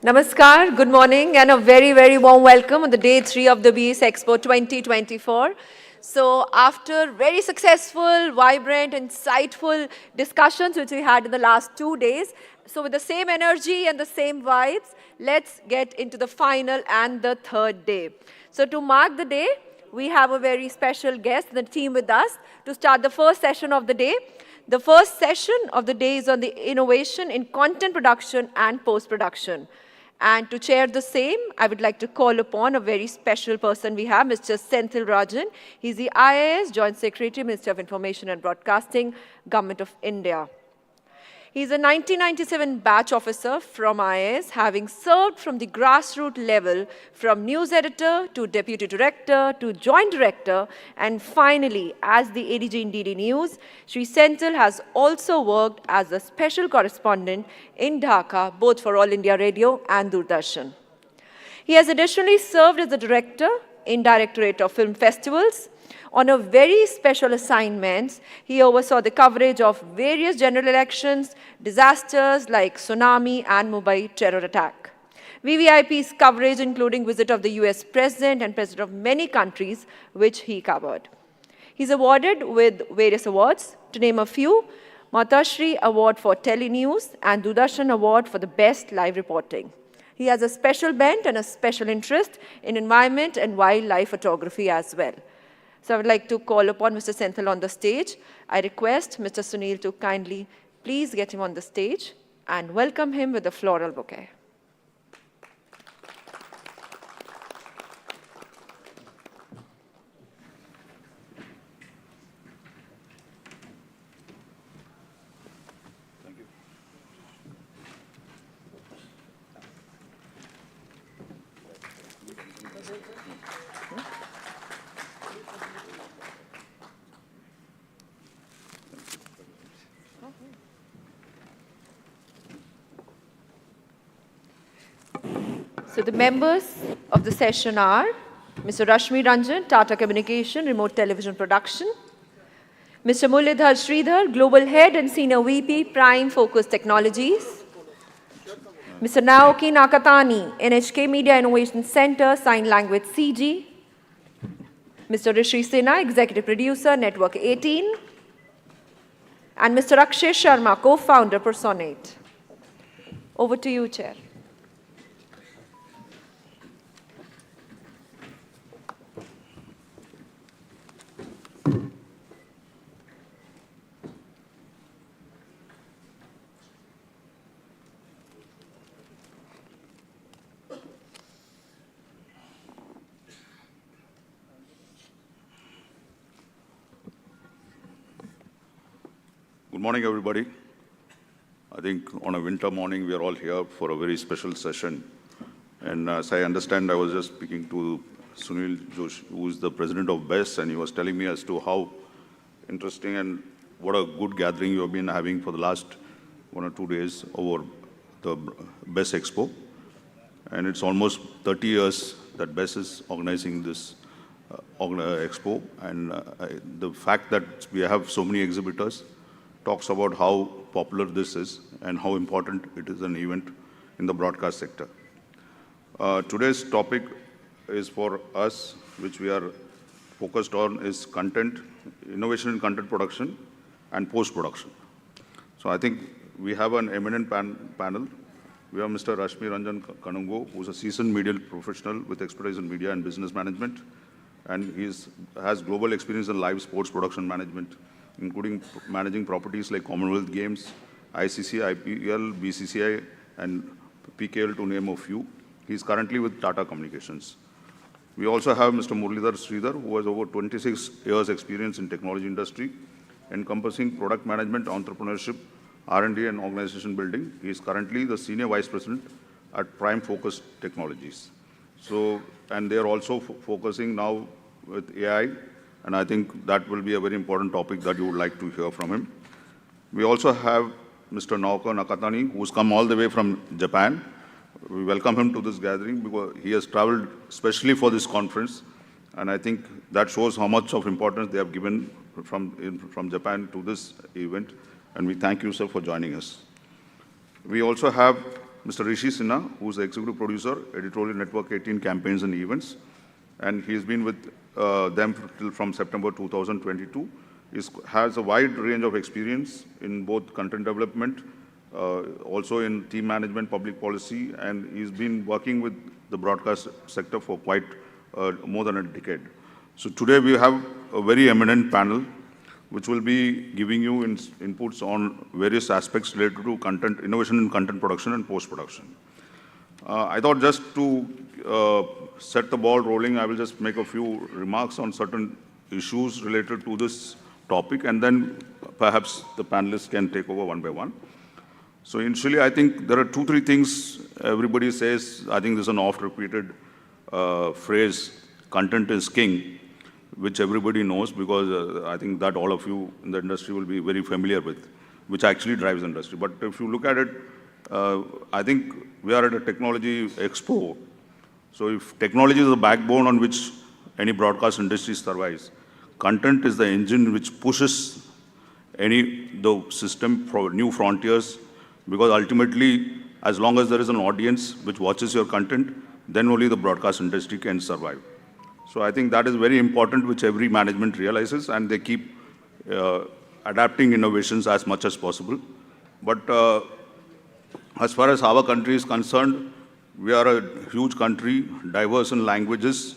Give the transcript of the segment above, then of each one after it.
Namaskar, good morning, and a very, very warm welcome on the day 3 of the BES Expo 2024. So after very successful, vibrant, insightful discussions which we had in the last 2 days, so with the same energy and the same vibes, let's get into the final and the third day. So to mark the day, we have a very special guest, the team with us, to start the first session of the day. The first session of the day is on the innovation in content production and post-production. And to chair the same, I would like to call upon a very special person we have, Mr. Senthil Rajan. He's the IAS Joint Secretary, Minister of Information and Broadcasting, Government of India. He's a 1997 batch officer from IAS, having served from the grassroots level from news editor to deputy director to joint director, and finally, as the ADG in DD News, Sri Senthil has also worked as a special correspondent in Dhaka, both for All India Radio and Doordarshan. He has additionally served as the director in Directorate of Film Festivals. On a very special assignments, he oversaw the coverage of various general elections, disasters like tsunami and Mumbai terror attack. VVIP's coverage including visit of the US President and President of many countries, which he covered. He's awarded with various awards. To name a few, Matashri Award for Telenews and Doordarshan Award for the Best Live Reporting. He has a special bent and a special interest in environment and wildlife photography as well. So I would like to call upon Mr. Senthil on the stage. I request Mr. Sunil to kindly please get him on the stage and welcome him with a floral bouquet. Thank you. So the members of the session are Mr. Rashmi Ranjan, Tata Communication, Remote Television Production; Mr. Mullidhar Sridhar, Global Head and Senior VP, Prime Focus Technologies; Mr. Naoki Nakatani, NHK Media Innovation Center, Sign Language CG; Mr. Rishi Sinha, Executive Producer, Network 18; and Mr. Akshay Sharma, Co-Founder, Personate. Over to you, Chair. Good morning, everybody. I think on a winter morning, we are all here for a very special session. And as I understand, I was just speaking to Sunil Joshi, who is the president of BES, and he was telling me as to how interesting and what a good gathering you have been having for the last 1 or 2 days over the BES Expo. And it's almost 30 years that BES is organizing this expo. And the fact that we have so many exhibitors talks about how popular this is and how important it is an event in the broadcast sector. Today's topic is for us, which we are focused on, is content, innovation in content production and post-production. So I think we have an eminent panel. We have Mr. Rashmi Ranjan Kanungo, who's a seasoned media professional with expertise in media and business management. And he has global experience in live sports production management, including managing properties like Commonwealth Games, ICC, IPL, BCCI, and PKL, to name a few. He's currently with Tata Communications. We also have Mr. Muralidhar Sridhar, who has over 26 years experience in technology industry, encompassing product management, entrepreneurship, R&D, and organization building. He is currently the Senior Vice President at Prime Focus Technologies. So, and they are also focusing now with AI, and I think that will be a very important topic that you would like to hear from him. We also have Mr. Naoki Nakatani, who's come all the way from Japan. We welcome him to this gathering because he has traveled especially for this conference, and I think that shows how much of importance they have given from Japan to this event, and we thank you, sir, for joining us. We also have Mr. Rishi Sinha, who's the executive producer, Editorial Network 18 Campaigns and Events. And he's been with them from September 2022. He has a wide range of experience in both content development, also in team management, public policy, and he's been working with the broadcast sector for quite more than a decade. So today we have a very eminent panel which will be giving you inputs on various aspects related to content, innovation in content production and post-production. I thought just to set the ball rolling, I will just make a few remarks on certain issues related to this topic, and then perhaps the panelists can take over one by one. So initially, I think there are 2-3 things everybody says. I think there's an oft-repeated phrase, content is king, which everybody knows, because I think that all of you in the industry will be very familiar with, which actually drives the industry. But if you look at it, I think we are at a technology expo. So if technology is the backbone on which any broadcast industry survives, content is the engine which pushes the system for new frontiers, because ultimately, as long as there is an audience which watches your content, then only the broadcast industry can survive. So I think that is very important, which every management realizes, and they keep adapting innovations as much as possible. But as far as our country is concerned, we are a huge country, diverse in languages,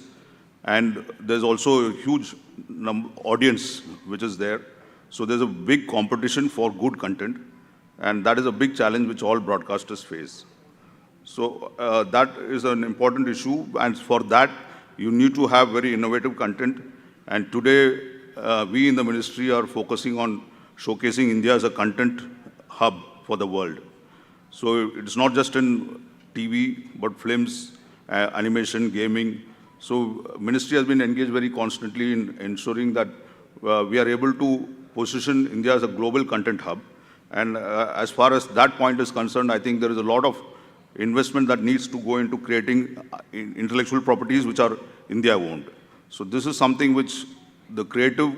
and there's also a huge audience which is there. So there's a big competition for good content, and that is a big challenge which all broadcasters face. So that is an important issue, and for that, you need to have very innovative content. And today, we in the ministry are focusing on showcasing India as a content hub for the world. So it's not just in TV, but films, animation, gaming. So ministry has been engaged very constantly in ensuring that we are able to position India as a global content hub. And as far as that point is concerned, I think there is a lot of investment that needs to go into creating intellectual properties which are India-owned. So this is something which the creative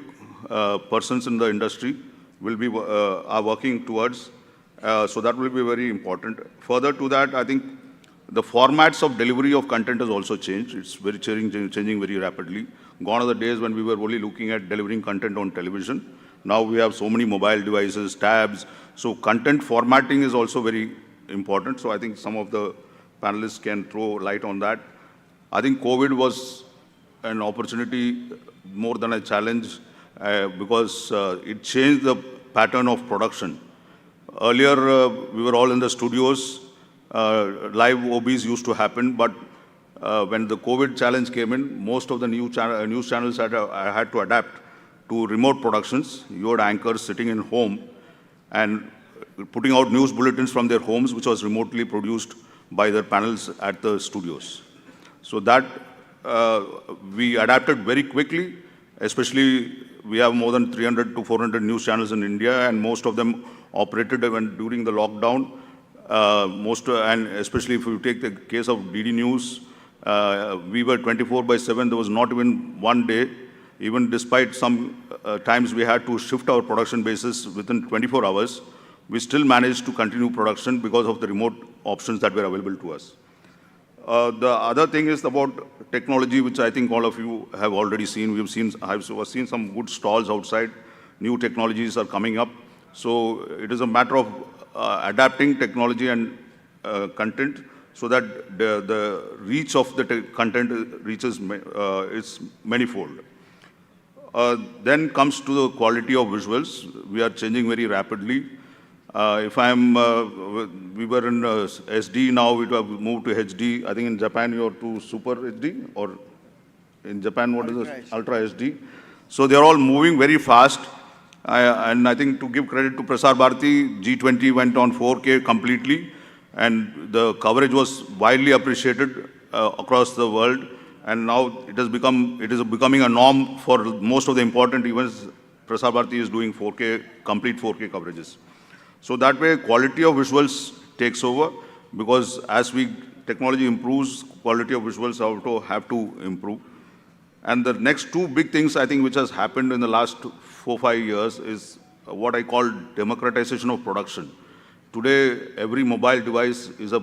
persons in the industry will be are working towards. So that will be very important. Further to that, I think the formats of delivery of content has also changed. It's very changing very rapidly. Gone are the days when we were only looking at delivering content on television. Now we have so many mobile devices, tabs. So content formatting is also very important. So I think some of the panelists can throw light on that. I think COVID was an opportunity more than a challenge because it changed the pattern of production. Earlier, we were all in the studios. Live OBs used to happen, but when the COVID challenge came in, most of the news channels had to adapt to remote productions. You had anchors sitting in home and putting out news bulletins from their homes, which was remotely produced by their panels at the studios. So that we adapted very quickly, especially we have more than 300 to 400 news channels in India, and most of them operated during the lockdown. And especially if you take the case of DD News, we were 24/7. There was not even one day, even despite some times we had to shift our production basis within 24 hours, we still managed to continue production because of the remote options that were available to us. The other thing is about technology, which I think all of you have already seen. I've seen some good stalls outside. New technologies are coming up. So it is a matter of adapting technology and content so that the reach of the content reaches is manifold. Then comes to the quality of visuals. We are changing very rapidly. We were in SD, now we have moved to HD. I think in Japan you are to Super HD, or in Japan what is it? Ultra HD. So they are all moving very fast. And I think to give credit to Prasar Bharati, G20 went on 4K completely, and the coverage was widely appreciated across the world. And now it is becoming a norm for most of the important events. Prasar Bharati is doing 4K, complete 4K coverages. So that way, quality of visuals takes over, because as technology improves, quality of visuals also have to improve. And the next two big things, I think, which has happened in the last 4-5 years is what I call democratization of production. Today, every mobile device is a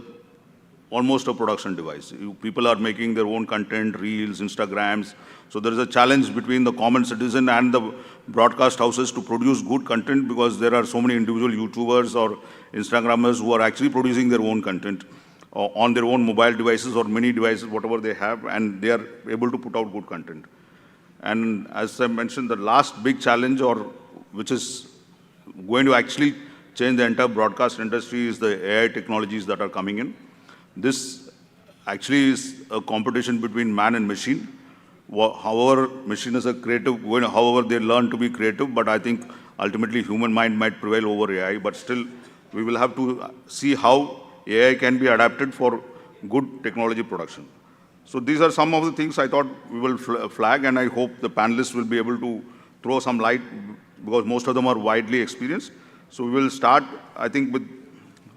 almost a production device. People are making their own content, reels, Instagrams. So there is a challenge between the common citizen and the broadcast houses to produce good content, because there are so many individual YouTubers or Instagrammers who are actually producing their own content on their own mobile devices or mini devices, whatever they have, and they are able to put out good content. And as I mentioned, the last big challenge, or which is going to actually change the entire broadcast industry, is the AI technologies that are coming in. This actually is a competition between man and machine. However, machine is a creative, however they learn to be creative, but I think ultimately human mind might prevail over AI, but still we will have to see how AI can be adapted for good technology production. So these are some of the things I thought we will flag, and I hope the panelists will be able to throw some light, because most of them are widely experienced. So we will start, I think, with,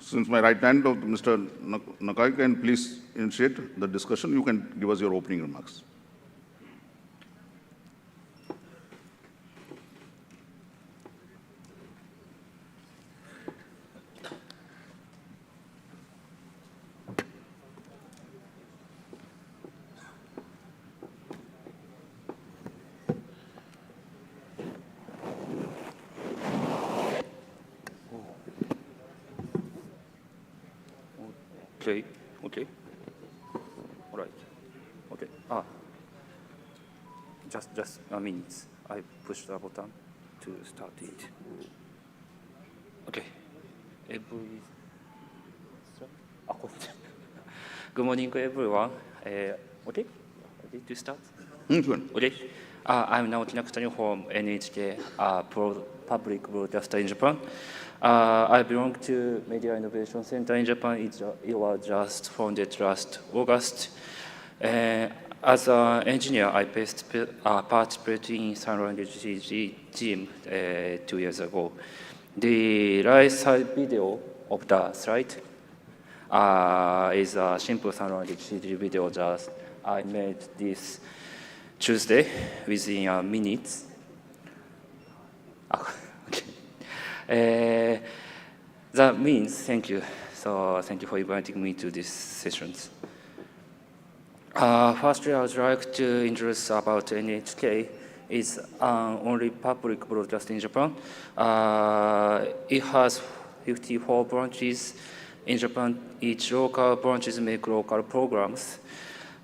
since my right hand of Mr. Nakai, can please initiate the discussion. You can give us your opening remarks. Okay, okay. All right. Okay. Just a minute. I push the button to start it. Okay. Good morning, everyone. Okay. Ready to start? Okay. I'm Naoki Nakatani from NHK Public Broadcaster in Japan. I belong to Media Innovation Center in Japan. It was just founded last August. As an engineer, I participated in Sun Language CG team 2 years ago. The right side video of the slide is a simple Sun Language CG video that I made this Tuesday within a minute. That means thank you. So thank you for inviting me to these sessions. Firstly, I would like to introduce about NHK. It's only public broadcast in Japan. It has 54 branches in Japan. Each local branches make local programs.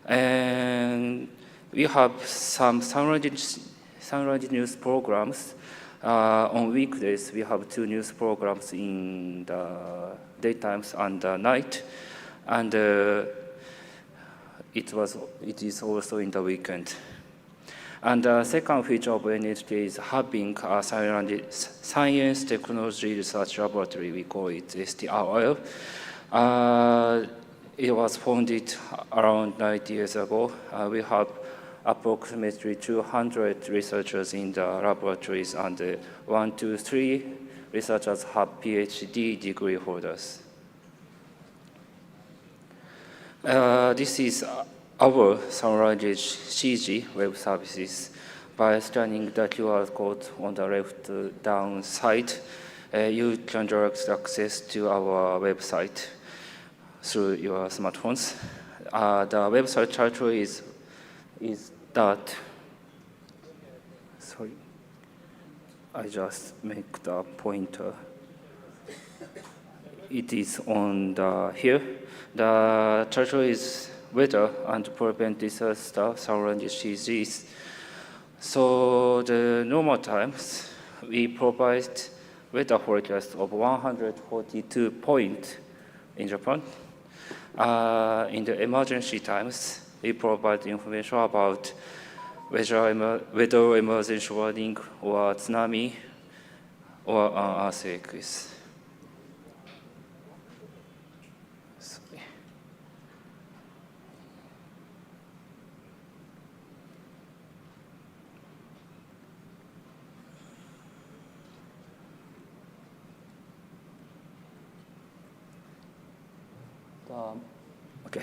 And we have some Sunrise news programs. On weekdays, we have 2 news programs in the daytimes and the night, and it is also in the weekend. And the second feature of NHK is having a science technology research laboratory. We call it STRL. It was founded around 90 years ago. We have approximately 200 researchers in the laboratories, and 1, 2, 3 researchers have PhD degree holders. This is our Sun Language CG web services. By scanning the QR code on the left down side, you can direct access to our website through your smartphones. The website title is that, sorry, I just make the pointer. It is on the here. The title is Weather and Prevent Disaster Surrounding CGs. So the normal times, we provide weather forecast of 142 points in Japan. In the emergency times, we provide information about weather emergency warning or tsunami or earthquakes. Sorry. Okay.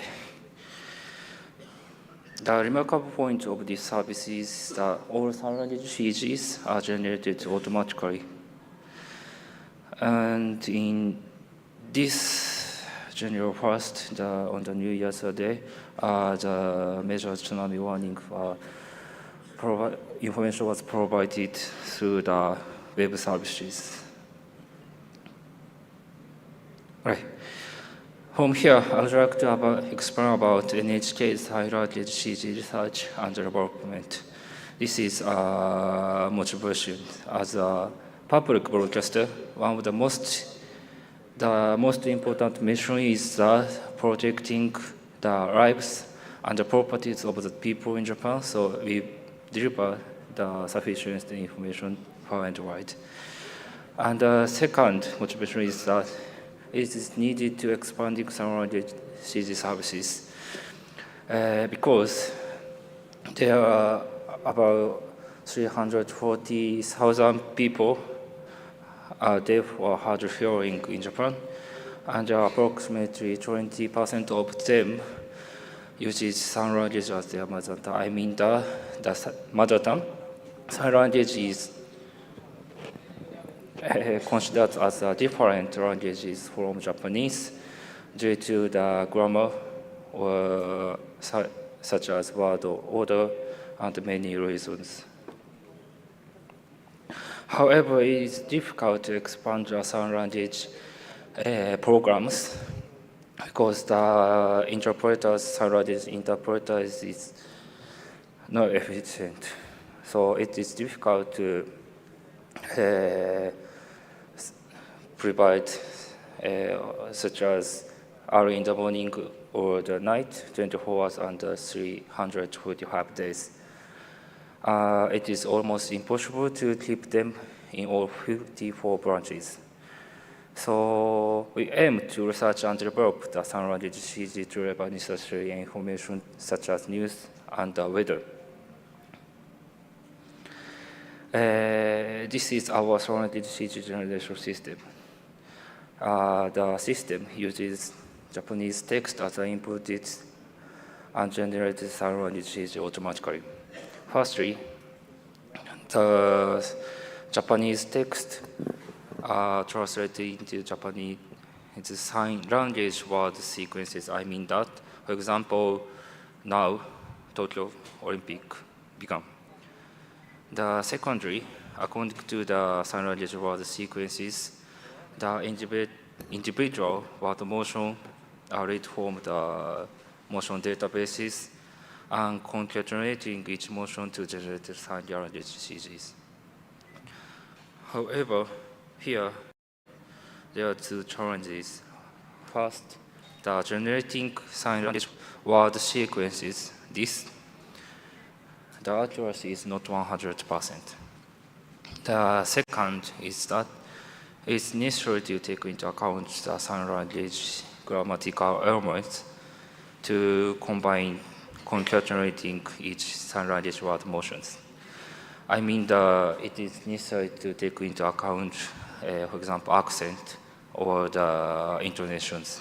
The remarkable point of this service is that all surrounding CGs are generated automatically. And in this January 1st, on the New Year's Day, the major tsunami warning information was provided through the web services. Right. From here, I would like to explain about NHK's highlighted CG research and development. This is motivation. As a public broadcaster, one of the most important mission is protecting the lives and the properties of the people in Japan. So we deliver the sufficient information far and wide. And the second motivation is that it is needed to expanding surround CG services because there are about 340,000 people are deaf or hard of hearing in Japan, and approximately 20% of them uses sign language as their mother tongue. I mean the mother tongue. Sign language is considered as a different languages from Japanese due to the grammar or such as word order and many reasons. However, it is difficult to expand the sign language programs because the sign language interpreters is not efficient. So it is difficult to provide such as early in the morning or the night, 24 hours and 345 days. It is almost impossible to keep them in all 54 branches. So we aim to research and develop the sign language CG to deliver necessary information such as news and the weather. This is our sign language CG generation system. The system uses Japanese text as inputted and generated sign language CG automatically. Firstly, the Japanese text translated into Japanese sign language word sequences. I mean that, for example, now Tokyo Olympic began. The secondary, according to the sign language word sequences, the individual word motion are read from the motion databases and concatenating each motion to generate sign language CGs. However, here there are two challenges. First, the generating sign language word sequences. The accuracy is not 100%. The second is that it's necessary to take into account the sign language grammatical elements to combine concatenating each sign language word motions. I mean it is necessary to take into account, for example, accent or the intonations.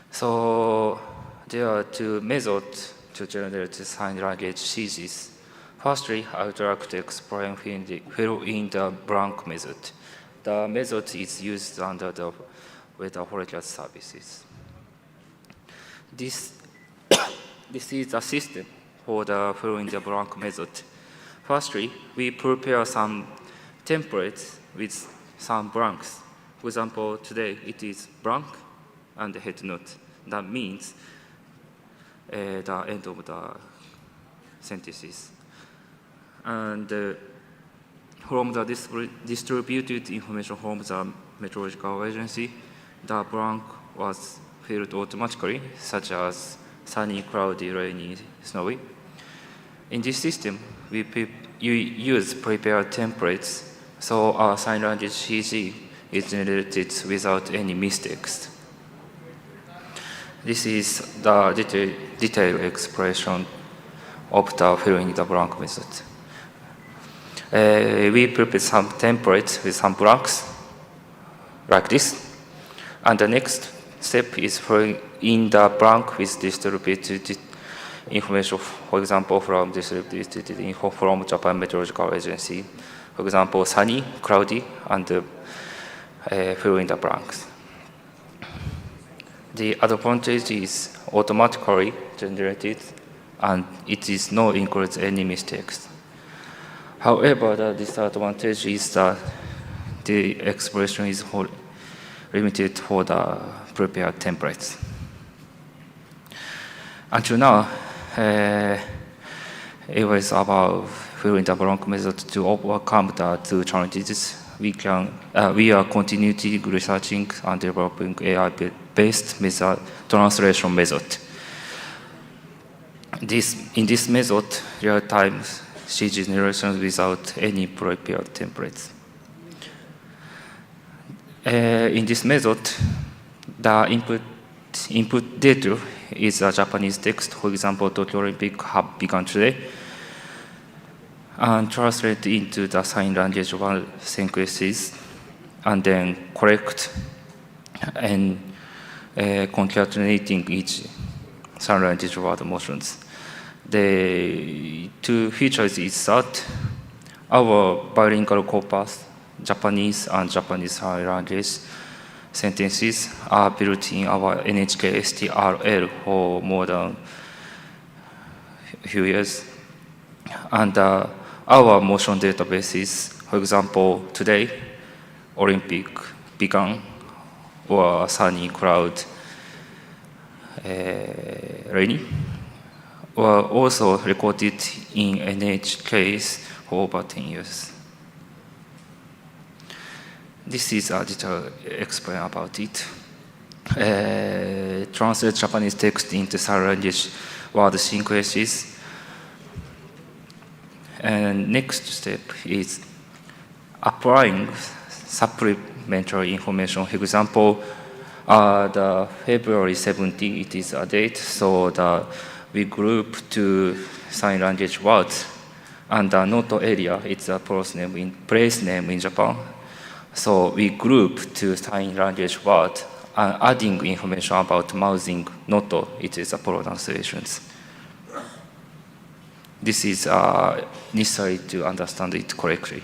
So there are two methods to generate sign language CGs. Firstly, I would like to explain fill in the blank method. The method is used under the weather forecast services. This is a system for the fill in the blank method. Firstly, we prepare some templates with some blanks. For example, today it is blank and head note. That means the end of the sentences. And from the distributed information from the meteorological agency, the blank was filled automatically, such as sunny, cloudy, rainy, snowy. In this system, we use prepared templates, so our sign language CG is generated without any mistakes. This is the detailed expression of the filling the blank method. We prepare some templates with some blanks, like this. And the next step is filling in the blank with distributed information, for example, from distributed info from Japan Meteorological Agency. For example, sunny, cloudy, and fill in the blanks. The advantage is automatically generated and it is no includes any mistakes. However, the disadvantage is that the expression is limited for the prepared templates. Until now, it was about filling the blank method to overcome the two challenges. We are continually researching and developing AI-based translation method. In this method, real-time CG generation without any prepared templates. In this method, the input data is a Japanese text. For example, Tokyo Olympic have begun today, and translate into the sign language one sequences, and then correct and concatenating each sign language word motions. The two features is that our bilingual corpus, Japanese and Japanese sign language sentences are built in our NHK STRL for more than a few years. And our motion databases, for example, today, Olympic began, or sunny, cloud, rainy, were also recorded in NHKs for over 10 years. This is a detailed explain about it. Translate Japanese text into sign language word sequences. And next step is applying supplementary information. For example, the February 17, it is a date, so we group two sign language words, and the Noto area, it's a place name in Japan. So we group two sign language words, adding information about mouthing Noto, it is a pronunciations. This is necessary to understand it correctly.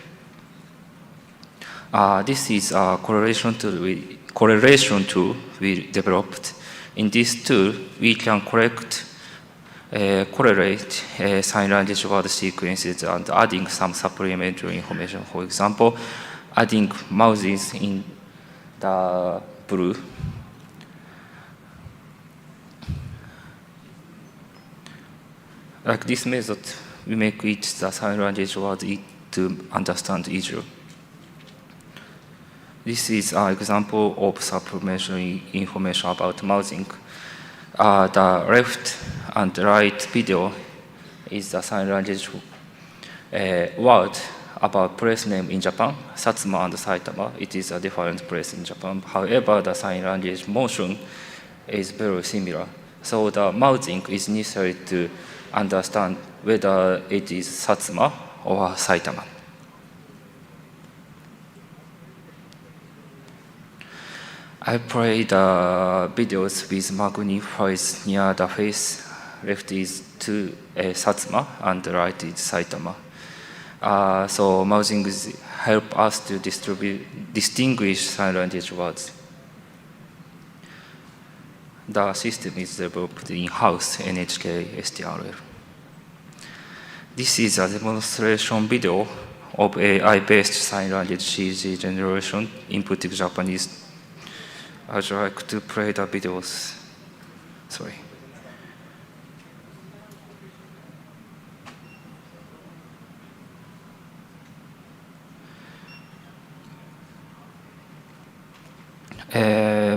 This is a correlation tool we developed. In this tool, we can correlate sign language word sequences and adding some supplementary information. For example, adding mouths in the blue. Like this method, we make it the sign language word to understand easier. This is an example of supplementary information about mouthing. The left and right video is the sign language word about place name in Japan, Satsuma and Saitama. It is a different place in Japan. However, the sign language motion is very similar. So the mouthing is necessary to understand whether it is Satsuma or Saitama. I play the videos with magnifiers near the face. Left is to Satsuma and right is Saitama. So mouthing help us to distinguish sign language words. The system is developed in-house NHK STRL. This is a demonstration video of AI-based sign language CG generation inputting Japanese. I'd like to play the videos. Sorry.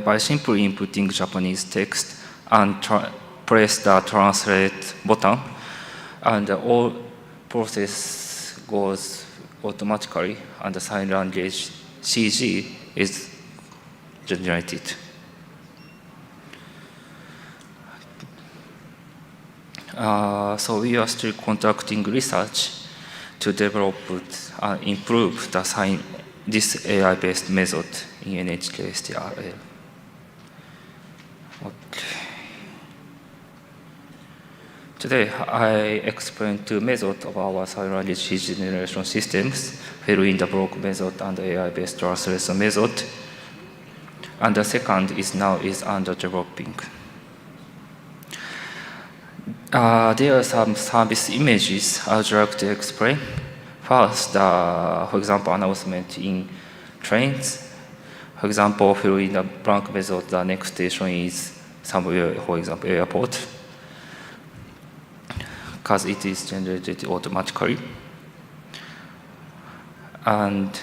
By simply inputting Japanese text and press the translate button, and all process goes automatically, and the sign language CG is generated. So we are still conducting research to develop and improve this AI-based method in NHK STRL. Okay. Today, I explain two methods of our sign language CG generation systems, fill in the block method and AI-based translation method. and the second is now under developing. There are some service images I would like to explain. First, for example, announcement in trains. For example, fill in the blank method, the next station is somewhere, for example, airport, because it is generated automatically. And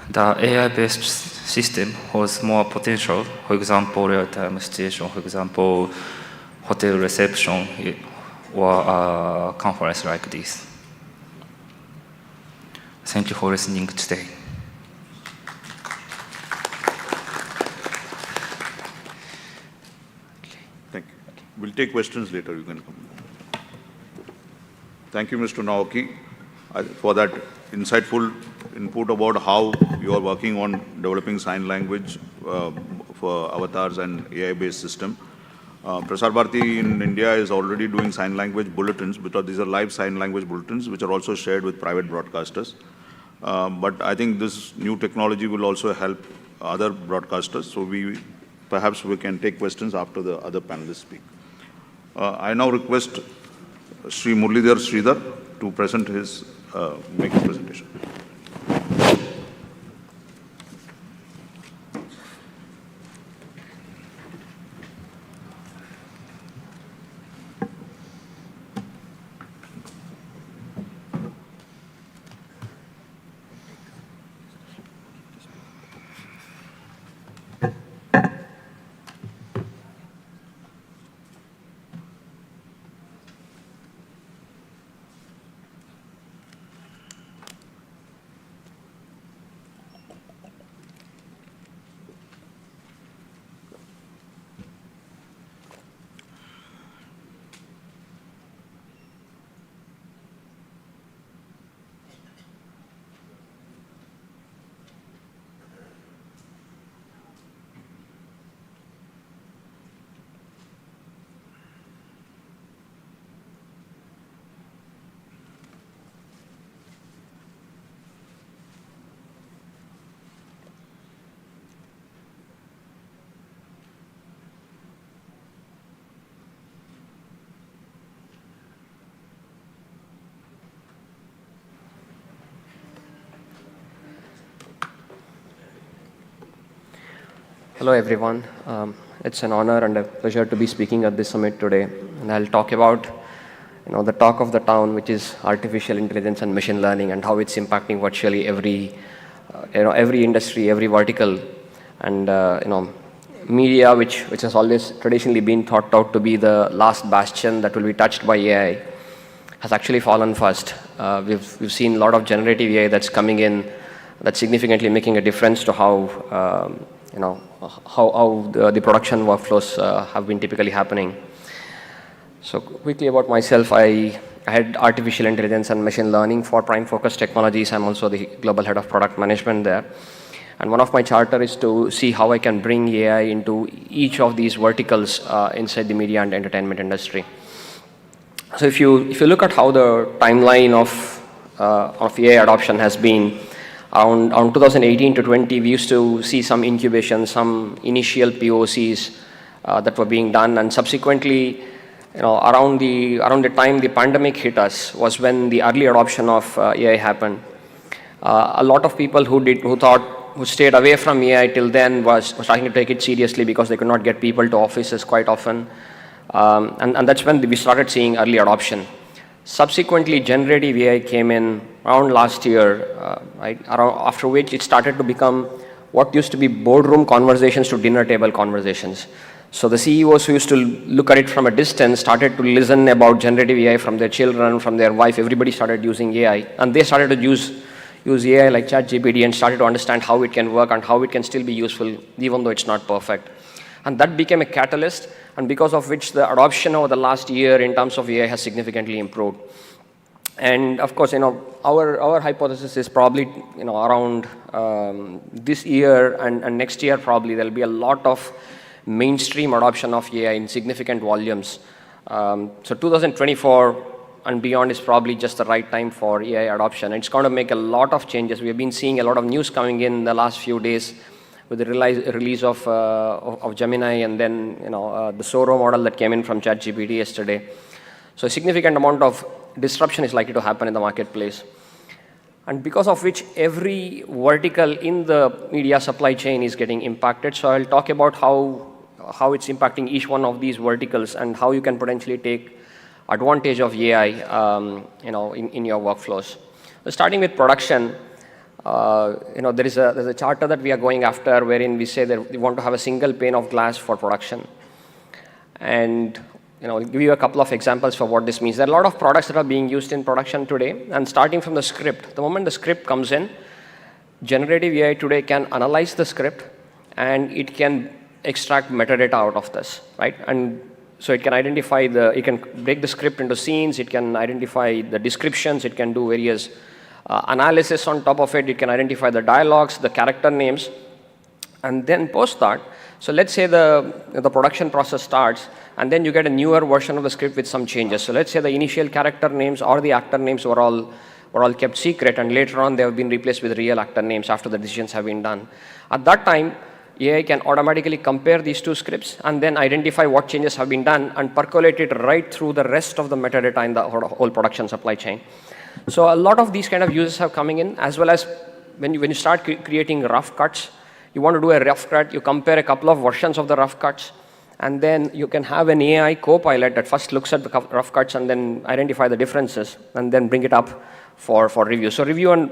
the AI-based system has more potential. For example, real-time station, for example, hotel reception, or a conference like this. Thank you for listening today. Thank you. We'll take questions later. You can come. Thank you, Mr. Naoki, for that insightful input about how you are working on developing sign language for avatars and AI-based system. Prasar Bharati in India is already doing sign language bulletins, because these are live sign language bulletins, which are also shared with private broadcasters. But I think this new technology will also help other broadcasters. So perhaps we can take questions after the other panelists speak. I now request Sri Muralidhar Sridhar to make his presentation. Hello, everyone. It's an honor and a pleasure to be speaking at this summit today. And I'll talk about, the talk of the town, which is artificial intelligence and machine learning, and how it's impacting virtually every industry, every vertical, and media, which has always traditionally been thought out to be the last bastion that will be touched by AI, has actually fallen first. We've seen a lot of generative AI that's coming in, that's significantly making a difference to how the production workflows have been typically happening. So quickly about myself, I head artificial intelligence and machine learning for Prime Focus Technologies. I'm also the global head of product management there. And one of my charter is to see how I can bring AI into each of these verticals inside the media and entertainment industry. So if you look at how the timeline of AI adoption has been, around 2018 to 20, we used to see some incubation, some initial POCs that were being done, and subsequently, around the time the pandemic hit us was when the early adoption of AI happened. A lot of people who stayed away from AI till then was starting to take it seriously because they could not get people to offices quite often, and that's when we started seeing early adoption. Subsequently, generative AI came in around last year, after which it started to become what used to be boardroom conversations to dinner table conversations. So the CEOs who used to look at it from a distance started to listen about generative AI from their children, from their wife. Everybody started using AI, and they started to use AI like ChatGPT and started to understand how it can work and how it can still be useful, even though it's not perfect. And that became a catalyst, and because of which the adoption over the last year in terms of AI has significantly improved. And of course, our hypothesis is probably, around this year and next year probably there'll be a lot of mainstream adoption of AI in significant volumes. So 2024, and beyond is probably just the right time for AI adoption. It's going to make a lot of changes. We have been seeing a lot of news coming in the last few days with the release of Gemini, and then the Soro model that came in from ChatGPT yesterday. So a significant amount of disruption is likely to happen in the marketplace, and because of which every vertical in the media supply chain is getting impacted. So I'll talk about how it's impacting each one of these verticals and how you can potentially take advantage of AI in your workflows. So starting with production, there's a charter that we are going after wherein we say that we want to have a single pane of glass for production. And I'll give you a couple of examples for what this means. There are a lot of products that are being used in production today, and starting from the script. The moment the script comes in, generative AI today can analyze the script, and it can extract metadata out of this, right? And so it can identify it can break the script into scenes, it can identify the descriptions, it can do various analysis on top of it, it can identify the dialogues, the character names, and then post that. So let's say the production process starts, and then you get a newer version of the script with some changes. So let's say the initial character names or the actor names were all kept secret, and later on they have been replaced with real actor names after the decisions have been done. At that time, AI can automatically compare these two scripts and then identify what changes have been done and percolate it right through the rest of the metadata in the whole production supply chain. So a lot of these kind of uses are coming in, as well as when you start creating rough cuts. You want to do a rough cut, you compare a couple of versions of the rough cuts, and then you can have an AI co-pilot that first looks at the rough cuts and then identify the differences and then bring it up for review. So review and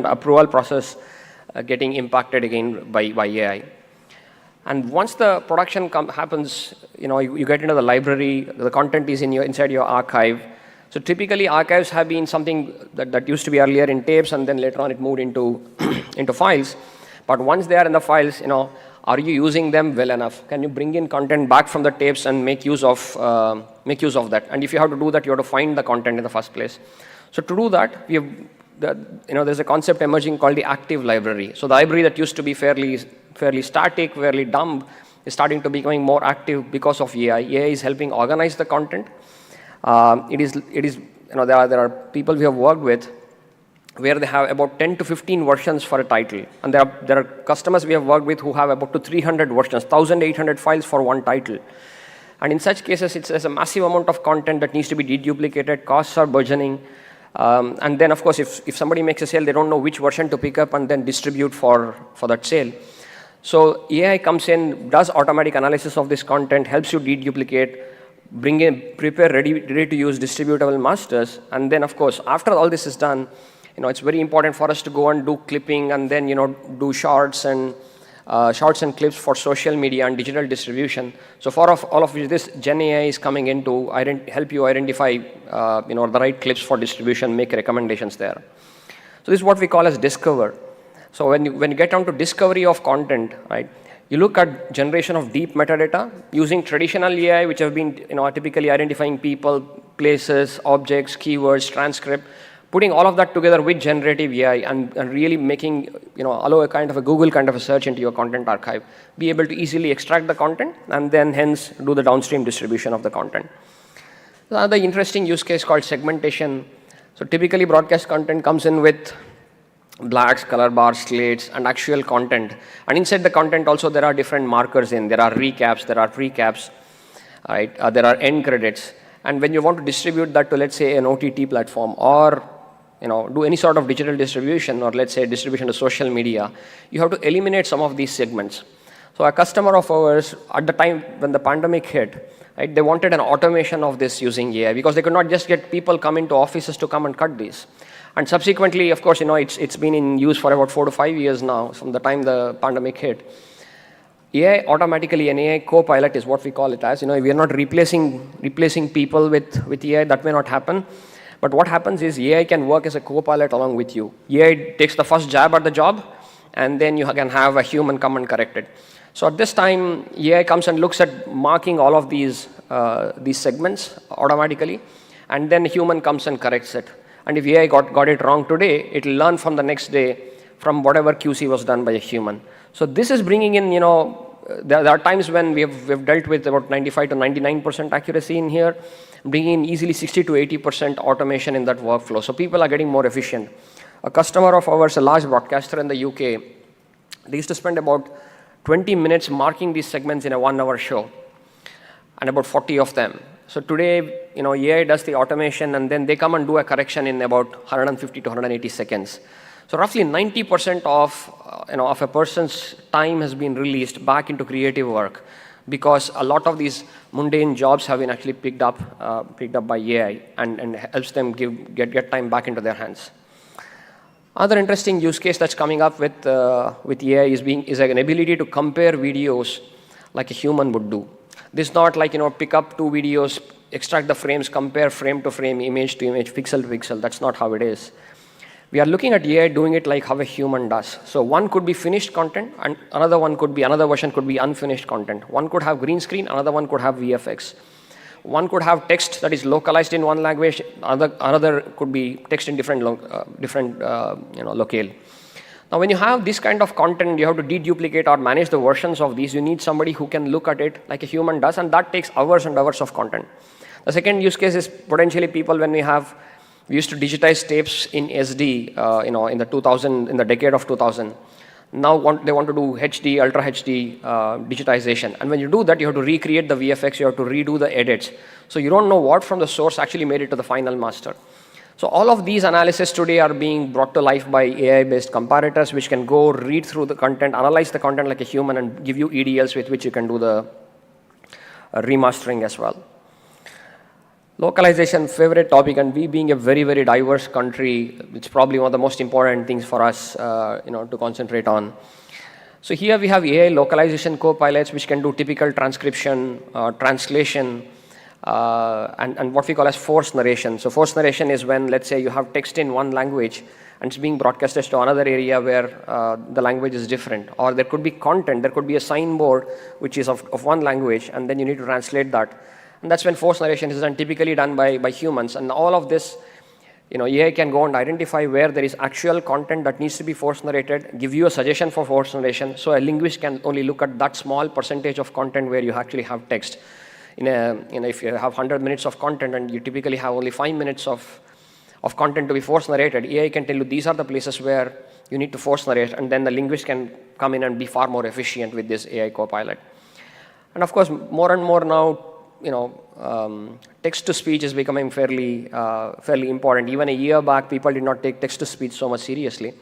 approval process getting impacted again by AI. And once the production happens, you get into the library, the content is inside your archive. So typically archives have been something that used to be earlier in tapes, and then later on it moved into into files. But once they are in the files, are you using them well enough? Can you bring in content back from the tapes and make use of that? And if you have to do that, you have to find the content in the first place. So to do that, there's a concept emerging called the active library. So the library that used to be fairly static, fairly dumb, is starting to becoming more active because of AI. AI is helping organize the content. There are people we have worked with where they have about 10 to 15 versions for a title, and there are customers we have worked with who have about to 300 versions, 1,800 files for one title. And in such cases, there's a massive amount of content that needs to be deduplicated. Costs are burgeoning, and then of course, if somebody makes a sale, they don't know which version to pick up and then distribute for that sale. So AI comes in, does automatic analysis of this content, helps you deduplicate, prepare ready to use distributable masters, and then of course, after all this is done, it's very important for us to go and do clipping and then do shorts and clips for social media and digital distribution. So for all of which this Gen AI is coming in to help you identify the right clips for distribution, make recommendations there. So this is what we call as discover. So when you get down to discovery of content, right? You look at generation of deep metadata using traditional AI, which have been typically identifying people, places, objects, keywords, transcript, putting all of that together with generative AI and really making, allow a kind of a Google kind of a search into your content archive, be able to easily extract the content and then hence do the downstream distribution of the content. Another interesting use case called segmentation. So typically broadcast content comes in with blacks, color bars, slates, and actual content. And inside the content also there are different markers in. There are recaps, there are precaps, right? There are end credits. And when you want to distribute that to, let's say, an OTT platform or do any sort of digital distribution or let's say distribution to social media, you have to eliminate some of these segments. So a customer of ours, at the time when the pandemic hit, right, they wanted an automation of this using AI because they could not just get people come into offices to come and cut these. And subsequently, of course, it's been in use for about 4 to 5 years now from the time the pandemic hit. AI automatically, an AI co-pilot is what we call it as. We are not replacing people with AI. That may not happen. But what happens is AI can work as a co-pilot along with you. AI takes the first jab at the job, and then you can have a human come and correct it. So at this time, AI comes and looks at marking all of these segments automatically, and then human comes and corrects it. And if AI got it wrong today, it will learn from the next day from whatever QC was done by a human. So this is bringing in, there are times when we've dealt with about 95 to 99% accuracy in here. bringing in easily 60 to 80% automation in that workflow. So people are getting more efficient. A customer of ours, a large broadcaster in the UK, they used to spend about 20 minutes marking these segments in a 1-hour show, and about 40 of them. So today, AI does the automation, and then they come and do a correction in about 150 to 180 seconds. So roughly 90% of a person's time has been released back into creative work, because a lot of these mundane jobs have been actually picked up by AI, and helps them get time back into their hands. Other interesting use case that's coming up with AI is an ability to compare videos like a human would do. This is not like, pick up 2 videos, extract the frames, compare frame to frame, image to image, pixel to pixel. That's not how it is. We are looking at AI doing it like how a human does. So one could be finished content, and another version could be unfinished content. One could have green screen, another one could have VFX. One could have text that is localized in one language, another could be text in different locale. Now, when you have this kind of content, you have to deduplicate or manage the versions of these. You need somebody who can look at it like a human does, and that takes hours and hours of content. The second use case is potentially people when we used to digitize tapes in SD, in the decade of 2000. Now they want to do HD, Ultra HD digitization. And when you do that, you have to recreate the VFX, you have to redo the edits. So you don't know what from the source actually made it to the final master. So all of these analyses today are being brought to life by AI-based comparators, which can go read through the content, analyze the content like a human, and give you EDLs with which you can do the remastering as well. Localization, favorite topic, and we being a very, very diverse country, it's probably one of the most important things for us to concentrate on. So here we have AI localization co-pilots, which can do typical transcription, translation, and what we call as forced narration. So forced narration is when, let's say, you have text in one language and it's being broadcasted to another area where the language is different. Or there could be content, there could be a signboard which is of one language, and then you need to translate that. And that's when forced narration is done, typically done by humans. And all of this, AI can go and identify where there is actual content that needs to be forced narrated, give you a suggestion for forced narration. So a linguist can only look at that small percentage of content where you actually have text. If you have 100 minutes of content and you typically have only 5 minutes of content to be forced narrated, AI can tell you these are the places where you need to force narrate, and then the linguist can come in and be far more efficient with this AI copilot. And of course, more and more now, text-to-speech is becoming fairly important. Even a year back, people did not take text-to-speech so much seriously.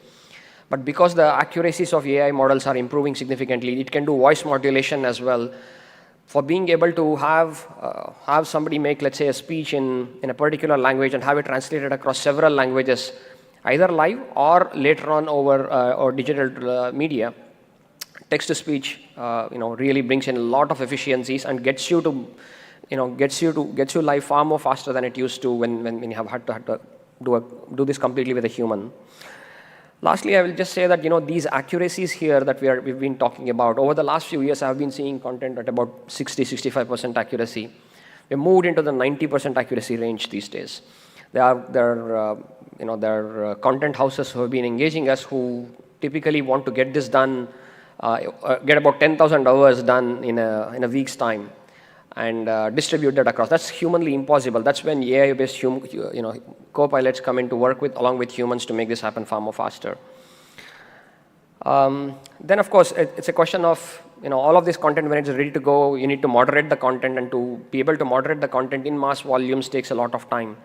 But because the accuracies of AI models are improving significantly, it can do voice modulation as well. For being able to have somebody make, let's say, a speech in a particular language and have it translated across several languages, either live or later on over or digital media, text-to-speech, really brings in a lot of efficiencies and gets you live far more faster than it used to when you have had to do this completely with a human. Lastly, I will just say that these accuracies here that we've been talking about, over the last few years, I have been seeing content at about 60-65% accuracy. We moved into the 90% accuracy range these days. There are content houses who have been engaging us who typically want to get this done, get about 10,000 hours done in a week's time, and distribute that across. That's humanly impossible. That's when AI-based co-pilots come in to work along with humans to make this happen far more faster. Then, of course, it's a question of all of this content, when it's ready to go, you need to moderate the content, and to be able to moderate the content in mass volumes takes a lot of time.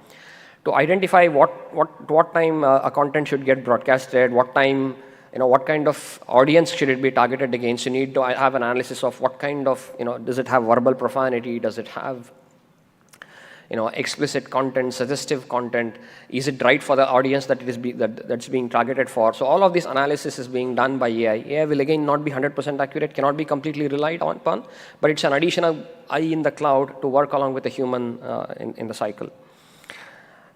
To identify what time a content should get broadcasted, what time, what kind of audience should it be targeted against. You need to have an analysis of what kind of, does it have verbal profanity? Does it have, explicit content, suggestive content? Is it right for the audience that's being targeted for? So all of this analysis is being done by AI. AI will again not be 100% accurate, cannot be completely relied upon, but it's an additional eye in the cloud to work along with a human in the cycle.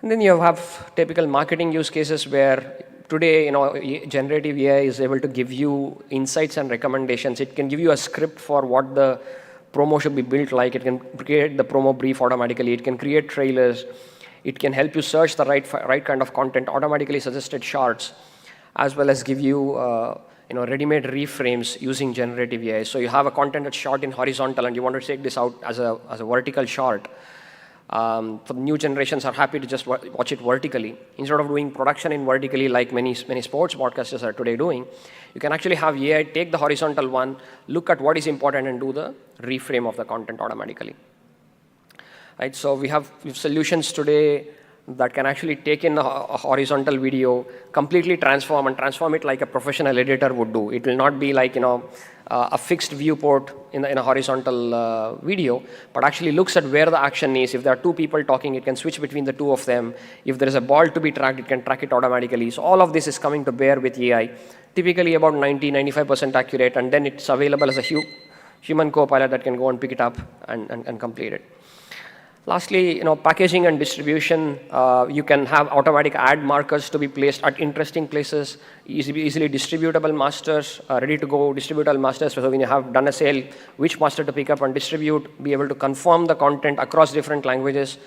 And then you have typical marketing use cases where today, generative AI is able to give you insights and recommendations. It can give you a script for what the promo should be built like. It can create the promo brief automatically. It can create trailers. It can help you search the right kind of content, automatically suggested charts, as well as give you ready-made reframes using generative AI. So you have a content that's shot in horizontal, and you want to take this out as a vertical shot. For the new generations are happy to just watch it vertically. Instead of doing production in vertically like many sports broadcasters are today doing, you can actually have AI take the horizontal one, look at what is important and do the reframe of the content automatically. Right, so we have solutions today that can actually take in a horizontal video, completely transform it like a professional editor would do. It will not be like a fixed viewport in a horizontal video, but actually looks at where the action is. If there are two people talking, it can switch between the two of them. If there is a ball to be tracked, it can track it automatically. So all of this is coming to bear with AI, typically about 90-95% accurate, and then it's available as a human co-pilot that can go and pick it up and complete it. Lastly, packaging and distribution, you can have automatic ad markers to be placed at interesting places, easily distributable masters, ready to go distributable masters. So when you have done a sale, which master to pick up and distribute, be able to confirm the content across different languages.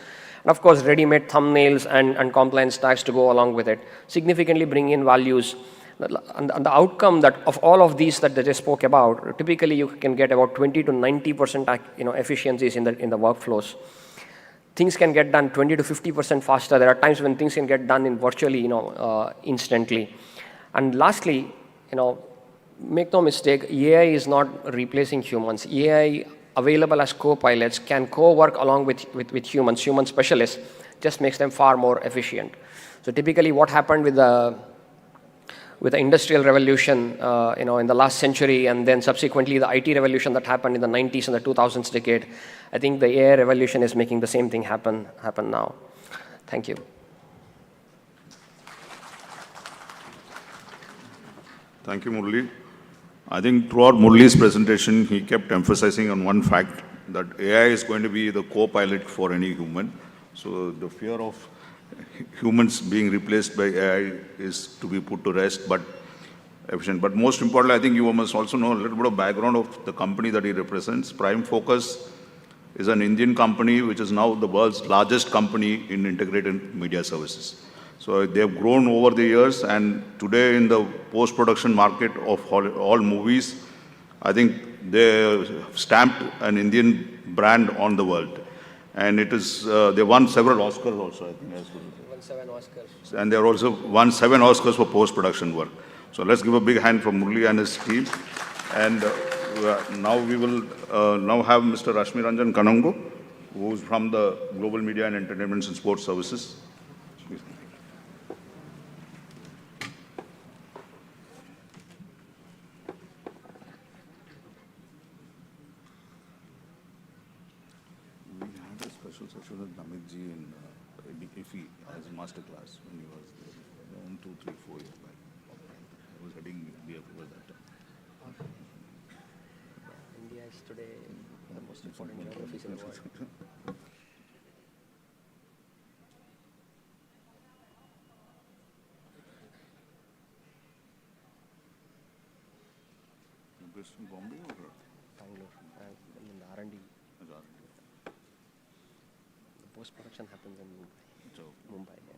And of course, ready-made thumbnails and compliance tags to go along with it, significantly bring in values. And the outcome that of all of these that I just spoke about, typically you can get about 20-90% efficiencies in the workflows. Things can get done 20-50% faster. There are times when things can get done in virtually, instantly. And lastly, make no mistake, AI is not replacing humans. AI available as co-pilots can co-work along with humans, human specialists, just makes them far more efficient. So typically what happened with the industrial revolution, in the last century, and then subsequently the IT revolution that happened in the 90s and the 2000s decade, I think the AI revolution is making the same thing happen now. Thank you. Thank you, Murli. I think throughout Murli's presentation, he kept emphasizing on one fact, that AI is going to be the co-pilot for any human. So the fear of humans being replaced by AI is to be put to rest, but efficient. But most importantly, I think you must also know a little bit of background of the company that he represents. Prime Focus is an Indian company which is now the world's largest company in integrated media services. So they have grown over the years, and today in the post-production market of all movies, I think they stamped an Indian brand on the world. And it is, they won several Oscars also, I think. Won 7 Oscars. And they also won 7 Oscars for post-production work. So let's give a big hand for Murli and his team. And now we will now have Mr. Rashmi Ranjan Kanango, who is from the Global Media and Entertainment and Sports Services. Session with Namitji in IFI as a master class when he was there, 1, 2, 3, 4 years back. I was heading BF at that time. India is today the most important geographies in the world. You're based in Bombay or? Bangalore. I'm in the R&D. Post-production happens in Mumbai. Yeah.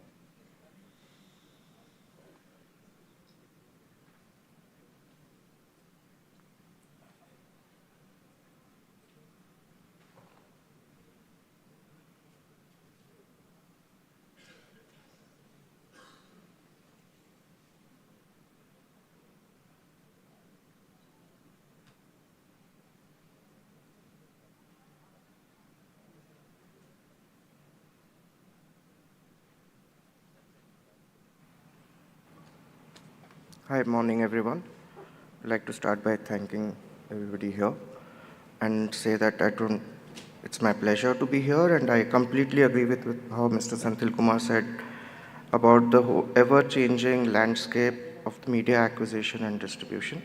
Hi, morning everyone. I'd like to start by thanking everybody here and say that it's my pleasure to be here, and I completely agree with how Mr. Senthil Kumar said about the ever-changing landscape of the media acquisition and distribution.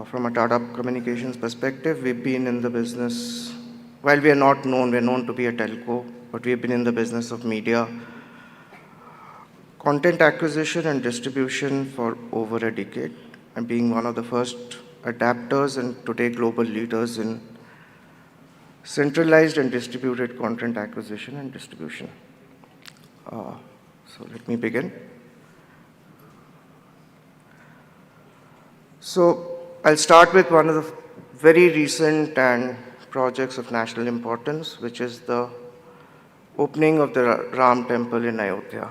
From a Tata Communications perspective, we've been in the business, while we're known to be a telco, but we've been in the business of media content acquisition and distribution for over a decade, and being one of the first adapters and today global leaders in centralized and distributed content acquisition and distribution. So let me begin. So I'll start with one of the very recent and projects of national importance, which is the opening of the Ram temple in Ayodhya.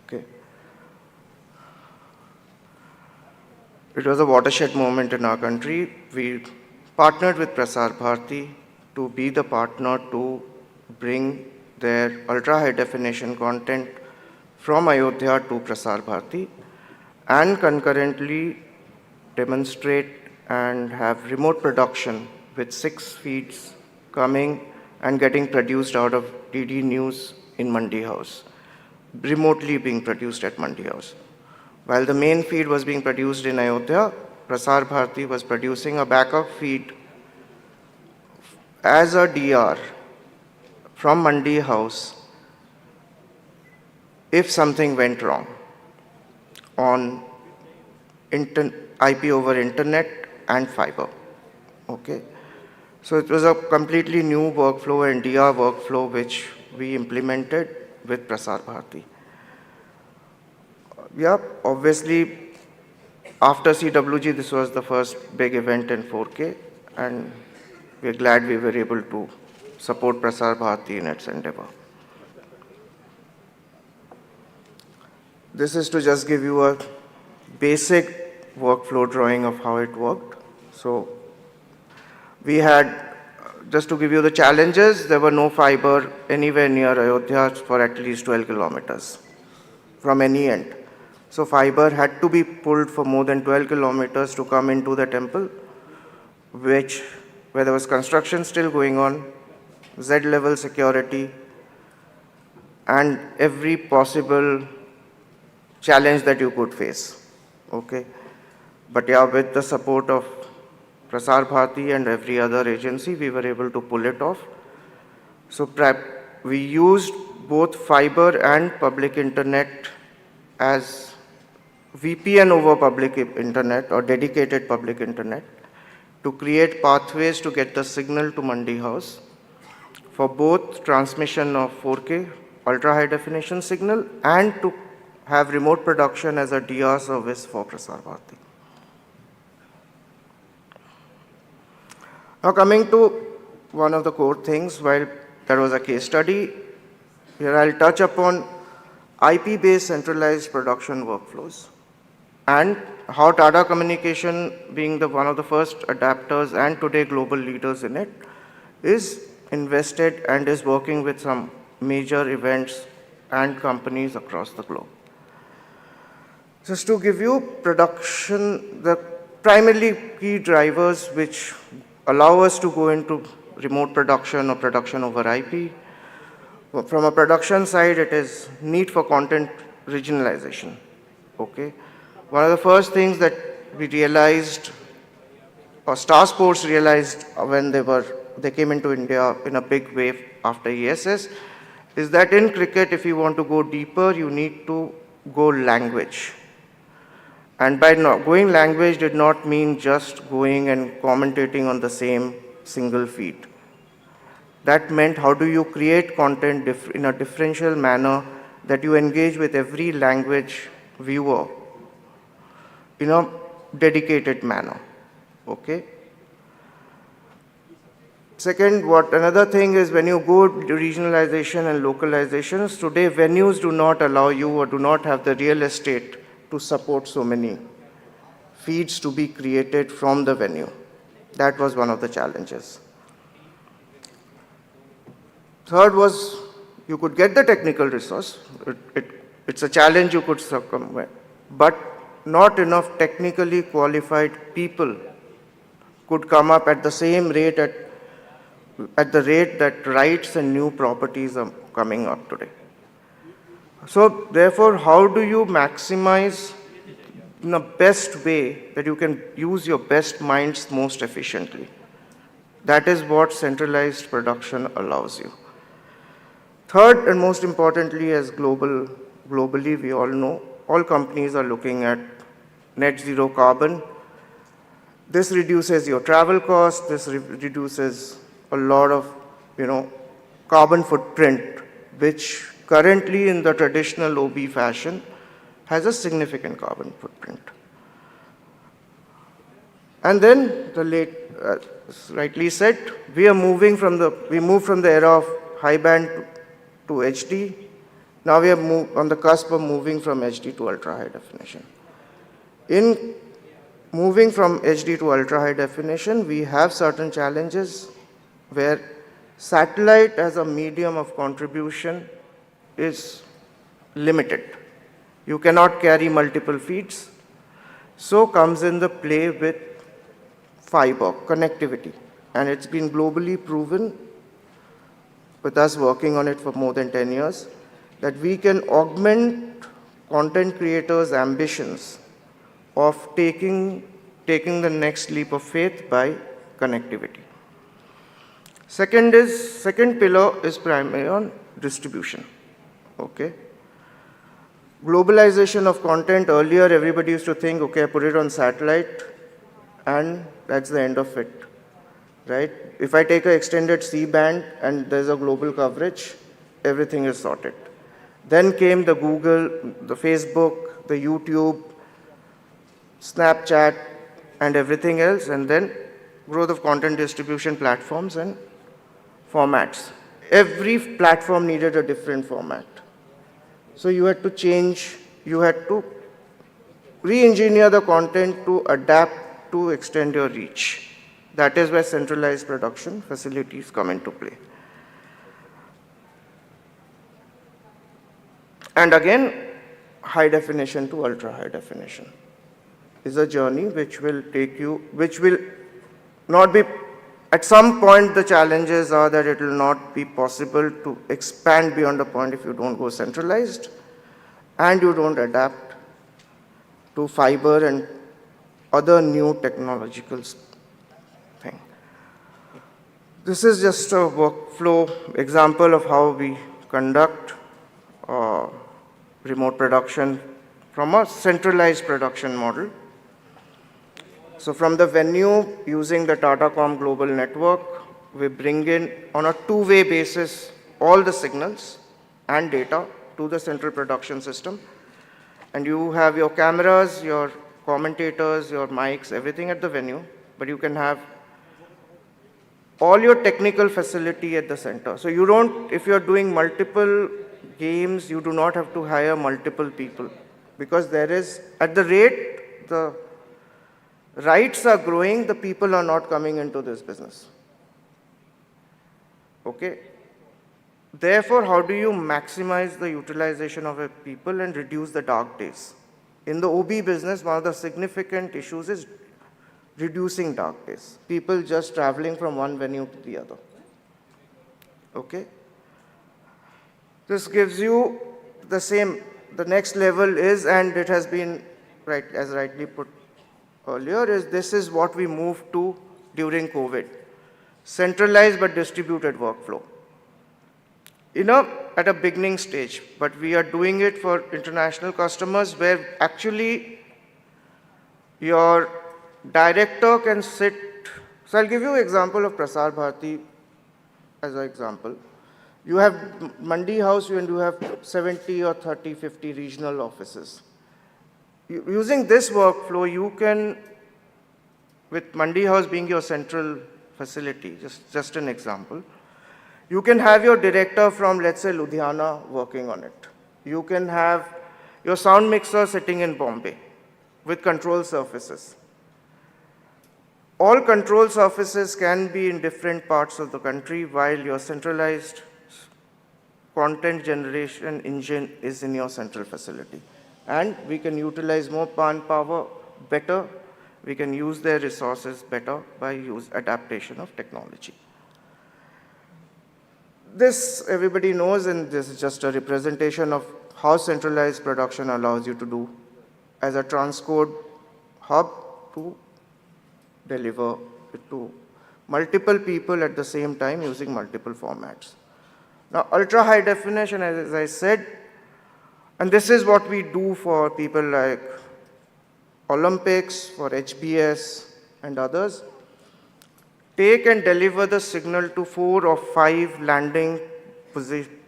Okay. It was a watershed moment in our country. We partnered with Prasar Bharati to be the partner to bring their ultra-high definition content from Ayodhya to Prasar Bharati and concurrently demonstrate and have remote production with 6 feeds coming and getting produced out of DD News in Mandi House, remotely being produced at Mandi House. While the main feed was being produced in Ayodhya, Prasar Bharati was producing a backup feed as a DR from Mandi House if something went wrong on IP over internet and fiber. Okay. So it was a completely new workflow and DR workflow which we implemented with Prasar Bharati. Yeah, obviously after CWG this was the first big event in 4K and we're glad we were able to support Prasar Bharati in its endeavor. This is to just give you a basic workflow drawing of how it worked. So we had, just to give you the challenges, there were no fiber anywhere near Ayodhya for at least 12 kilometers from any end. So fiber had to be pulled for more than 12 kilometers to come into the temple, where there was construction still going on, Z-level security, and every possible challenge that you could face. Okay. But yeah, with the support of Prasar Bharati and every other agency, we were able to pull it off. So we used both fiber and public internet as VPN over public internet or dedicated public internet to create pathways to get the signal to Mandi House for both transmission of 4K ultra high definition signal and to have remote production as a DR service for Prasar Bharati. Now coming to one of the core things, while there was a case study, here I'll touch upon IP-based centralized production workflows and how Tata Communication, being one of the first adapters and today global leaders in it, is invested and is working with some major events and companies across the globe. Just to give you production, the primarily key drivers which allow us to go into remote production or production over IP. From a production side, it is need for content regionalization. Okay. One of the first things that we realized, or Star Sports realized when they came into India in a big wave after ESS, is that in cricket, if you want to go deeper, you need to go language. And by going language did not mean just going and commentating on the same single feed. That meant how do you create content in a differential manner that you engage with every language viewer in a dedicated manner. Okay. Second, another thing is when you go to regionalization and localizations, today venues do not allow you or do not have the real estate to support so many feeds to be created from the venue. That was one of the challenges. Third was you could get the technical resource. It's a challenge you could circumvent, but not enough technically qualified people could come up at the same rate at the rate that rights and new properties are coming up today. So therefore, how do you maximize in the best way that you can use your best minds most efficiently? That is what centralized production allows you. Third, and most importantly, as globally we all know, all companies are looking at net zero carbon. This reduces your travel costs, this reduces a lot of, carbon footprint, which currently in the traditional OB fashion has a significant carbon footprint. And then rightly said, we moved from the era of high band to HD. Now we are on the cusp of moving from HD to ultra high definition. In moving from HD to ultra high definition, we have certain challenges where satellite as a medium of contribution is limited. You cannot carry multiple feeds. So comes in the play with fiber, connectivity. And it's been globally proven, with us working on it for more than 10 years, that we can augment content creators' ambitions of taking the next leap of faith by connectivity. Second pillar is primarily on distribution. Okay. Globalization of content. Earlier, everybody used to think, okay, I put it on satellite, and that's the end of it, right? If I take an extended C-band and there's a global coverage, everything is sorted. Then came the Google, the Facebook, the YouTube, Snapchat, and everything else, and then growth of content distribution platforms and formats. Every platform needed a different format. So you had to change, you had to re-engineer the content to adapt to extend your reach. That is where centralized production facilities come into play. And again, high definition to ultra high definition is a journey which will not be, at some point the challenges are that it will not be possible to expand beyond a point if you don't go centralized and you don't adapt to fiber and other new technological thing. This is just a workflow example of how we conduct remote production from a centralized production model. So from the venue, using the Tatacom global network, we bring in on a two-way basis all the signals and data to the central production system. And you have your cameras, your commentators, your mics, everything at the venue, but you can have all your technical facility at the center. So you don't, if you're doing multiple games, you do not have to hire multiple people, because there is, at the rate the rights are growing, the people are not coming into this business. Okay? Therefore, how do you maximize the utilization of a people and reduce the dark days? In the OB business, one of the significant issues is reducing dark days. People just traveling from one venue to the other. Okay? This gives you the same, the next level is, and it has been, right, as rightly put earlier, is this is what we moved to during COVID. Centralized but distributed workflow. At a beginning stage, but we are doing it for international customers where actually your director can sit. So I'll give you an example of Prasar Bharati as an example. You have Mandi House and you have 70 or 30, 50 regional offices. Using this workflow, you can, with Mandi House being your central facility, just an example, you can have your director from, let's say, Ludhiana working on it. You can have your sound mixer sitting in Bombay with control surfaces. All control surfaces can be in different parts of the country, while your centralized content generation engine is in your central facility. And we can utilize more manpower better. We can use their resources better by adaptation of technology. This everybody knows, and this is just a representation of how centralized production allows you to do as a transcode hub to deliver it to multiple people at the same time using multiple formats. Now, ultra high definition, as I said, and this is what we do for people like Olympics, for HBS and others. Take and deliver the signal to 4 or 5 landing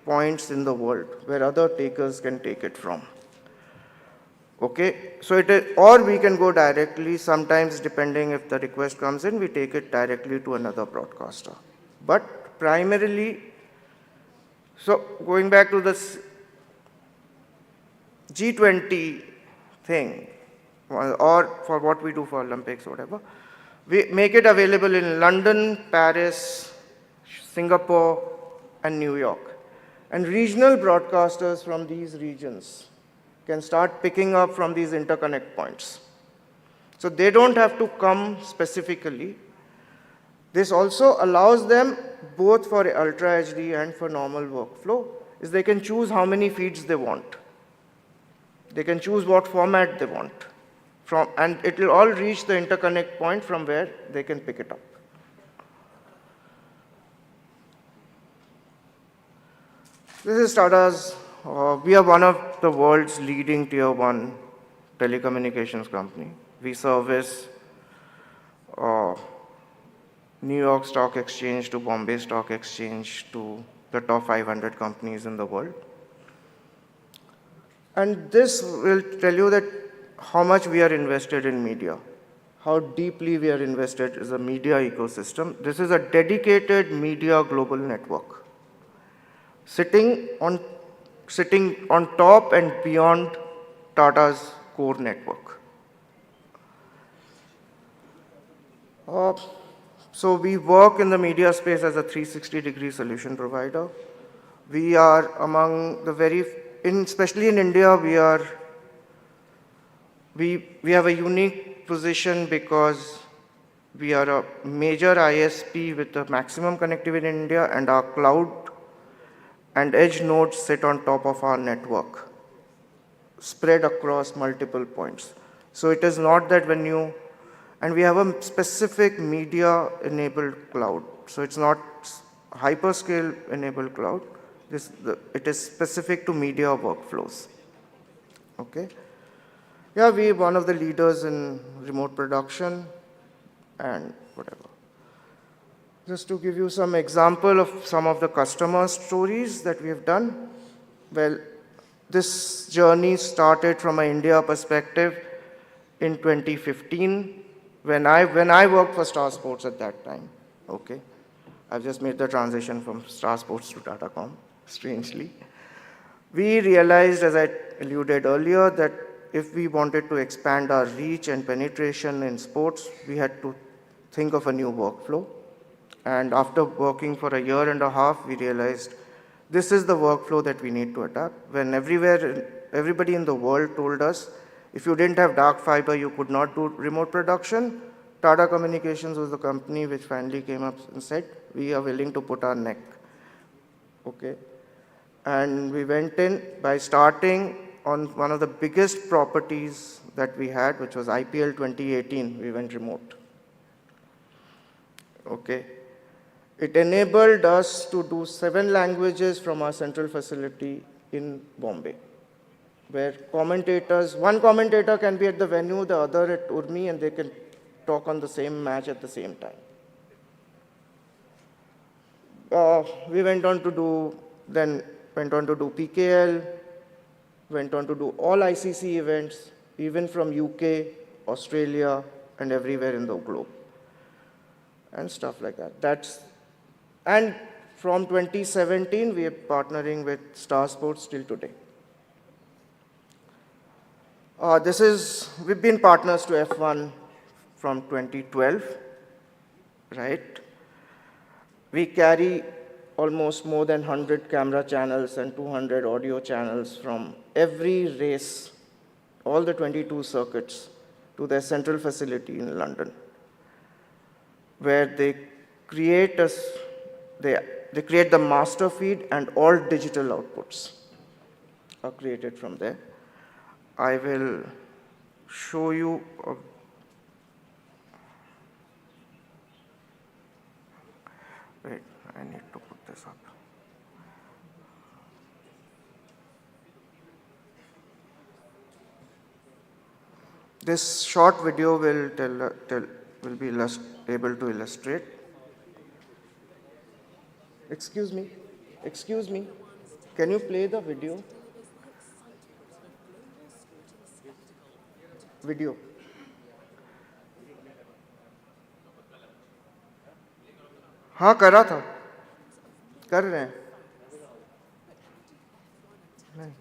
points in the world where other takers can take it from. Okay, so or we can go directly, sometimes depending if the request comes in, we take it directly to another broadcaster. But primarily, So going back to this G20 thing, or for what we do for Olympics, whatever, we make it available in London, Paris, Singapore, and New York. And regional broadcasters from these regions can start picking up from these interconnect points. So they don't have to come specifically. This also allows them, both for Ultra HD and for normal workflow, is they can choose how many feeds they want. They can choose what format they want. And it will all reach the interconnect point from where they can pick it up. This is Tata's. We are one of the world's leading tier 1 telecommunications company. We service New York Stock Exchange to Bombay Stock Exchange to the top 500 companies in the world. And this will tell you that how much we are invested in media, how deeply we are invested in the media ecosystem. This is a dedicated media global network, sitting on top and beyond Tata's core network. So we work in the media space as a 360-degree solution provider. We are among the especially in India, we have a unique position because we are a major ISP with the maximum connectivity in India, and our cloud and edge nodes sit on top of our network, spread across multiple points. So it is not that and we have a specific media-enabled cloud. So it's not hyperscale-enabled cloud. It is specific to media workflows. Okay? Yeah, we're one of the leaders in remote production and whatever. Just to give you some example of some of the customer stories that we have done. Well, this journey started from an India perspective in 2015 when I worked for Star Sports at that time. Okay, I've just made the transition from Star Sports to Tatacom, strangely. We realized, as I alluded earlier, that if we wanted to expand our reach and penetration in sports, we had to think of a new workflow. And after working for a year and a half, we realized this is the workflow that we need to adapt. When everybody in the world told us, if you didn't have dark fiber, you could not do remote production, Tata Communications was the company which finally came up and said, we are willing to put our neck. Okay. And we went in by starting on one of the biggest properties that we had, which was IPL 2018, we went remote. Okay. It enabled us to do 7 languages from our central facility in Bombay, where one commentator can be at the venue, the other at Urmi, and they can talk on the same match at the same time. We went on to do PKL, went on to do all ICC events, even from UK, Australia, and everywhere in the globe, and stuff like that. And from 2017, we are partnering with Star Sports till today. We've been partners to F1 from 2012, right? We carry almost more than 100 camera channels and 200 audio channels from every race, all the 22 circuits, to their central facility in London, where they create the master feed, and all digital outputs are created from there. I will show you wait, I need to put this up. This short video will be able to illustrate. Excuse me. Can you play the video? हाँ करा था, कर रहे हैं. Bring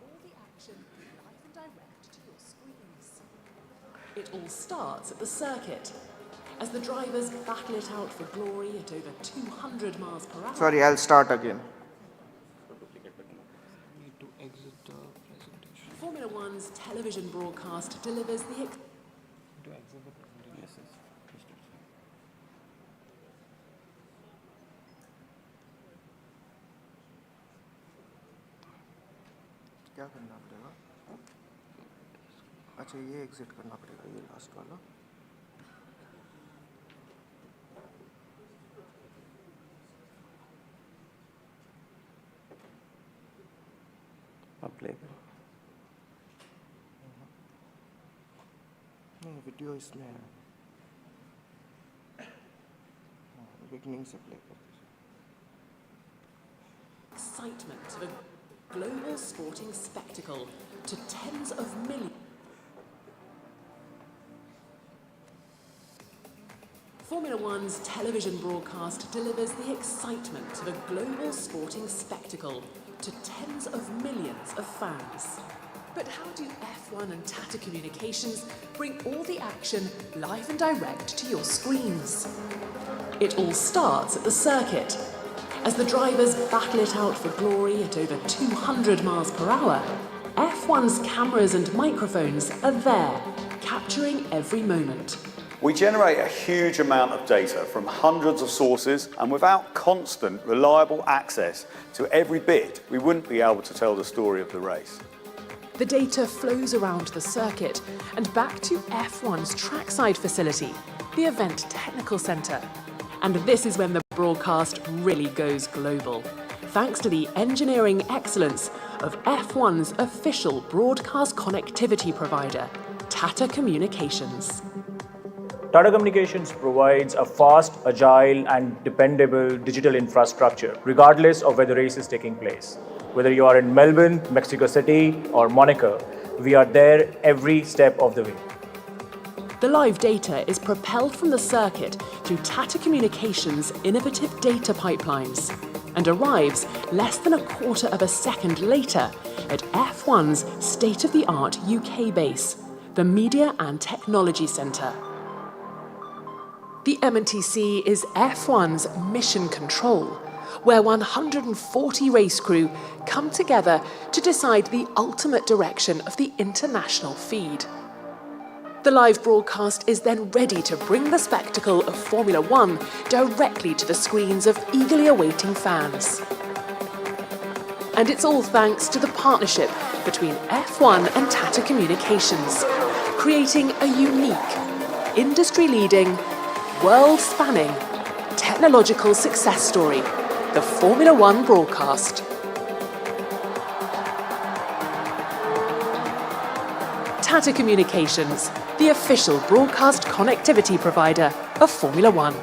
all the action live and direct to your screens. It all starts at the circuit as the drivers battle it out for glory at over 200 miles per hour. Sorry, I'll start again. Formula One's television broadcast delivers the क्या करना पड़ेगा? अच्छा ये exit करना पड़ेगा ये last वाला. अब प्ले करो. नहीं वीडियो इसमें है. बिगनिंग से प्ले कर. excitement of a global sporting spectacle to tens of millions. Formula One's television broadcast delivers the excitement of a global sporting spectacle to tens of millions of fans. But how do F1 and Tata Communications bring all the action live and direct to your screens? It all starts at the circuit. As the drivers battle it out for glory at over 200 miles per hour, F1's cameras and microphones are there, capturing every moment. We generate a huge amount of data from hundreds of sources, and without constant, reliable access to every bit, we wouldn't be able to tell the story of the race. The data flows around the circuit and back to F1's trackside facility, the Event Technical Centre. And this is when the broadcast really goes global, thanks to the engineering excellence of F1's official broadcast connectivity provider, Tata Communications. Tata Communications provides a fast, agile, and dependable digital infrastructure, regardless of where the race is taking place. Whether you are in Melbourne, Mexico City, or Monaco, we are there every step of the way. The live data is propelled from the circuit through Tata Communications' innovative data pipelines and arrives less than a quarter of a second later at F1's state-of-the-art UK base, the Media and Technology Centre. The MNTC is F1's mission control, where 140 race crew come together to decide the ultimate direction of the international feed. The live broadcast is then ready to bring the spectacle of Formula One directly to the screens of eagerly awaiting fans. And it's all thanks to the partnership between F1 and Tata Communications, creating a unique, industry-leading, world-spanning, technological success story, the Formula One broadcast. Tata Communications, the official broadcast connectivity provider of Formula One.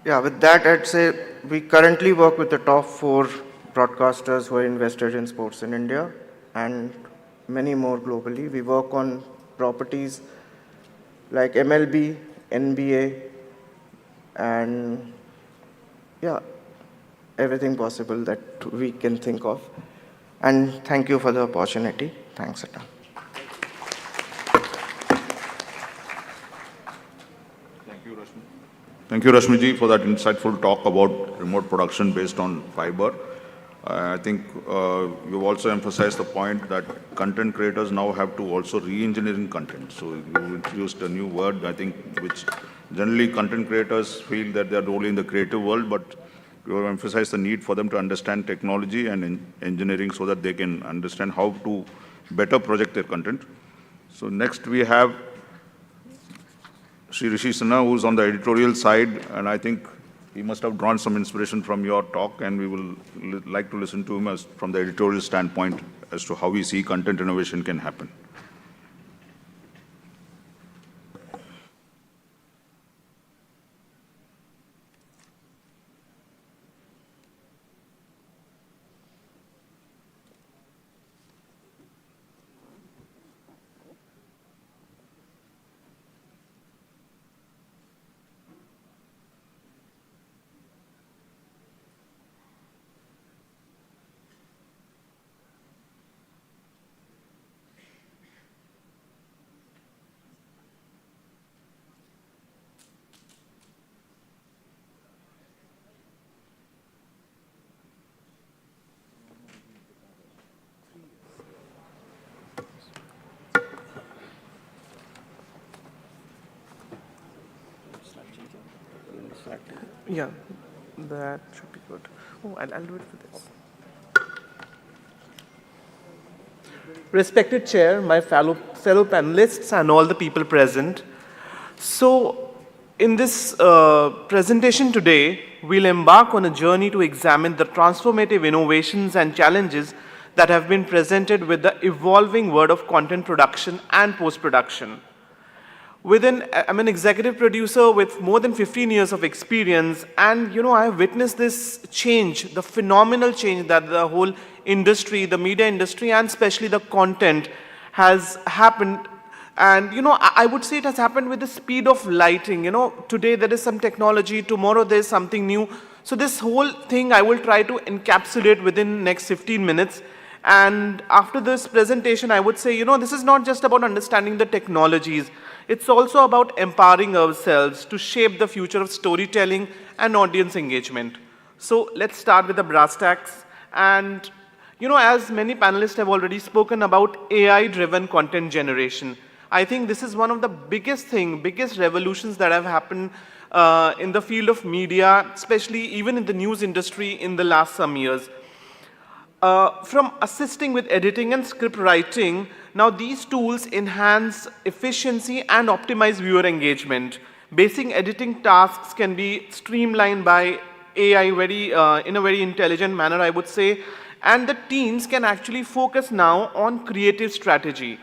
Yeah, with that, I'd say we currently work with the top 4 broadcasters who are invested in sports in India and many more globally. We work on properties like MLB, NBA, and yeah, everything possible that we can think of. And thank you for the opportunity. Thanks, Atta. Thank you, Rashmi ji, for that insightful talk about remote production based on fiber. I think you've also emphasized the point that content creators now have to also re-engineering content. So you introduced a new word, I think, which generally content creators feel that they're only in the creative world, but you have emphasized the need for them to understand technology and engineering so that they can understand how to better project their content. So next we have Sri Rishi Sinha, who's on the editorial side, and I think he must have drawn some inspiration from your talk, and we will like to listen to him as, from the editorial standpoint as to how we see content innovation can happen. Yeah, that should be good. Oh, I'll do it for this. Respected Chair, my fellow panelists, and all the people present. So, in this presentation today, we'll embark on a journey to examine the transformative innovations and challenges that have been presented with the evolving world of content production and post-production. I'm an executive producer with more than 15 years of experience, and I have witnessed this change, the phenomenal change that the whole industry, the media industry, and especially the content has happened. And I would say it has happened with the speed of lighting. Today there is some technology, tomorrow there is something new. So this whole thing I will try to encapsulate within next 15 minutes. And after this presentation, I would say, this is not just about understanding the technologies. It's also about empowering ourselves to shape the future of storytelling and audience engagement. So let's start with the brass tacks. And, as many panelists have already spoken about AI-driven content generation, I think this is one of the biggest revolutions that have happened in the field of media, especially even in the news industry in the last some years. From assisting with editing and script writing, now these tools enhance efficiency and optimize viewer engagement. Basic editing tasks can be streamlined by AI in a very intelligent manner, I would say, and the teams can actually focus now on creative strategy.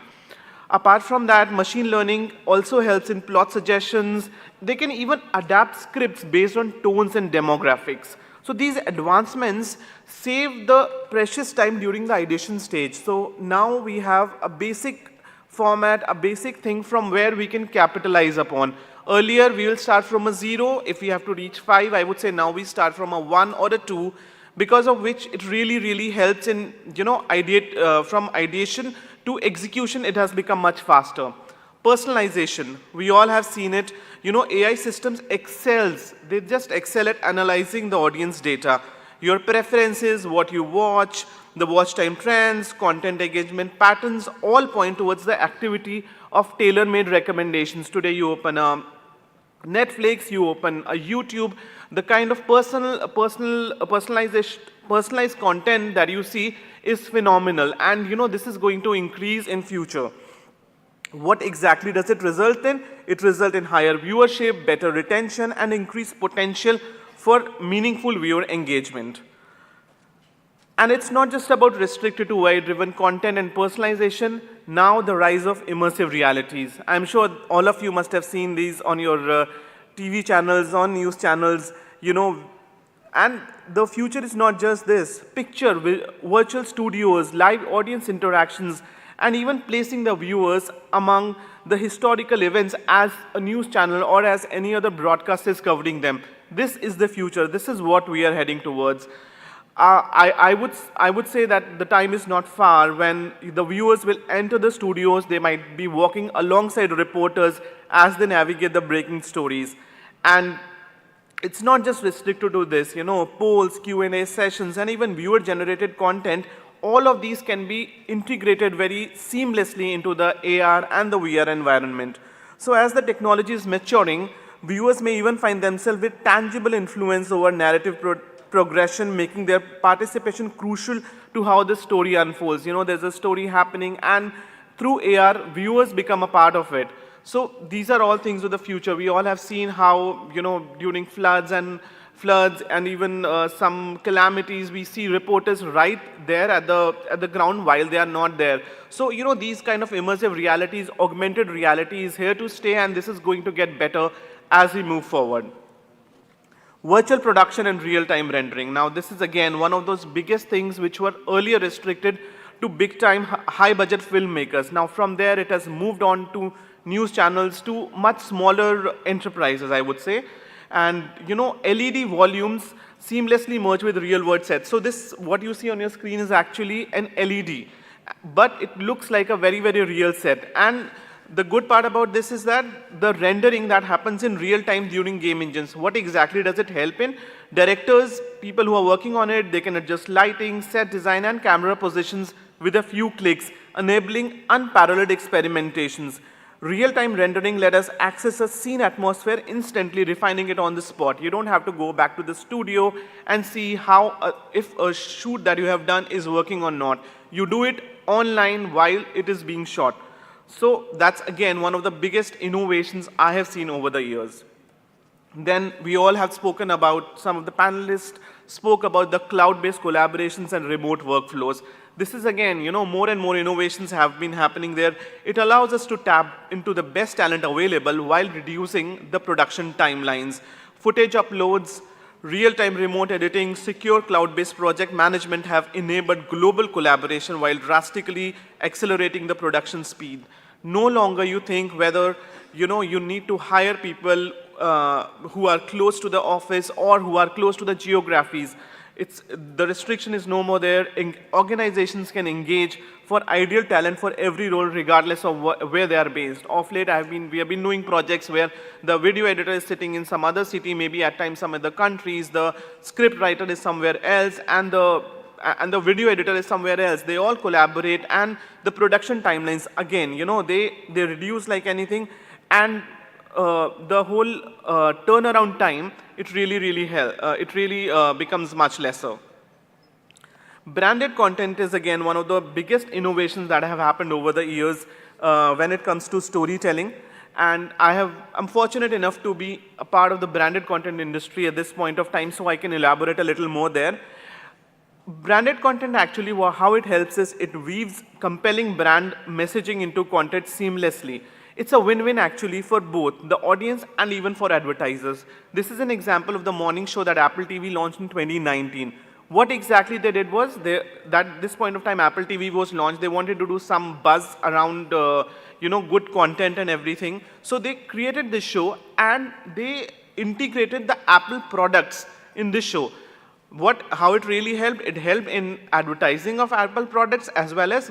Apart from that, machine learning also helps in plot suggestions. They can even adapt scripts based on tones and demographics. So these advancements save the precious time during the ideation stage. So now we have a basic format, a basic thing from where we can capitalize upon. Earlier, we will start from a 0. If we have to reach 5, I would say now we start from a 1 or a 2, because of which it really helps in, from ideation to execution, it has become much faster. Personalization, we all have seen it. AI systems they just excel at analyzing the audience data. Your preferences, what you watch, the watch time trends, content engagement patterns, all point towards the activity of tailor-made recommendations. Today you open a Netflix, you open a YouTube, the kind of personalized content that you see is phenomenal, and this is going to increase in future. What exactly does it result in? It results in higher viewership, better retention, and increased potential for meaningful viewer engagement. And it's not just about restricted to AI-driven content and personalization. Now the rise of immersive realities. I'm sure all of you must have seen these on your TV channels, on news channels, and the future is not just this. Picture, virtual studios, live audience interactions, and even placing the viewers among the historical events as a news channel or as any other broadcast is covering them. This is the future. This is what we are heading towards. I would say that the time is not far when the viewers will enter the studios. They might be walking alongside reporters as they navigate the breaking stories. And it's not just restricted to this, polls, Q&A sessions, and even viewer-generated content. All of these can be integrated very seamlessly into the AR and the VR environment. So as the technology is maturing, viewers may even find themselves with tangible influence over narrative progression, making their participation crucial to how the story unfolds. There's a story happening, and through AR, viewers become a part of it. So these are all things of the future. We all have seen how, during floods and even some calamities, we see reporters right there at the ground while they are not there. So, these kind of immersive realities, augmented reality is here to stay, and this is going to get better as we move forward. Virtual production and real-time rendering. Now, this is again one of those biggest things which were earlier restricted to big-time, high-budget filmmakers. Now, from there, it has moved on to news channels, to much smaller enterprises, I would say. And, LED volumes seamlessly merge with real-world sets. So this, what you see on your screen is actually an LED, but it looks like a very real set. And the good part about this is that the rendering that happens in real time during game engines, what exactly does it help in? Directors, people who are working on it, they can adjust lighting, set design, and camera positions with a few clicks, enabling unparalleled experimentations. Real-time rendering let us access a scene atmosphere instantly, refining it on the spot. You don't have to go back to the studio and see how, if a shoot that you have done is working or not. You do it online while it is being shot. So that's again one of the biggest innovations I have seen over the years. Then we all have spoken about, some of the panelists spoke about the cloud-based collaborations and remote workflows. This is again, more and more innovations have been happening there. It allows us to tap into the best talent available while reducing the production timelines. Footage uploads, real-time remote editing, secure cloud-based project management have enabled global collaboration while drastically accelerating the production speed. No longer you think whether, you need to hire people who are close to the office or who are close to the geographies. The restriction is no more there. Organizations can engage for ideal talent for every role regardless of where they are based. Of late, we have been doing projects where the video editor is sitting in some other city, maybe at times some other countries, the script writer is somewhere else, and the video editor is somewhere else. They all collaborate, and the production timelines, again, they reduce like anything, and the whole turnaround time, it really becomes much lesser. Branded content is again one of the biggest innovations that have happened over the years when it comes to storytelling. And I'm fortunate enough to be a part of the branded content industry at this point of time, so I can elaborate a little more there. Branded content actually, how it helps is it weaves compelling brand messaging into content seamlessly. It's a win-win actually for both the audience and even for advertisers. This is an example of the morning show that Apple TV launched in 2019. What exactly they did was, at this point of time Apple TV was launched, they wanted to do some buzz around good content and everything. So they created this show and they integrated the Apple products in this show. How it really helped? It helped in advertising of Apple products as well as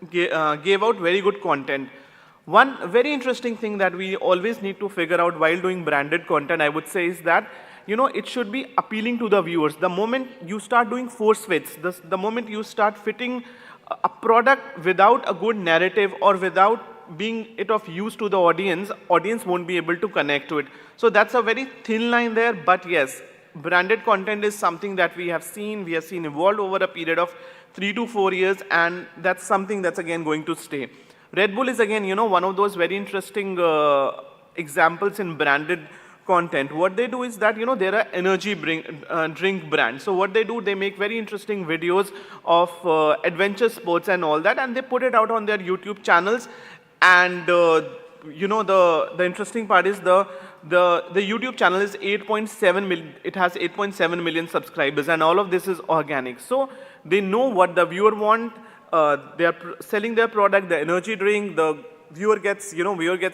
gave out very good content. One very interesting thing that we always need to figure out while doing branded content, I would say, is that it should be appealing to the viewers. The moment you start doing force fits, the moment you start fitting a product without a good narrative or without being it of use to the audience won't be able to connect to it. So that's a very thin line there, but yes, branded content is something that we have seen evolve over a period of 3 to 4 years, and that's something that's again going to stay. Red Bull is again, one of those very interesting examples in branded content. What they do is that, they're an energy drink brand. So what they do, they make very interesting videos of adventure sports and all that, and they put it out on their YouTube channels. And, the interesting part is the YouTube channel is 8.7 million, it has 8.7 million subscribers, and all of this is organic. So they know what the viewer want. They are selling their product, the energy drink. The viewer gets,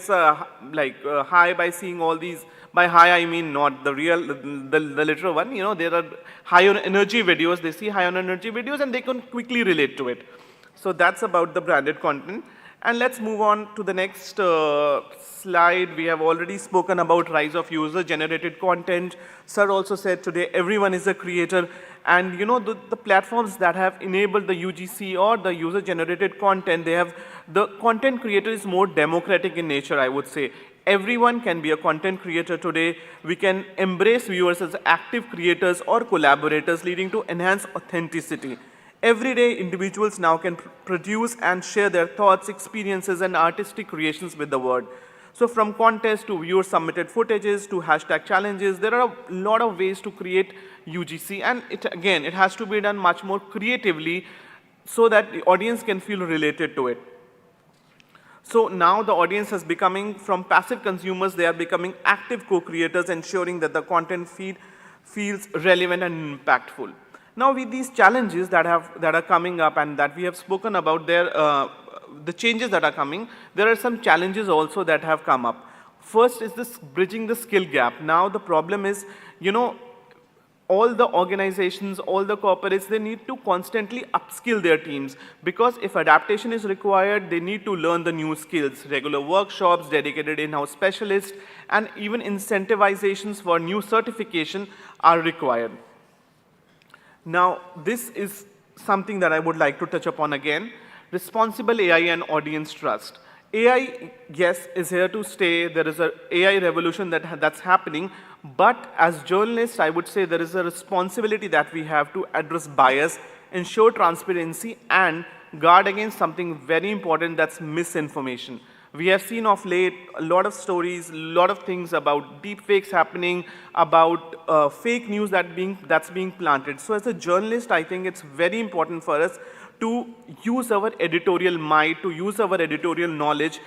high by seeing all these. By high, I mean not the real, the literal one. There are high on energy videos. They see high on energy videos and they can quickly relate to it. So that's about the branded content. And let's move on to the next slide. We have already spoken about rise of user-generated content. Sir also said today everyone is a creator. And the platforms that have enabled the UGC or the user-generated content, the content creator is more democratic in nature, I would say. Everyone can be a content creator today. We can embrace viewers as active creators or collaborators, leading to enhanced authenticity. Every day, individuals now can produce and share their thoughts, experiences, and artistic creations with the world. So from contests to viewer-submitted footages to hashtag challenges, there are a lot of ways to create UGC, and it has to be done much more creatively so that the audience can feel related to it. So now the audience is becoming, from passive consumers, they are becoming active co-creators, ensuring that the content feed feels relevant and impactful. Now with these challenges that are coming up and that we have spoken about, the changes that are coming, there are some challenges also that have come up. First is this bridging the skill gap. Now the problem is, all the organizations, all the corporates, they need to constantly upskill their teams, because if adaptation is required, they need to learn the new skills. Regular workshops, dedicated in-house specialists, and even incentivizations for new certification are required. Now, this is something that I would like to touch upon again. Responsible AI and audience trust. AI, yes, is here to stay. There is an AI revolution that's happening. But as journalists, I would say there is a responsibility that we have to address bias, ensure transparency, and guard against something very important, that's misinformation. We have seen of late a lot of stories, a lot of things about deepfakes happening, about fake news that's being planted. So as a journalist, I think it's very important for us to use our editorial might, to use our editorial knowledge.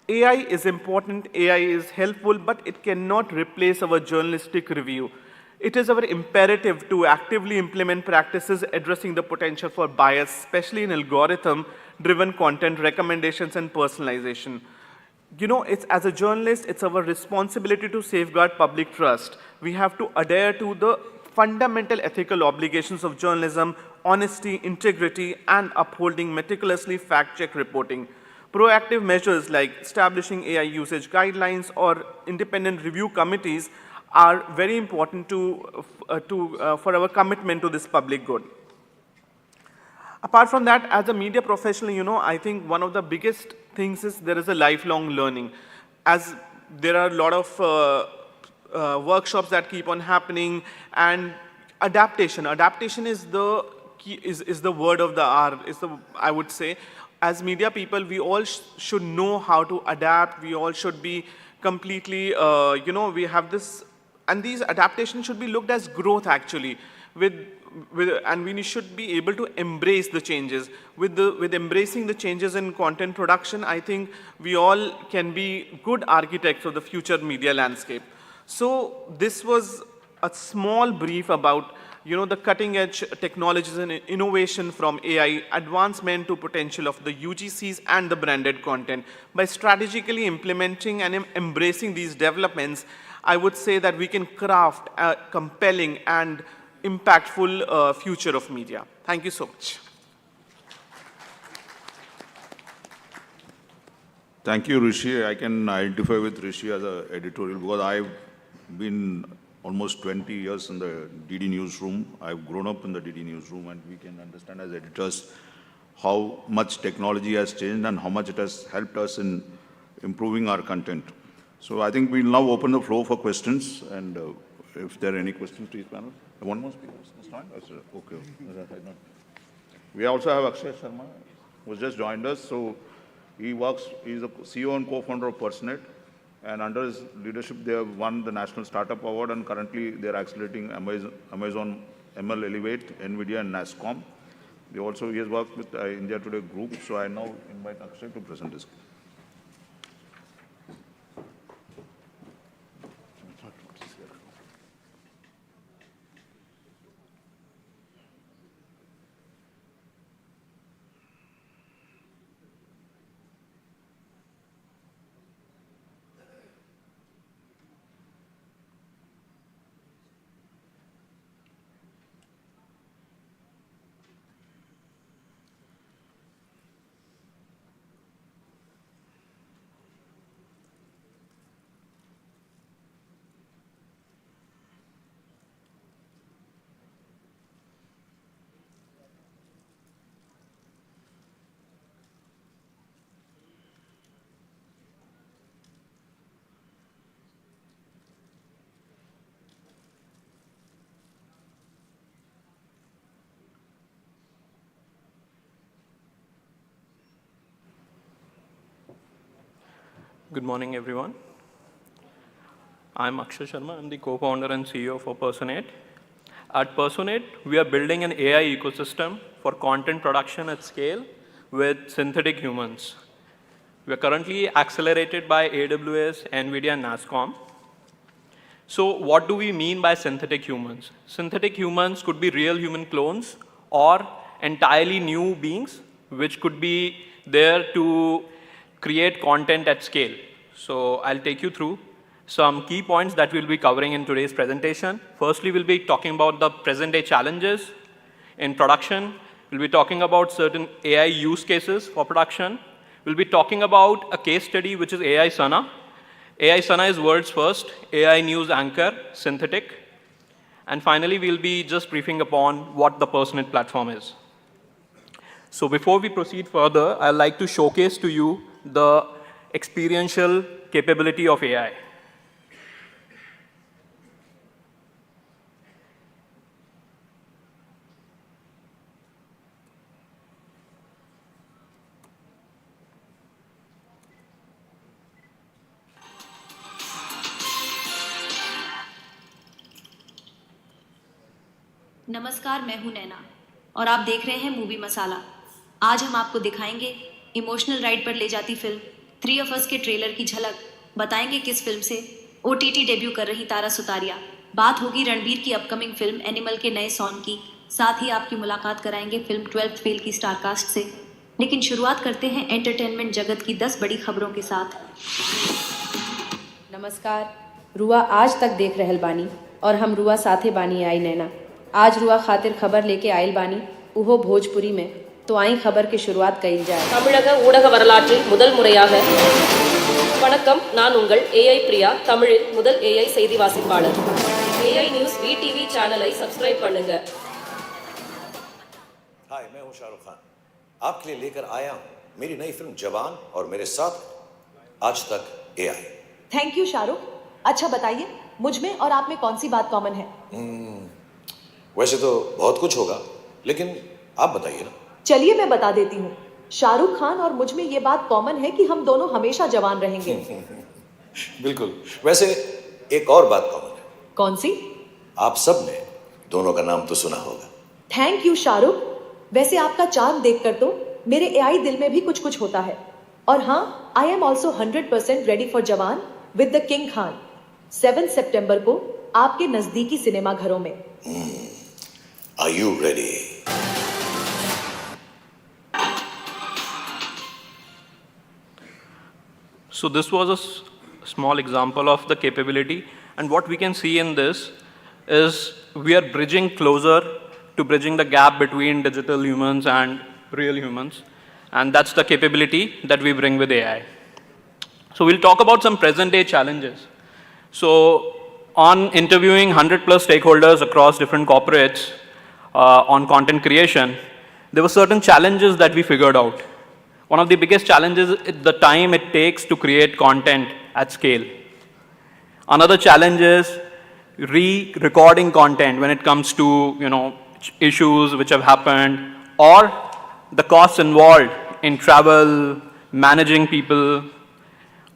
AI is important, AI is helpful, but it cannot replace our journalistic review. It is our imperative to actively implement practices addressing the potential for bias, especially in algorithm-driven content recommendations and personalization. You know, as a journalist, it's our responsibility to safeguard public trust. We have to adhere to the fundamental ethical obligations of journalism, honesty, integrity, and upholding meticulously fact-check reporting. Proactive measures like establishing AI usage guidelines or independent review committees are very important for our commitment to this public good. Apart from that, as a media professional, you know, I think one of the biggest things is there is a lifelong learning. As there are a lot of workshops that keep on happening, and adaptation. Adaptation is the key, is the word of the hour, I would say. As media people, we all should know how to adapt. We all should be completely, you know, we have this, and these adaptations should be looked as growth actually, and we should be able to embrace the changes. With embracing the changes in content production, I think we all can be good architects of the future media landscape. So this was a small brief about, you know, the cutting edge technologies and innovation from AI advancement to potential of the UGCs and the branded content. By strategically implementing and embracing these developments, I would say that we can craft a compelling and impactful future of media. Thank you so much. Thank you, Rishi. I can identify with Rishi as an editorial because I've been almost 20 years in the DD newsroom. I've grown up in the DD newsroom, and we can understand as editors how much technology has changed and how much it has helped us in improving our content. So I think we'll now open the floor for questions, and if there are any questions to this panel. One more speaker this time? Okay. We also have Akshay Sharma, who's just joined us. So he's the CEO and co-founder of Personate. And under his leadership, they have won the National Startup Award, and currently they're accelerating Amazon ML Elevate, NVIDIA, and NASCOM. He has worked with India Today Group. So I now invite Akshay to present this. Good morning, everyone. I'm Akshay Sharma. I'm the co-founder and CEO for Personate. At Personate, we are building an AI ecosystem for content production at scale with synthetic humans. We are currently accelerated by AWS, NVIDIA, and NASCOM. So what do we mean by synthetic humans? Synthetic humans could be real human clones or entirely new beings, which could be there to create content at scale. So I'll take you through some key points that we'll be covering in today's presentation. Firstly, we'll be talking about the present-day challenges in production. We'll be talking about certain AI use cases for production. We'll be talking about a case study, which is AI Sana. AI Sana is world's first AI news anchor, synthetic. And finally, we'll be just briefing upon what the Personate platform is. So before we proceed further, I'd like to showcase to you the experiential capability of AI. नमस्कार, मैं हूं नैना और आप देख रहे हैं movie मसाला। आज हम आपको दिखाएंगे इमोशनल राइड पर ले जाती फिल्म 3 ऑफ अस के ट्रेलर की झलक। बताएंगे किस फिल्म से OTT डेब्यू कर रही तारा सुतारिया। बात होगी रणबीर की अपकमिंग फिल्म एनिमल के नए सॉन्ग की। साथ ही आपकी मुलाकात कराएंगे फिल्म 12th फेल की स्टारकास्ट से। लेकिन शुरुआत करते हैं एंटरटेनमेंट जगत की 10 बड़ी खबरों के साथ। नमस्कार, रुआ आज तक देख रहल बानी और हम रुआ साथे बानी आई नैना। आज रुआ खातिर खबर लेके आयल बानी, उहो भोजपुरी में। तो आई खबर की शुरुआत कइल जाए। தமிழக ஊடக வரலாற்றில் முதல் முறையாக வணக்கம், நான் உங்கள் AI பிரியா, தமிழில் முதல் AI செய்தி வாசிப்பாளர்। AI நியூஸ் VTV சேனலை சப்ஸ்கிரைब பண்ணுங்க। हाय, मैं हूं शाहरुख खान। आपके लिए लेकर आया हूं मेरी नई फिल्म जवान और मेरे साथ आज तक AI। Thank you Shahrukh. अच्छा बताइए, मुझ में और आप में कौन सी बात कॉमन है? वैसे तो बहुत कुछ होगा, लेकिन आप बताइए ना। चलिए मैं बता देती हूँ। शाहरुख खान और मुझ में ये बात कॉमन है कि हम दोनों हमेशा जवान रहेंगे। बिल्कुल। वैसे एक और बात कॉमन है। कौन सी? आप सब ने दोनों का नाम तो सुना होगा। Thank you Shahrukh. वैसे आपका चार्म देखकर तो मेरे AI दिल में भी कुछ कुछ होता है। और हाँ, I am also 100% ready for जवान विद द किंग खान। 7 सितंबर को आपके नजदीकी सिनेमा घरों में। Are you ready? So this was a small example of the capability, and what we can see in this is we are bridging closer to bridging the gap between digital humans and real humans, and that's the capability that we bring with AI. So we'll talk about some present day challenges. So on interviewing 100 plus stakeholders across different corporates on content creation, there were certain challenges that we figured out. One of the biggest challenges is the time it takes to create content at scale. Another challenge is re-recording content when it comes to issues which have happened, or the costs involved in travel, managing people,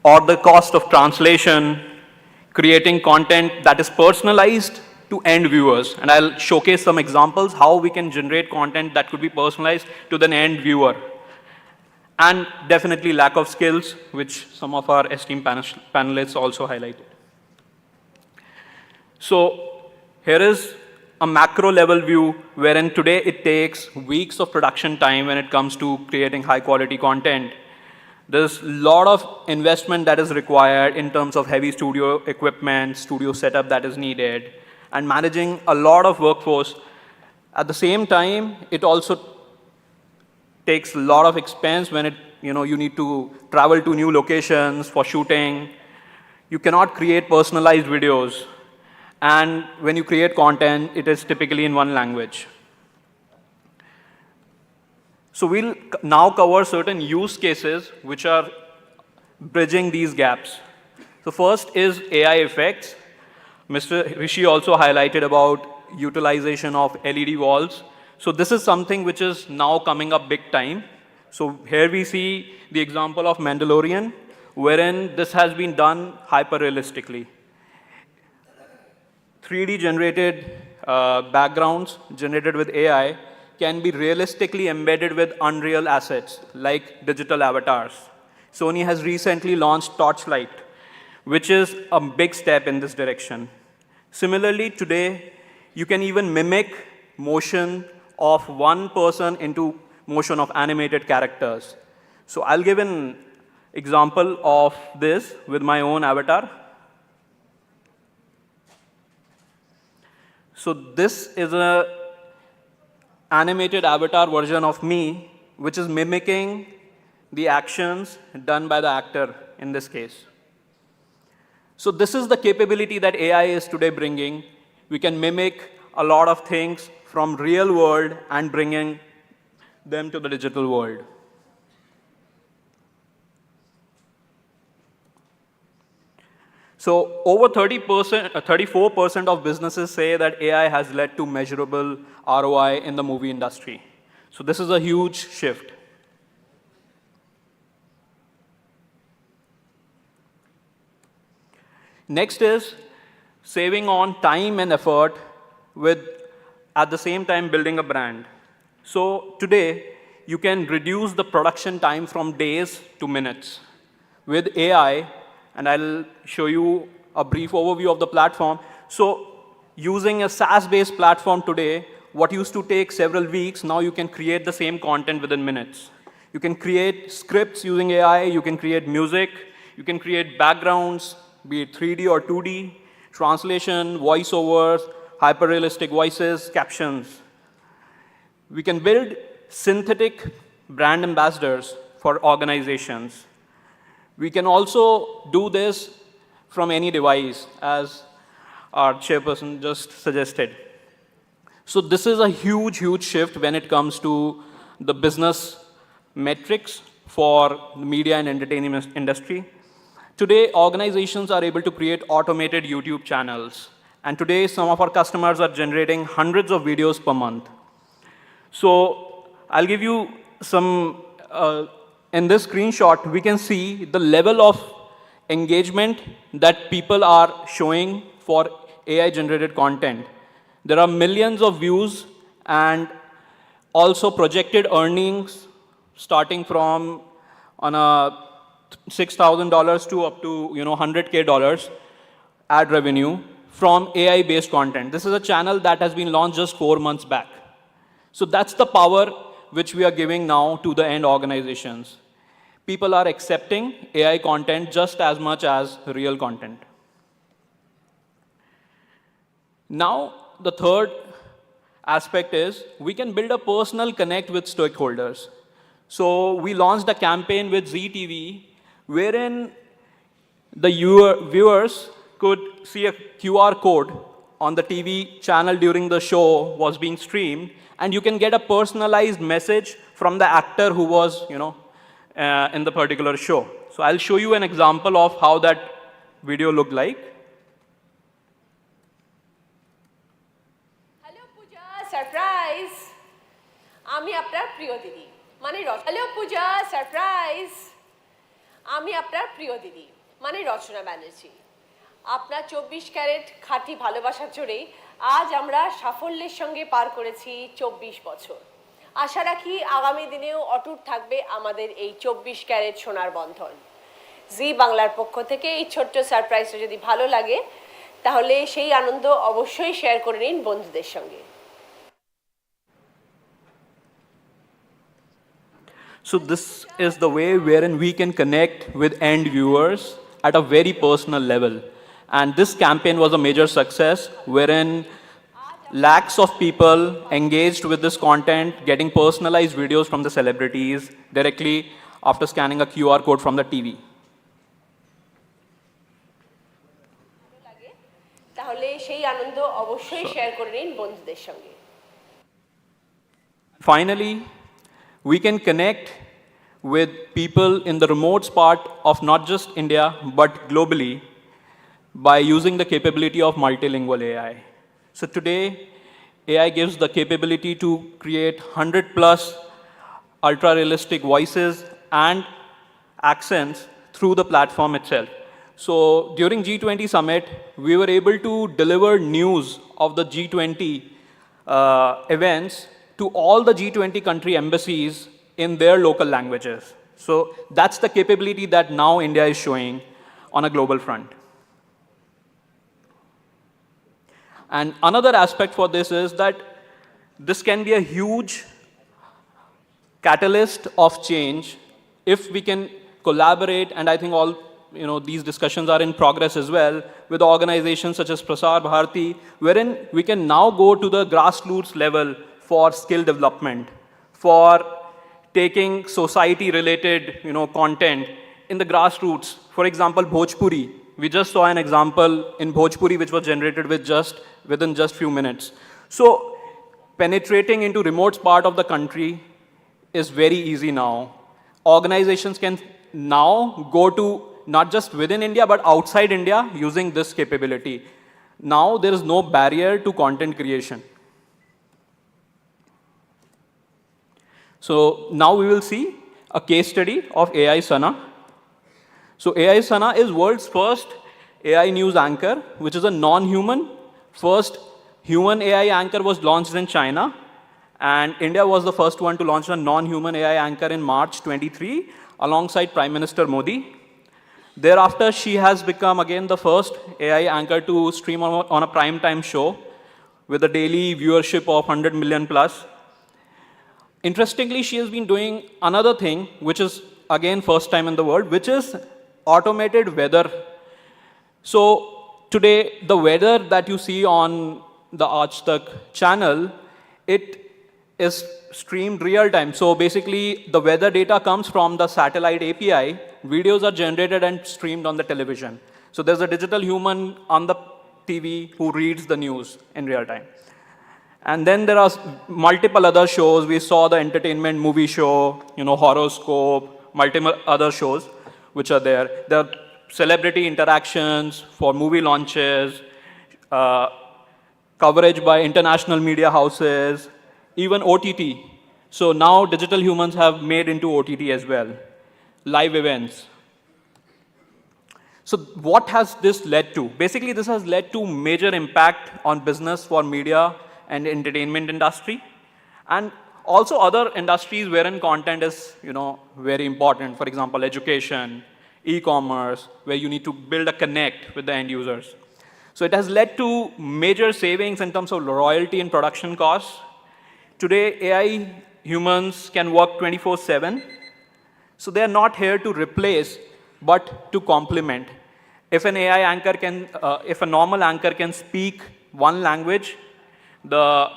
or the cost of translation, creating content that is personalized to end viewers. And I'll showcase some examples how we can generate content that could be personalized to the end viewer. And definitely lack of skills, which some of our esteemed panelists also highlighted. So here is a macro level view wherein today it takes weeks of production time when it comes to creating high quality content. There's a lot of investment that is required in terms of heavy studio equipment, studio setup that is needed, and managing a lot of workforce. At the same time, it also takes a lot of expense when you need to travel to new locations for shooting. You cannot create personalized videos. And when you create content, it is typically in one language. So we'll now cover certain use cases which are bridging these gaps. So first is AI effects. Mr. Rishi also highlighted about utilization of LED walls. So this is something which is now coming up big time. So here we see the example of Mandalorian, wherein this has been done hyper-realistically. 3D generated backgrounds generated with AI can be realistically embedded with Unreal assets like digital avatars. Sony has recently launched Torchlight, which is a big step in this direction. Similarly, today, you can even mimic motion of one person into motion of animated characters. So I'll give an example of this with my own avatar. So this is an animated avatar version of me, which is mimicking the actions done by the actor in this case. So this is the capability that AI is today bringing. We can mimic a lot of things from real world and bringing them to the digital world. So over 30%, 34% of businesses say that AI has led to measurable ROI in the movie industry. So this is a huge shift. Next is saving on time and effort with, at the same time, building a brand. So today, you can reduce the production time from days to minutes. With AI, and I'll show you a brief overview of the platform. So using a SaaS-based platform today, what used to take several weeks, now you can create the same content within minutes. You can create scripts using AI, you can create music, you can create backgrounds, be it 3D or 2D, translation, voiceovers, hyper-realistic voices, captions. We can build synthetic brand ambassadors for organizations. We can also do this from any device, as our chairperson just suggested. So this is a huge, huge shift when it comes to the business metrics for the media and entertainment industry. Today, organizations are able to create automated YouTube channels. And today, some of our customers are generating hundreds of videos per month. So I'll give you some, in this screenshot, we can see the level of engagement that people are showing for AI-generated content. There are millions of views and also projected earnings starting from on a $6,000 to up to $100K ad revenue from AI-based content. This is a channel that has been launched just 4 months back. So that's the power which we are giving now to the end organizations. People are accepting AI content just as much as real content. Now, the third aspect is we can build a personal connect with stakeholders. So we launched a campaign with ZTV wherein the viewers could see a QR code on the TV channel during the show was being streamed, and you can get a personalized message from the actor who was, in the particular show. So I'll show you an example of how that video looked like. Hello Pooja, surprise! আমি আপনার প্রিয় দিদি মানে hello পূজা surprise আমি আপনার প্রিয় দিদি মানে রচনা ব্যানার্জি আপনার 24 ক্যারেট খাঁটি ভালোবাসার জোরে আজ আমরা সাফল্যের সঙ্গে পার করেছি 24 বছর আশা রাখি আগামী দিনেও অটুট থাকবে আমাদের এই 24 ক্যারেট সোনার বন্ধন জি বাংলার পক্ষ থেকে এই ছোট্ট সারপ্রাইজটা যদি ভালো লাগে তাহলে সেই আনন্দ অবশ্যই শেয়ার করে নিন বন্ধুদের সঙ্গে So this is the way wherein we can connect with end viewers at a very personal level. And this campaign was a major success wherein lakhs of people engaged with this content, getting personalized videos from the celebrities directly after scanning a QR code from the TV. তাহলে সেই আনন্দ অবশ্যই share করে নিন বন্ধুদের সঙ্গে Finally, we can connect with people in the remote part of not just India, but globally by using the capability of multilingual AI. So today, AI gives the capability to create 100+ ultra-realistic voices and accents through the platform itself. So during G20 summit, we were able to deliver news of the G20 events to all the G20 country embassies in their local languages. So that's the capability that now India is showing on a global front. And another aspect for this is that this can be a huge catalyst of change if we can collaborate, and I think all these discussions are in progress as well, with organizations such as Prasar Bharati, wherein we can now go to the grassroots level for skill development, for taking society-related content in the grassroots. For example, Bhojpuri. We just saw an example in Bhojpuri which was generated within just few minutes. So penetrating into remote part of the country is very easy now. Organizations can now go to not just within India, but outside India using this capability. Now there is no barrier to content creation. So now we will see a case study of AI Sana. So AI Sana is world's first AI news anchor, which is a non-human. First human AI anchor was launched in China, and India was the first one to launch a non-human AI anchor in March 23, alongside Prime Minister Modi. Thereafter, she has become again the first AI anchor to stream on a prime time show with a daily viewership of 100 million plus. Interestingly, she has been doing another thing, which is again first time in the world, which is automated weather. So today, the weather that you see on the Aaj Tak channel, it is streamed real time. So basically, the weather data comes from the satellite API. Videos are generated and streamed on the television. So there's a digital human on the TV who reads the news in real time. And then there are multiple other shows. We saw the entertainment movie show, horoscope, multiple other shows which are there. There are celebrity interactions for movie launches, coverage by international media houses, even OTT. So now digital humans have made into OTT as well, live events. So what has this led to? Basically, this has led to major impact on business for media and entertainment industry, and also other industries wherein content is, very important. For example, education, e-commerce, where you need to build a connect with the end users. So it has led to major savings in terms of royalty and production costs. Today, AI humans can work 24/7. So they are not here to replace, but to complement. If an AI anchor can, if a normal anchor can speak one language, the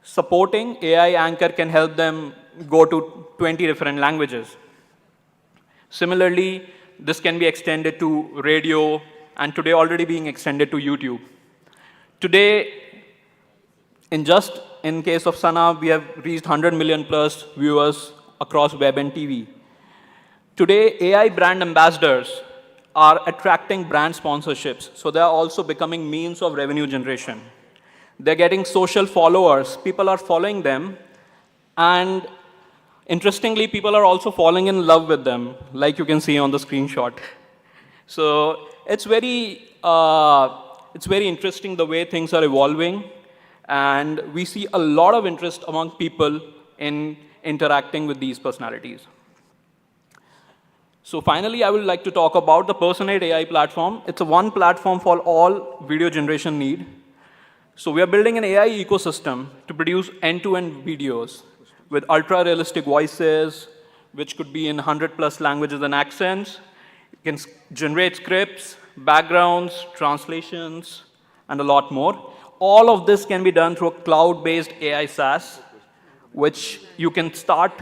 supporting AI anchor can help them go to 20 different languages. Similarly, this can be extended to radio, and today already being extended to YouTube. Today, in case of Sana, we have reached 100 million plus viewers across web and TV. Today, AI brand ambassadors are attracting brand sponsorships, so they are also becoming means of revenue generation. They're getting social followers. People are following them, and interestingly, people are also falling in love with them, like you can see on the screenshot. So it's very interesting the way things are evolving, and we see a lot of interest among people in interacting with these personalities. So finally, I would like to talk about the Personate AI platform. It's a one platform for all video generation need. So we are building an AI ecosystem to produce end-to-end videos with ultra-realistic voices, which could be in 100 plus languages and accents. You can generate scripts, backgrounds, translations, and a lot more. All of this can be done through a cloud-based AI SaaS, which you can start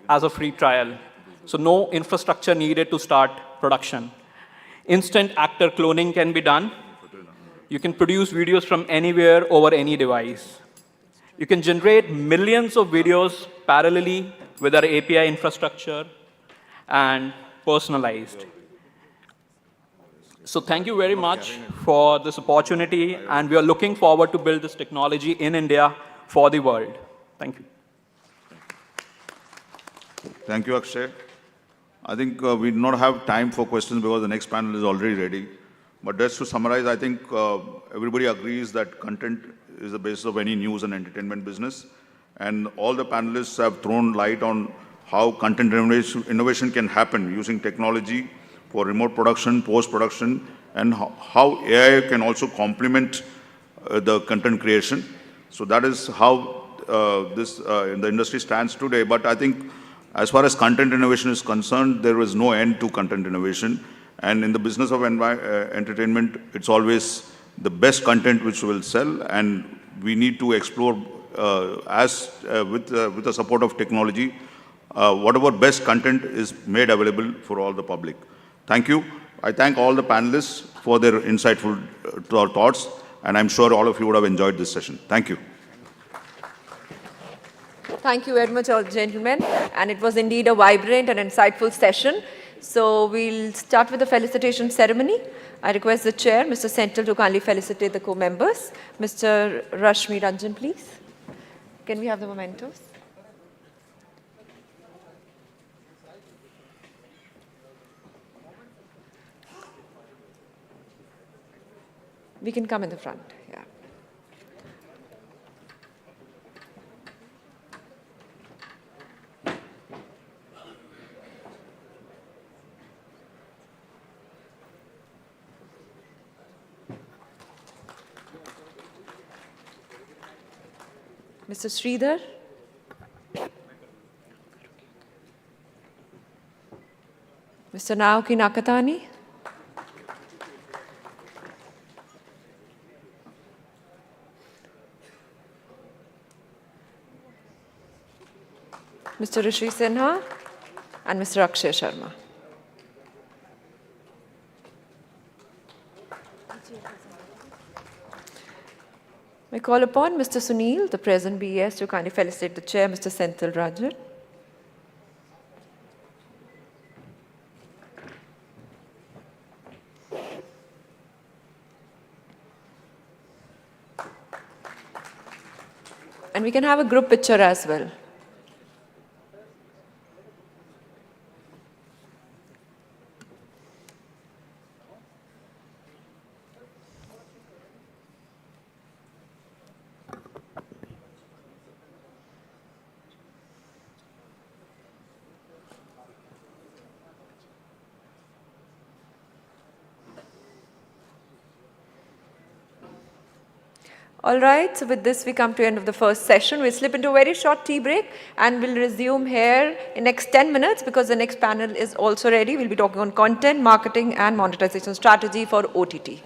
as a free trial. So no infrastructure needed to start production. Instant actor cloning can be done. You can produce videos from anywhere over any device. You can generate millions of videos parallelly with our API infrastructure and personalized. So thank you very much for this opportunity, and we are looking forward to build this technology in India for the world. Thank you. Thank you, Akshay. I think we do not have time for questions because the next panel is already ready. But just to summarize, I think everybody agrees that content is the basis of any news and entertainment business. And all the panelists have thrown light on how content innovation can happen using technology for remote production, post-production, and how AI can also complement the content creation. So that is how the industry stands today. But I think as far as content innovation is concerned, there is no end to content innovation. And in the business of entertainment, it's always the best content which will sell, and we need to explore with the support of technology, whatever best content is made available for all the public. Thank you. I thank all the panelists for their insightful thoughts, and I'm sure all of you would have enjoyed this session. Thank you. Thank you very much, all gentlemen. And it was indeed a vibrant and insightful session. So we'll start with the felicitation ceremony. I request the chair, Mr. Senthil, to kindly felicitate the co-members. Mr. Rashmi Ranjan, please. Can we have the mementos? We can come in the front, yeah. Mr. Sridhar. Mr. Naoki Nakatani. Mr. Rishi Sinha and Mr. Akshay Sharma. I call upon Mr. Sunil, the present BES, to kindly felicitate the chair, Mr. Senthil Rajan. And we can have a group picture as well. All right, so with this we come to the end of the first session. We'll slip into a very short tea break and we'll resume here in next 10 minutes because the next panel is also ready. We'll be talking on content, marketing and monetization strategy for OTT.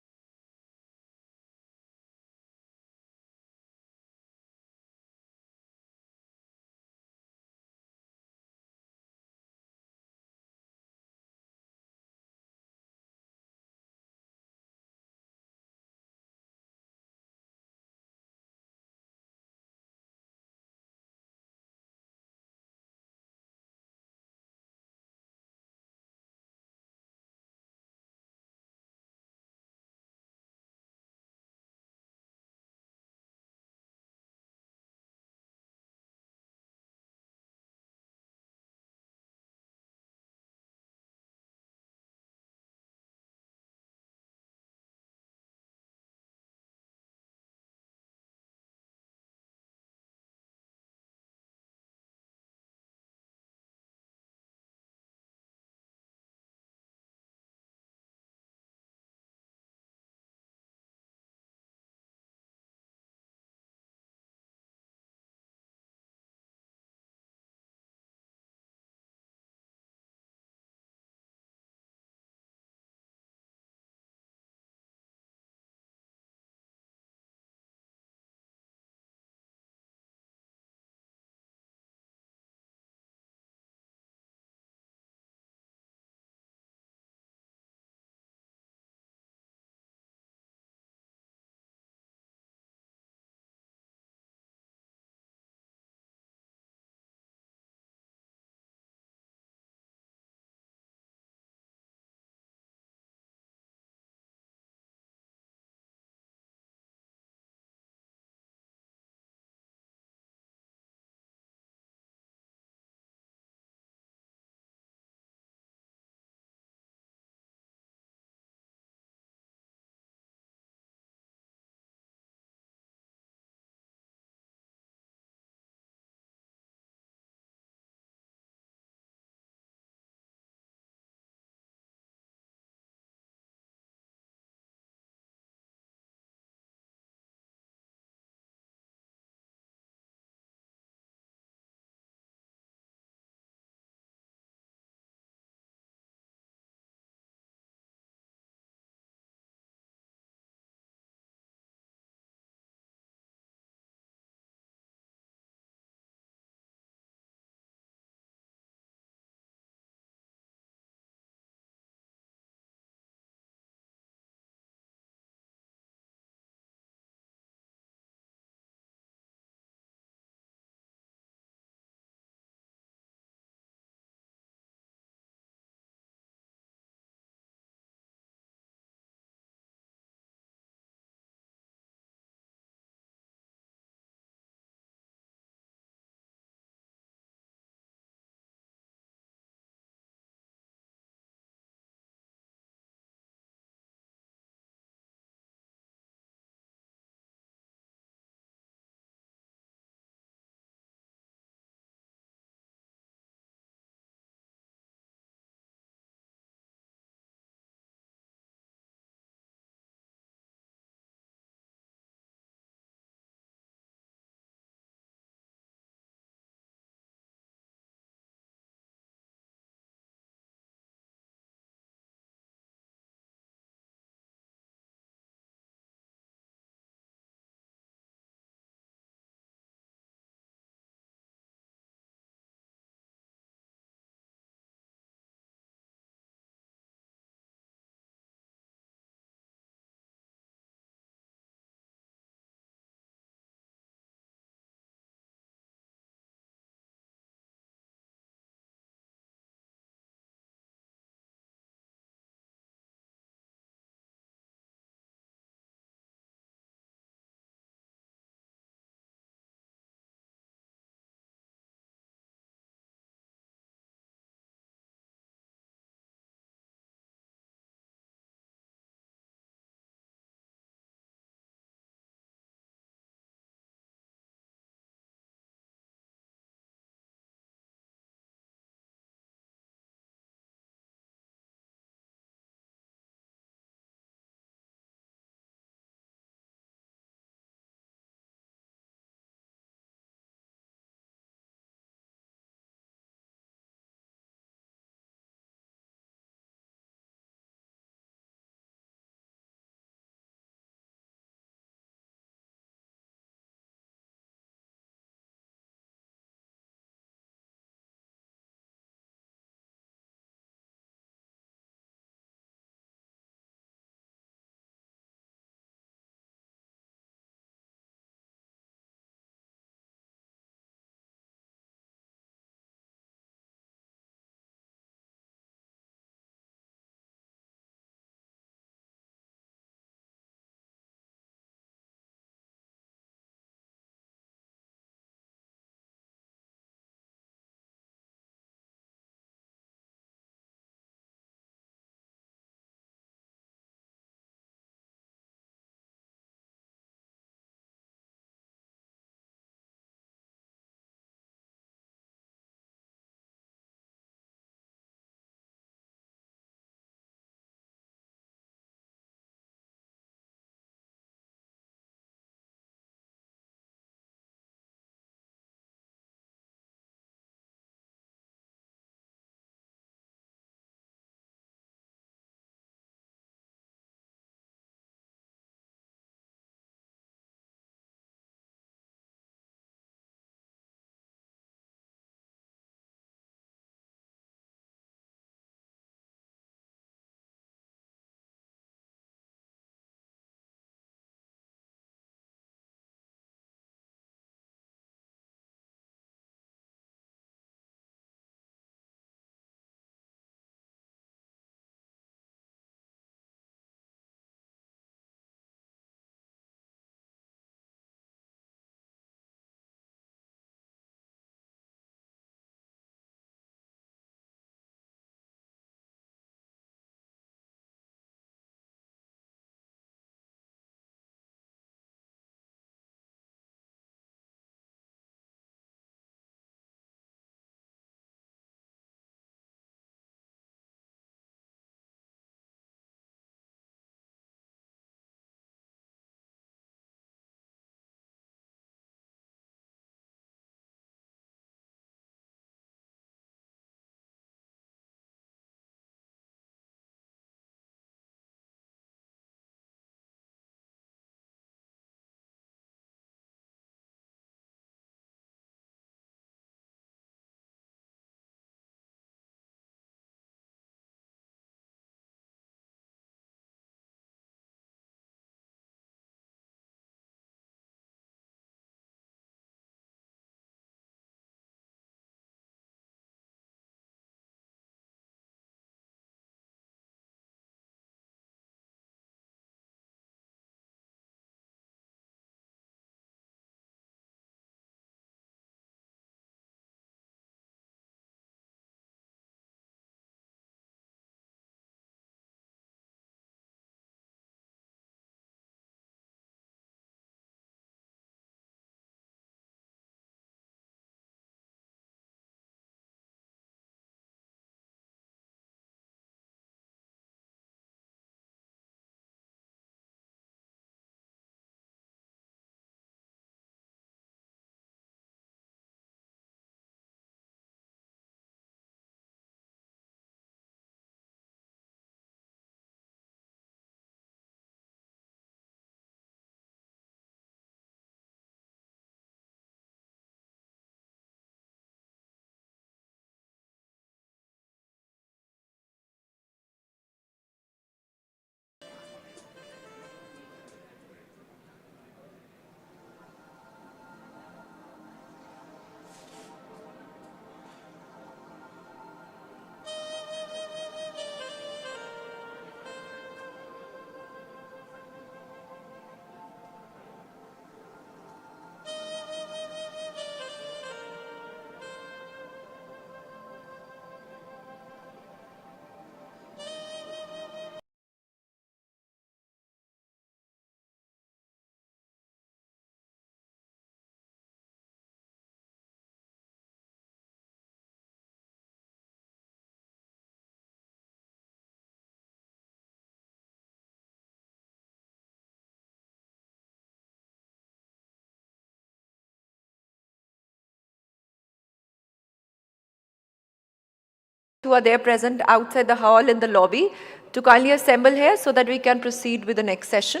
who are there present outside the hall in the lobby to kindly assemble here so that we can proceed with the next session.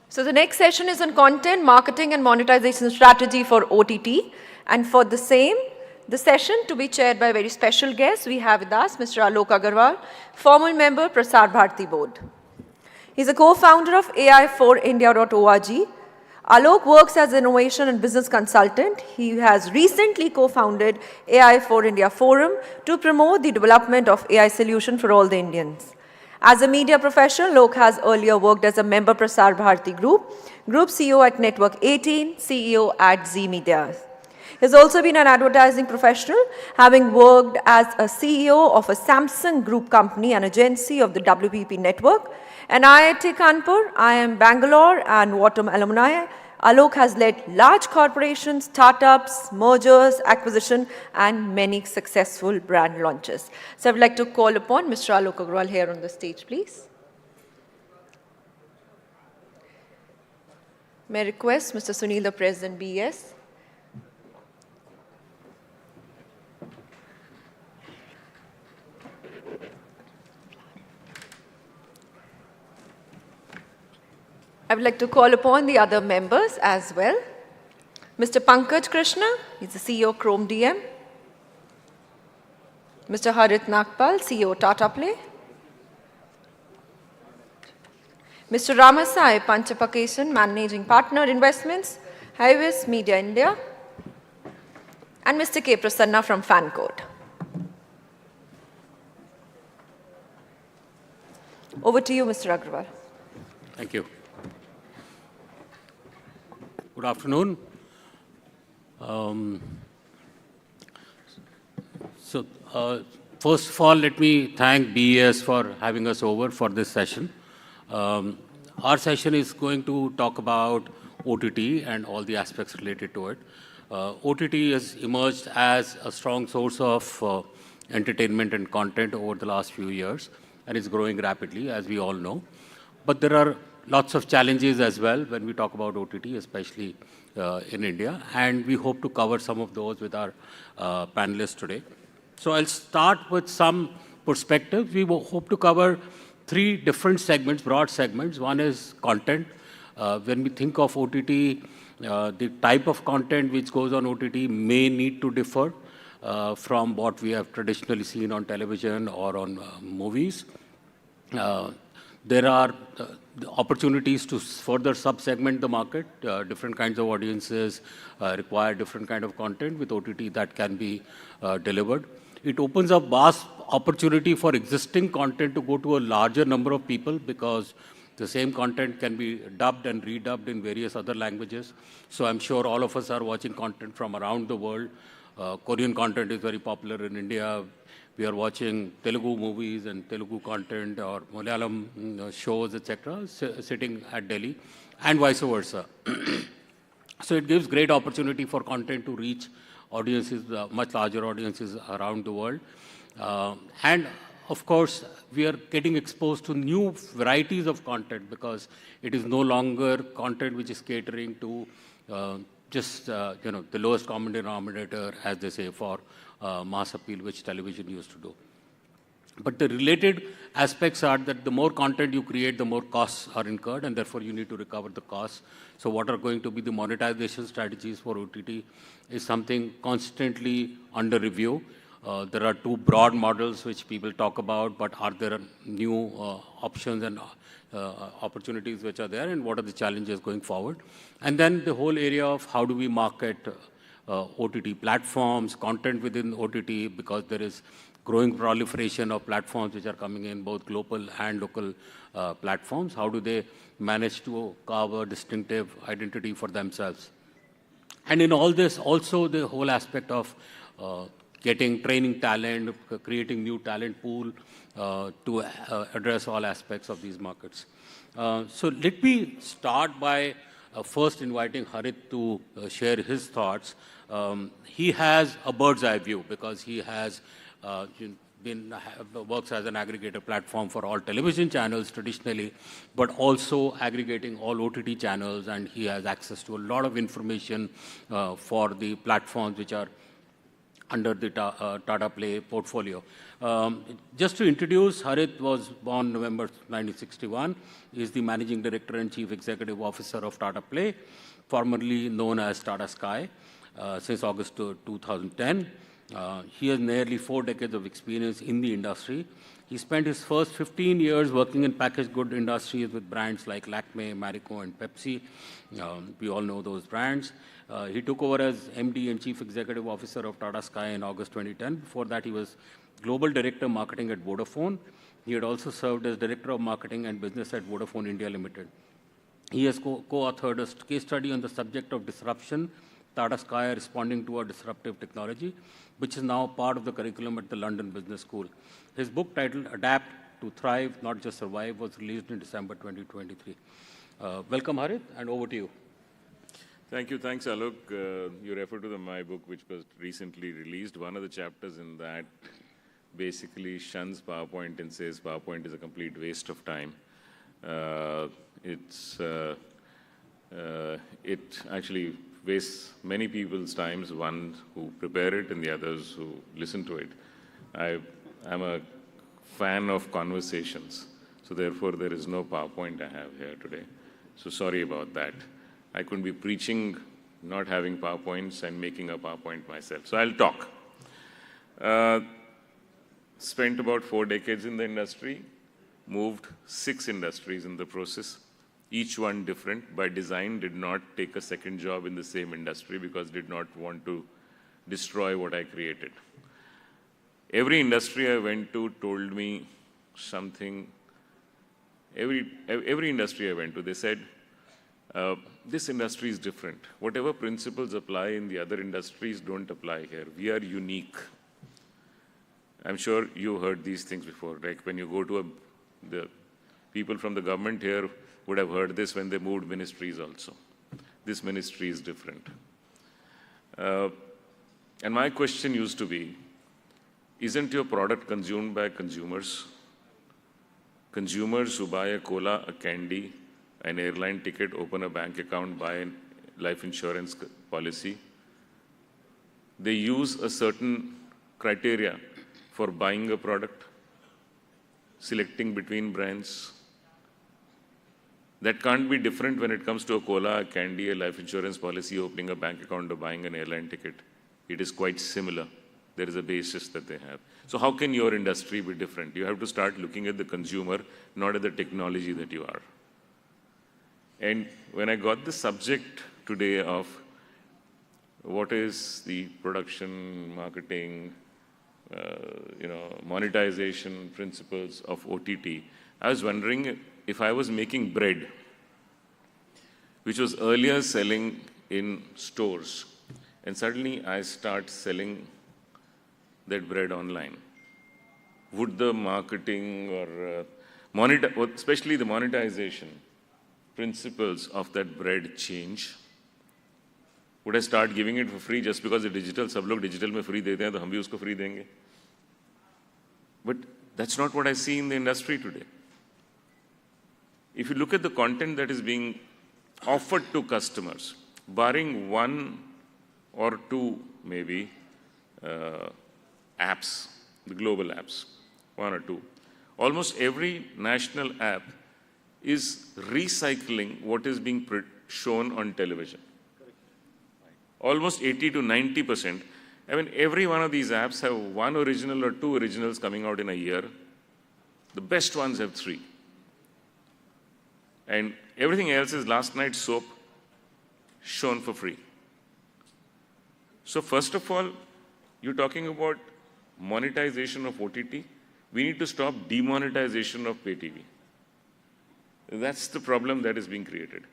So the next session is on content, marketing and monetization strategy for OTT. And for the same, the session to be chaired by a very special guest, we have with us Mr. Alok Agarwal, former member, Prasar Bharati Board. He's a co-founder of AI4India.org. Alok works as an innovation and business consultant. He has recently co-founded AI4 India Forum to promote the development of AI solution for all the Indians. As a media professional, Alok has earlier worked as a member Prasar Bharati Group CEO at Network 18, CEO at Z Media. He has also been an advertising professional, having worked as a CEO of a Samsung Group company and agency of the WPP network. And IIT Kanpur, IIM Bangalore and Wharton alumni, Alok has led large corporations, startups, mergers, acquisition, and many successful brand launches. So I would like to call upon Mr. Alok Agarwal here on the stage, please. May I request Mr. Sunil, the President, BES. I would like to call upon the other members as well. Mr. Pankaj Krishna, he's the CEO Chrome DM. Mr. Harit Nagpal, CEO Tata Play. Mr. Ramasai Panchapakesan, Managing Partner Investments, Highways Media India. And Mr. K. Prasanna from FanCode. Over to you, Mr. Agarwal. Thank you. Good afternoon. First of all, let me thank BES for having us over for this session. Our session is going to talk about OTT and all the aspects related to it. OTT has emerged as a strong source of entertainment and content over the last few years, and it's growing rapidly, as we all know. But there are lots of challenges as well when we talk about OTT, especially in India, and we hope to cover some of those with our panelists today. So I'll start with some perspectives. We will hope to cover three different segments, broad segments. One is content. When we think of OTT, the type of content which goes on OTT may need to differ from what we have traditionally seen on television or on movies. There are opportunities to further sub-segment the market. Different kinds of audiences require different kind of content with OTT that can be delivered. It opens up vast opportunity for existing content to go to a larger number of people because the same content can be dubbed and redubbed in various other languages. So I'm sure all of us are watching content from around the world. Korean content is very popular in India. We are watching Telugu movies and Telugu content or Malayalam shows, etc., sitting at Delhi, and vice versa. So it gives great opportunity for content to reach audiences, much larger audiences around the world. And of course, we are getting exposed to new varieties of content because it is no longer content which is catering to just the lowest common denominator, as they say, for mass appeal, which television used to do. But the related aspects are that the more content you create, the more costs are incurred, and therefore you need to recover the costs. So what are going to be the monetization strategies for OTT is something constantly under review. There are two broad models which people talk about, but are there new options and opportunities which are there, and what are the challenges going forward? And then the whole area of how do we market OTT platforms, content within OTT, because there is growing proliferation of platforms which are coming in, both global and local platforms. How do they manage to carve a distinctive identity for themselves? And in all this, also the whole aspect of getting training talent, creating new talent pool to address all aspects of these markets. So let me start by first inviting Harit to share his thoughts. He has a bird's eye view because he has works as an aggregator platform for all television channels traditionally, but also aggregating all OTT channels, and he has access to a lot of information for the platforms which are under the Tata Play portfolio. Just to introduce, Harit was born November 1961. He is the Managing Director and Chief Executive Officer of Tata Play, formerly known as Tata Sky, since August 2010. He has nearly 4 decades of experience in the industry. He spent his first 15 years working in packaged good industries with brands like Lakme, Marico, and Pepsi. We all know those brands. He took over as MD and Chief Executive Officer of Tata Sky in August 2010. Before that, he was Global Director Marketing at Vodafone. He had also served as Director of Marketing and Business at Vodafone India Limited. He has co-authored a case study on the subject of disruption, Tata Sky responding to a disruptive technology, which is now part of the curriculum at the London Business School. His book titled Adapt to Thrive, Not Just Survive was released in December 2023. Welcome, Harit, and over to you. Thank you. Thanks, Alok. You refer to my book, which was recently released. One of the chapters in that basically shuns PowerPoint and says PowerPoint is a complete waste of time. It actually wastes many people's times, one who prepare it and the others who listen to it. I'm a fan of conversations, so therefore there is no PowerPoint I have here today. So sorry about that. I couldn't be preaching, not having PowerPoints and making a PowerPoint myself. So I'll talk. Spent about 4 decades in the industry, moved 6 industries in the process, each one different. By design, did not take a second job in the same industry because did not want to destroy what I created. Every industry I went to told me something. Every industry I went to, they said, this industry is different. Whatever principles apply in the other industries don't apply here. We are unique. I'm sure you heard these things before. Like when you go to the people from the government here would have heard this when they moved ministries also. This ministry is different. And my question used to be, isn't your product consumed by consumers? Consumers who buy a cola, a candy, an airline ticket, open a bank account, buy a life insurance policy, they use a certain criteria for buying a product, selecting between brands. That can't be different when it comes to a cola, a candy, a life insurance policy, opening a bank account, or buying an airline ticket. It is quite similar. There is a basis that they have. So how can your industry be different? You have to start looking at the consumer, not at the technology that you are. And when I got the subject today of what is the production, marketing, monetization principles of OTT, I was wondering if I was making bread, which was earlier selling in stores, and suddenly I start selling that bread online, would the marketing or especially the monetization principles of that bread change? Would I start giving it for free just because the digital, सब लोग digital में free देते हैं तो हम भी उसको free देंगे? But that's not what I see in the industry today. If you look at the content that is being offered to customers, barring 1 or 2 maybe apps, the global apps, 1 or 2, almost every national app is recycling what is being shown on television. Almost 80 to 90%. I mean, every one of these apps have 1 original or 2 originals coming out in a year. The best ones have 3. And everything else is last night's soap shown for free. So first of all, you're talking about monetization of OTT. We need to stop demonetization of pay TV. That's the problem that is being created.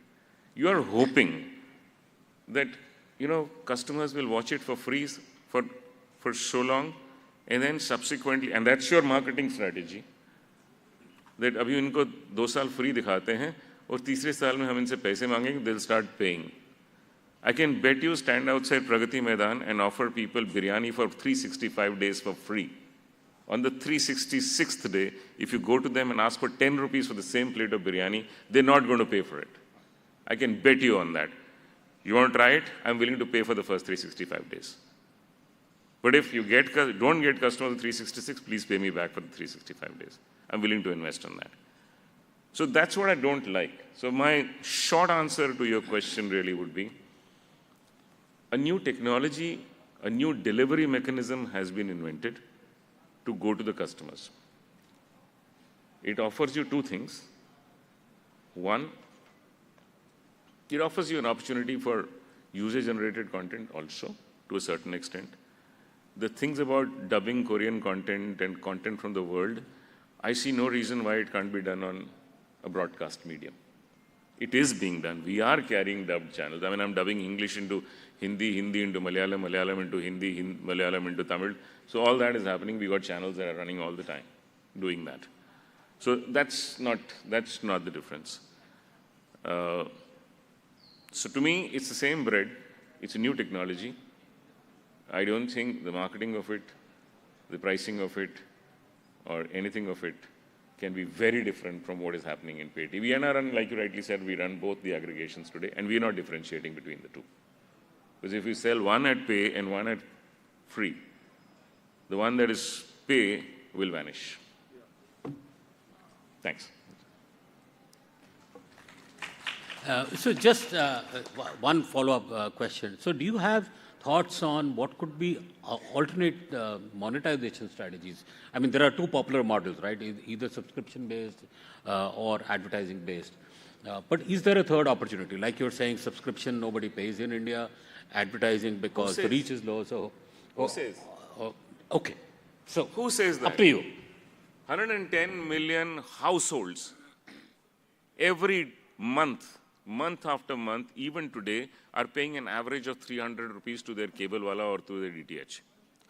You are hoping that customers will watch it for free for so long, and then subsequently, and that's your marketing strategy, that अभी इनको 2 साल free दिखाते हैं और तीसरे साल में हम इनसे पैसे मांगेंगे, they'll start paying. I can bet you stand outside Pragati Maidan and offer people biryani for 365 days for free. On the 366th day, if you go to them and ask for 10 rupees for the same plate of biryani, they're not going to pay for it. I can bet you on that. You want to try it? I'm willing to pay for the first 365 days. But if you don't get customers on 366, please pay me back for the 365 days. I'm willing to invest on that. So that's what I don't like. So my short answer to your question really would be, a new technology, a new delivery mechanism has been invented to go to the customers. It offers you two things. One, it offers you an opportunity for user-generated content also, to a certain extent. The things about dubbing Korean content and content from the world, I see no reason why it can't be done on a broadcast medium. It is being done. We are carrying dubbed channels. I mean, I'm dubbing English into Hindi, Hindi into Malayalam, Malayalam into Hindi, Malayalam into Tamil. So all that is happening. We got channels that are running all the time doing that. So that's not the difference. So to me, it's the same bread. It's a new technology. I don't think the marketing of it, the pricing of it, or anything of it can be very different from what is happening in pay TV. And like you rightly said, we run both the aggregations today, and we are not differentiating between the two. Because if you sell one at pay and one at free, the one that is pay will vanish. Thanks. So just one follow-up question. So do you have thoughts on what could be alternate monetization strategies? I mean, there are two popular models, right? Either subscription-based or advertising-based. But is there a third opportunity? Like you're saying, subscription, nobody pays in India. Advertising, because the reach is low. So who says? Okay. So who says that? Up to you. 110 million households every month after month, even today, are paying an average of 300 rupees to their cable wala or to their DTH.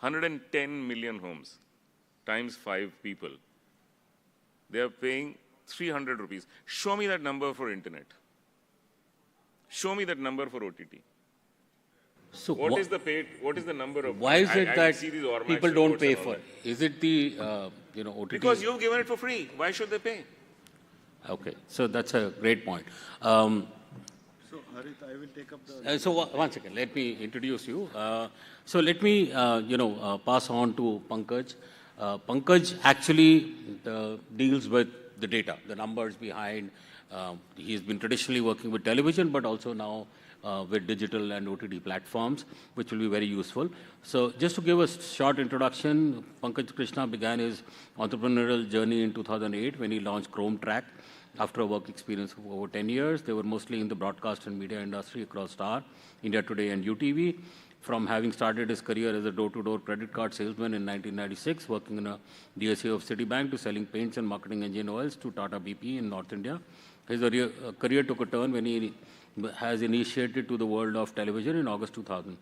110 million homes times 5 people. They are paying 300 rupees. Show me that number for internet. Show me that number for OTT. So what is the number of? Why is it that people don't pay for it? Is it the OTT? Because you've given it for free. Why should they pay? Okay, so that's a great point. So Harit, I will take up the. So one second, let me introduce you. So let me pass on to Pankaj. Pankaj actually deals with the data, the numbers behind. He's been traditionally working with television, but also now with digital and OTT platforms, which will be very useful. So just to give a short introduction, Pankaj Krishna began his entrepreneurial journey in 2008 when he launched Chrome Track. After a work experience of over 10 years, they were mostly in the broadcast and media industry across Star, India Today and UTV. From having started his career as a door-to-door credit card salesman in 1996, working in a DSA of Citibank, to selling paints and marketing engine oils to Tata BP in North India. His career took a turn when he has initiated to the world of television in August 2000.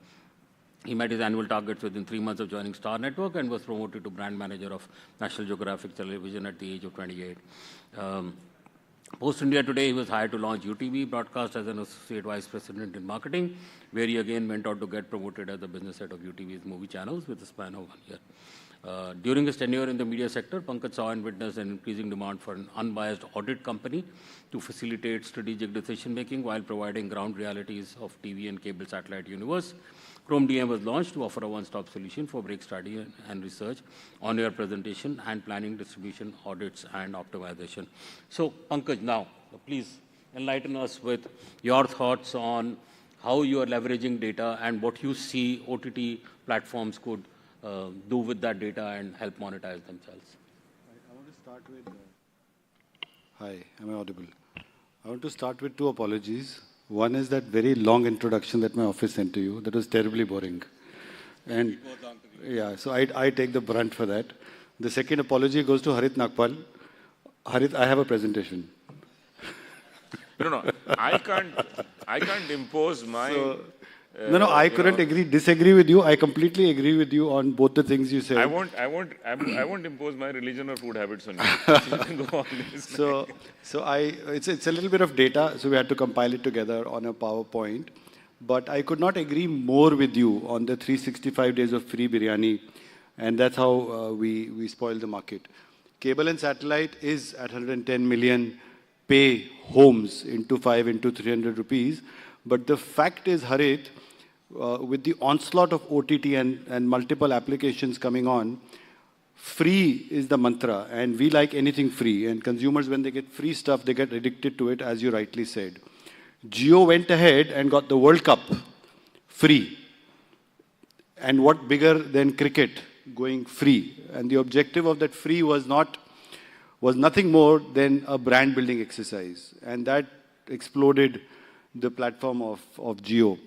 He met his annual targets within 3 months of joining Star Network and was promoted to brand manager of National Geographic Television at the age of 28. Post-India Today, he was hired to launch UTV broadcast as an associate vice president in marketing, where he again went on to get promoted as the business head of UTV's movie channels with a span of 1 year. During his tenure in the media sector, Pankaj saw and witnessed an increasing demand for an unbiased audit company to facilitate strategic decision-making while providing ground realities of TV and cable satellite universe. Chrome DM was launched to offer a one-stop solution for break study and research, on-air presentation and planning, distribution, audits and optimization. So Pankaj, now please enlighten us with your thoughts on how you are leveraging data and what you see OTT platforms could do with that data and help monetize themselves. I want to start with. Hi, am I audible? I want to start with 2 apologies. One is that very long introduction that my office sent to you. That was terribly boring. And yeah, so I take the brunt for that. The second apology goes to Harit Nagpal. Harit, I have a presentation. No, I can't impose my. No, I couldn't disagree with you. I completely agree with you on both the things you said. I won't impose my religion or food habits on you. You can go on this. It's a little bit of data, so we had to compile it together on a PowerPoint. But I could not agree more with you on the 365 days of free biryani. And that's how we spoil the market. Cable and satellite is at 110 million pay homes into 5 into 300 rupees. But the fact is, Harit, with the onslaught of OTT and multiple applications coming on, free is the mantra, and we like anything free. And consumers, when they get free stuff, they get addicted to it, as you rightly said. Jio went ahead and got the World Cup free. And what bigger than cricket going free? And the objective of that free was nothing more than a brand building exercise. And that exploded the platform of Jio.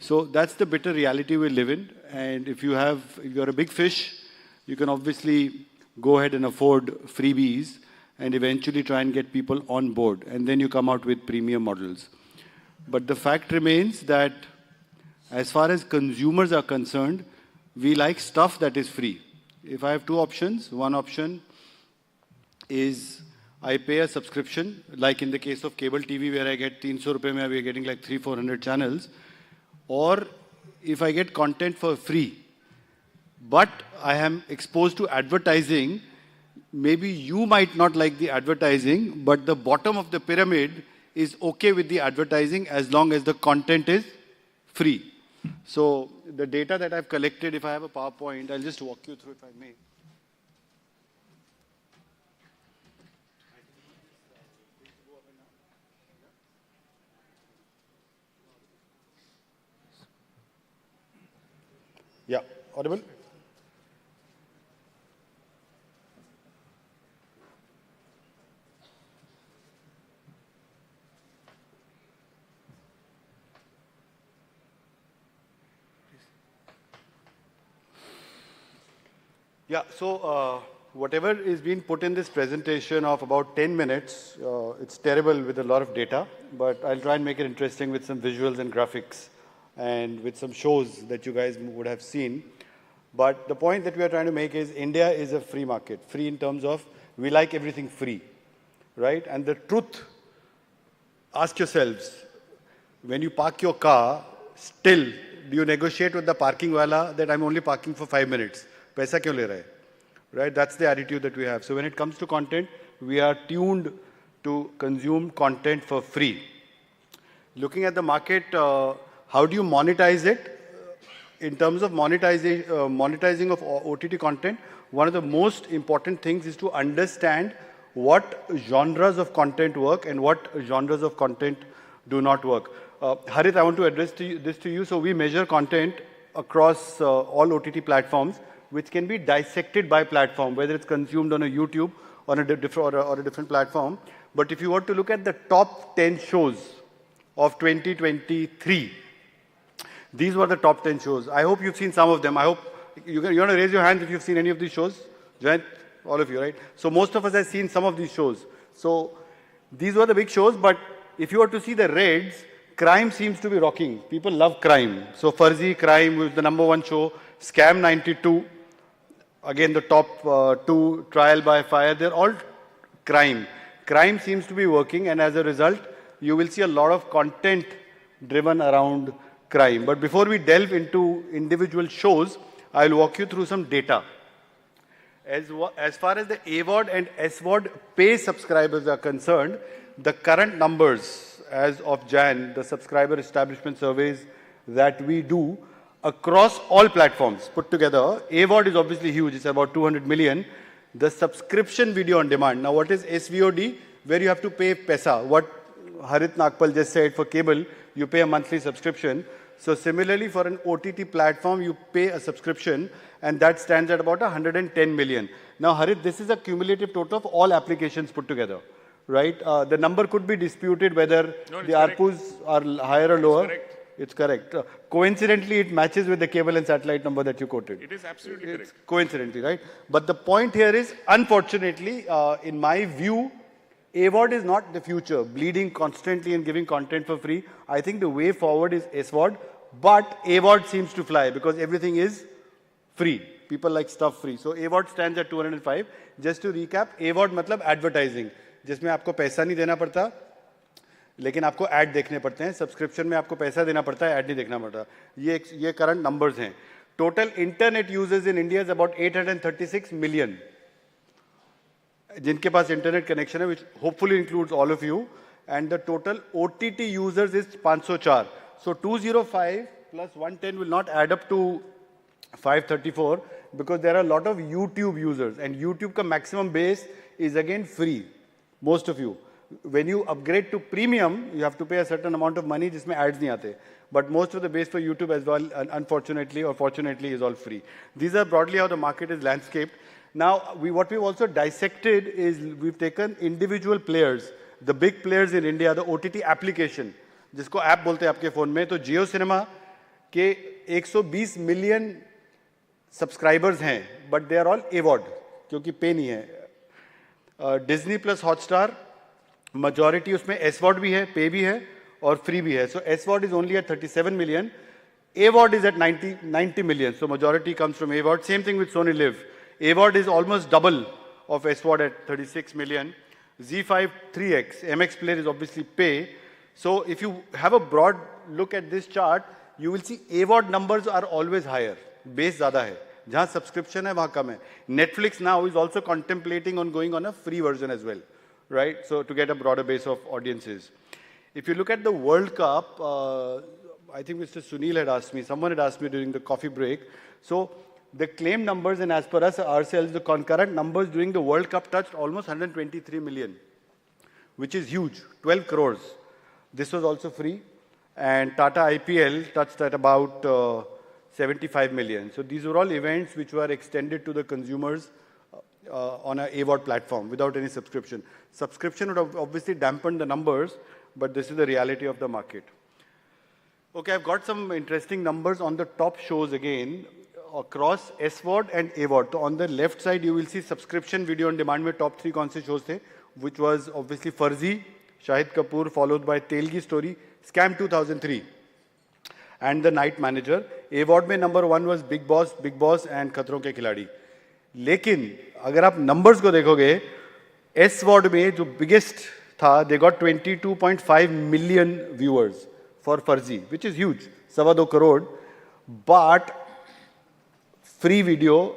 So that's the bitter reality we live in. And if you're a big fish, you can obviously go ahead and afford freebies and eventually try and get people on board. And then you come out with premium models. But the fact remains that as far as consumers are concerned, we like stuff that is free. If I have two options, one option is I pay a subscription, like in the case of cable TV where I get 300 rupees, we are getting like 300-400 channels. Or if I get content for free, but I am exposed to advertising, maybe you might not like the advertising, but the bottom of the pyramid is okay with the advertising as long as the content is free. So the data that I've collected, if I have a PowerPoint, I'll just walk you through if I may. Yeah, audible? Yeah, so whatever is being put in this presentation of about 10 minutes, it's terrible with a lot of data, but I'll try and make it interesting with some visuals and graphics and with some shows that you guys would have seen. But the point that we are trying to make is India is a free market, free in terms of we like everything free, right? And the truth, ask yourselves, when you park your car, still, do you negotiate with the parking wala that I'm only parking for 5 minutes? Paisa kyun le rahe? Right? That's the attitude that we have. So when it comes to content, we are tuned to consume content for free. Looking at the market, how do you monetize it? In terms of monetizing of OTT content, one of the most important things is to understand what genres of content work and what genres of content do not work. Harit, I want to address this to you. So we measure content across all OTT platforms, which can be dissected by platform, whether it's consumed on a YouTube or a different platform. But if you were to look at the top 10 shows of 2023, these were the top 10 shows. I hope you've seen some of them. I hope you want to raise your hand if you've seen any of these shows. Jayant, all of you, right? So most of us have seen some of these shows. So these were the big shows, but if you were to see the reds, crime seems to be rocking. People love crime. So Farzi Crime was the #1 show. Scam 92, again the top 2, Trial by Fire, they're all crime. Crime seems to be working, and as a result, you will see a lot of content driven around crime. But before we delve into individual shows, I'll walk you through some data. As far as the AVOD and SVOD pay subscribers are concerned, the current numbers as of Jan, the subscriber establishment surveys that we do across all platforms put together, AVOD is obviously huge, it's about 200 million. The subscription video on demand. Now what is SVOD? Where you have to pay paisa. What Harit Nagpal just said, for cable, you pay a monthly subscription. So similarly, for an OTT platform, you pay a subscription, and that stands at about 110 million. Now, Harit, this is a cumulative total of all applications put together, right? The number could be disputed whether the ARPUs are higher or lower. It's correct. Coincidentally, it matches with the cable and satellite number that you quoted. It is absolutely correct. Coincidentally, right? But the point here is, unfortunately, in my view, AVOD is not the future, bleeding constantly and giving content for free. I think the way forward is SVOD, but AVOD seems to fly because everything is free. People like stuff free. So AVOD stands at 205. Just to recap, AVOD मतलब advertising, जिसमें आपको पैसा नहीं देना पड़ता, लेकिन आपको add देखने पड़ते हैं. सब्सक्रिप्शन में आपको पैसा देना पड़ता है, ऐड नहीं देखना पड़ता. ये करंट नंबर्स हैं. Total internet users in India is about 836 million. जिनके पास internet connection है, which hopefully includes all of you. And the total OTT users is 504. So 205 plus 110 will not add up to 534 because there are a lot of YouTube users. And YouTube ka maximum base is again free. Most of you. When you upgrade to premium, you have to pay a certain amount of money जिसमें ads नहीं आते. But most of the base for YouTube as well, unfortunately or fortunately, is all free. These are broadly how the market is landscaped. Now, what we've also dissected is we've taken individual players, the big players in India, the OTT application, जिसको app बोलते हैं आपके phone में, तो Jio Cinema के 120 million subscribers हैं, but they are all AVOD, क्योंकि pay नहीं है. Disney plus Hotstar, majority उसमें SVOD भी है, pay भी है, और free भी है. So SVOD is only at 37 million. AVOD is at 90 million. So majority comes from AVOD. Same thing with Sony Live. AVOD is almost double of SVOD at 36 million. Z5 3x. MX Player is obviously pay. So if you have a broad look at this chart, you will see AVOD numbers are always higher. Base ज़्यादा है. जहाँ subscription है वहाँ कम है. Netflix now is also contemplating on going on a free version as well, right? So to get a broader base of audiences. If you look at the World Cup, I think Mr. Sunil had asked me, someone had asked me during the coffee break. So the claim numbers, and as per us ourselves, the concurrent numbers during the World Cup touched almost 123 million, which is huge, 12 crores. This was also free. And Tata IPL touched at about 75 million. So these were all events which were extended to the consumers on an AVOD platform without any subscription. Subscription would have obviously dampened the numbers, but this is the reality of the market. Okay, I've got some interesting numbers on the top shows again, across SVOD and AVOD. So on the left side, you will see subscription video on demand में top 3 कौन से shows थे, which was obviously Farzi, Shahid Kapoor, followed by Telgi Story, Scam 2003, and The Night Manager. AVOD में number 1 was Big Boss and खतरों के खिलाड़ी. लेकिन अगर आप numbers को देखोगे, SVOD में जो biggest था, they got 22.5 million viewers for Farzi, which is huge, 2.25 crore. But free video,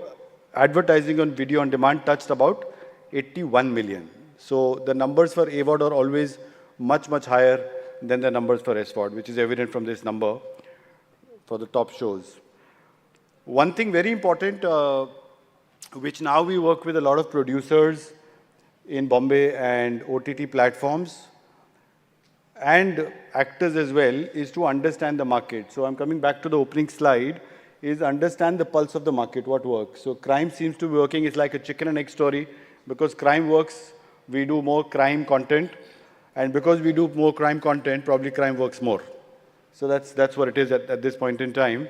advertising on video on demand touched about 81 million. So the numbers for AVOD are always much, much higher than the numbers for SVOD, which is evident from this number for the top shows. One thing very important, which now we work with a lot of producers in Bombay and OTT platforms and actors as well, is to understand the market. So I'm coming back to the opening slide, is understand the pulse of the market, what works. So crime seems to be working. It's like a chicken and egg story. Because crime works, we do more crime content. And because we do more crime content, probably crime works more. So that's what it is at this point in time.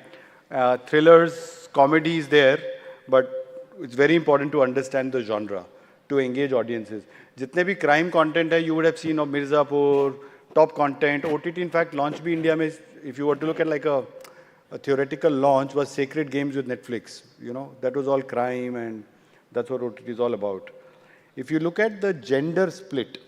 Thrillers, comedy is there, but it's very important to understand the genre, to engage audiences. Jitne bhi crime content hai, you would have seen of Mirzapur, top content. OTT, in fact, launch bhi India mein, if you were to look at like a theoretical launch, was Sacred Games with Netflix. You know, that was all crime, and that's what OTT is all about. If you look at the gender split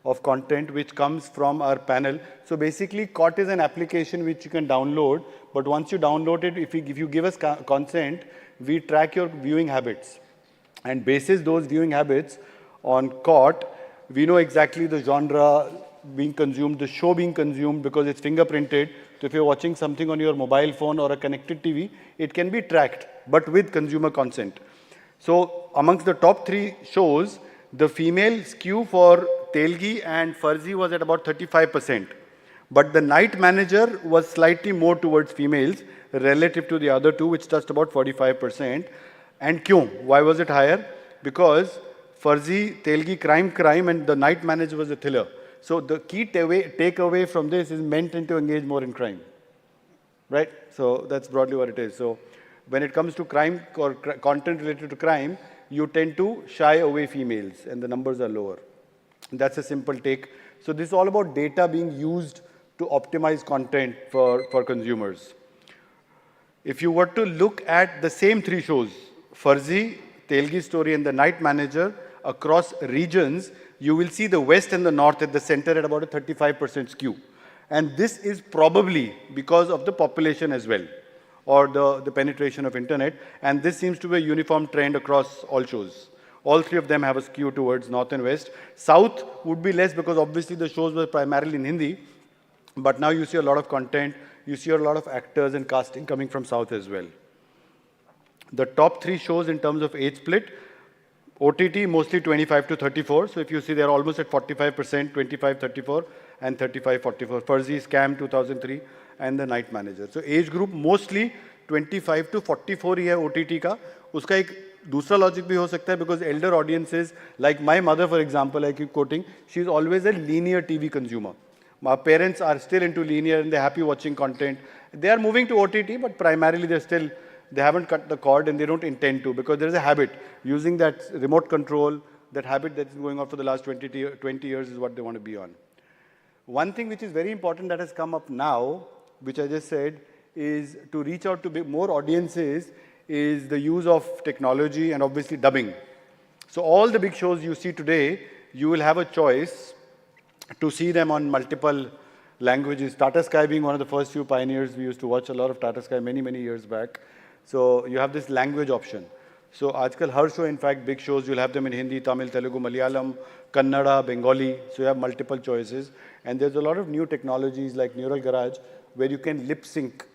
of content which comes from our panel, so basically COT is an application which you can download, but once you download it, if you give us consent, we track your viewing habits. And basis those viewing habits on COT, we know exactly the genre being consumed, the show being consumed, because it's fingerprinted. So if you're watching something on your mobile phone or a connected TV, it can be tracked, but with consumer consent. So amongst the top 3 shows, the female skew for Telgi and Farzi was at about 35%. But The Night Manager was slightly more towards females relative to the other 2, which touched about 45%. And kyun? Why was it higher? Because Farzi, Telgi, crime, and The Night Manager was a thriller. So the key takeaway from this is men tend to engage more in crime, right? So that's broadly what it is. So when it comes to crime or content related to crime, you tend to shy away females, and the numbers are lower. That's a simple take. So this is all about data being used to optimize content for consumers. If you were to look at the same 3 shows, Farzi, Telgi Story, and The Night Manager, across regions, you will see the west and the north at the center at about a 35% skew. And this is probably because of the population as well. or the penetration of internet. And this seems to be a uniform trend across all shows. All three of them have a skew towards North and West. South would be less because obviously the shows were primarily in Hindi, but now you see a lot of content, you see a lot of actors and casting coming from South as well. The top three shows in terms of age split, OTT mostly 25 to 34. So if you see, they're almost at 45%, 25-34 and 35-44. Fuzzy, Scam 2003 and The Night Manager. So age group mostly 25 to 44 ही है OTT का. उसका एक दूसरा logic भी हो सकता है because elder audiences, like my mother for example, I keep quoting, she's always a linear TV consumer. My parents are still into linear and they're happy watching content. They are moving to OTT, but primarily they haven't cut the cord and they don't intend to because there is a habit. Using that remote control, that habit that's been going on for the last 20 years is what they want to be on. One thing which is very important that has come up now, which I just said, is to reach out to more audiences is the use of technology and obviously dubbing. So all the big shows you see today, you will have a choice to see them on multiple languages. Tata Sky being one of the first few pioneers, we used to watch a lot of Tata Sky many years back. So you have this language option. So aajkal har show, in fact, big shows, you'll have them in Hindi, Tamil, Telugu, Malayalam, Kannada, Bengali. So you have multiple choices. And there's a lot of new technologies like Neural Garage where you can lip sync.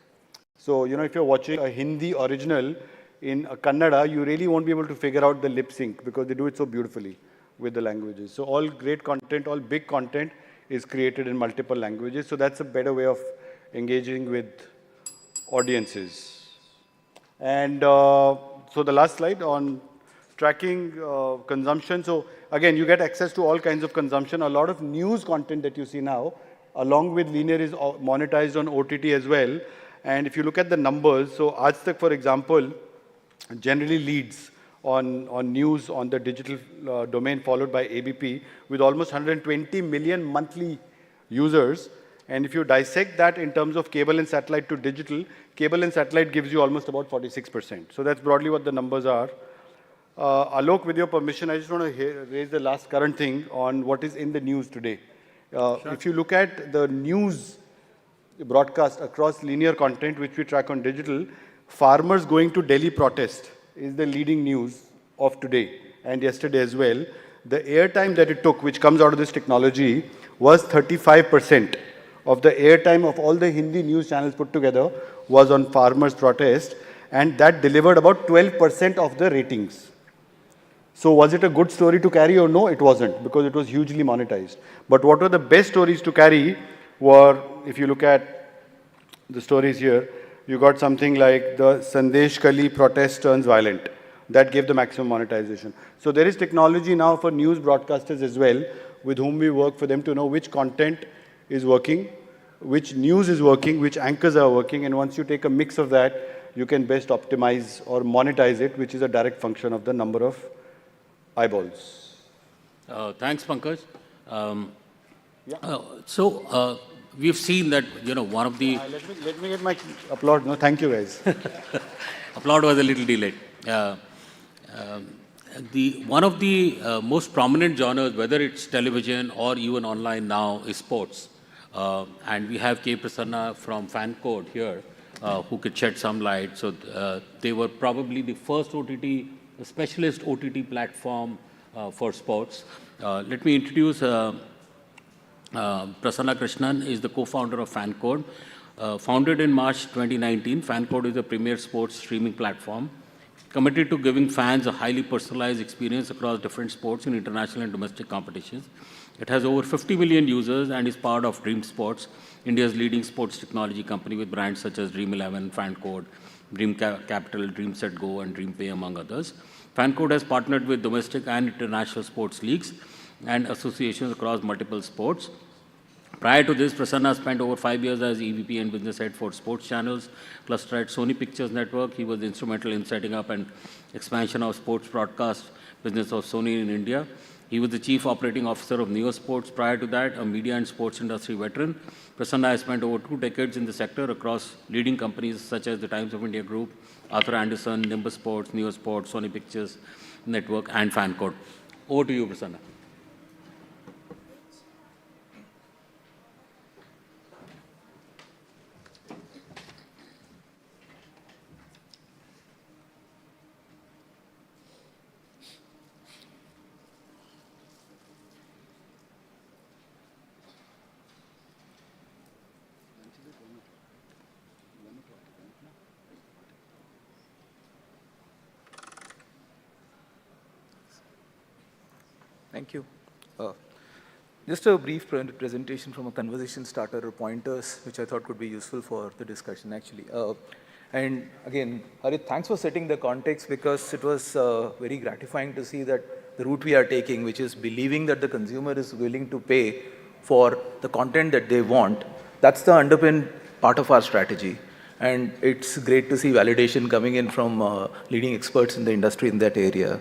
So, you know, if you're watching a Hindi original in a Kannada, you really won't be able to figure out the lip sync because they do it so beautifully with the languages. So all great content, all big content is created in multiple languages. So that's a better way of engaging with audiences. And so the last slide on tracking consumption. So again, you get access to all kinds of consumption. A lot of news content that you see now, along with linear, is monetized on OTT as well. And if you look at the numbers, so Aaj Tak, for example, generally leads on news on the digital domain, followed by ABP, with almost 120 million monthly users. And if you dissect that in terms of cable and satellite to digital, cable and satellite gives you almost about 46%. So that's broadly what the numbers are. Alok, with your permission, I just want to raise the last current thing on what is in the news today. Sure. If you look at the news broadcast across linear content, which we track on digital, farmers going to Delhi protest is the leading news of today and yesterday as well. The airtime that it took, which comes out of this technology, was 35%. Of the airtime of all the Hindi news channels put together was on farmers' protest, and that delivered about 12% of the ratings. So was it a good story to carry or no? It wasn't, because it was hugely monetized. But what were the best stories to carry were, if you look at the stories here, you got something like the Sandesh Kali protest turns violent. That gave the maximum monetization. So there is technology now for news broadcasters as well, with whom we work for them to know which content is working, which news is working, which anchors are working, and once you take a mix of that, you can best optimize or monetize it, which is a direct function of the number of eyeballs. Thanks, Pankaj. We've seen that, you know, one of the... let me get my applaud. No, thank you, guys. Applaud was a little delayed. One of the most prominent genres, whether it's television or even online now, is sports. And we have K. Prasanna from FanCode here, who could shed some light. So they were probably the first OTT, specialist OTT platform for sports. Let me introduce Prasanna Krishnan is the co-founder of FanCode. Founded in March 2019, FanCode is a premier sports streaming platform committed to giving fans a highly personalized experience across different sports in international and domestic competitions. It has over 50 million users and is part of Dream Sports, India's leading sports technology company with brands such as Dream11, FanCode, Dream Capital, Dream Set Go, and DreamPay, among others. FanCode has partnered with domestic and international sports leagues and associations across multiple sports. Prior to this, Prasanna spent over 5 years as EVP and business head for sports channels, cluster at Sony Pictures Network. He was instrumental in setting up and expansion of sports broadcast business of Sony in India. He was the chief operating officer of Neo Sports. Prior to that, a media and sports industry veteran. Prasanna has spent over 2 decades in the sector across leading companies such as the Times of India Group, Arthur Andersen, Nimbus Sports, Neo Sports, Sony Pictures Network, and FanCode. Over to you, Prasanna. Thank you. Just a brief presentation from a conversation starter or pointers, which I thought could be useful for the discussion, actually. And again, Harit, thanks for setting the context, because it was very gratifying to see that the route we are taking, which is believing that the consumer is willing to pay for the content that they want, that's the underpin part of our strategy. And it's great to see validation coming in from leading experts in the industry in that area.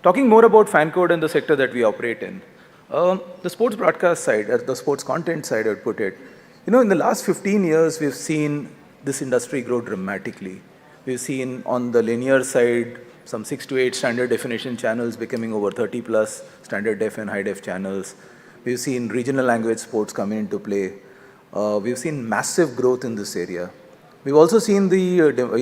Talking more about fan code and the sector that we operate in, the sports broadcast side, the sports content side, I would put it, in the last 15 years, we've seen this industry grow dramatically. We've seen on the linear side, some 6 to 8 standard definition channels becoming over 30 plus standard def and high def channels. We've seen regional language sports coming into play. We've seen massive growth in this area. We've also seen the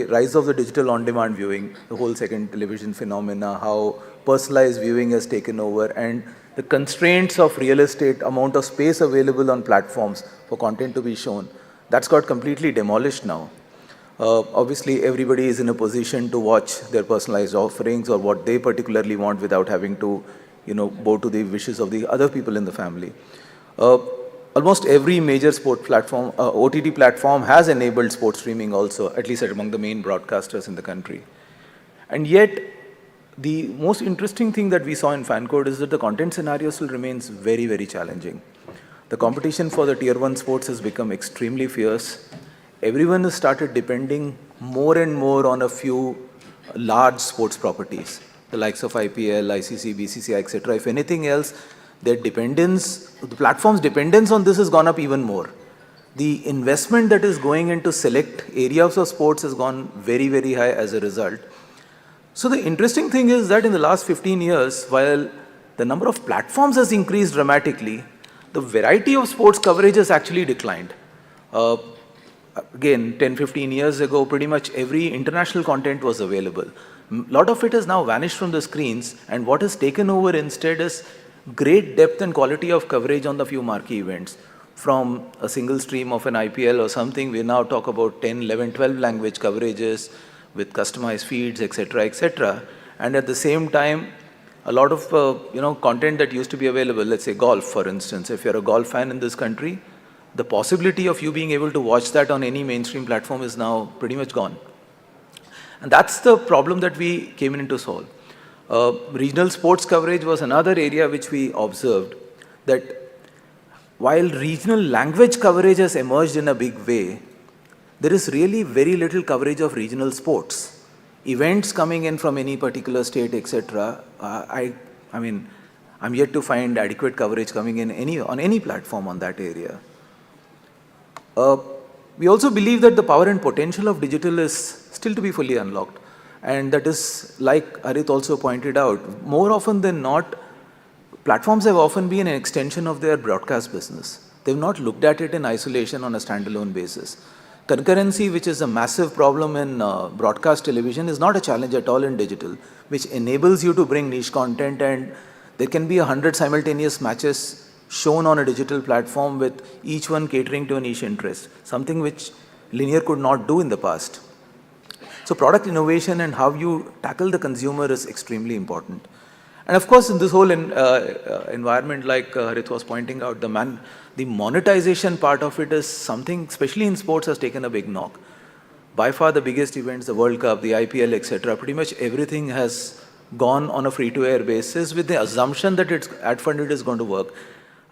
rise of the digital on-demand viewing, the whole second television phenomena, how personalized viewing has taken over, and the constraints of real estate, amount of space available on platforms for content to be shown, that's got completely demolished now. Obviously, everybody is in a position to watch their personalized offerings or what they particularly want without having to, bow to the wishes of the other people in the family. Almost every major sport platform, OTT platform has enabled sports streaming also, at least among the main broadcasters in the country. And yet, the most interesting thing that we saw in fan code is that the content scenario still remains very, very challenging. The competition for the tier 1 sports has become extremely fierce. Everyone has started depending more and more on a few large sports properties, the likes of IPL, ICC, BCCI, etc. If anything else, their dependence, the platform's dependence on this has gone up even more. The investment that is going into select areas of sports has gone very, very high as a result. So the interesting thing is that in the last 15 years, while the number of platforms has increased dramatically, the variety of sports coverage has actually declined. Again, 10, 15 years ago, pretty much every international content was available. A lot of it has now vanished from the screens, and what has taken over instead is great depth and quality of coverage on the few marquee events. From a single stream of an IPL or something, we now talk about 10, 11, 12 language coverages with customized feeds, etc., etc. And at the same time, a lot of content that used to be available, let's say golf, for instance. If you're a golf fan in this country, the possibility of you being able to watch that on any mainstream platform is now pretty much gone. And that's the problem that we came in to solve. Regional sports coverage was another area which we observed, that while regional language coverage has emerged in a big way, there is really very little coverage of regional sports. Events coming in from any particular state, etc. I mean, I'm yet to find adequate coverage coming in on any platform on that area. We also believe that the power and potential of digital is still to be fully unlocked. And that is, like Harit also pointed out, more often than not, platforms have often been an extension of their broadcast business. They've not looked at it in isolation on a standalone basis. Concurrency, which is a massive problem in broadcast television, is not a challenge at all in digital, which enables you to bring niche content, and there can be 100 simultaneous matches shown on a digital platform with each one catering to a niche interest, something which linear could not do in the past. So product innovation and how you tackle the consumer is extremely important. And of course, in this whole environment, like Harit was pointing out, the monetization part of it is something, especially in sports, has taken a big knock. By far the biggest events, the World Cup, the IPL, etc., pretty much everything has gone on a free-to-air basis with the assumption that it's ad-funded is going to work.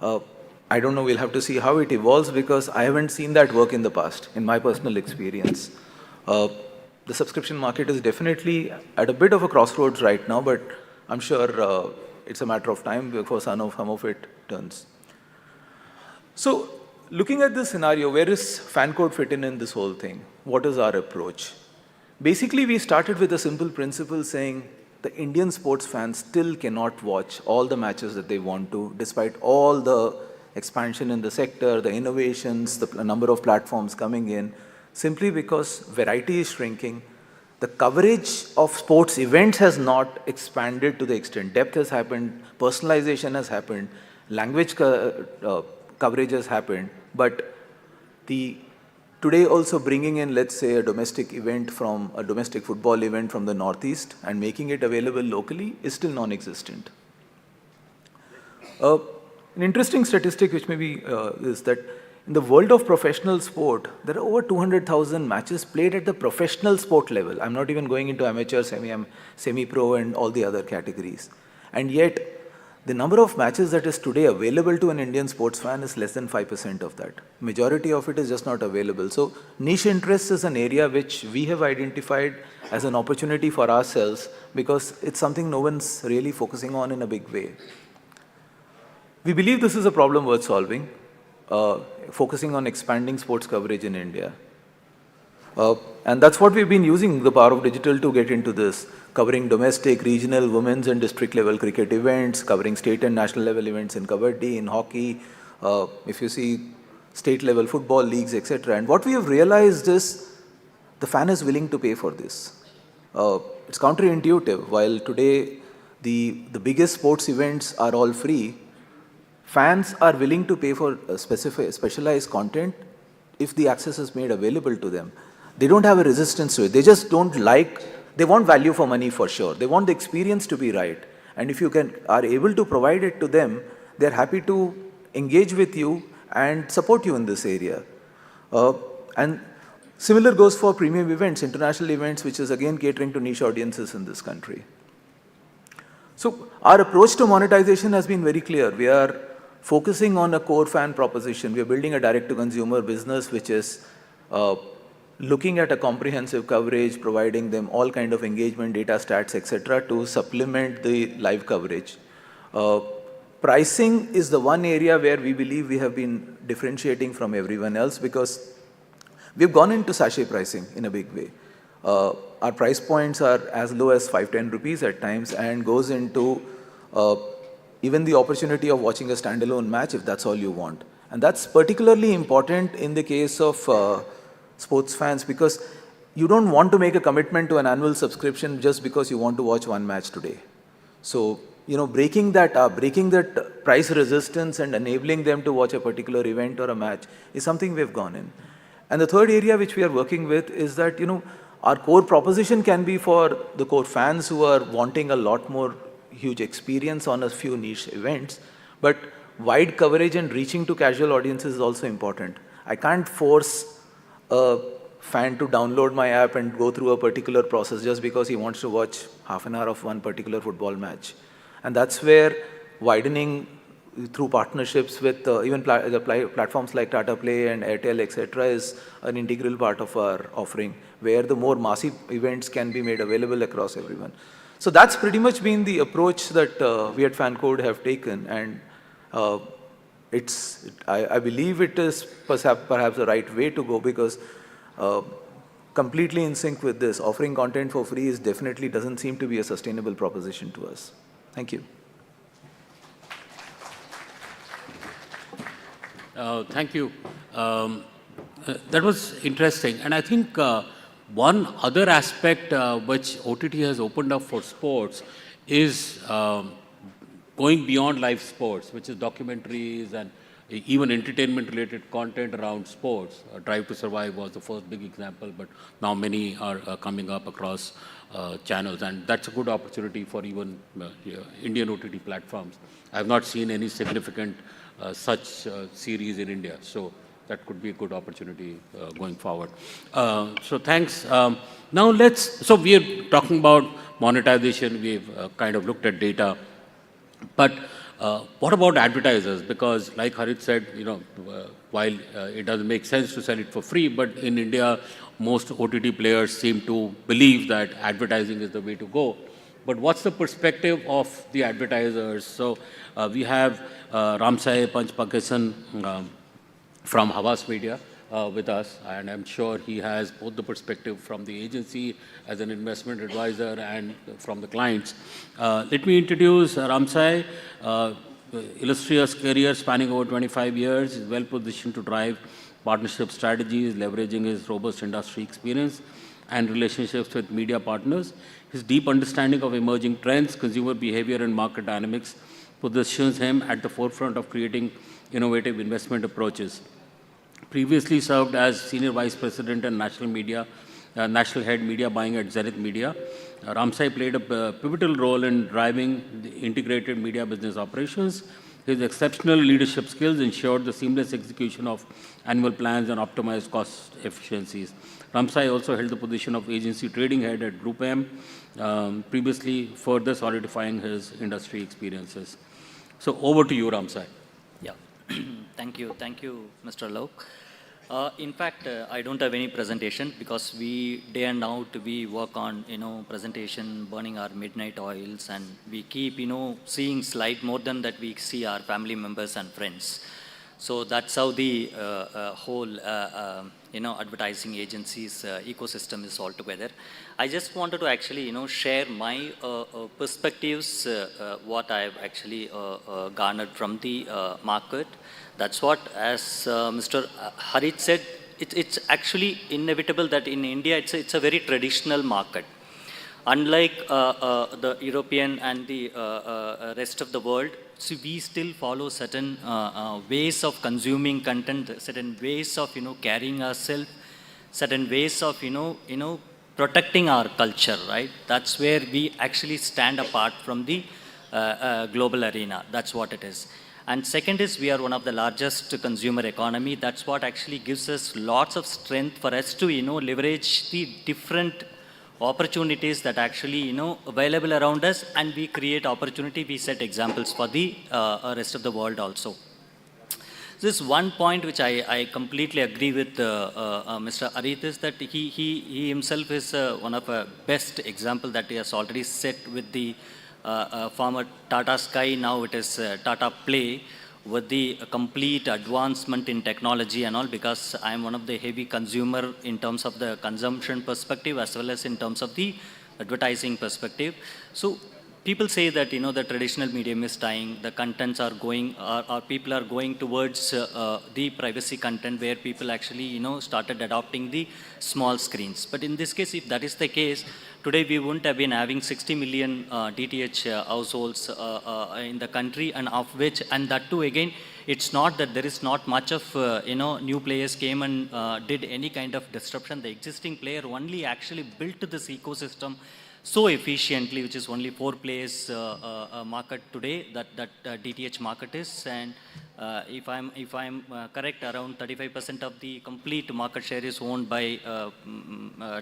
I don't know, we'll have to see how it evolves, because I haven't seen that work in the past, in my personal experience. The subscription market is definitely at a bit of a crossroads right now, but I'm sure it's a matter of time before some of it turns. So, looking at this scenario, where is fan code fit in this whole thing? What is our approach? Basically, we started with a simple principle saying the Indian sports fans still cannot watch all the matches that they want to, despite all the expansion in the sector, the innovations, the number of platforms coming in, simply because variety is shrinking. The coverage of sports events has not expanded to the extent. Depth has happened, personalization has happened, language coverage has happened, but today also bringing in, let's say, a domestic football event from the Northeast and making it available locally is still non-existent. An interesting statistic which maybe is that in the world of professional sport, there are over 200,000 matches played at the professional sport level. I'm not even going into amateur, semi-pro and all the other categories. And yet, the number of matches that is today available to an Indian sports fan is less than 5% of that. Majority of it is just not available. So niche interest is an area which we have identified as an opportunity for ourselves because it's something no one's really focusing on in a big way. We believe this is a problem worth solving, focusing on expanding sports coverage in India. And that's what we've been using the power of digital to get into this, covering domestic, regional, women's and district level cricket events, covering state and national level events in kabaddi, in hockey, if you see state level football leagues, etc. And what we have realized is the fan is willing to pay for this. It's counterintuitive. While today the biggest sports events are all free, fans are willing to pay for specialized content if the access is made available to them. They don't have a resistance to it. They just don't they want value for money for sure. They want the experience to be right. And if you are able to provide it to them, they're happy to engage with you and support you in this area. And similar goes for premium events, international events, which is again catering to niche audiences in this country. So our approach to monetization has been very clear. We are focusing on a core fan proposition. We are building a direct-to-consumer business which is looking at a comprehensive coverage, providing them all kind of engagement, data stats, etc. to supplement the live coverage. Pricing is the one area where we believe we have been differentiating from everyone else because we've gone into sachet pricing in a big way. Our price points are as low as 5-10 rupees at times and goes into even the opportunity of watching a standalone match if that's all you want. And that's particularly important in the case of sports fans because you don't want to make a commitment to an annual subscription just because you want to watch one match today. So, breaking that up, breaking that price resistance and enabling them to watch a particular event or a match is something we've gone in. And the third area which we are working with is that, our core proposition can be for the core fans who are wanting a lot more huge experience on a few niche events, but wide coverage and reaching to casual audiences is also important. I can't force a fan to download my app and go through a particular process just because he wants to watch half an hour of one particular football match. And that's where widening through partnerships with even platforms like Tata Play and Airtel, etc. is an integral part of our offering, where the more massive events can be made available across everyone. So that's pretty much been the approach that we at FanCode have taken, and I believe it is perhaps the right way to go because completely in sync with this, offering content for free definitely doesn't seem to be a sustainable proposition to us. Thank you. Thank you. That was interesting. And I think one other aspect which OTT has opened up for sports is going beyond live sports, which is documentaries and even entertainment-related content around sports. Drive to Survive was the first big example, but now many are coming up across channels, and that's a good opportunity for even Indian OTT platforms. I have not seen any significant such series in India, so that could be a good opportunity going forward. So thanks. Now so we are talking about monetization. We've kind of looked at data, but what about advertisers? Because like Harit said, while it doesn't make sense to sell it for free, but in India, most OTT players seem to believe that advertising is the way to go. But what's the perspective of the advertisers? So we have Ramsay Panchpakasan from Havas Media with us, and I'm sure he has both the perspective from the agency as an investment advisor and from the clients. Let me introduce Ramsay. Illustrious career spanning over 25 years. He's well positioned to drive partnership strategies, leveraging his robust industry experience and relationships with media partners. His deep understanding of emerging trends, consumer behavior, and market dynamics positions him at the forefront of creating innovative investment approaches. Previously served as Senior Vice President and National Head Media Buying at Zenith Media, Ramsay played a pivotal role in driving the integrated media business operations His exceptional leadership skills ensured the seamless execution of annual plans and optimized cost efficiencies. Ramsai also held the position of agency trading head at Group M, previously further solidifying his industry experiences. So over to you, Ramsai. Yeah, thank you, Mr. Lok. In fact, I don't have any presentation because we day and out we work on presentation, burning our midnight oils, and we keep seeing slide more than that we see our family members and friends. So that's how the whole advertising agencies ecosystem is all together. I just wanted to actually share my perspectives, what I've actually garnered from the market. That's what, as Mr. Harit said, it's actually inevitable that in India it's a very traditional market. Unlike the European and the rest of the world, so we still follow certain ways of consuming content, certain ways of carrying ourselves, certain ways of protecting our culture, right? That's where we actually stand apart from the global arena. That's what it is. And second is we are one of the largest consumer economy. That's what actually gives us lots of strength for us to leverage the different opportunities that actually available around us, and we create opportunity. We set examples for the rest of the world also. This one point which I completely agree with Mr. Arith is that he himself is one of the best example that he has already set with the former Tata Sky. Now it is Tata Play, with the complete advancement in technology and all, because I am one of the heavy consumer in terms of the consumption perspective as well as in terms of the advertising perspective. So people say that the traditional medium is dying, the contents are going, or people are going towards the privacy content, where people actually started adopting the small screens. But in this case, if that is the case, today we wouldn't have been having 60 million DTH households in the country, and of which, and that too again, it's not that there is not much of new players came and did any kind of disruption. The existing player only actually built this ecosystem so efficiently, which is only 4 players market today, that DTH market is. And if I'm correct, around 35% of the complete market share is owned by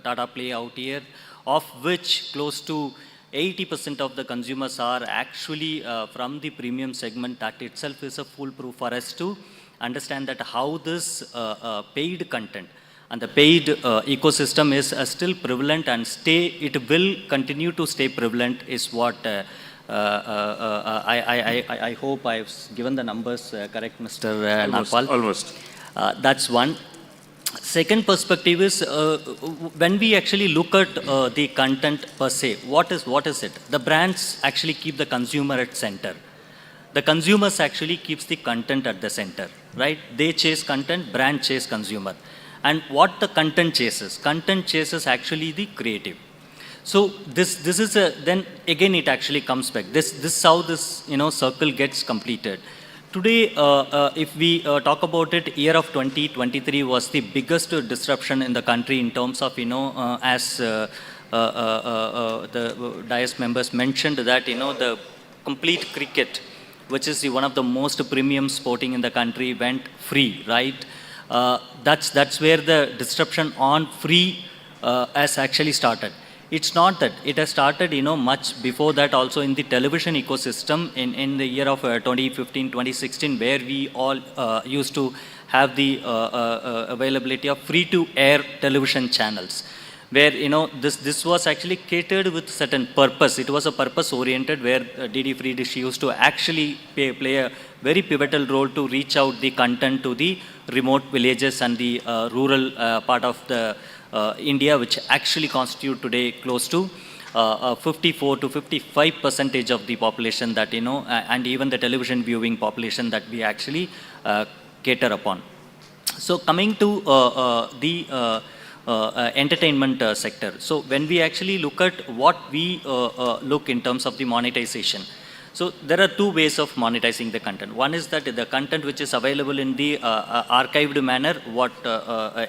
Tata Play out here, of which close to 80% of the consumers are actually from the premium segment. That itself is a foolproof for us to understand that how this paid content and the paid ecosystem is still prevalent, and it will continue to stay prevalent, is what I hope I've given the numbers correct, Mr. Nagpal. Almost. That's one. Second perspective is when we actually look at the content per se, what is it? The brands actually keep the consumer at center. The consumers actually keeps the content at the center, right? They chase content, brand chase consumer. And what the content chases? Content chases actually the creative. So this is then again it actually comes back. This is how this circle gets completed. Today, if we talk about it, year of 2023 was the biggest disruption in the country in terms of as the DIAS members mentioned that the complete cricket, which is one of the most premium sporting in the country, went free, right? That's where the disruption on free has actually started. It's not that. It has started, much before that also in the television ecosystem in the year of 2015, 2016, where we all used to have the availability of free-to-air television channels, where, this was actually catered with certain purpose. It was a purpose-oriented, where DD Free Dish used to actually play a very pivotal role to reach out the content to the remote villages and the rural part of the India, which actually constitute today close to 54 to 55% of the population that, and even the television viewing population that we actually cater upon. So coming to the entertainment sector. So when we actually look at what we look in terms of the monetization, so there are 2 ways of monetizing the content. One is that the content which is available in the archived manner, what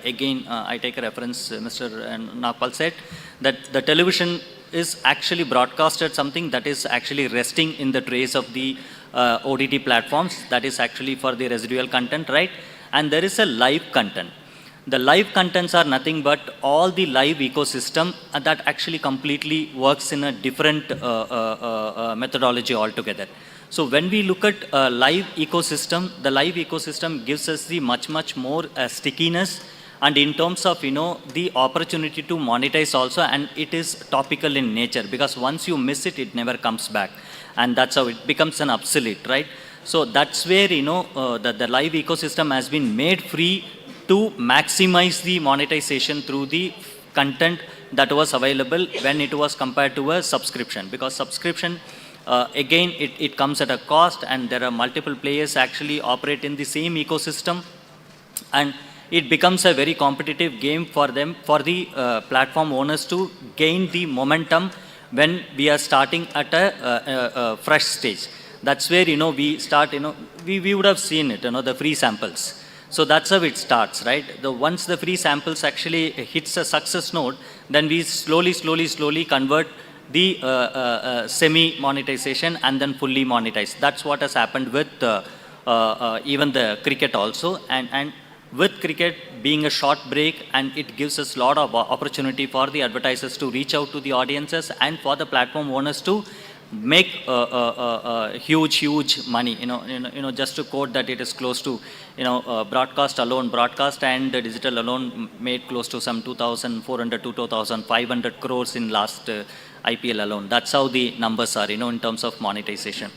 again I take a reference, Mr. Nagpal said, that the television is actually broadcasted something that is actually resting in the trays of the OTT platforms. That is actually for the residual content, right? And there is a live content. The live contents are nothing but all the live ecosystem that actually completely works in a different methodology altogether. So when we look at live ecosystem, the live ecosystem gives us the much more stickiness, and in terms of the opportunity to monetize also, and it is topical in nature, because once you miss it, it never comes back, and that's how it becomes an obsolete, right? So that's where the live ecosystem has been made free to maximize the monetization through the content that was available when it was compared to a subscription, because subscription again it comes at a cost, and there are multiple players actually operate in the same ecosystem, and it becomes a very competitive game for them, for the platform owners to gain the momentum when we are starting at a fresh stage. That's where we start, we would have seen it, the free samples. So that's how it starts, right? Once the free samples actually hits a success node, then we slowly convert the semi-monetization and then fully monetize. That's what has happened with even the cricket also. And with cricket being a short break, and it gives us a lot of opportunity for the advertisers to reach out to the audiences and for the platform owners to make huge money. Just to quote that, it is close to, broadcast and digital alone made close to some 2,400 to 2,500 crores in last IPL alone. That's how the numbers are, in terms of monetization.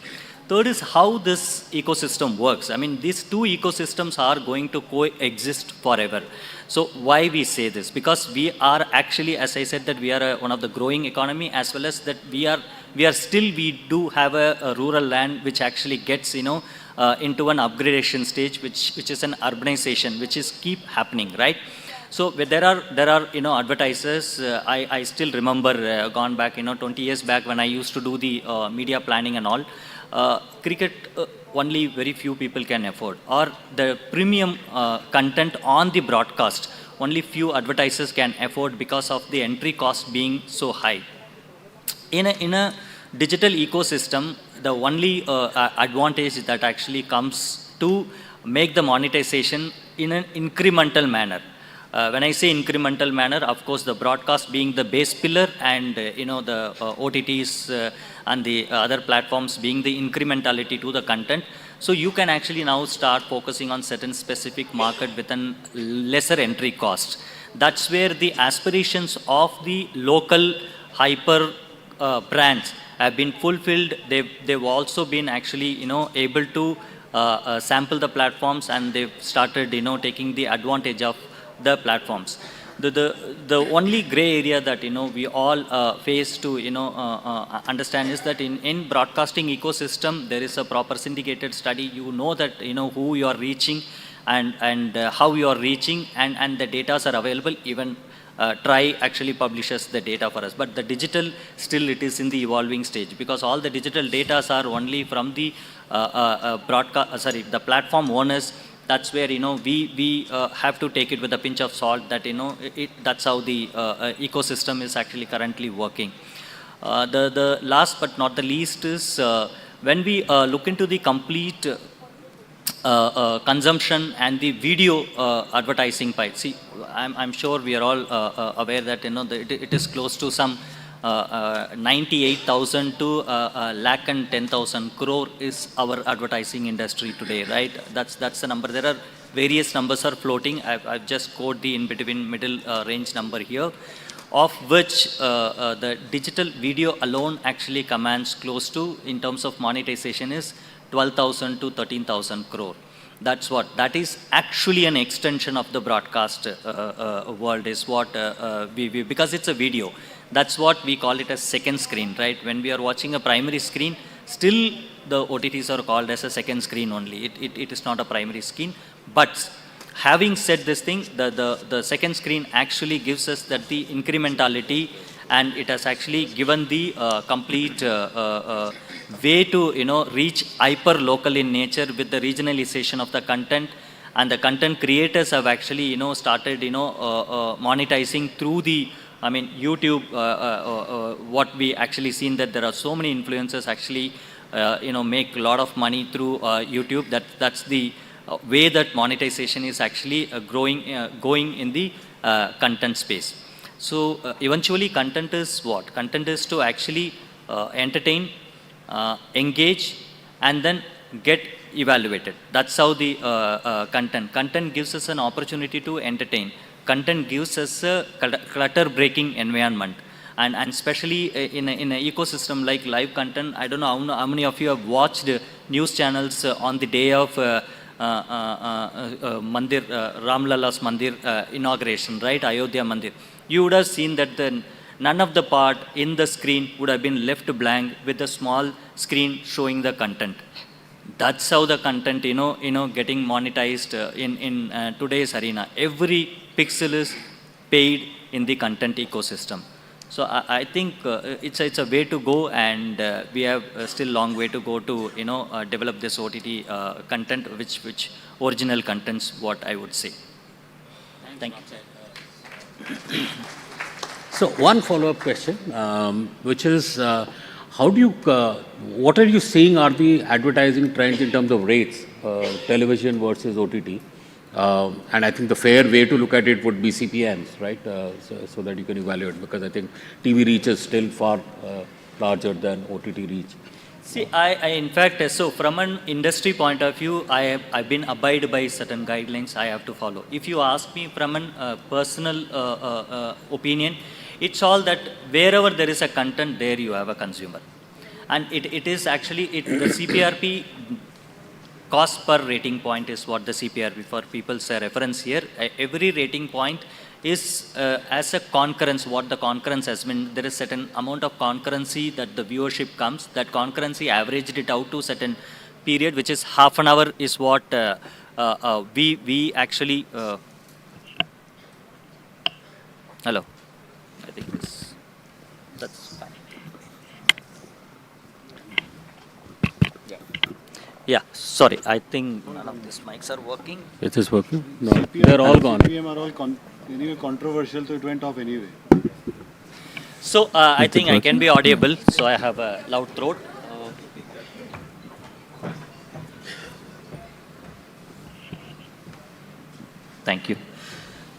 Third is how this ecosystem works. I mean, these two ecosystems are going to coexist forever. So why we say this? Because we are actually, as I said, that we are one of the growing economy, as well as that we do have a rural land which actually gets, into an upgradation stage, which is an urbanization, which is keep happening, right? So there are advertisers. I still remember gone back 20 years back when I used to do the media planning and all. Cricket only very few people can afford, or the premium content on the broadcast only few advertisers can afford because of the entry cost being so high. In a digital ecosystem, the only advantage that actually comes to make the monetization in an incremental manner. When I say incremental manner, of course, the broadcast being the base pillar, and the OTTs and the other platforms being the incrementality to the content. So you can actually now start focusing on certain specific market with a lesser entry cost. That's where the aspirations of the local hyper brands have been fulfilled. They've also been actually able to sample the platforms, and they've started taking the advantage of the platforms. The only gray area that we all face to understand is that in broadcasting ecosystem there is a proper syndicated study. That who you are reaching and how you are reaching, and the data are available. Even Try actually publishes the data for us, but the digital still it is in the evolving stage, because all the digital data are only from the the platform owners. That's where we have to take it with a pinch of salt, that that's how the ecosystem is actually currently working. The last but not the least is when we look into the complete consumption and the video advertising pie. See, I'm sure we are all aware that it is close to some 98,000 to lakh and 10,000 crore is our advertising industry today, right? That's the number. There are various numbers are floating. I've just quoted the in between middle range number here, of which the digital video alone actually commands close to, in terms of monetization, is 12,000 to 13,000 crore. That's what, that is actually an extension of the broadcast world, is what because it's a video. That's what we call it as second screen, right? When we are watching a primary screen, still the OTTs are called as a second screen only. It is not a primary screen. But having said this thing, the second screen actually gives us that the incrementality, and it has actually given the complete way to reach hyper local in nature with the regionalization of the content. And the content creators have actually started monetizing through the I mean, YouTube, what we actually seen that there are so many influencers actually, make a lot of money through YouTube. That's the way that monetization is actually going in the content space. So eventually content is what? Content is to actually entertain, engage, and then get evaluated. That's how the content gives us an opportunity to entertain. Content gives us a clutter-breaking environment. And especially in an ecosystem like live content, I don't know how many of you have watched news channels on the day of Mandir, Ramlala's Mandir inauguration, right? Ayodhya Mandir. You would have seen that none of the part in the screen would have been left blank with a small screen showing the content. That's how the content, getting monetized in today's arena. Every pixel is paid in the content ecosystem. So I think it's a way to go, and we have still long way to go to develop this OTT content, which original contents, what I would say. Thank you. So one follow-up question, which is, what are you seeing are the advertising trends in terms of rates, television versus OTT? And I think the fair way to look at it would be CPMs, right? So that you can evaluate, because I think TV reach is still far larger than OTT reach. See, in fact, so from an industry point of view, I've been abide by certain guidelines I have to follow. If you ask me from a personal opinion, it's all that wherever there is a content, there you have a consumer. And it is actually, the CPRP cost per rating point is what the CPRP for people's reference here. Every rating point is as a concurrence, what the concurrence has been. There is certain amount of concurrency that the viewership comes. That concurrency averaged it out to certain period, which is half an hour is what we actually... hello. I think that's fine. Yeah, sorry, I think none of these mics are working. It is working? No, they're all gone. CPM are all anyway controversial, so it went off anyway. So I think I can be audible, so I have a loud throat. Thank you.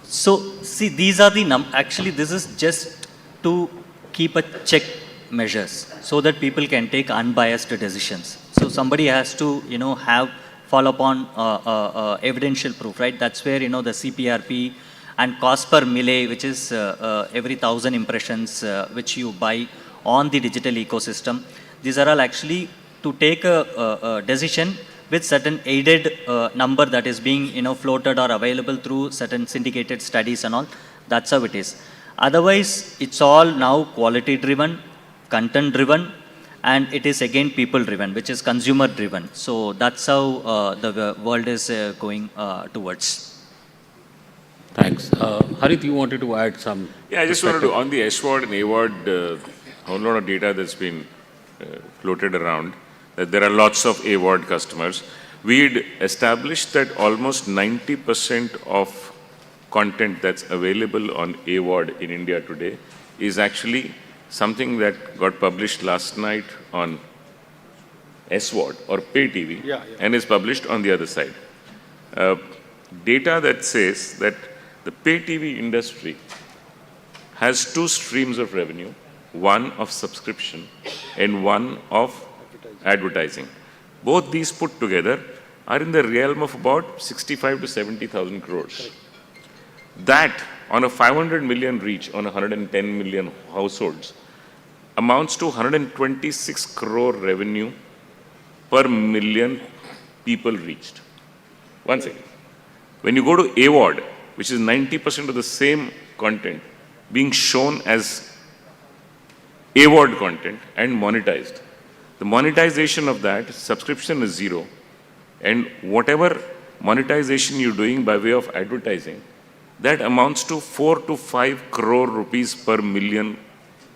So see, these are the actually this is just to keep a check measures so that people can take unbiased decisions. So somebody has to, follow upon evidential proof, right? That's where, the CPRP and cost per mille, which is every 1,000 impressions which you buy on the digital ecosystem. These are all actually to take a decision with certain aided number that is being, floated or available through certain syndicated studies and all. That's how it is. Otherwise, it's all now quality driven, content driven, and it is again people driven, which is consumer driven. So that's how the world is going towards. Thanks. Harit, you wanted to add some? Yeah, I just wanted to, on the SWOT and AWOD, a whole lot of data that's been floated around, that there are lots of AWOD customers. We'd established that almost 90% of content that's available on AWOD in India today is actually something that got published last night on SWOD or pay TV and is published on the other side. Data that says that the pay TV industry has two streams of revenue, one of subscription and one of advertising. Both these put together are in the realm of about 65 to 70,000 crores. That on a 500 million reach on 110 million households amounts to 126 crore revenue per million people reached. One second. When you go to AWOD, which is 90% of the same content being shown as AWOD content and monetized, the monetization of that subscription is zero, and whatever monetization you're doing by way of advertising, that amounts to 4 to 5 crore rupees per million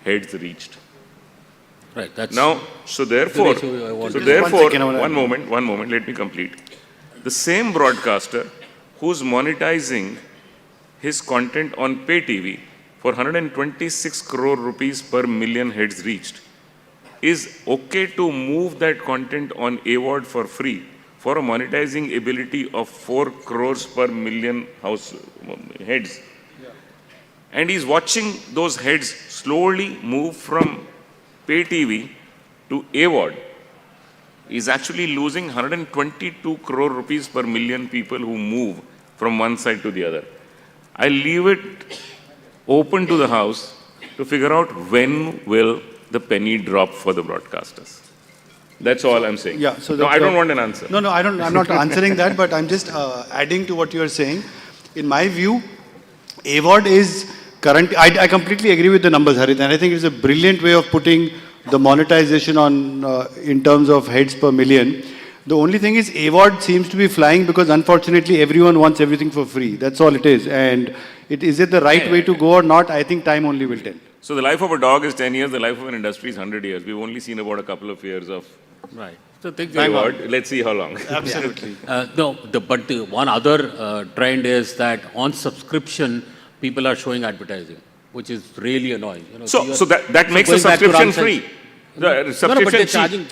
heads reached. Right. That's now, so therefore, one moment, let me complete. The same broadcaster who's monetizing his content on pay TV for 126 crore rupees per million heads reached, is okay to move that content on AWOD for free for a monetizing ability of 4 crores per million heads. And he's watching those heads slowly move from pay TV to AWOD. He's actually losing 122 crore rupees per million people who move from one side to the other. I leave it open to the House to figure out when will the penny drop for the broadcasters. That's all I'm saying. Yeah, so no, I don't want an answer. No, I'm not answering that, but I'm just adding to what you're saying. In my view, AWOD is current. I completely agree with the numbers, Harit, and I think it's a brilliant way of putting the monetization on in terms of heads per million. The only thing is AWOD seems to be flying because unfortunately everyone wants everything for free. That's all it is. And is it the right way to go or not? I think time only will tell. So the life of a dog is 10 years, the life of an industry is 100 years. We've only seen about a couple of years of Right. So AWOD. Let's see how long. Absolutely. But the one other trend is that on subscription, people are showing advertising, which is really annoying. You know, So that makes the subscription free. The subscription but they're cheap. charging.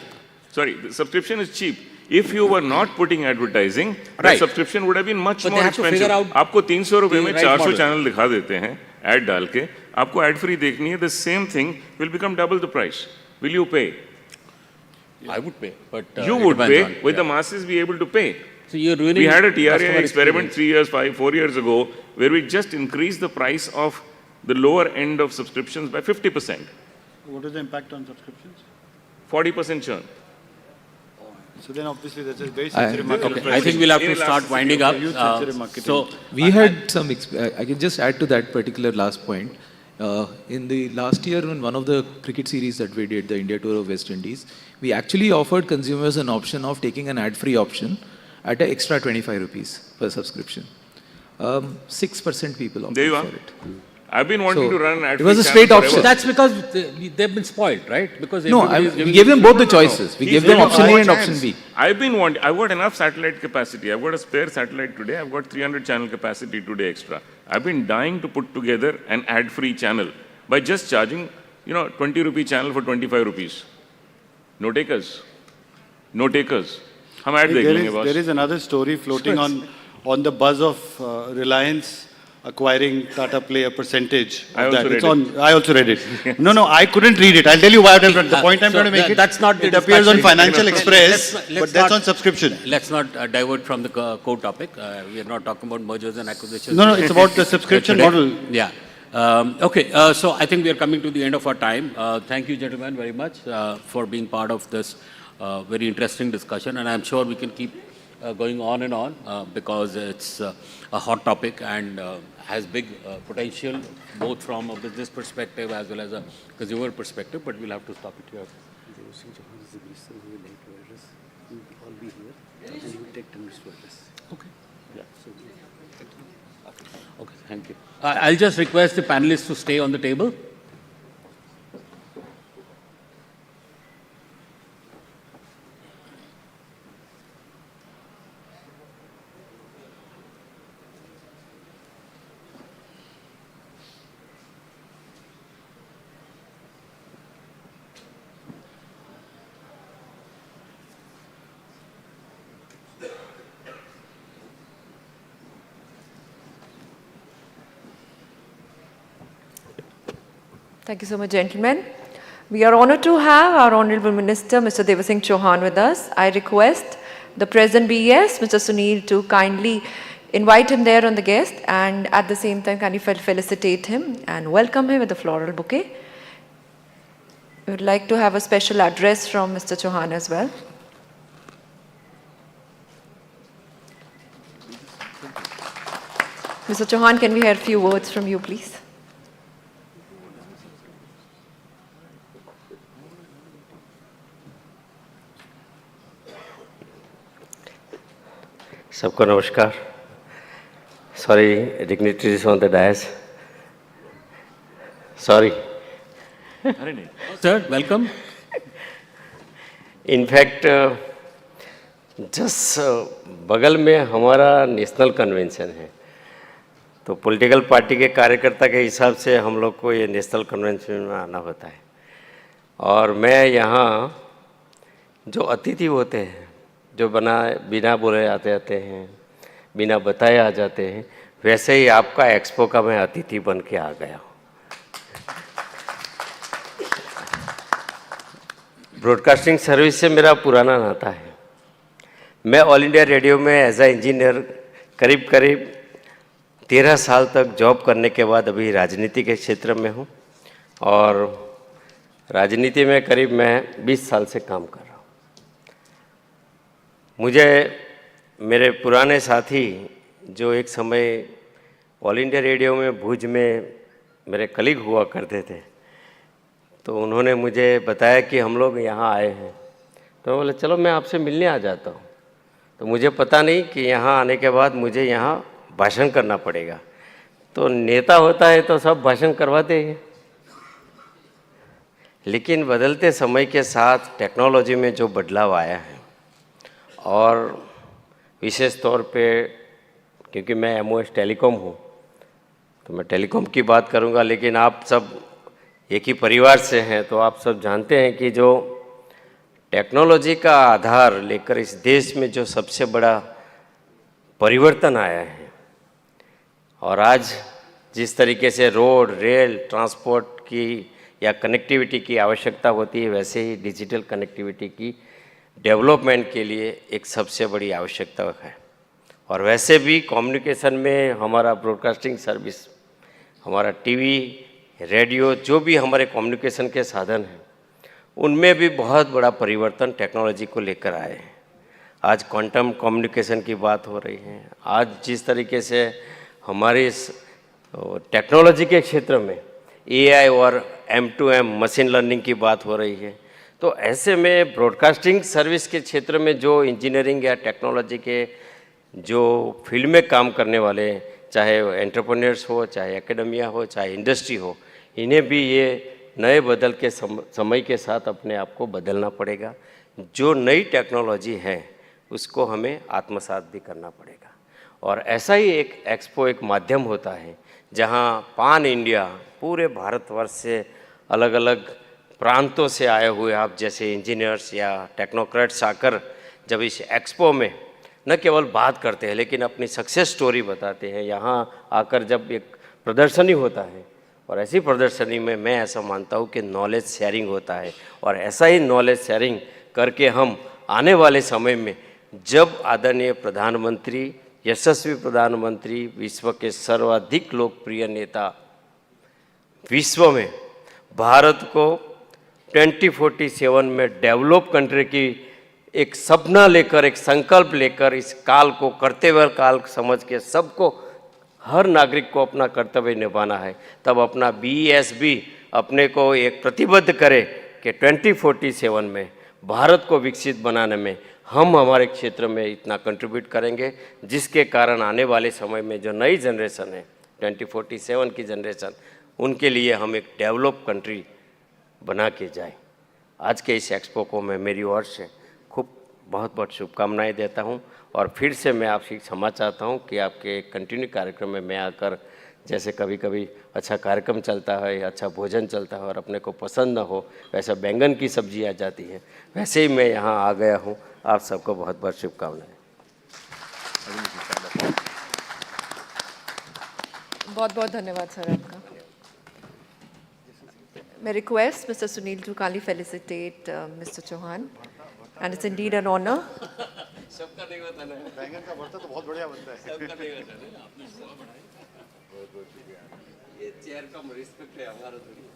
Sorry, the subscription is cheap. If you were not putting advertising, the Right. subscription would have been much But they more have to expensive. figure out आपको 300 रुपए में the right 400 model. Channel दिखा देते हैं, ad डाल के, आपको ad free देखनी है, the same thing will become double the price. Will you pay? I would pay, but You it would depends pay. on- Will the yeah. masses be able to pay? So you're ruining We had a customer TRA experiment experience. 3 years, 4 years ago, where we just increased the price of the lower end of subscriptions by 50%. What is the impact on subscriptions? 40% churn. So then obviously that's a very sensitive market. Okay, I think we'll have to start winding up. Huge sensitive market. So We had some, I can just add to that particular last point. In the last year, in one of the cricket series that we did, the India Tour of West Indies, we actually offered consumers an option of taking an ad-free option at an extra 25 rupees per subscription. 6% people opted There you are. for it. I've been wanting to run an ad. It was a straight option. That's because they've been spoiled, right? Because No, everybody is we giving- gave them both the choices. We He's gave them giving option A more and chance. option B. I've got enough satellite capacity. I've got a spare satellite today. I've got 300 channel capacity today extra. I've been dying to put together an ad-free channel by just charging, 20 rupee channel for 25 rupees. No takers. No takers. हम ad देख लेंगे boss. There is another story floating on the buzz of Reliance acquiring Tata Play a percentage I of also that. read I also read it. No, I couldn't read it. I'll tell you why. The point I'm So trying to make that's not the it appears on discussion. Financial Express, Let's but that's not- on subscription. Let's not divert from the core topic. We are not talking about mergers and acquisitions. No, it's about the subscription Today. model. Yeah. Okay, so I think we are coming to the end of our time. Thank you, gentlemen, very much for being part of this very interesting discussion. And I'm sure we can keep going on and on because it's a hot topic and has big potential, both from a business perspective as well as a consumer perspective. But we'll have to stop it here. Okay. Yeah. Okay, thank you. I'll just request the panelists to stay on the table. Thank you so much, gentlemen. We are honored to have our Honorable Minister, Mr. Devasingh Chauhan, with us. I request the President BES, Mr. Sunil, to kindly invite him there on the guest and at the same time kindly felicitate him and welcome him with a floral bouquet. We would like to have a special address from Mr. Chauhan as well. Mr. Chauhan, can we hear a few words from you, please? सबको नमस्कार. Sorry, dignitaries on the dais. Sorry. Sir, welcome. In fact, just बगल में हमारा national convention है. तो political party के कार्यकर्ता के हिसाब से हम लोग को ये नेशनल कन्वेंशन में आना होता है। और मैं यहाँ जो अतिथि होते हैं, जो बिना बोले आते हैं, बिना बताए आ जाते हैं, वैसे ही आपका एक्सपो का मैं अतिथि बन के आ गया हूँ। ब्रॉडकास्टिंग सर्विस से मेरा पुराना नाता है। मैं ऑल इंडिया रेडियो में एज ए इंजीनियर करीब 13 साल तक जॉब करने के बाद अभी राजनीति के क्षेत्र में हूँ, और राजनीति में करीब मैं 20 साल से काम कर रहा हूँ। मुझे मेरे पुराने साथी जो एक समय ऑल इंडिया रेडियो में भुज में मेरे कलीग हुआ करते थे, तो उन्होंने मुझे बताया कि हम लोग यहाँ आए हैं, तो मैं बोला चलो मैं आपसे मिलने आ जाता हूँ। तो मुझे पता नहीं कि यहाँ आने के बाद मुझे यहाँ भाषण करना पड़ेगा। तो नेता होता है तो सब भाषण करवाते हैं, लेकिन बदलते समय के साथ टेक्नोलॉजी में जो बदलाव आया है, और विशेष तौर पे क्योंकि मैं MOS टेलीकॉम हूँ तो मैं टेलीकॉम की बात करूँगा, लेकिन आप सब एक ही परिवार से हैं तो आप सब जानते हैं कि जो टेक्नोलॉजी का आधार लेकर इस देश में जो सबसे बड़ा परिवर्तन आया है, और आज जिस तरीके से रोड, रेल, ट्रांसपोर्ट की या कनेक्टिविटी की आवश्यकता होती है, वैसे ही डिजिटल कनेक्टिविटी की डेवलपमेंट के लिए एक सबसे बड़ी आवश्यकता है। और वैसे भी कम्युनिकेशन में हमारा ब्रॉडकास्टिंग सर्विस, हमारा टीवी, रेडियो, जो भी हमारे कम्युनिकेशन के साधन हैं, उनमें भी बहुत बड़ा परिवर्तन टेक्नोलॉजी को लेकर आए हैं। आज क्वांटम कम्युनिकेशन की बात हो रही है। आज जिस तरीके से हमारे इस टेक्नोलॉजी के क्षेत्र में AI और M2M मशीन लर्निंग की बात हो रही है, तो ऐसे में ब्रॉडकास्टिंग सर्विस के क्षेत्र में जो इंजीनियरिंग या टेक्नोलॉजी के जो फील्ड में काम करने वाले, चाहे एंटरप्रेन्योर्स हो, चाहे एकेडमिया हो, चाहे इंडस्ट्री हो, इन्हें भी ये नए बदल के समय के साथ अपने आप को बदलना पड़ेगा। जो नई टेक्नोलॉजी है उसको हमें आत्मसात भी करना पड़ेगा। और ऐसा ही एक एक्सपो एक माध्यम होता है जहां पान इंडिया, पूरे भारतवर्ष से अलग अलग प्रांतों से आए हुए आप जैसे इंजीनियर्स या टेक्नोक्रेट्स आकर जब इस एक्सपो में न केवल बात करते हैं लेकिन अपनी सक्सेस स्टोरी बताते हैं। यहाँ आकर जब एक प्रदर्शनी होता है, और ऐसी प्रदर्शनी में मैं ऐसा मानता हूँ कि नॉलेज शेयरिंग होता है, और ऐसा ही नॉलेज शेयरिंग करके हम आने वाले समय में जब आदरणीय प्रधानमंत्री, यशस्वी प्रधानमंत्री, विश्व के सर्वाधिक लोकप्रिय नेता, विश्व में भारत को 2047 में डेवलप कंट्री की एक सपना लेकर, एक संकल्प लेकर, इस काल को कर्तव्य काल समझ के सबको, हर नागरिक को अपना कर्तव्य निभाना है, तब अपना BES भी अपने को एक प्रतिबद्ध करे कि 2047 में भारत को विकसित बनाने में हम हमारे क्षेत्र में इतना कंट्रीब्यूट करेंगे, जिसके कारण आने वाले समय में जो नई जनरेशन है, 2047 की जनरेशन, उनके लिए हम एक डेवलप कंट्री बना के जाएं। आज के इस एक्सपो को मैं मेरी ओर से खूब बहुत बहुत शुभकामनाएं देता हूं, और फिर से मैं आपसे क्षमा चाहता हूं कि आपके कंटिन्यू कार्यक्रम में मैं आकर, जैसे कभी कभी अच्छा कार्यक्रम चलता है, अच्छा भोजन चलता है और अपने को पसंद न हो, वैसा बैंगन की सब्जी आ जाती है, वैसे ही मैं यहाँ आ गया हूँ। आप सबको बहुत बहुत शुभकामनाएं। बहुत बहुत धन्यवाद सर आपका। May request Mr. Sunil to kindly felicitate Mr. Chauhan, and it's indeed an honor. सबका नहीं होता ना, बैंगन का भरता तो बहुत बढ़िया बनता है। सबका नहीं होता ना, आपने सब बनाया। बहुत बहुत शुक्रिया। ये चेयर का रिस्पेक्ट है हमारा थोड़ी।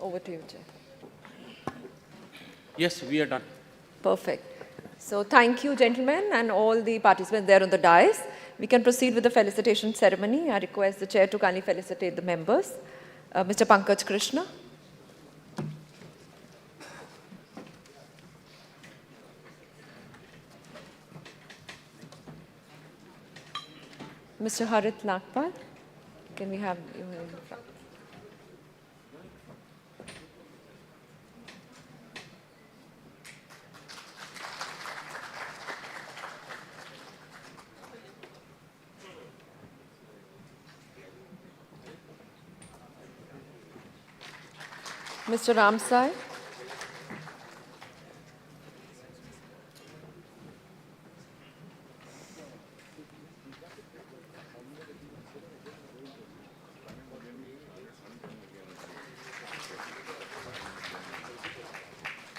Over to you, Jay. Yes, we are done. Perfect. So thank you, gentlemen, and all the participants there on the dais. We can proceed with the felicitation ceremony. I request the chair to kindly felicitate the members. Mr. Pankaj Krishna. Mr. Harit Nagpal, can we have you in front? Mr. Ramsay.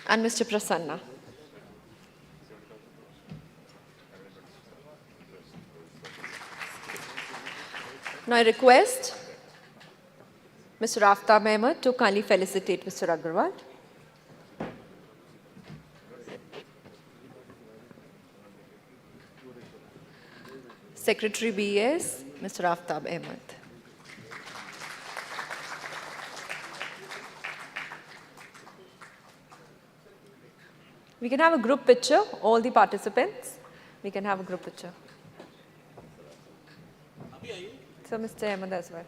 And Mr. Prasanna. Now I request Mr. Aftab Ahmed to kindly felicitate Mr. Agarwal. Secretary BES, Mr. Aftab Ahmed. We can have a group picture, all the participants. We can have a group picture. So Mr. Ahmed as well.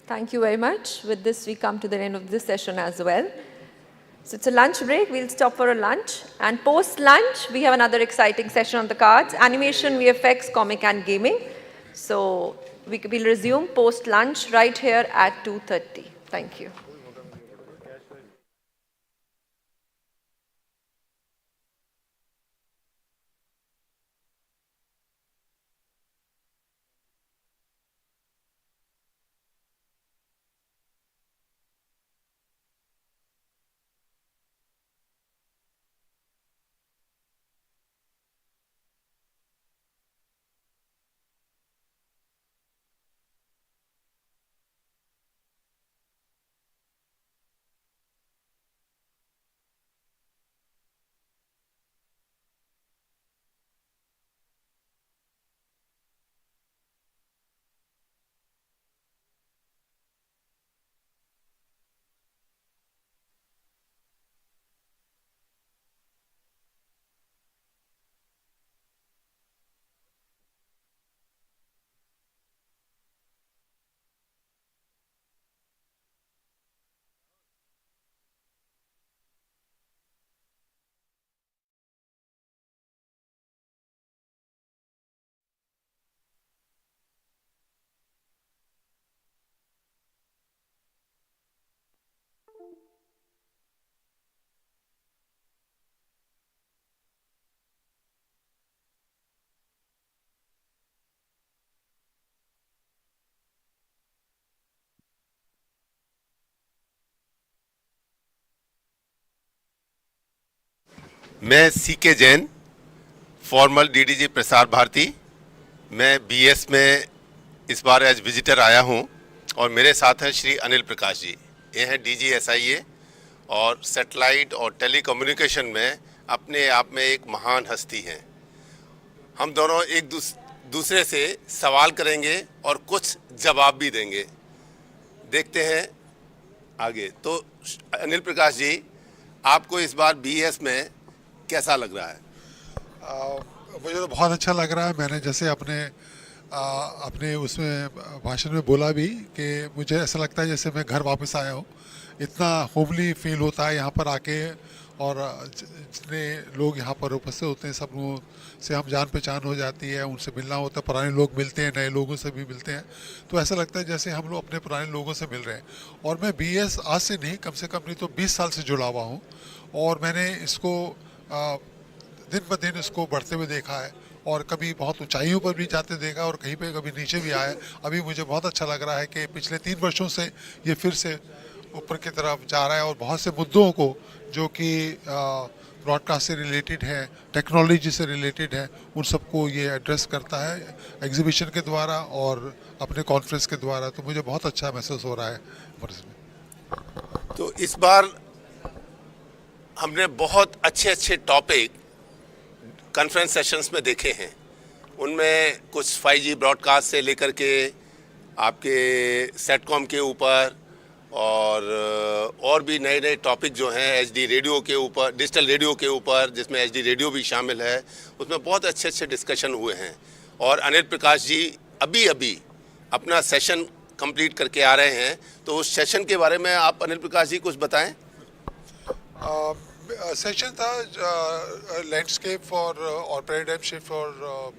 Thank you very much. With this, we come to the end of this session as well. So it's a lunch break. We'll stop for a lunch. And post-lunch, we have another exciting session on the cards, animation, VFX, comic, and gaming. So we'll resume post-lunch right here at 2:30. Thank you. मैं C K Jain, formal DDG Prasar Bharati. मैं BS में इस बार as visitor आया हूं और मेरे साथ हैं श्री अनिल प्रकाश जी। ये हैं डीजी एसआईए और सैटेलाइट और टेलीकम्युनिकेशन में अपने आप में एक महान हस्ती हैं। हम दोनों एक दूसरे से सवाल करेंगे और कुछ जवाब भी देंगे। देखते हैं आगे। तो अनिल प्रकाश जी, आपको इस बार बीएस में कैसा लग रहा है? मुझे तो बहुत अच्छा लग रहा है। मैंने जैसे अपने उसमें भाषण में बोला भी कि मुझे ऐसा लगता है जैसे मैं घर वापस आया हूँ। इतना होमली फील होता है यहाँ पर आके, और जितने लोग यहाँ पर उपस्थित होते हैं सब लोगों से हम जान पहचान हो जाती है, उनसे मिलना होता है, पुराने लोग मिलते हैं, नए लोगों से भी मिलते हैं, तो ऐसा लगता है जैसे हम लोग अपने पुराने लोगों से मिल रहे हैं। और मैं बीएस आज से नहीं, कम से कम नहीं तो 20 साल से जुड़ा हुआ हूँ, और मैंने इसको दिन ब दिन इसको बढ़ते हुए देखा है, और कभी बहुत ऊंचाइयों पर भी जाते देखा और कहीं पे कभी नीचे भी आया। अभी मुझे बहुत अच्छा लग रहा है कि पिछले 3 वर्षों से ये फिर से ऊपर की तरफ जा रहा है, और बहुत से मुद्दों को जो कि ब्रॉडकास्ट से रिलेटेड है, टेक्नोलॉजी से रिलेटेड है, उन सबको ये एड्रेस करता है एग्जीबिशन के द्वारा और अपने कॉन्फ्रेंस के द्वारा। तो मुझे बहुत अच्छा महसूस हो रहा है। तो इस बार हमने बहुत अच्छे अच्छे टॉपिक कॉन्फ्रेंस सेशंस में देखे हैं। उनमें कुछ 5G ब्रॉडकास्ट से लेकर के आपके सेटकॉम के ऊपर और भी नए नए टॉपिक जो हैं HD रेडियो के ऊपर, डिजिटल रेडियो के ऊपर, जिसमें HD रेडियो भी शामिल है, उसमें बहुत अच्छे अच्छे डिस्कशन हुए हैं। और अनिल प्रकाश जी अभी अभी अपना सेशन कंप्लीट करके आ रहे हैं, तो उस सेशन के बारे में आप अनिल प्रकाश जी कुछ बताएं। सेशन था लैंडस्केप फॉर और paradigm shift for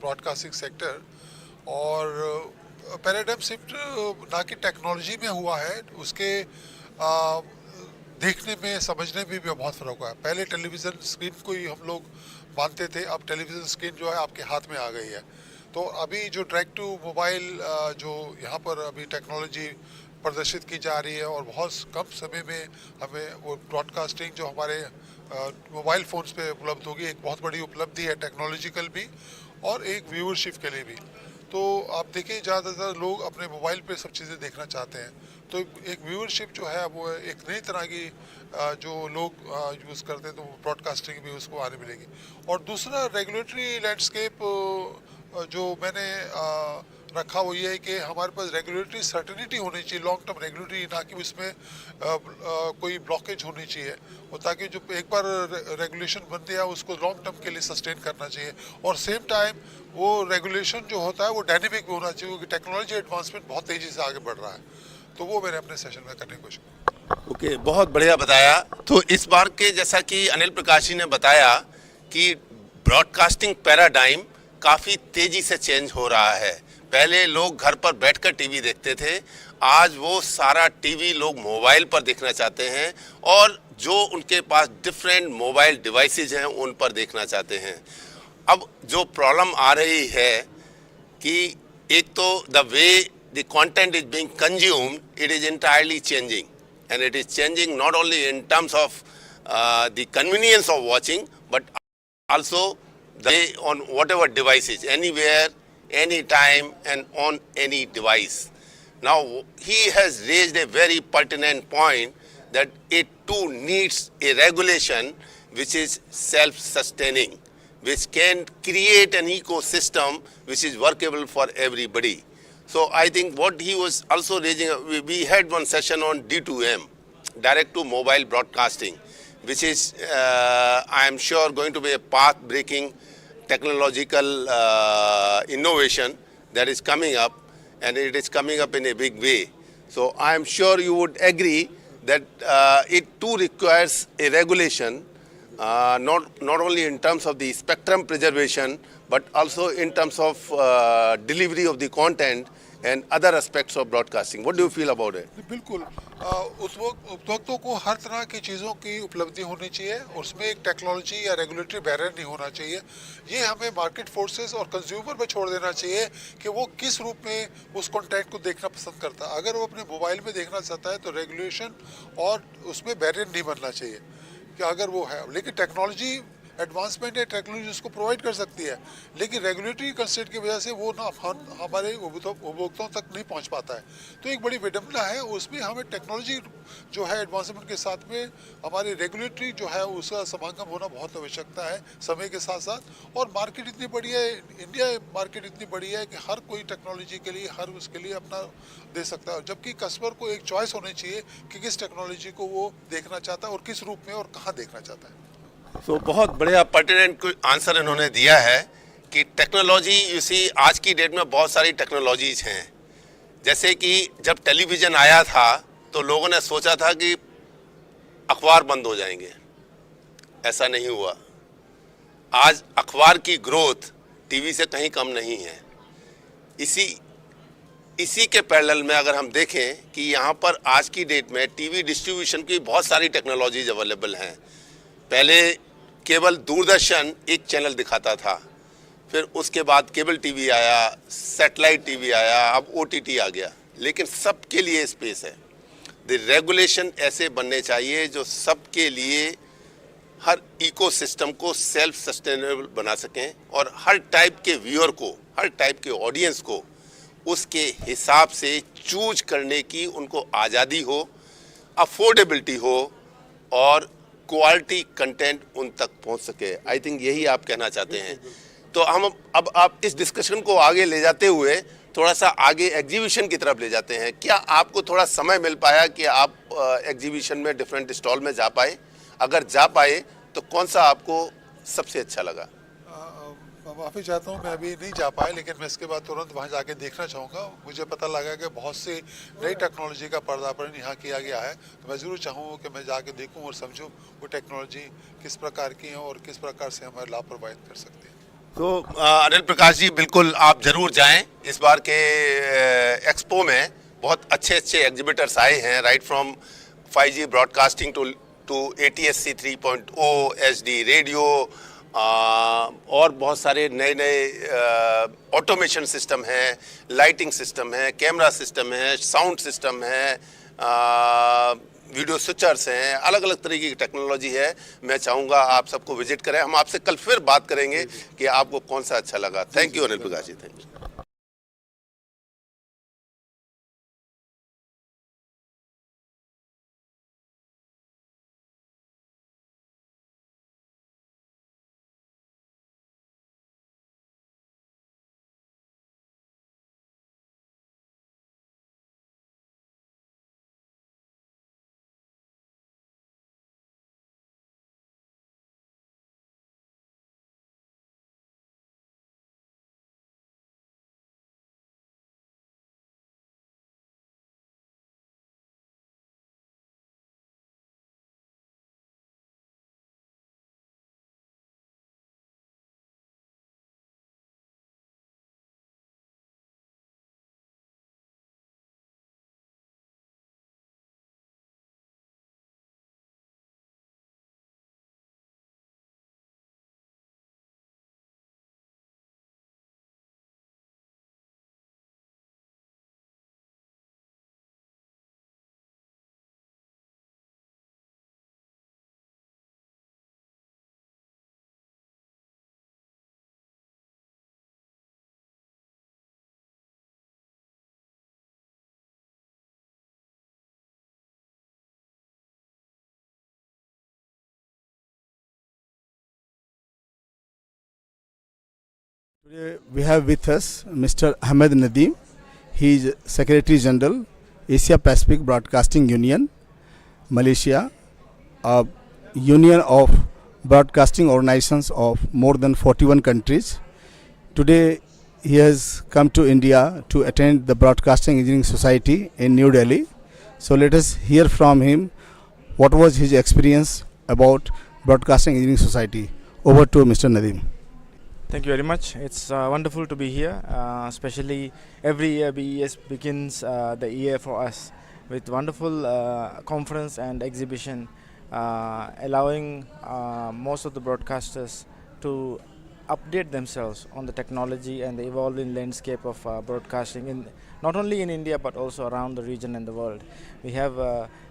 broadcasting sector. और पैराडाइम शिफ्ट ना कि टेक्नोलॉजी में हुआ है, उसके देखने में समझने में भी बहुत फ़र्क हुआ है। पहले टेलीविज़न स्क्रीन को ही हम लोग मानते थे, अब टेलीविज़न स्क्रीन जो है आपके हाथ में आ गई है। तो अभी जो डायरेक्ट टू मोबाइल जो यहाँ पर अभी टेक्नोलॉजी प्रदर्शित की जा रही है और बहुत कम समय में हमें वो ब्रॉडकास्टिंग जो हमारे मोबाइल फ़ोन्स पे उपलब्ध होगी, एक बहुत बड़ी उपलब्धि है टेक्नोलॉजिकल भी और एक व्यूअरशिप के लिए भी। तो आप देखिए ज़्यादातर लोग अपने मोबाइल पे सब चीज़ें देखना चाहते हैं, तो एक व्यूअरशिप जो है वो एक नई तरह की जो लोग यूज़ करते हैं, तो ब्रॉडकास्टिंग भी उसको आने मिलेगी। और दूसरा रेगुलेटरी लैंडस्केप जो मैंने रखा वो ये है कि हमारे पास रेगुलेटरी सर्टेनिटी होनी चाहिए, लॉन्ग टर्म रेगुलेटरी, ना कि उसमें कोई ब्लॉकेज होनी चाहिए, और ताकि जो एक बार रेगुलेशन बन दिया उसको लॉन्ग टर्म के लिए सस्टेन करना चाहिए। और सेम टाइम वो रेगुलेशन जो होता है वो डायनेमिक भी होना चाहिए, क्योंकि टेक्नोलॉजी एडवांसमेंट बहुत तेज़ी से आगे बढ़ रहा है। तो वो मैंने अपने सेशन में करने की कोशिश। ओके, बहुत बढ़िया बताया। तो इस बार के जैसा कि अनिल प्रकाश जी ने बताया कि ब्रॉडकास्टिंग पैराडाइम काफ़ी तेज़ी से चेंज हो रहा है। पहले लोग घर पर बैठकर टीवी देखते थे, आज वो सारा टीवी लोग मोबाइल पर देखना चाहते हैं, और जो उनके पास डिफरेंट मोबाइल डिवाइसेज हैं उन पर देखना चाहते हैं। अब जो प्रॉब्लम आ रही है कि एक तो the way the content is being consumed, it is entirely changing, and it is changing not only in terms of the convenience of watching, but also the way on whatever devices, anywhere, anytime, and on any device. Now he has raised a very pertinent point that it too needs a regulation which is self-sustaining, which can create an ecosystem which is workable for everybody. So I think what he was also raising, we had one session on D2M, direct to mobile broadcasting, which is I am sure going to be a path-breaking technological innovation that is coming up, and it is coming up in a big way. So I am sure you would agree that it too requires a regulation, not only in terms of the spectrum preservation, but also in terms of delivery of the content and other aspects of broadcasting. What do you feel about it? बिल्कुल, उपभोक्ताओं को हर तरह की चीज़ों की उपलब्धि होनी चाहिए, और उसमें एक टेक्नोलॉजी या रेगुलेटरी बैरियर नहीं होना चाहिए। ये हमें मार्केट फोर्सेस और कंज्यूमर पे छोड़ देना चाहिए कि वो किस रूप में उस कंटेंट को देखना पसंद करता है। अगर वो अपने मोबाइल में देखना चाहता है तो रेगुलेशन और उसमें बैरियर नहीं बनना चाहिए कि अगर वो है, लेकिन टेक्नोलॉजी एडवांसमेंट है, टेक्नोलॉजी उसको प्रोवाइड कर सकती है, लेकिन रेगुलेटरी कंस्ट्रेंट की वजह से वो ना हमारे उपभोक्ताओं तक नहीं पहुंच पाता है। तो एक बड़ी विडंबना है, उसमें हमें टेक्नोलॉजी जो है एडवांसमेंट के साथ में हमारी रेगुलेटरी जो है उसका समागम होना बहुत आवश्यकता है समय के साथ साथ। और मार्केट इतनी बड़ी है, इंडिया मार्केट इतनी बड़ी है कि हर कोई टेक्नोलॉजी के लिए हर उसके लिए अपना दे सकता है, जबकि कस्टमर को एक चॉइस होनी चाहिए कि किस टेक्नोलॉजी को वो देखना चाहता है और किस रूप में और कहाँ देखना चाहता है। तो बहुत बढ़िया पर्टिनेंट आंसर इन्होंने दिया है कि टेक्नोलॉजी, यू सी, आज की डेट में बहुत सारी टेक्नोलॉजीज हैं। जैसे कि जब टेलीविज़न आया था तो लोगों ने सोचा था कि अखबार बंद हो जाएंगे, ऐसा नहीं हुआ। आज अखबार की ग्रोथ टीवी से कहीं कम नहीं है। इसी के पैरेलल में अगर हम देखें कि यहाँ पर आज की डेट में टीवी डिस्ट्रीब्यूशन की बहुत सारी टेक्नोलॉजीज अवेलेबल हैं। पहले केवल दूरदर्शन एक चैनल दिखाता था, फिर उसके बाद केबल टीवी आया, सैटेलाइट टीवी आया, अब OTT आ गया, लेकिन सबके लिए स्पेस है। द रेगुलेशन ऐसे बनने चाहिए जो सबके लिए हर इकोसिस्टम को सेल्फ सस्टेनेबल बना सकें, और हर टाइप के व्यूअर को, हर टाइप के ऑडियंस को उसके हिसाब से चूज करने की उनको आज़ादी हो, अफोर्डेबिलिटी हो, और क्वालिटी कंटेंट उन तक पहुंच सके। आई थिंक यही आप कहना चाहते हैं। तो हम अब आप इस डिस्कशन को आगे ले जाते हुए थोड़ा सा आगे एग्जीबिशन की तरफ ले जाते हैं। क्या आपको थोड़ा समय मिल पाया कि आप एग्जीबिशन में डिफरेंट स्टॉल में जा पाए? अगर जा पाए तो कौन सा आपको सबसे अच्छा लगा? माफ़ी चाहता हूँ, मैं अभी नहीं जा पाया, लेकिन मैं इसके बाद तुरंत वहाँ जाके देखना चाहूँगा। मुझे पता लगा कि बहुत सी नई टेक्नोलॉजी का पर्दापण यहाँ किया गया है, तो मैं ज़रूर चाहूँगा कि मैं जाके देखूँ और समझूँ वो टेक्नोलॉजी किस प्रकार की है और किस प्रकार से हमारे लाभ प्रोवाइड कर सकते हैं। तो अनिल प्रकाश जी, बिल्कुल आप ज़रूर जाएं। इस बार के एक्सपो में बहुत अच्छे अच्छे एग्जिबिटर्स आए हैं, right from 5G broadcasting to ATSC 3.0 HD radio, और बहुत सारे नए नए ऑटोमेशन सिस्टम हैं, लाइटिंग सिस्टम है, कैमरा सिस्टम है, साउंड सिस्टम है, वीडियो स्विचर्स हैं, अलग अलग तरीके की टेक्नोलॉजी है। मैं चाहूँगा आप सबको विजिट करें। हम आपसे कल फिर बात करेंगे कि आपको कौन सा अच्छा लगा। Thank you Anil Prakash ji, thank you. Today we have with us Mr. Ahmed Nadeem. He is Secretary General, Asia Pacific Broadcasting Union, Malaysia, a union of broadcasting organizations of more than 41 countries. Today he has come to India to attend the Broadcasting Engineering Society in New Delhi. So let us hear from him what was his experience about Broadcasting Engineering Society. Over to Mr. Nadeem. Thank you very much. It's wonderful to be here, especially every year BES begins the year for us with wonderful conference and exhibition, allowing most of the broadcasters to update themselves on the technology and the evolving landscape of broadcasting, in not only in India but also around the region and the world. We have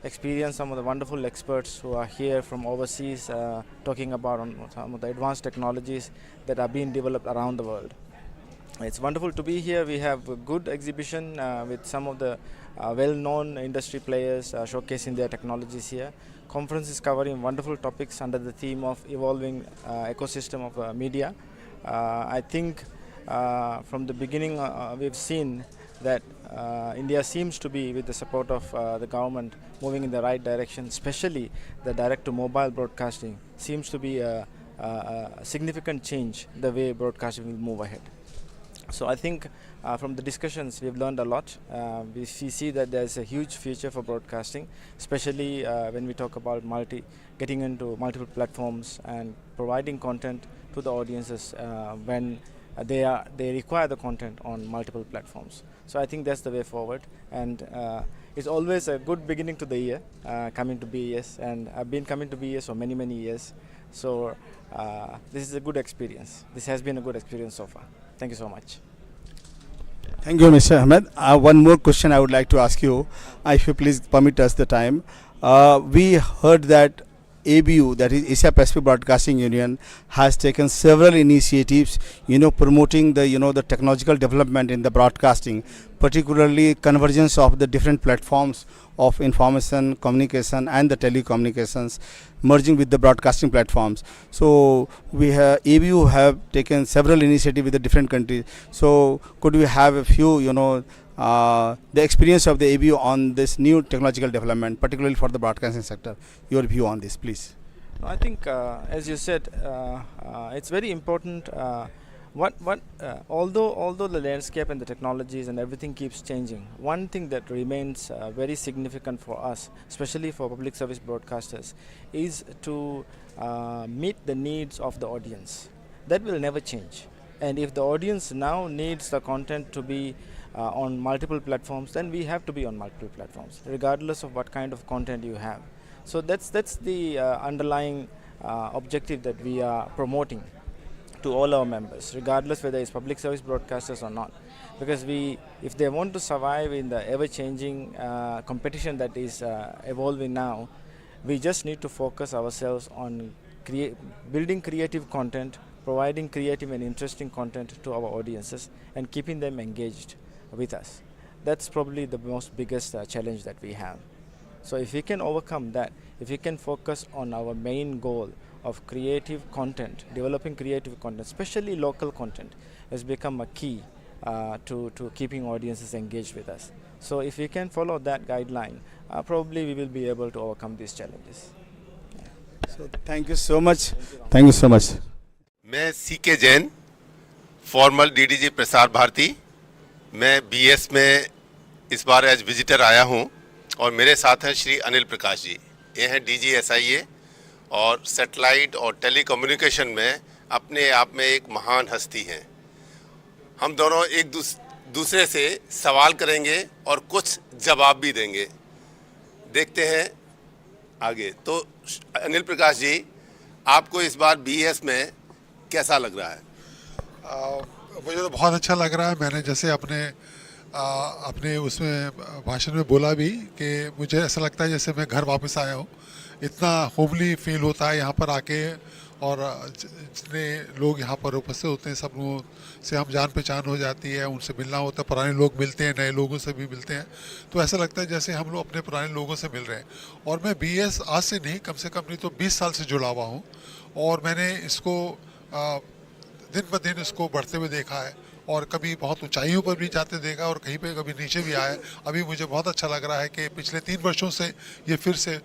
experienced some of the wonderful experts who are here from overseas talking about some of the advanced technologies that are being developed around the world. It's wonderful to be here. We have a good exhibition with some of the well-known industry players showcasing their technologies here. Conference is covering wonderful topics under the theme of evolving ecosystem of media. I think from the beginning we've seen that India seems to be, with the support of the government, moving in the right direction, especially the direct-to-mobile broadcasting seems to be a significant change the way broadcasting will move ahead. So I think from the discussions we've learned a lot. We see that there's a huge future for broadcasting, especially when we talk about getting into multiple platforms and providing content to the audiences when they require the content on multiple platforms. So I think that's the way forward, and it's always a good beginning to the year coming to BES, and I've been coming to BES for many years. So this is a good experience. This has been a good experience so far. Thank you so much. Thank you, Mr. Ahmed. One more question I would like to ask you, if you please permit us the time. We heard that ABU, that is Asia Pacific Broadcasting Union, has taken several initiatives, promoting the, the technological development in the broadcasting, particularly convergence of the different platforms of information, communication and the telecommunications merging with the broadcasting platforms. So we have, ABU have taken several initiatives with the different countries. So could we have a few, the experience of the ABU on this new technological development, particularly for the broadcasting sector? Your view on this, please. I think, as you said, it's very important. Although the landscape and the technologies and everything keeps changing, one thing that remains very significant for us, especially for public service broadcasters, is to meet the needs of the audience. That will never change. And if the audience now needs the content to be on multiple platforms, then we have to be on multiple platforms, regardless of what kind of content you have. So that's the underlying objective that we are promoting to all our members, regardless whether it's public service broadcasters or not. Because if they want to survive in the ever-changing competition that is evolving now, we just need to focus ourselves on building creative content, providing creative and interesting content to our audiences, and keeping them engaged with us. That's probably the most biggest challenge that we have. So if we can overcome that, if we can focus on our main goal of creative content, developing creative content, especially local content, has become a key to keeping audiences engaged with us. So if we can follow that guideline, probably we will be able to overcome these challenges. So thank you so much. Thank you so much. मैं CK Jain, formal DDG Prasar Bharati. मैं BS में इस बार as visitor आया हूं और मेरे साथ हैं श्री अनिल प्रकाश जी। ये हैं DG SIA और सैटेलाइट और टेलीकम्युनिकेशन में अपने आप में एक महान हस्ती हैं। हम दोनों एक दूसरे से सवाल करेंगे और कुछ जवाब भी देंगे। देखते हैं आगे। तो अनिल प्रकाश जी, आपको इस बार BS में कैसा लग रहा है? मुझे तो बहुत अच्छा लग रहा है। मैंने जैसे अपने उसमें भाषण में बोला भी कि मुझे ऐसा लगता है जैसे मैं घर वापस आया हूँ। इतना होमली फील होता है यहाँ पर आके, और जितने लोग यहाँ पर उपस्थित होते हैं सब लोगों से हम जान पहचान हो जाती है, उनसे मिलना होता है, पुराने लोग मिलते हैं, नए लोगों से भी मिलते हैं, तो ऐसा लगता है जैसे हम लोग अपने पुराने लोगों से मिल रहे हैं। और मैं BS आज से नहीं, कम से कम नहीं तो 20 साल से जुड़ा हुआ हूँ, और मैंने इसको दिन ब दिन इसको बढ़ते हुए देखा है, और कभी बहुत ऊंचाइयों पर भी जाते देखा और कहीं पे कभी नीचे भी आया। अभी मुझे बहुत अच्छा लग रहा है कि पिछले 3 वर्षों से ये फिर से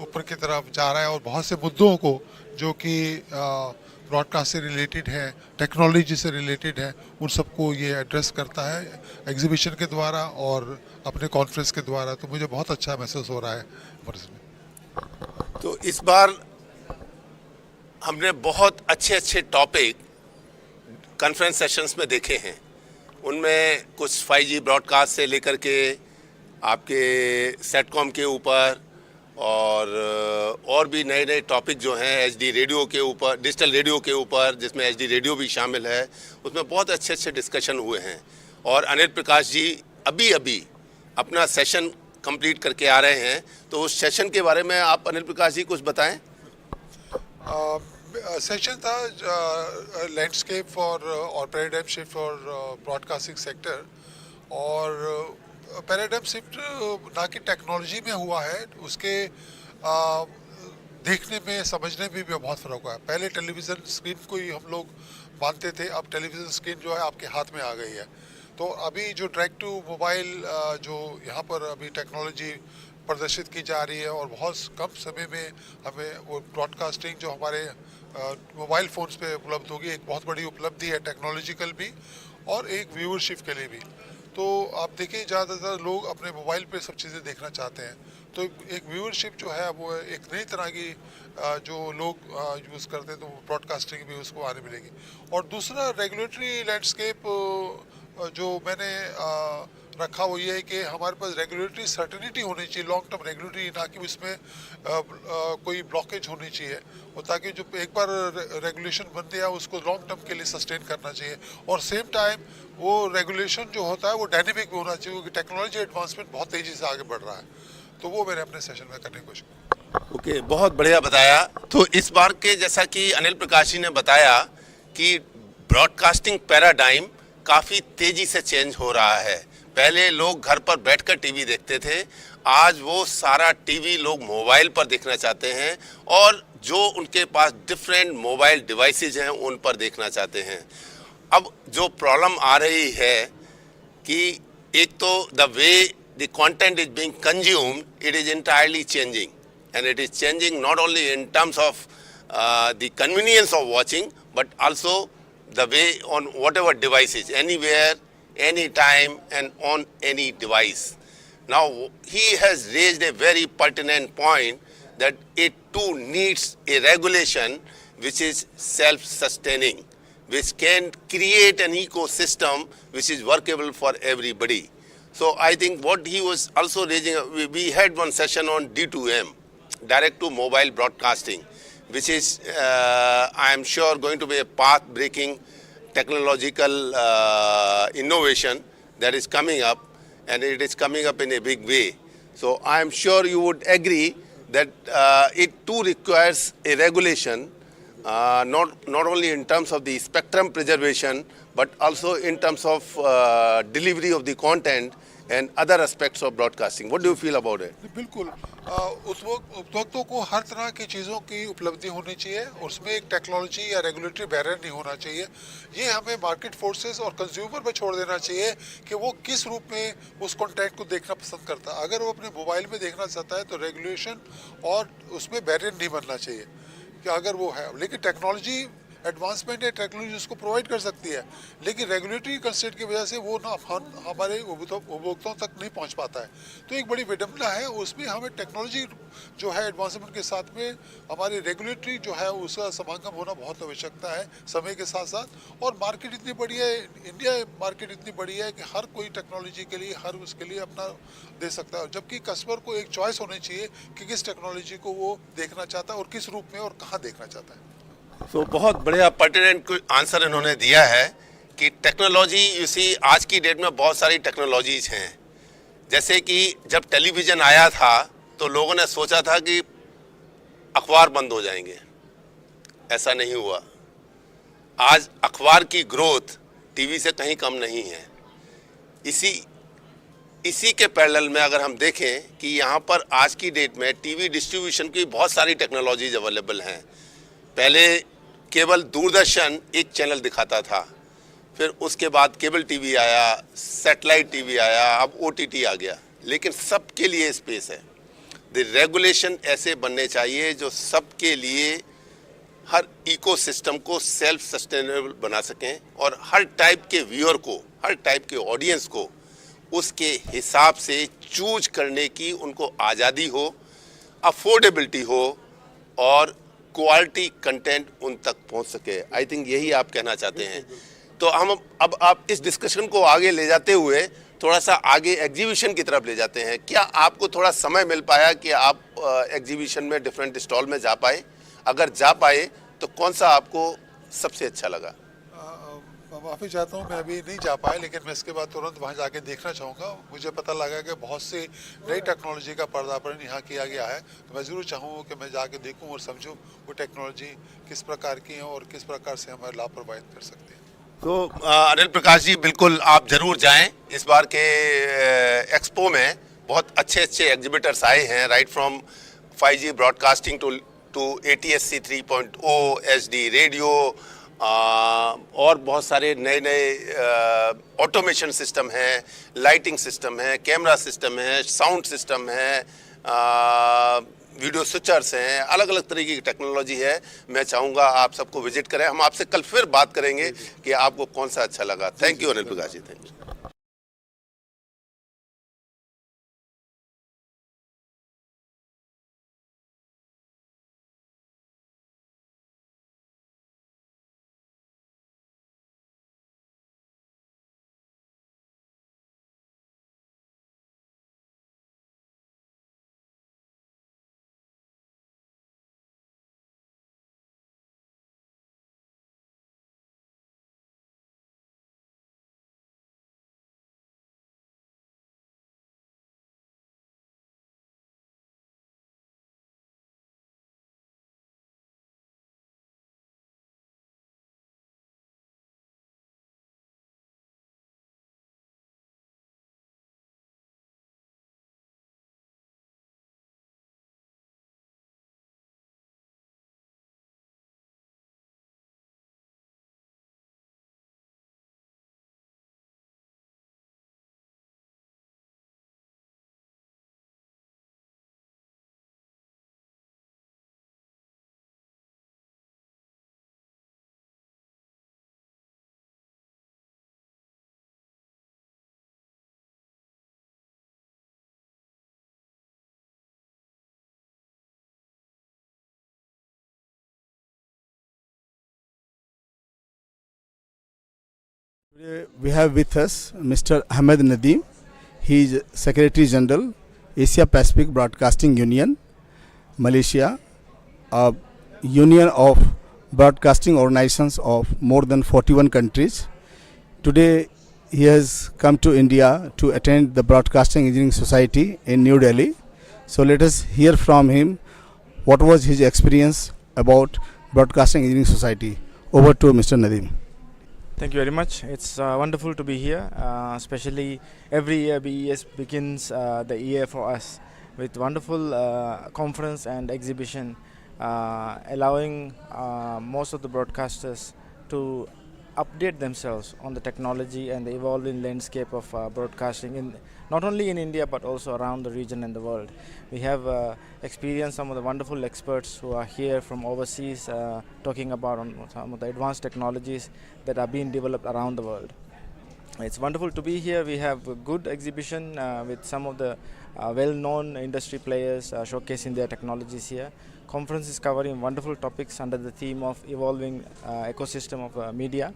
ऊपर की तरफ जा रहा है, और बहुत से मुद्दों को जो कि ब्रॉडकास्ट से रिलेटेड है, टेक्नोलॉजी से रिलेटेड है, उन सबको ये एड्रेस करता है एग्जीबिशन के द्वारा और अपने कॉन्फ्रेंस के द्वारा। तो मुझे बहुत अच्छा महसूस हो रहा है इसमें। तो इस बार हमने बहुत अच्छे टॉपिक कॉन्फ्रेंस सेशंस में देखे हैं। उनमें कुछ 5G ब्रॉडकास्ट से लेकर के आपके सेटकॉम के ऊपर और भी नए टॉपिक जो हैं HD रेडियो के ऊपर, डिजिटल रेडियो के ऊपर, जिसमें HD रेडियो भी शामिल है, उसमें बहुत अच्छे डिस्कशन हुए हैं। और अनिल प्रकाश जी अभी अपना सेशन कंप्लीट करके आ रहे हैं, तो उस सेशन के बारे में आप अनिल प्रकाश जी कुछ बताएं। सेशन था लैंडस्केप और paradigm shift for broadcasting sector, और पैराडाइम शिफ्ट ना कि टेक्नोलॉजी में हुआ है, उसके देखने में समझने में भी बहुत फ़र्क हुआ है। पहले टेलीविज़न स्क्रीन को ही हम लोग मानते थे, अब टेलीविज़न स्क्रीन जो है आपके हाथ में आ गई है। तो अभी जो डायरेक्ट टू मोबाइल जो यहाँ पर अभी टेक्नोलॉजी प्रदर्शित की जा रही है, और बहुत कम समय में हमें वो ब्रॉडकास्टिंग जो हमारे मोबाइल फ़ोन्स पे उपलब्ध होगी, एक बहुत बड़ी उपलब्धि है, टेक्नोलॉजिकल भी और एक व्यूअरशिप के लिए भी। तो आप देखिए ज़्यादातर लोग अपने मोबाइल पे सब चीज़ें देखना चाहते हैं, तो एक व्यूअरशिप जो है वो एक नई तरह की जो लोग यूज़ करते हैं, तो ब्रॉडकास्टिंग भी उसको आने मिलेगी। और दूसरा रेगुलेटरी लैंडस्केप जो मैंने रखा वो ये है कि हमारे पास रेगुलेटरी सर्टेनिटी होनी चाहिए, लॉन्ग टर्म रेगुलेटरी, ना कि उसमें कोई ब्लॉकेज होनी चाहिए, और ताकि जो एक बार रेगुलेशन बन गया उसको लॉन्ग टर्म के लिए सस्टेन करना चाहिए। और सेम टाइम वो रेगुलेशन जो होता है वो डायनेमिक भी होना चाहिए, क्योंकि टेक्नोलॉजी एडवांसमेंट बहुत तेज़ी से आगे बढ़ रहा है। तो वो मैंने अपने सेशन में करने की कोशिश की। ओके, बहुत बढ़िया बताया। तो इस बार के जैसा कि अनिल प्रकाश जी ने बताया कि ब्रॉडकास्टिंग पैराडाइम काफ़ी तेज़ी से चेंज हो रहा है। पहले लोग घर पर बैठकर टीवी देखते थे, आज वो सारा टीवी लोग मोबाइल पर देखना चाहते हैं और जो उनके पास डिफरेंट मोबाइल डिवाइसेज हैं उन पर देखना चाहते हैं। अब जो प्रॉब्लम आ रही है कि एक तो the way the content is being consumed, it is entirely changing, and it is changing not only in terms of the convenience of watching, but also the way on whatever devices, anywhere, anytime, and on any device. Now he has raised a very pertinent point that it too needs a regulation which is self-sustaining, which can create an ecosystem which is workable for everybody. So I think what he was also raising, we had one session on D2M, direct to mobile broadcasting, which is, I am sure, going to be a path-breaking technological innovation that is coming up, and it is coming up in a big way. So I am sure you would agree that it too requires a regulation, not only in terms of the spectrum preservation, but also in terms of delivery of the content and other aspects of broadcasting. What do you feel about it? बिल्कुल उपभोक्ताओं को हर तरह की चीज़ों की उपलब्धि होनी चाहिए, उसमें एक टेक्नोलॉजी या रेगुलेटरी बैरियर नहीं होना चाहिए। ये हमें मार्केट फोर्सेस और कंज्यूमर पे छोड़ देना चाहिए कि वो किस रूप में उस कंटेंट को देखना पसंद करता है। अगर वो अपने मोबाइल में देखना चाहता है तो रेगुलेशन और उसमें बैरियर नहीं बनना चाहिए कि अगर वो है, लेकिन टेक्नोलॉजी एडवांसमेंट है, टेक्नोलॉजी उसको प्रोवाइड कर सकती है, लेकिन रेगुलेटरी कंस्ट्रेंट की वजह से वो ना हमारे उपभोक्ताओं तक नहीं पहुंच पाता है। तो एक बड़ी विडंबना है, उसमें हमें टेक्नोलॉजी जो है एडवांसमेंट के साथ में हमारी रेगुलेटरी जो है उसका समागम होना बहुत आवश्यकता है समय के साथ साथ। और मार्केट इतनी बड़ी है, इंडिया मार्केट इतनी बड़ी है कि हर कोई टेक्नोलॉजी के लिए हर उसके लिए अपना दे सकता है, जबकि कस्टमर को एक चॉइस होनी चाहिए कि किस टेक्नोलॉजी को वो देखना चाहता है और किस रूप में और कहाँ देखना चाहता है। तो बहुत बढ़िया पर्टिनेंट आंसर इन्होंने दिया है कि टेक्नोलॉजी, यू सी, आज की डेट में बहुत सारी टेक्नोलॉजीज हैं। जैसे कि जब टेलीविज़न आया था तो लोगों ने सोचा था कि अखबार बंद हो जाएंगे, ऐसा नहीं हुआ। आज अखबार की ग्रोथ टीवी से कहीं कम नहीं है। इसी के पैरेलल में अगर हम देखें कि यहाँ पर आज की डेट में टीवी डिस्ट्रीब्यूशन की बहुत सारी टेक्नोलॉजीज अवेलेबल हैं। पहले केवल दूरदर्शन एक चैनल दिखाता था, फिर उसके बाद केबल टीवी आया, सैटेलाइट टीवी आया, अब ओटीटी आ गया, लेकिन सबके लिए स्पेस है। द रेगुलेशन ऐसे बनने चाहिए जो सबके लिए हर इकोसिस्टम को सेल्फ सस्टेनेबल बना सकें और हर टाइप के व्यूअर को, हर टाइप के ऑडियंस को उसके हिसाब से चूज करने की उनको आज़ादी हो, अफोर्डेबिलिटी हो और क्वालिटी कंटेंट उन तक पहुंच सके। आई थिंक यही आप कहना चाहते हैं। तो हम अब आप इस डिस्कशन को आगे ले जाते हुए थोड़ा सा आगे एग्जीबिशन की तरफ ले जाते हैं। क्या आपको थोड़ा समय मिल पाया कि आप एग्जीबिशन में डिफरेंट स्टॉल में जा पाए? अगर जा पाए तो कौन सा आपको सबसे अच्छा लगा? माफ़ी चाहता हूँ, मैं अभी नहीं जा पाया, लेकिन मैं इसके बाद तुरंत वहाँ जाके देखना चाहूँगा। मुझे पता लगा कि बहुत सी नई टेक्नोलॉजी का पर्दापण यहाँ किया गया है, तो मैं ज़रूर चाहूँगा कि मैं जाके देखूँ और समझूँ वो टेक्नोलॉजी किस प्रकार की है और किस प्रकार से हमें लाभ प्रोवाइड कर सकते हैं। तो अनिल प्रकाश जी, बिल्कुल आप ज़रूर जाएं। इस बार के एक्सपो में बहुत अच्छे एग्जिबिटर्स आए हैं, right from 5G broadcasting to ATSC 3.0, HD radio, और बहुत सारे नए ऑटोमेशन सिस्टम हैं, लाइटिंग सिस्टम है, कैमरा सिस्टम है, साउंड सिस्टम है, वीडियो स्विचर्स हैं, अलग अलग तरीके की टेक्नोलॉजी है। मैं चाहूँगा आप सबको विजिट करें। हम आपसे कल फिर बात करेंगे कि आपको कौन सा अच्छा लगा। Thank you Anil Prakash ji, thank you. Today we have with us Mr. Ahmed Nadeem. He is Secretary General, Asia Pacific Broadcasting Union, Malaysia, a union of broadcasting organizations of more than 41 countries. Today he has come to India to attend the Broadcasting Engineering Society in New Delhi. So let us hear from him what was his experience about Broadcasting Engineering Society. Over to Mr. Nadeem. Thank you very much. It's wonderful to be here, especially every year BES begins the year for us with wonderful conference and exhibition, allowing most of the broadcasters to update themselves on the technology and the evolving landscape of broadcasting in not only in India but also around the region and the world. We have experienced some of the wonderful experts who are here from overseas talking about some of the advanced technologies that are being developed around the world. It's wonderful to be here. We have a good exhibition with some of the well-known industry players showcasing their technologies here. Conference is covering wonderful topics under the theme of evolving ecosystem of media.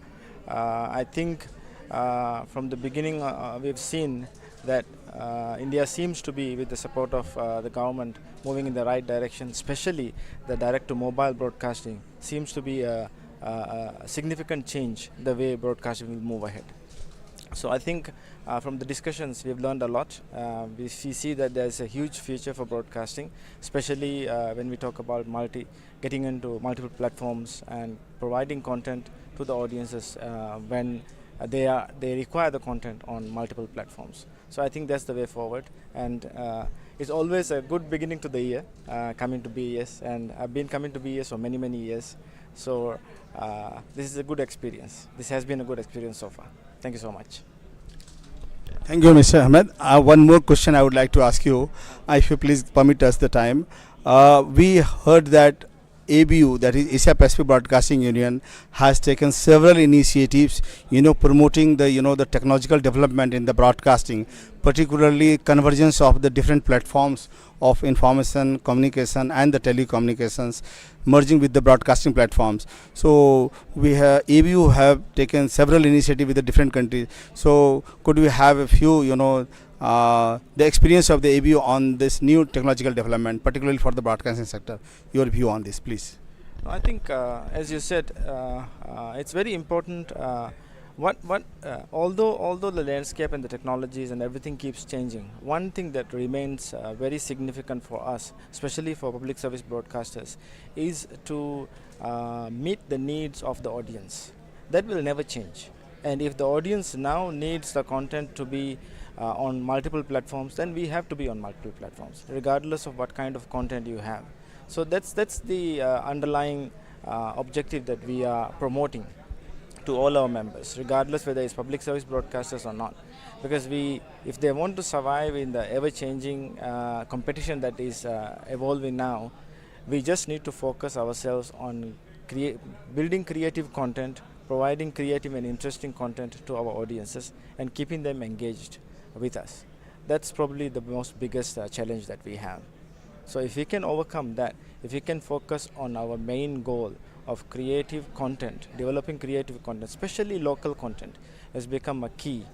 I think from the beginning we've seen that India seems to be, with the support of the government, moving in the right direction, especially the direct-to-mobile broadcasting seems to be a significant change the way broadcasting will move ahead. So I think from the discussions we've learned a lot. We see that there's a huge future for broadcasting, especially when we talk about getting into multiple platforms and providing content to the audiences when they require the content on multiple platforms. So I think that's the way forward, and it's always a good beginning to the year coming to BES, and I've been coming to BES for many years. So this is a good experience. This has been a good experience so far. Thank you so much. Thank you, Mr. Ahmed. One more question I would like to ask you, if you please permit us the time. We heard that ABU, that is Asia Pacific Broadcasting Union, has taken several initiatives, promoting the technological development in the broadcasting, particularly convergence of the different platforms of information, communication, and the telecommunications, merging with the broadcasting platforms. So ABU have taken several initiatives with the different countries. So could we have a few, the experience of the ABU on this new technological development, particularly for the broadcasting sector? Your view on this, please. I think, as you said, it's very important. Although the landscape and the technologies and everything keeps changing, one thing that remains very significant for us, especially for public service broadcasters, is to meet the needs of the audience. That will never change. And if the audience now needs the content to be on multiple platforms, then we have to be on multiple platforms, regardless of what kind of content you have. So that's the underlying objective that we are promoting to all our members, regardless whether it's public service broadcasters or not. Because if they want to survive in the ever-changing competition that is evolving now, we just need to focus ourselves on building creative content, providing creative and interesting content to our audiences, and keeping them engaged with us. That's probably the most biggest challenge that we have. So if we can overcome that, if we can focus on our main goal of creative content, developing creative content, especially local content, has become a key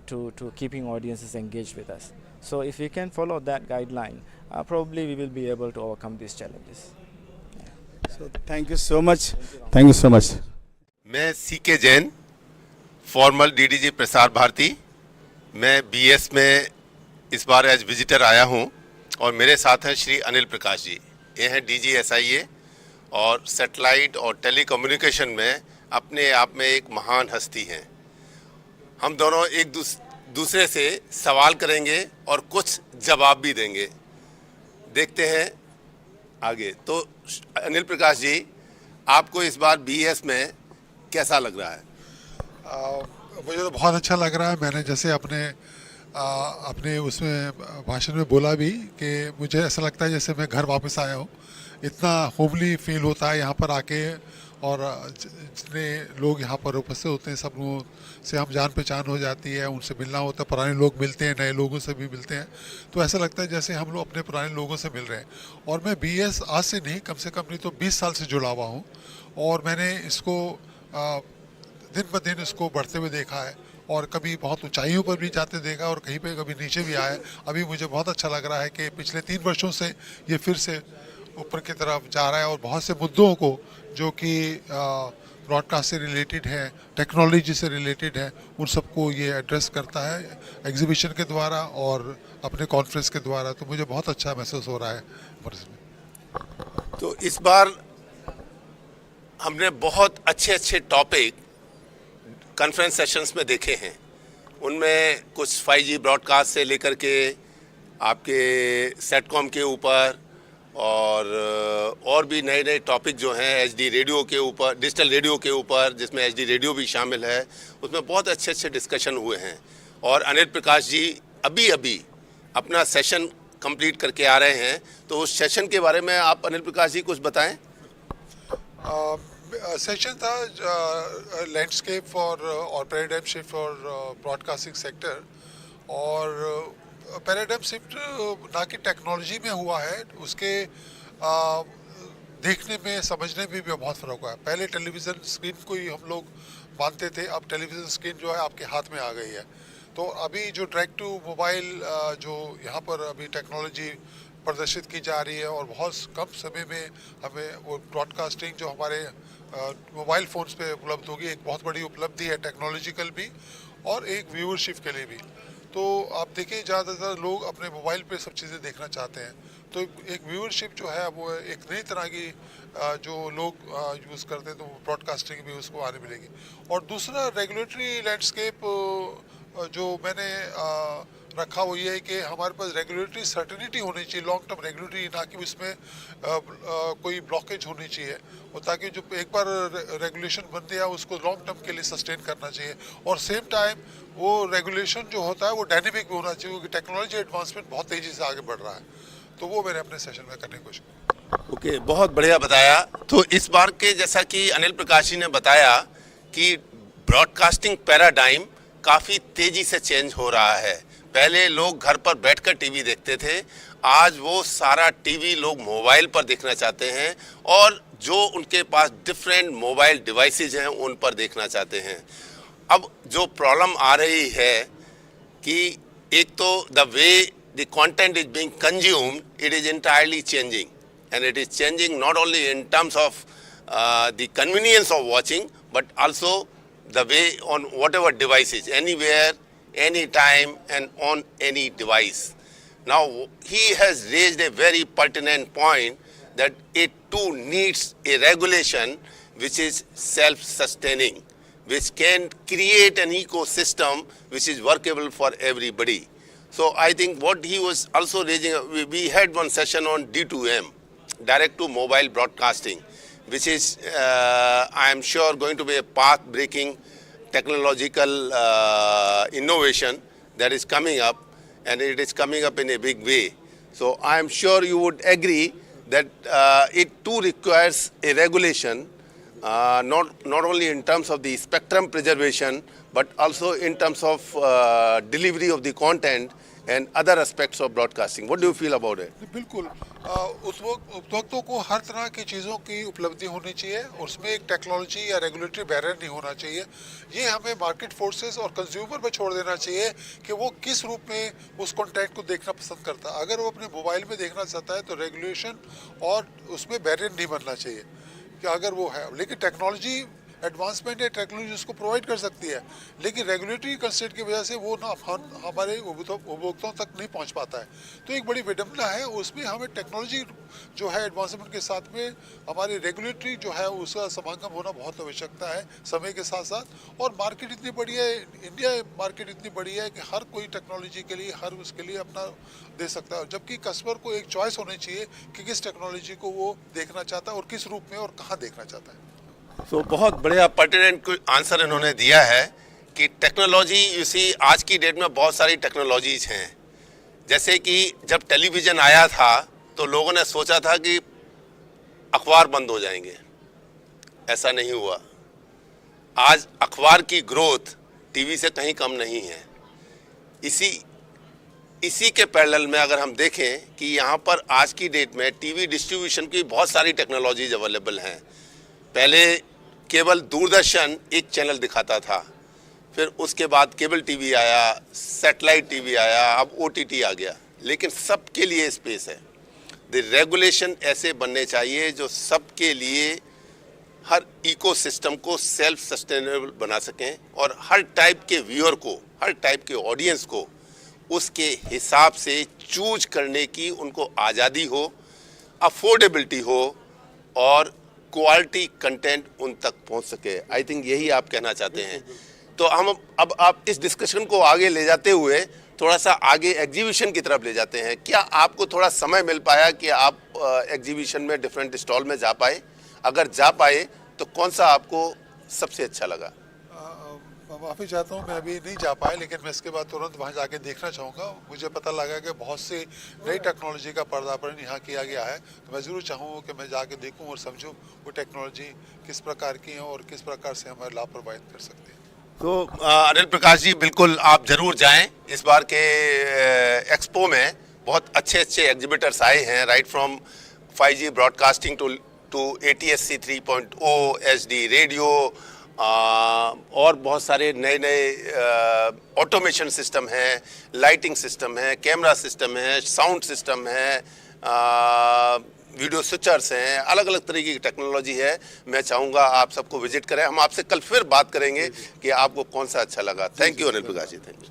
to keeping audiences engaged with us. So if we can follow that guideline, probably we will be able to overcome these challenges. So thank you so much. Thank you so much. मैं CK Jain, formal DDG Prasar Bharati. मैं BS में इस बार as visitor आया हूं और मेरे साथ हैं श्री अनिल प्रकाश जी। ये हैं DG SIA और सैटेलाइट और टेलीकम्युनिकेशन में अपने आप में एक महान हस्ती हैं। हम दोनों एक दूसरे से सवाल करेंगे और कुछ जवाब भी देंगे। देखते हैं आगे। तो अनिल प्रकाश जी, आपको इस बार BS में कैसा लग रहा है? मुझे तो बहुत अच्छा लग रहा है। मैंने जैसे अपने उसमें भाषण में बोला भी कि मुझे ऐसा लगता है जैसे मैं घर वापस आया हूँ। इतना होमली फील होता है यहाँ पर आके, और जितने लोग यहाँ पर उपस्थित होते हैं सब लोगों से हम जान पहचान हो जाती है, उनसे मिलना होता है, पुराने लोग मिलते हैं, नए लोगों से भी मिलते हैं, तो ऐसा लगता है जैसे हम लोग अपने पुराने लोगों से मिल रहे हैं। और मैं BS आज से नहीं, कम से कम नहीं तो 20 साल से जुड़ा हुआ हूँ, और मैंने इसको दिन ब दिन इसको बढ़ते हुए देखा है और कभी बहुत ऊंचाइयों पर भी जाते देखा और कहीं पे कभी नीचे भी आया। अभी मुझे बहुत अच्छा लग रहा है कि पिछले 3 वर्षों से ये फिर से ऊपर की तरफ जा रहा है और बहुत से मुद्दों को जो कि ब्रॉडकास्ट से रिलेटेड है, टेक्नोलॉजी से रिलेटेड है, उन सबको ये एड्रेस करता है एग्जीबिशन के द्वारा और अपने कॉन्फ्रेंस के द्वारा। तो मुझे बहुत अच्छा महसूस हो रहा है वर्ष में। तो इस बार हमने बहुत अच्छे अच्छे टॉपिक कॉन्फ्रेंस सेशंस में देखे हैं। उनमें कुछ 5G ब्रॉडकास्ट से लेकर के आपके सेटकॉम के ऊपर और भी नए नए टॉपिक जो हैं HD रेडियो के ऊपर, डिजिटल रेडियो के ऊपर, जिसमें HD रेडियो भी शामिल है, उसमें बहुत अच्छे अच्छे डिस्कशन हुए हैं। और अनिल प्रकाश जी अभी अभी अपना सेशन कंप्लीट करके आ रहे हैं, तो उस सेशन के बारे में आप अनिल प्रकाश जी कुछ बताएं। सेशन था लैंडस्केप फॉर और paradigm shift for broadcasting sector. और पैराडाइम शिफ्ट ना कि टेक्नोलॉजी में हुआ है, उसके देखने में समझने में भी बहुत फ़र्क हुआ है। पहले टेलीविज़न स्क्रीन को ही हम लोग मानते थे, अब टेलीविज़न स्क्रीन जो है आपके हाथ में आ गई है। तो अभी जो डायरेक्ट टू मोबाइल जो यहाँ पर अभी टेक्नोलॉजी प्रदर्शित की जा रही है और बहुत कम समय में हमें वो ब्रॉडकास्टिंग जो हमारे मोबाइल फ़ोन्स पे उपलब्ध होगी, एक बहुत बड़ी उपलब्धि है टेक्नोलॉजिकल भी और एक व्यूअरशिप के लिए भी। तो आप देखिए ज़्यादातर लोग अपने मोबाइल पे सब चीज़ें देखना चाहते हैं, तो एक व्यूअरशिप जो है वो एक नई तरह की जो लोग यूज़ करते हैं, तो ब्रॉडकास्टिंग भी उसको आने मिलेगी। और दूसरा रेगुलेटरी लैंडस्केप जो मैंने रखा वो ये है कि हमारे पास रेगुलेटरी सर्टेनिटी होनी चाहिए, लॉन्ग टर्म रेगुलेटरी, ना कि उसमें कोई ब्लॉकेज होनी चाहिए, और ताकि जो एक बार रेगुलेशन बन दिया उसको लॉन्ग टर्म के लिए सस्टेन करना चाहिए। और सेम टाइम वो रेगुलेशन जो होता है वो डायनेमिक भी होना चाहिए, क्योंकि टेक्नोलॉजी एडवांसमेंट बहुत तेज़ी से आगे बढ़ रहा है। तो वो मैंने अपने सेशन में करने की कोशिश की। ओके, बहुत बढ़िया बताया। तो इस बार के जैसा कि अनिल प्रकाश जी ने बताया कि ब्रॉडकास्टिंग पैराडाइम काफ़ी तेज़ी से चेंज हो रहा है। पहले लोग घर पर बैठकर टीवी देखते थे, आज वो सारा टीवी लोग मोबाइल पर देखना चाहते हैं और जो उनके पास डिफरेंट मोबाइल डिवाइसेज हैं उन पर देखना चाहते हैं। अब जो प्रॉब्लम आ रही है कि एक तो the way the content is being consumed, it is entirely changing, and it is changing not only in terms of the convenience of watching, but also the way on whatever devices, anywhere, anytime, and on any device. Now he has raised a very pertinent point that it too needs a regulation which is self-sustaining, which can create an ecosystem which is workable for everybody. So I think what he was also raising, we had one session on D2M, direct to mobile broadcasting, which is I am sure going to be a path-breaking technological innovation that is coming up, and it is coming up in a big way. So I am sure you would agree that it too requires a regulation, not only in terms of the spectrum preservation, but also in terms of delivery of the content and other aspects of broadcasting. What do you feel about it? बिल्कुल, उपभोक्ताओं को हर तरह की चीज़ों की उपलब्धि होनी चाहिए, उसमें एक टेक्नोलॉजी या रेगुलेटरी बैरियर नहीं होना चाहिए। ये हमें मार्केट फोर्सेस और कंज्यूमर पर छोड़ देना चाहिए कि वो किस रूप में उस कंटेंट को देखना पसंद करता है। अगर वो अपने मोबाइल में देखना चाहता है तो रेगुलेशन और उसमें बैरियर नहीं बनना चाहिए कि अगर वो है, लेकिन टेक्नोलॉजी एडवांसमेंट है, टेक्नोलॉजी उसको प्रोवाइड कर सकती है, लेकिन रेगुलेटरी कंस्ट्रेंट की वजह से वो ना हमारे उपभोक्ताओं तक नहीं पहुंच पाता है। तो एक बड़ी विडंबना है, उसमें हमें टेक्नोलॉजी जो है एडवांसमेंट के साथ में हमारी रेगुलेटरी जो है उसका समागम होना बहुत आवश्यकता है समय के साथ साथ। और मार्केट इतनी बड़ी है, इंडिया मार्केट इतनी बड़ी है कि हर कोई टेक्नोलॉजी के लिए हर उसके लिए अपना दे सकता है, जबकि कस्टमर को एक चॉइस होनी चाहिए कि किस टेक्नोलॉजी को वो देखना चाहता है और किस रूप में और कहाँ देखना चाहता है। तो बहुत बढ़िया पर्टिनेंट आंसर इन्होंने दिया है कि टेक्नोलॉजी, इसी आज की डेट में बहुत सारी टेक्नोलॉजीज हैं। जैसे कि जब टेलीविज़न आया था तो लोगों ने सोचा था कि अखबार बंद हो जाएंगे, ऐसा नहीं हुआ। आज अखबार की ग्रोथ टीवी से कहीं कम नहीं है। इसी के पैरेलल में अगर हम देखें कि यहाँ पर आज की डेट में टीवी डिस्ट्रीब्यूशन की बहुत सारी टेक्नोलॉजीज अवेलेबल हैं। पहले केवल दूरदर्शन एक चैनल दिखाता था, फिर उसके बाद केबल टीवी आया, सैटेलाइट टीवी आया, अब ओटीटी आ गया, लेकिन सबके लिए स्पेस है। द रेगुलेशन ऐसे बनने चाहिए जो सबके लिए हर इकोसिस्टम को सेल्फ सस्टेनेबल बना सकें और हर टाइप के व्यूअर को, हर टाइप के ऑडियंस को उसके हिसाब से चूज करने की उनको आज़ादी हो, अफोर्डेबिलिटी हो और क्वालिटी कंटेंट उन तक पहुंच सके। आई थिंक यही आप कहना चाहते हैं। तो हम अब आप इस डिस्कशन को आगे ले जाते हुए थोड़ा सा आगे एग्जीबिशन की तरफ ले जाते हैं। क्या आपको थोड़ा समय मिल पाया कि आप एग्जीबिशन में डिफरेंट स्टॉल में जा पाए? अगर जा पाए तो कौन सा आपको सबसे अच्छा लगा? माफ़ी चाहता हूँ, मैं अभी नहीं जा पाया, लेकिन मैं इसके बाद तुरंत वहाँ जाके देखना चाहूँगा। मुझे पता लगा कि बहुत सी नई टेक्नोलॉजी का पर्दापण यहाँ किया गया है, तो मैं ज़रूर चाहूँगा कि मैं जाके देखूँ और समझूँ वो टेक्नोलॉजी किस प्रकार की है और किस प्रकार से हमारे लाभ प्रोवाइड कर सकते हैं। तो अनिल प्रकाश जी, बिल्कुल आप ज़रूर जाएं। इस बार के एक्सपो में बहुत अच्छे अच्छे एग्जिबिटर्स आए हैं, right from 5G broadcasting to ATSC 3.0 HD radio, और बहुत सारे नए नए ऑटोमेशन सिस्टम हैं, लाइटिंग सिस्टम है, कैमरा सिस्टम है, साउंड सिस्टम है, वीडियो स्विचर्स हैं, अलग अलग तरीके की टेक्नोलॉजी है। मैं चाहूँगा आप सबको विजिट करें। हम आपसे कल फिर बात करेंगे कि आपको कौन सा अच्छा लगा। Thank you Anil Prakash ji, thank you.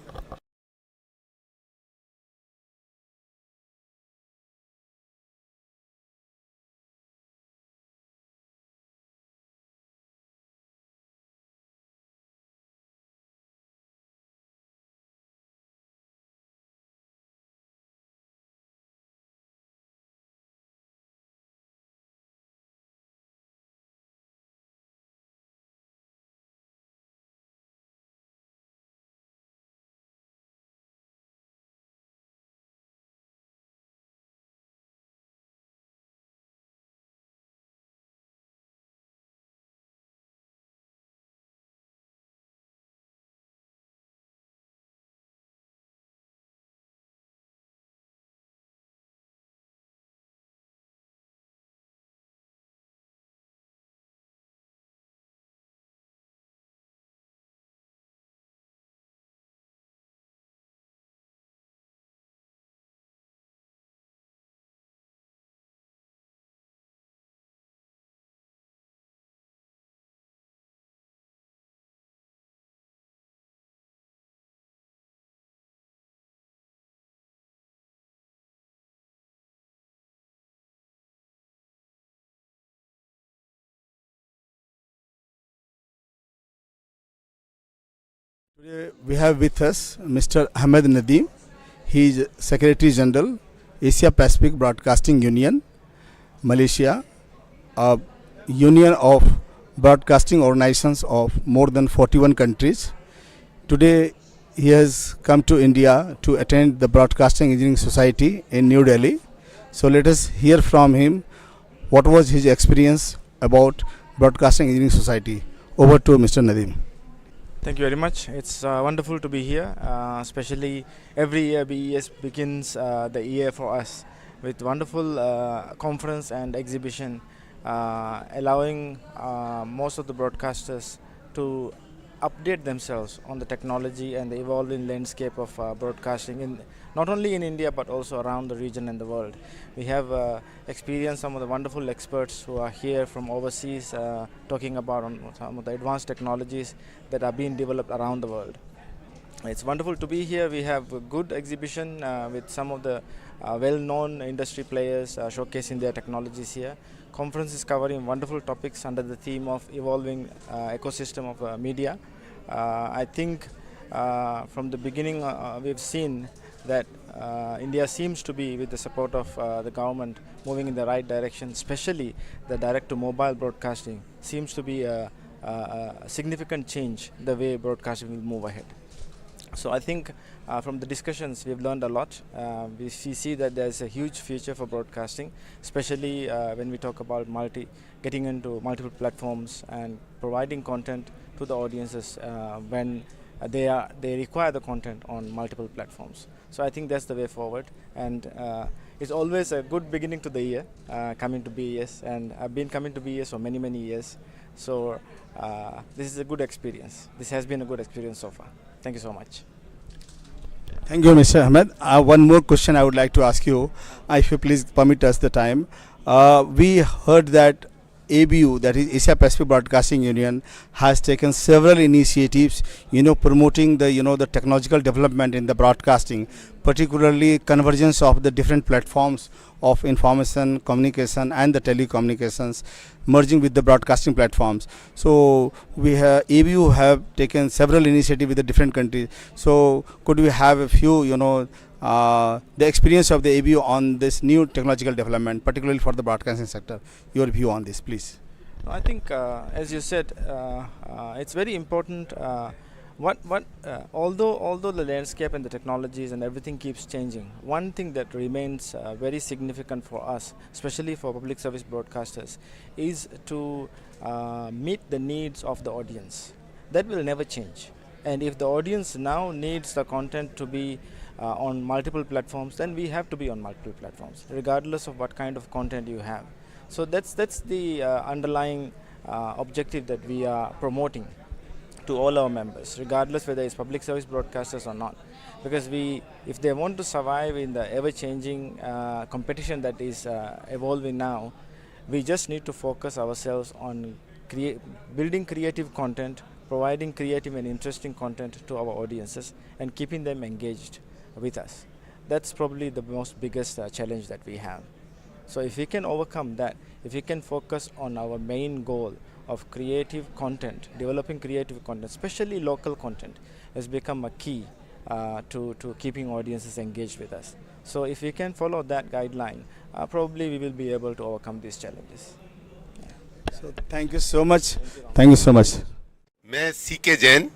Today we have with us Mr. Ahmed Nadeem. He is Secretary General, Asia Pacific Broadcasting Union, Malaysia, a union of broadcasting organizations of more than 41 countries. Today he has come to India to attend the Broadcasting Engineering Society in New Delhi. So let us hear from him what was his experience about Broadcasting Engineering Society. Over to Mr. Nadeem. Thank you very much. It's wonderful to be here, especially every year BES begins the year for us with wonderful conference and exhibition, allowing most of the broadcasters to update themselves on the technology and the evolving landscape of broadcasting, in not only in India but also around the region and the world. We have experienced some of the wonderful experts who are here from overseas talking about some of the advanced technologies that are being developed around the world. It's wonderful to be here. We have a good exhibition with some of the well-known industry players showcasing their technologies here. Conference is covering wonderful topics under the theme of evolving ecosystem of media. I think from the beginning we've seen that India seems to be, with the support of the government, moving in the right direction, especially the direct-to-mobile broadcasting seems to be a significant change the way broadcasting will move ahead. So I think from the discussions we've learned a lot. We see that there's a huge future for broadcasting, especially when we talk about getting into multiple platforms and providing content to the audiences when they require the content on multiple platforms. So I think that's the way forward, and It's always a good beginning to the year coming to BES, and I've been coming to BES for many years. So this is a good experience. This has been a good experience so far. Thank you so much. Thank you, Mr. Ahmed. One more question I would like to ask you, if you please permit us the time. We heard that ABU, that is Asia Pacific Broadcasting Union, has taken several initiatives, promoting the technological development in the broadcasting, particularly convergence of the different platforms of information, communication, and the telecommunications, merging with the broadcasting platforms. So ABU have taken several initiatives with the different countries. So could we have a few, the experience of the ABU on this new technological development, particularly for the broadcasting sector? Your view on this, please. I think, as you said, it's very important. Although the landscape and the technologies and everything keeps changing, one thing that remains very significant for us, especially for public service broadcasters, is to meet the needs of the audience. That will never change. And if the audience now needs the content to be on multiple platforms, then we have to be on multiple platforms, regardless of what kind of content you have. So that's the underlying objective that we are promoting to all our members, regardless whether it's public service broadcasters or not. Because if they want to survive in the ever-changing competition that is evolving now, we just need to focus ourselves on building creative content, providing creative and interesting content to our audiences, and keeping them engaged with us. That's probably the most biggest challenge that we have. So if we can overcome that, if we can focus on our main goal of creative content, developing creative content, especially local content, has become a key to keeping audiences engaged with us. So if we can follow that guideline, probably we will be able to overcome these challenges. So thank you so much. Thank you so much. मैं CK Jain,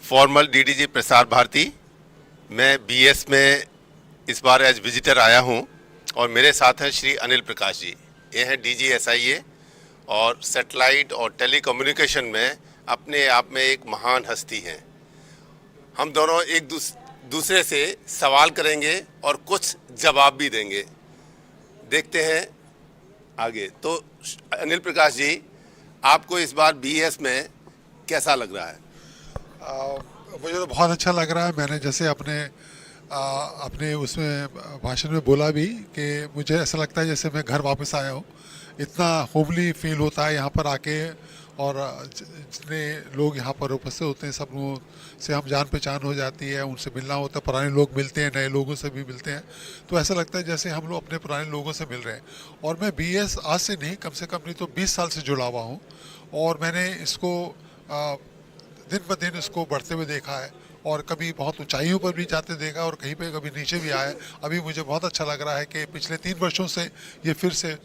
formal DDG Prasar Bharati. मैं BS में इस बार as visitor आया हूं और मेरे साथ हैं श्री अनिल प्रकाश जी। ये हैं DG SIA और सैटेलाइट और टेलीकम्युनिकेशन में अपने आप में एक महान हस्ती हैं। हम दोनों एक दूसरे से सवाल करेंगे और कुछ जवाब भी देंगे। देखते हैं आगे। तो अनिल प्रकाश जी, आपको इस बार BS में कैसा लग रहा है? मुझे तो बहुत अच्छा लग रहा है। मैंने जैसे अपने उसमें भाषण में बोला भी कि मुझे ऐसा लगता है जैसे मैं घर वापस आया हूँ। इतना होमली फील होता है यहाँ पर आके, और जितने लोग यहाँ पर उपस्थित होते हैं सब लोगों से हम जान पहचान हो जाती है, उनसे मिलना होता है, पुराने लोग मिलते हैं, नए लोगों से भी मिलते हैं, तो ऐसा लगता है जैसे हम लोग अपने पुराने लोगों से मिल रहे हैं। और मैं BS आज से नहीं, कम से कम नहीं तो 20 साल से जुड़ा हुआ हूँ, और मैंने इसको दिन ब दिन इसको बढ़ते हुए देखा है, और कभी बहुत ऊंचाइयों पर भी जाते देखा और कहीं पे कभी नीचे भी आया। अभी मुझे बहुत अच्छा लग रहा है कि पिछले 3 वर्षों से ये फिर से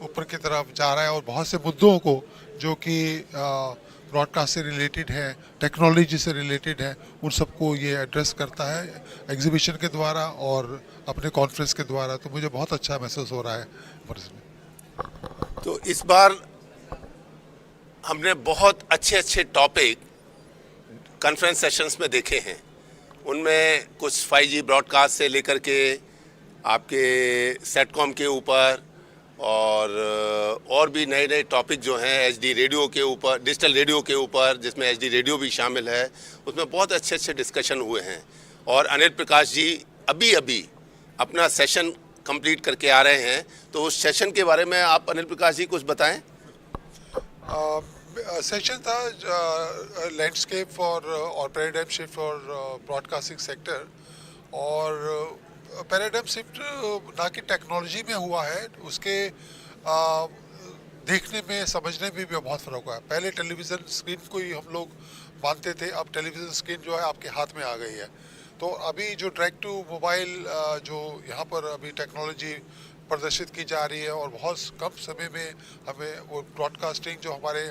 ऊपर की तरफ जा रहा है, और बहुत से मुद्दों को जो कि ब्रॉडकास्ट से रिलेटेड है, टेक्नोलॉजी से रिलेटेड है, उन सबको ये एड्रेस करता है एग्जीबिशन के द्वारा और अपने कॉन्फ्रेंस के द्वारा। तो मुझे बहुत अच्छा महसूस हो रहा है इसमें। तो इस बार हमने बहुत अच्छे टॉपिक कॉन्फ्रेंस सेशंस में देखे हैं। उनमें कुछ 5G ब्रॉडकास्ट से लेकर के आपके सेटकॉम के ऊपर और भी नए टॉपिक जो हैं HD रेडियो के ऊपर, डिजिटल रेडियो के ऊपर, जिसमें HD रेडियो भी शामिल है, उसमें बहुत अच्छे डिस्कशन हुए हैं। और अनिल प्रकाश जी अभी अपना सेशन कंप्लीट करके आ रहे हैं, तो उस सेशन के बारे में आप अनिल प्रकाश जी कुछ बताएं। सेशन था लैंडस्केप फॉर और paradigm shift for broadcasting sector, और पैराडाइम शिफ्ट ना कि टेक्नोलॉजी में हुआ है, उसके देखने में समझने में भी बहुत फ़र्क हुआ है। पहले टेलीविज़न स्क्रीन को ही हम लोग मानते थे, अब टेलीविज़न स्क्रीन जो है आपके हाथ में आ गई है। तो अभी जो डायरेक्ट टू मोबाइल जो यहाँ पर अभी टेक्नोलॉजी प्रदर्शित की जा रही है, और बहुत कम समय में हमें वो ब्रॉडकास्टिंग जो हमारे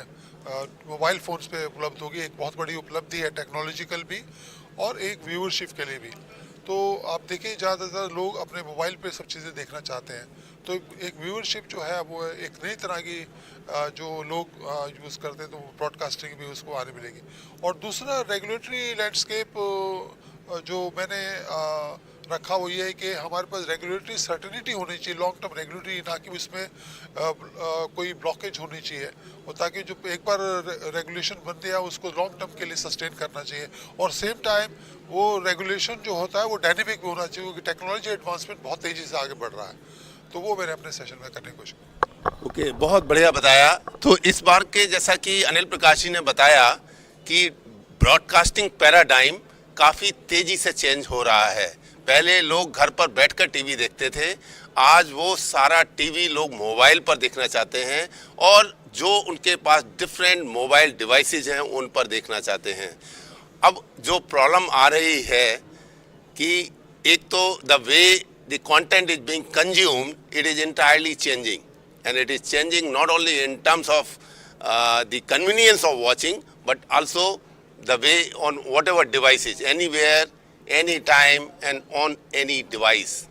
मोबाइल फ़ोन्स पे उपलब्ध होगी, एक बहुत बड़ी उपलब्धि है टेक्नोलॉजिकल भी और एक व्यूअरशिप के लिए भी। तो आप देखिए ज़्यादातर लोग अपने मोबाइल पे सब चीज़ें देखना चाहते हैं, तो एक व्यूअरशिप जो है वो एक नई तरह की जो लोग यूज़ करते हैं, तो ब्रॉडकास्टिंग भी उसको आने मिलेगी। और दूसरा रेगुलेटरी लैंडस्केप जो मैंने रखा वो ये है कि हमारे पास रेगुलेटरी सर्टेनिटी होनी चाहिए, लॉन्ग टर्म रेगुलेटरी, ना कि उसमें कोई ब्लॉकेज होनी चाहिए, और ताकि जो एक बार रेगुलेशन बन दिया उसको लॉन्ग टर्म के लिए सस्टेन करना चाहिए। और सेम टाइम वो रेगुलेशन जो होता है वो डायनेमिक भी होना चाहिए, क्योंकि टेक्नोलॉजी एडवांसमेंट बहुत तेज़ी से आगे बढ़ रहा है। तो वो मैंने अपने सेशन में करने की कोशिश। ओके, बहुत बढ़िया बताया। तो इस बार के जैसा कि अनिल प्रकाश जी ने बताया कि ब्रॉडकास्टिंग पैराडाइम काफ़ी तेज़ी से चेंज हो रहा है। पहले लोग घर पर बैठकर टीवी देखते थे, आज वो सारा टीवी लोग मोबाइल पर देखना चाहते हैं, और जो उनके पास डिफरेंट मोबाइल डिवाइसेज हैं उन पर देखना चाहते हैं। अब जो प्रॉब्लम आ रही है कि एक तो the way the content is being consumed, it is entirely changing, and it is changing not only in terms of the convenience of watching, but also the way on whatever devices, anywhere, anytime, and on any device.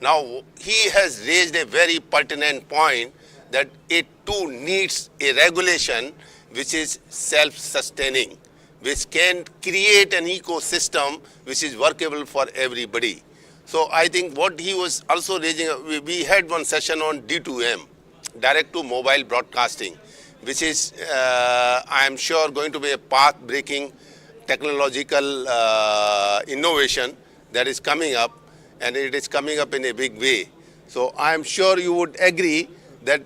Now he has raised a very pertinent point that it too needs a regulation which is self-sustaining, which can create an ecosystem which is workable for everybody. So I think what he was also raising, we had one session on D2M, direct to mobile broadcasting, which is I am sure going to be a path-breaking technological innovation that is coming up, and it is coming up in a big way. So I am sure you would agree that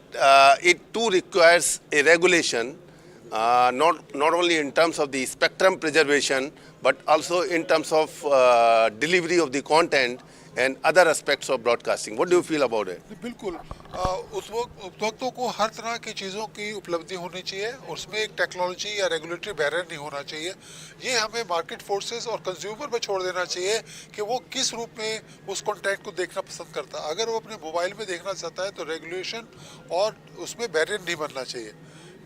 it too requires a regulation, not only in terms of the spectrum preservation, but also in terms of delivery of the content and other aspects of broadcasting. What do you feel about it? बिल्कुल, उपभोक्ताओं को हर तरह की चीज़ों की उपलब्धि होनी चाहिए, और उसमें एक टेक्नोलॉजी या रेगुलेटरी बैरियर नहीं होना चाहिए। ये हमें मार्केट फोर्सेस और कंज्यूमर पे छोड़ देना चाहिए कि वो किस रूप में उस कंटेंट को देखना पसंद करता है। अगर वो अपने मोबाइल में देखना चाहता है तो रेगुलेशन और उसमें बैरियर नहीं बनना चाहिए,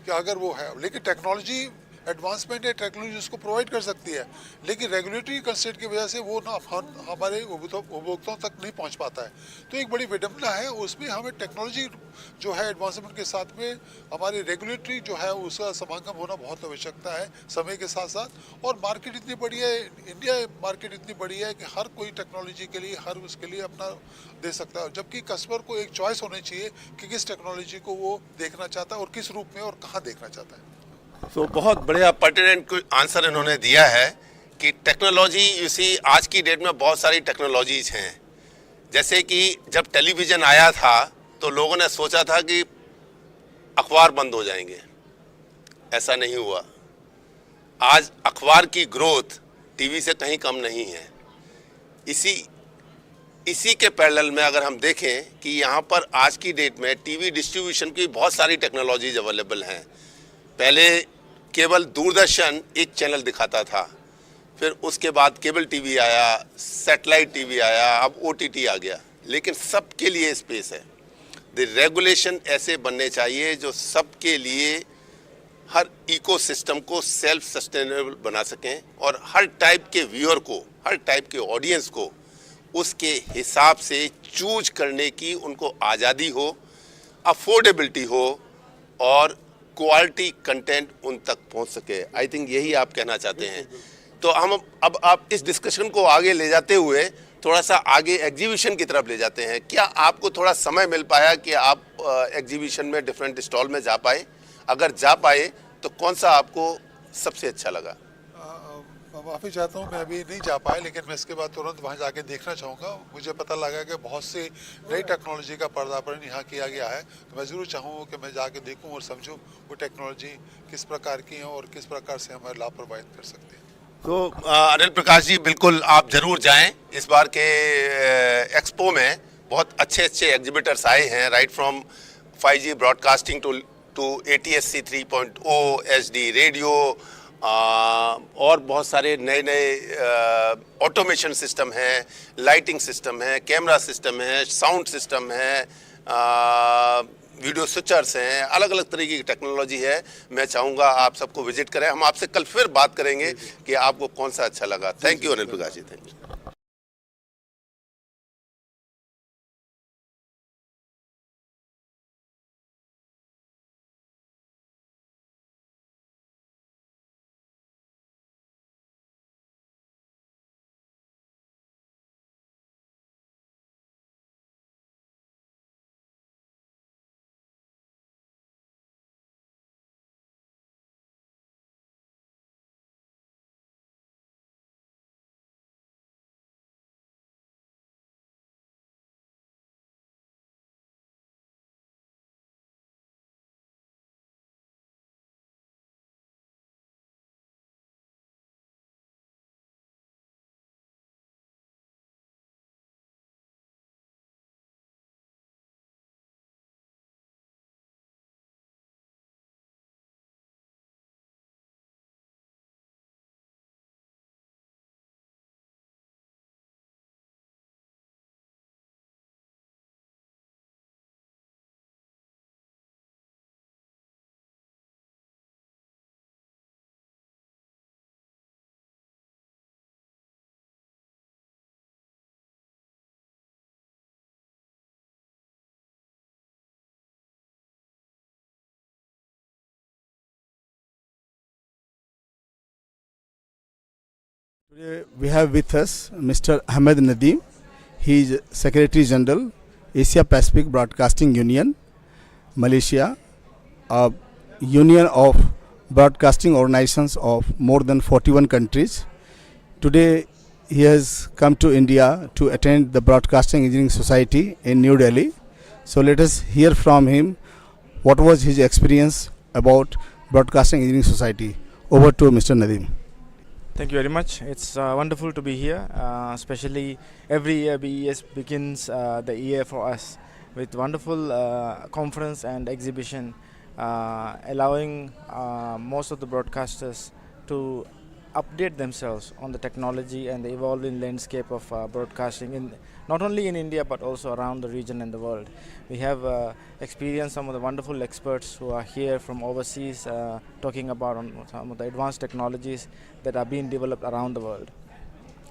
कि अगर वो है, लेकिन टेक्नोलॉजी एडवांसमेंट है, टेक्नोलॉजी उसको प्रोवाइड कर सकती है, लेकिन रेगुलेटरी कंस्ट्रेंट की वजह से वो ना हमारे उपभोक्ताओं तक नहीं पहुंच पाता है। तो एक बड़ी विडंबना है, उसमें हमें टेक्नोलॉजी जो है एडवांसमेंट के साथ में हमारी रेगुलेटरी जो है उसका समागम होना बहुत आवश्यकता है समय के साथ साथ। और मार्केट इतनी बड़ी है, इंडिया मार्केट इतनी बड़ी है कि हर कोई टेक्नोलॉजी के लिए हर उसके लिए अपना दे सकता है, जबकि कस्टमर को एक चॉइस होनी चाहिए कि किस टेक्नोलॉजी को वो देखना चाहता है और किस रूप में और कहाँ देखना चाहता है। तो बहुत बढ़िया पर्टिनेंट आंसर इन्होंने दिया है कि टेक्नोलॉजी, इसी आज की डेट में बहुत सारी टेक्नोलॉजीज हैं। जैसे कि जब टेलीविज़न आया था तो लोगों ने सोचा था कि अखबार बंद हो जाएंगे, ऐसा नहीं हुआ। आज अखबार की ग्रोथ टीवी से कहीं कम नहीं है। इसी के पैरेलल में अगर हम देखें कि यहाँ पर आज की डेट में टीवी डिस्ट्रीब्यूशन की बहुत सारी टेक्नोलॉजीज अवेलेबल हैं। पहले केवल दूरदर्शन एक चैनल दिखाता था, फिर उसके बाद केबल टीवी आया, सैटेलाइट टीवी आया, अब ओटीटी आ गया, लेकिन सबके लिए स्पेस है। द रेगुलेशन ऐसे बनने चाहिए जो सबके लिए हर इकोसिस्टम को सेल्फ सस्टेनेबल बना सकें, और हर टाइप के व्यूअर को, हर टाइप के ऑडियंस को उसके हिसाब से चूज करने की उनको आज़ादी हो, अफोर्डेबिलिटी हो, और क्वालिटी कंटेंट उन तक पहुंच सके। आई थिंक यही आप कहना चाहते हैं। तो हम अब आप इस डिस्कशन को आगे ले जाते हुए थोड़ा सा आगे एग्जीबिशन की तरफ ले जाते हैं। क्या आपको थोड़ा समय मिल पाया कि आप एग्जीबिशन में डिफरेंट स्टॉल में जा पाए? अगर जा पाए तो कौन सा आपको सबसे अच्छा लगा? माफ़ी चाहता हूँ, मैं अभी नहीं जा पाया, लेकिन मैं इसके बाद तुरंत वहाँ जाके देखना चाहूँगा। मुझे पता लगा कि बहुत सी नई टेक्नोलॉजी का पर्दापण यहाँ किया गया है, तो मैं ज़रूर चाहूँगा कि मैं जाके देखूँ और समझूँ वो टेक्नोलॉजी किस प्रकार की है और किस प्रकार से हमारे लाभ प्रोवाइड कर सकते हैं। तो अनिल प्रकाश जी, बिल्कुल आप ज़रूर जाएं। इस बार के एक्सपो में बहुत अच्छे अच्छे एग्जिबिटर्स आए हैं, right from 5G broadcasting to ATSC 3.0 SD radio, और बहुत सारे नए नए ऑटोमेशन सिस्टम हैं, लाइटिंग सिस्टम है, कैमरा सिस्टम है, साउंड सिस्टम है, वीडियो स्विचर्स हैं, अलग अलग तरीके की टेक्नोलॉजी है। मैं चाहूँगा आप सबको विजिट करें। हम आपसे कल फिर बात करेंगे कि आपको कौन सा अच्छा लगा। Thank you Anil Prakash ji, thank you. Today we have with us Mr. Ahmed Nadeem. He is Secretary General, Asia Pacific Broadcasting Union, Malaysia, a union of broadcasting organizations of more than 41 countries. Today he has come to India to attend the Broadcasting Engineering Society in New Delhi. So let us hear from him what was his experience about Broadcasting Engineering Society. Over to Mr. Nadeem. Thank you very much. It's wonderful to be here, especially every year BES begins the year for us with wonderful conference and exhibition, allowing most of the broadcasters to update themselves on the technology and the evolving landscape of broadcasting in not only in India but also around the region and the world. We have experienced some of the wonderful experts who are here from overseas talking about some of the advanced technologies that are being developed around the world.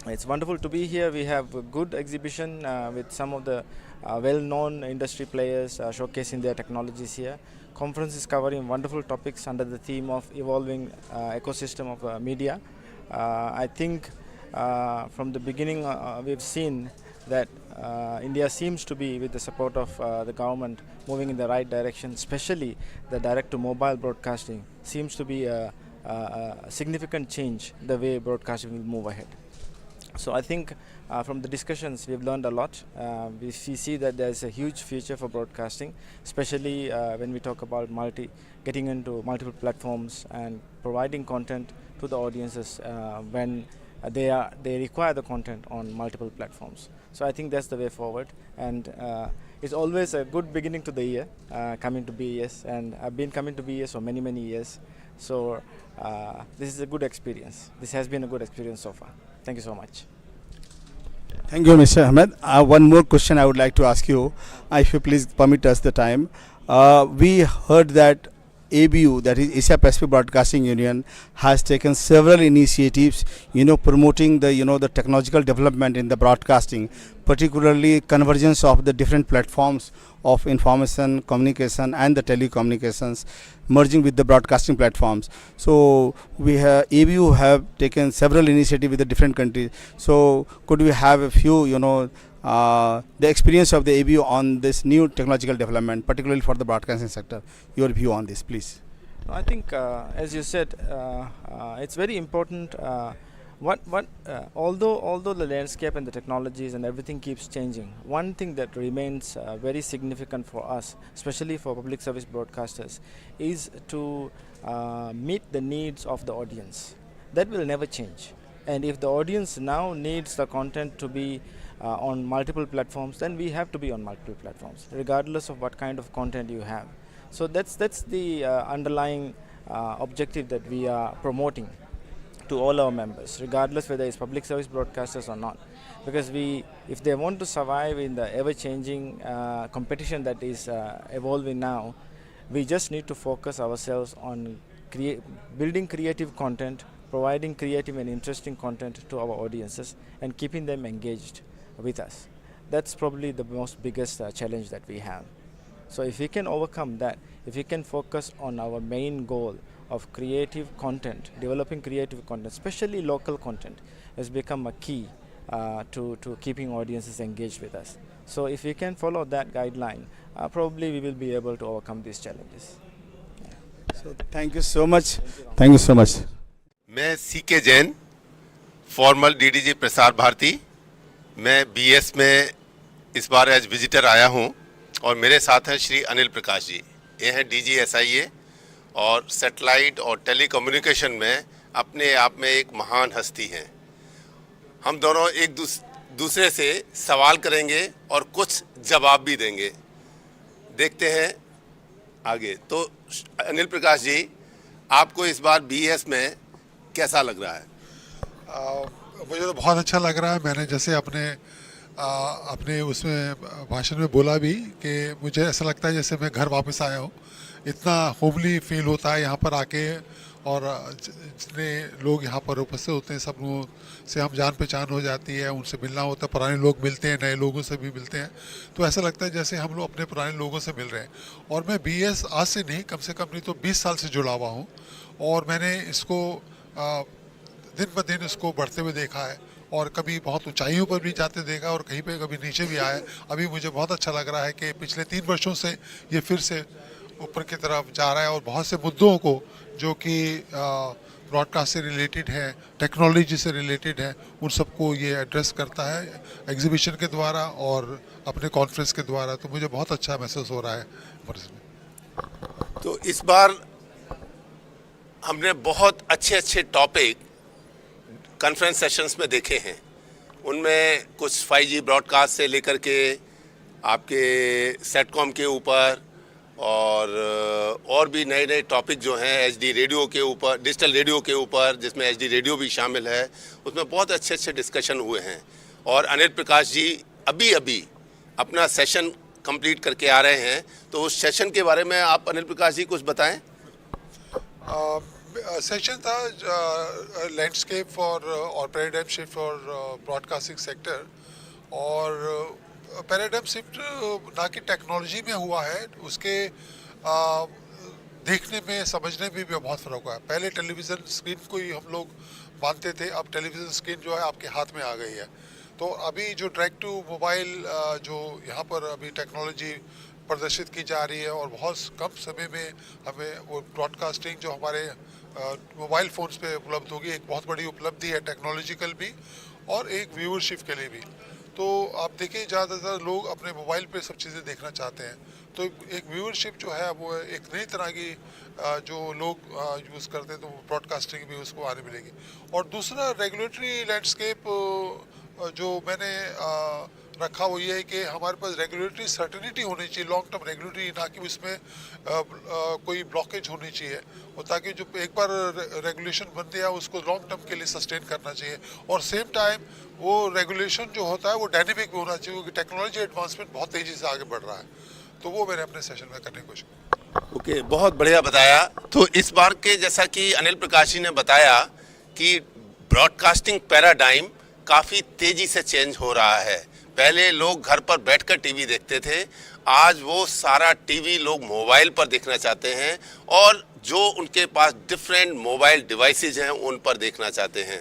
It's wonderful to be here. We have a good exhibition with some of the well-known industry players showcasing their technologies here. Conference is covering wonderful topics under the theme of evolving ecosystem of media. I think from the beginning we've seen that India seems to be, with the support of the government, moving in the right direction, especially the direct-to-mobile broadcasting seems to be a significant change the way broadcasting will move ahead. So I think from the discussions we've learned a lot. We see that there's a huge future for broadcasting, especially when we talk about getting into multiple platforms and providing content to the audiences when they require the content on multiple platforms. So I think that's the way forward, and it's always a good beginning to the year coming to BES, and I've been coming to BES for many years. So this is a good experience. This has been a good experience so far. Thank you so much. Thank you, Mr. Ahmed. One more question I would like to ask you, if you please permit us the time. We heard that ABU, that is Asia Pacific Broadcasting Union, has taken several initiatives, promoting the technological development in the broadcasting, particularly convergence of the different platforms of information, communication, and the telecommunications, merging with the broadcasting platforms. So ABU have taken several initiatives with the different countries. So could we have a few, the experience of the ABU on this new technological development, particularly for the broadcasting sector? Your view on this, please. I think, as you said, it's very important. Although the landscape and the technologies and everything keeps changing, one thing that remains very significant for us, especially for public service broadcasters, is to meet the needs of the audience. That will never change. And if the audience now needs the content to be on multiple platforms, then we have to be on multiple platforms, regardless of what kind of content you have. So that's the underlying objective that we are promoting to all our members, regardless whether it's public service broadcasters or not. Because if they want to survive in the ever-changing competition that is evolving now, we just need to focus ourselves on building creative content, providing creative and interesting content to our audiences, and keeping them engaged with us. That's probably the most biggest challenge that we have. So if we can overcome that, if we can focus on our main goal of creative content, developing creative content, especially local content, has become a key to keeping audiences engaged with us. So if we can follow that guideline, probably we will be able to overcome these challenges. So thank you so much. Thank you so much. मैं CK Jain, formal DDG Prasar Bharati. मैं BS में इस बार as visitor आया हूं और मेरे साथ हैं श्री अनिल प्रकाश जी। ये हैं DG SIA और सैटेलाइट और टेलीकम्युनिकेशन में अपने आप में एक महान हस्ती हैं। हम दोनों एक दूसरे से सवाल करेंगे और कुछ जवाब भी देंगे। देखते हैं आगे। तो अनिल प्रकाश जी, आपको इस बार BS में कैसा लग रहा है? मुझे तो बहुत अच्छा लग रहा है। मैंने जैसे अपने उसमें भाषण में बोला भी कि मुझे ऐसा लगता है जैसे मैं घर वापस आया हूँ। इतना होमली फील होता है यहाँ पर आके, और जितने लोग यहाँ पर उपस्थित होते हैं सब लोगों से हम जान पहचान हो जाती है, उनसे मिलना होता है, पुराने लोग मिलते हैं, नए लोगों से भी मिलते हैं, तो ऐसा लगता है जैसे हम लोग अपने पुराने लोगों से मिल रहे हैं। और मैं BS आज से नहीं, कम से कम नहीं तो 20 साल से जुड़ा हुआ हूँ, और मैंने इसको दिन ब दिन इसको बढ़ते हुए देखा है और कभी बहुत ऊंचाइयों पर भी जाते देखा और कहीं पे कभी नीचे भी आया। अभी मुझे बहुत अच्छा लग रहा है कि पिछले 3 वर्षों से ये फिर से ऊपर की तरफ जा रहा है और बहुत से मुद्दों को जो कि ब्रॉडकास्ट से रिलेटेड है, टेक्नोलॉजी से रिलेटेड है, उन सबको ये एड्रेस करता है एग्जीबिशन के द्वारा और अपने कॉन्फ्रेंस के द्वारा। तो मुझे बहुत अच्छा महसूस हो रहा है वर्ष में। तो इस बार हमने बहुत अच्छे टॉपिक कॉन्फ्रेंस सेशंस में देखे हैं। उनमें कुछ 5G ब्रॉडकास्ट से लेकर के आपके सेटकॉम के ऊपर और भी नए टॉपिक जो हैं HD रेडियो के ऊपर, डिजिटल रेडियो के ऊपर, जिसमें HD रेडियो भी शामिल है, उसमें बहुत अच्छे डिस्कशन हुए हैं। और अनिल प्रकाश जी अभी अपना सेशन कंप्लीट करके आ रहे हैं, तो उस सेशन के बारे में आप अनिल प्रकाश जी कुछ बताएं। सेशन था लैंडस्केप फॉर और paradigm shift for broadcasting sector. और पैराडाइम शिफ्ट ना कि टेक्नोलॉजी में हुआ है, उसके देखने में समझने में भी बहुत फ़र्क हुआ है। पहले टेलीविज़न स्क्रीन को ही हम लोग मानते थे, अब टेलीविज़न स्क्रीन जो है आपके हाथ में आ गई है। तो अभी जो डायरेक्ट टू मोबाइल जो यहाँ पर अभी टेक्नोलॉजी प्रदर्शित की जा रही है और बहुत कम समय में हमें वो ब्रॉडकास्टिंग जो हमारे मोबाइल फ़ोन्स पे उपलब्ध होगी, एक बहुत बड़ी उपलब्धि है टेक्नोलॉजिकल भी और एक व्यूअरशिप के लिए भी। तो आप देखिए ज़्यादातर लोग अपने मोबाइल पे सब चीज़ें देखना चाहते हैं, तो एक व्यूअरशिप जो है वो एक नई तरह की जो लोग यूज़ करते हैं, तो ब्रॉडकास्टिंग भी उसको आने मिलेगी। और दूसरा रेगुलेटरी लैंडस्केप जो मैंने रखा वो ये है कि हमारे पास रेगुलेटरी सर्टेनिटी होनी चाहिए, लॉन्ग टर्म रेगुलेटरी, ना कि उसमें कोई ब्लॉकेज होनी चाहिए, और ताकि जो एक बार रेगुलेशन बन दिया उसको लॉन्ग टर्म के लिए सस्टेन करना चाहिए। और सेम टाइम वो रेगुलेशन जो होता है वो डायनेमिक भी होना चाहिए, क्योंकि टेक्नोलॉजी एडवांसमेंट बहुत तेज़ी से आगे बढ़ रहा है। तो वो मैंने अपने सेशन में करने की कोशिश की। ओके, बहुत बढ़िया बताया। तो इस बार के जैसा कि अनिल प्रकाश जी ने बताया कि ब्रॉडकास्टिंग पैराडाइम काफ़ी तेज़ी से चेंज हो रहा है। पहले लोग घर पर बैठकर टीवी देखते थे, आज वो सारा टीवी लोग मोबाइल पर देखना चाहते हैं और जो उनके पास डिफरेंट मोबाइल डिवाइसेज हैं उन पर देखना चाहते हैं।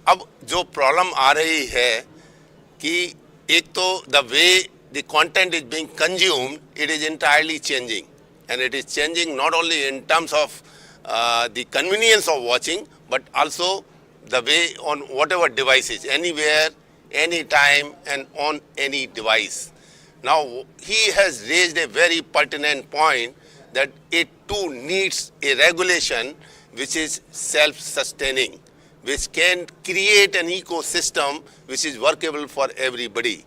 अब जो प्रॉब्लम आ रही है कि एक तो the way the content is being consumed, it is entirely changing, and it is changing not only in terms of the convenience of watching, but also the way on whatever devices, anywhere, anytime, and on any device. Now he has raised a very pertinent point that it too needs a regulation which is self-sustaining, which can create an ecosystem which is workable for everybody.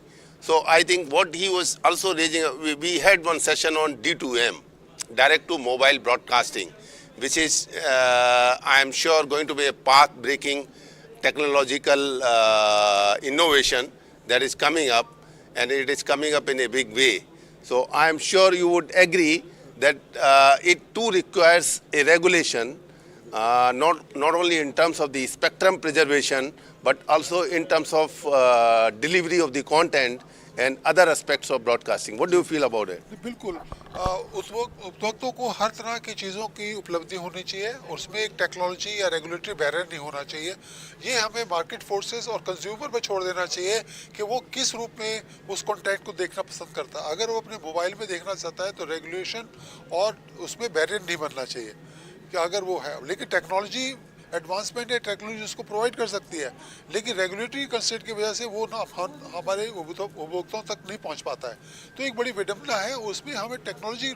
So I think what he was also raising, we had one session on D2M, direct to mobile broadcasting, which is I am sure going to be a path-breaking technological innovation that is coming up, and it is coming up in a big way. So I am sure you would agree that it too requires a regulation, not only in terms of the spectrum preservation, but also in terms of delivery of the content and other aspects of broadcasting. What do you feel about it? बिल्कुल, उपभोक्ताओं को हर तरह की चीज़ों की उपलब्धि होनी चाहिए, और उसमें एक टेक्नोलॉजी या रेगुलेटरी बैरियर नहीं होना चाहिए। ये हमें मार्केट फोर्सेस और कंज्यूमर पर छोड़ देना चाहिए कि वो किस रूप में उस कंटेंट को देखना पसंद करता है। अगर वो अपने मोबाइल में देखना चाहता है तो रेगुलेशन और उसमें बैरियर नहीं बनना चाहिए कि अगर वो है, लेकिन टेक्नोलॉजी एडवांसमेंट है, टेक्नोलॉजी उसको प्रोवाइड कर सकती है, लेकिन रेगुलेटरी कंस्ट्रेंट की वजह से वो ना हमारे उपभोक्ताओं तक नहीं पहुंच पाता है। तो एक बड़ी विडंबना है, उसमें हमें टेक्नोलॉजी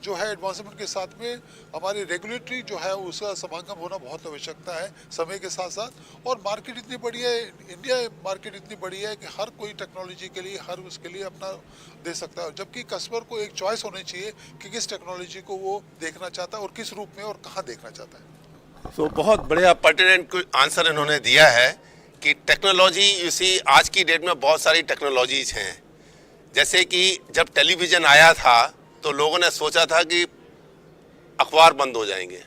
जो है एडवांसमेंट के साथ में हमारी रेगुलेटरी जो है उसका समागम होना बहुत आवश्यकता है समय के साथ साथ। और मार्केट इतनी बड़ी है, इंडिया मार्केट इतनी बड़ी है कि हर कोई टेक्नोलॉजी के लिए हर उसके लिए अपना दे सकता है, जबकि कस्टमर को एक चॉइस होनी चाहिए कि किस टेक्नोलॉजी को वो देखना चाहता है और किस रूप में और कहाँ देखना चाहता है। तो बहुत बढ़िया पर्टिनेंट आंसर इन्होंने दिया है कि टेक्नोलॉजी, इसी आज की डेट में बहुत सारी टेक्नोलॉजीज हैं। जैसे कि जब टेलीविज़न आया था तो लोगों ने सोचा था कि अखबार बंद हो जाएंगे,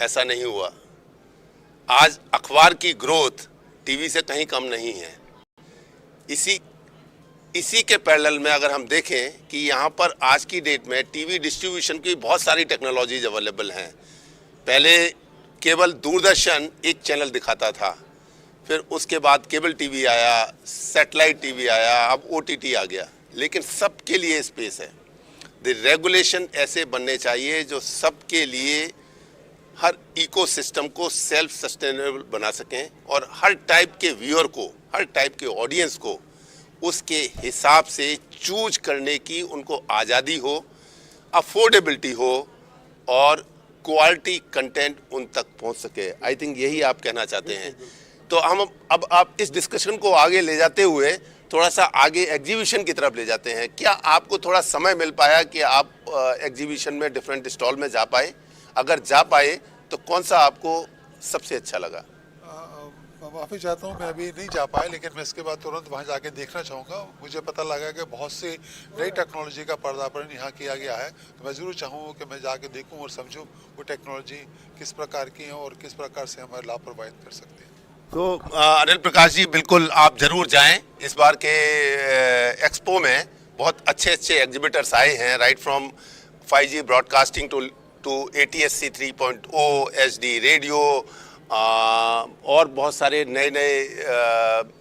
ऐसा नहीं हुआ। आज अखबार की ग्रोथ टीवी से कहीं कम नहीं है। इसी के पैरेलल में अगर हम देखें कि यहाँ पर आज की डेट में टीवी डिस्ट्रीब्यूशन की बहुत सारी टेक्नोलॉजीज अवेलेबल हैं। पहले केवल दूरदर्शन एक चैनल दिखाता था, फिर उसके बाद केबल टीवी आया, सैटेलाइट टीवी आया, अब ओटीटी आ गया, लेकिन सबके लिए स्पेस है। द रेगुलेशन ऐसे बनने चाहिए जो सबके लिए हर इकोसिस्टम को सेल्फ सस्टेनेबल बना सकें और हर टाइप के व्यूअर को, हर टाइप के ऑडियंस को उसके हिसाब से चूज करने की उनको आज़ादी हो, अफोर्डेबिलिटी हो और क्वालिटी कंटेंट उन तक पहुंच सके। आई थिंक यही आप कहना चाहते हैं। तो हम अब आप इस डिस्कशन को आगे ले जाते हुए थोड़ा सा आगे एग्जीबिशन की तरफ ले जाते हैं। क्या आपको थोड़ा समय मिल पाया कि आप एग्जीबिशन में डिफरेंट स्टॉल में जा पाए? अगर जा पाए तो कौन सा आपको सबसे अच्छा लगा? माफ़ी चाहता हूँ, मैं अभी नहीं जा पाया, लेकिन मैं इसके बाद तुरंत वहाँ जाके देखना चाहूँगा। मुझे पता लगा कि बहुत सी नई टेक्नोलॉजी का पर्दापण यहाँ किया गया है, तो मैं ज़रूर चाहूँगा कि मैं जाके देखूँ और समझूँ वो टेक्नोलॉजी किस प्रकार की है और किस प्रकार से हमारे लाभ प्रोवाइड कर सकते हैं। तो अनिल प्रकाश जी, बिल्कुल आप ज़रूर जाएं। इस बार के एक्सपो में बहुत अच्छे अच्छे एग्जिबिटर्स आए हैं, right from 5G broadcasting to ATSC 3.0 HD radio, और बहुत सारे नए नए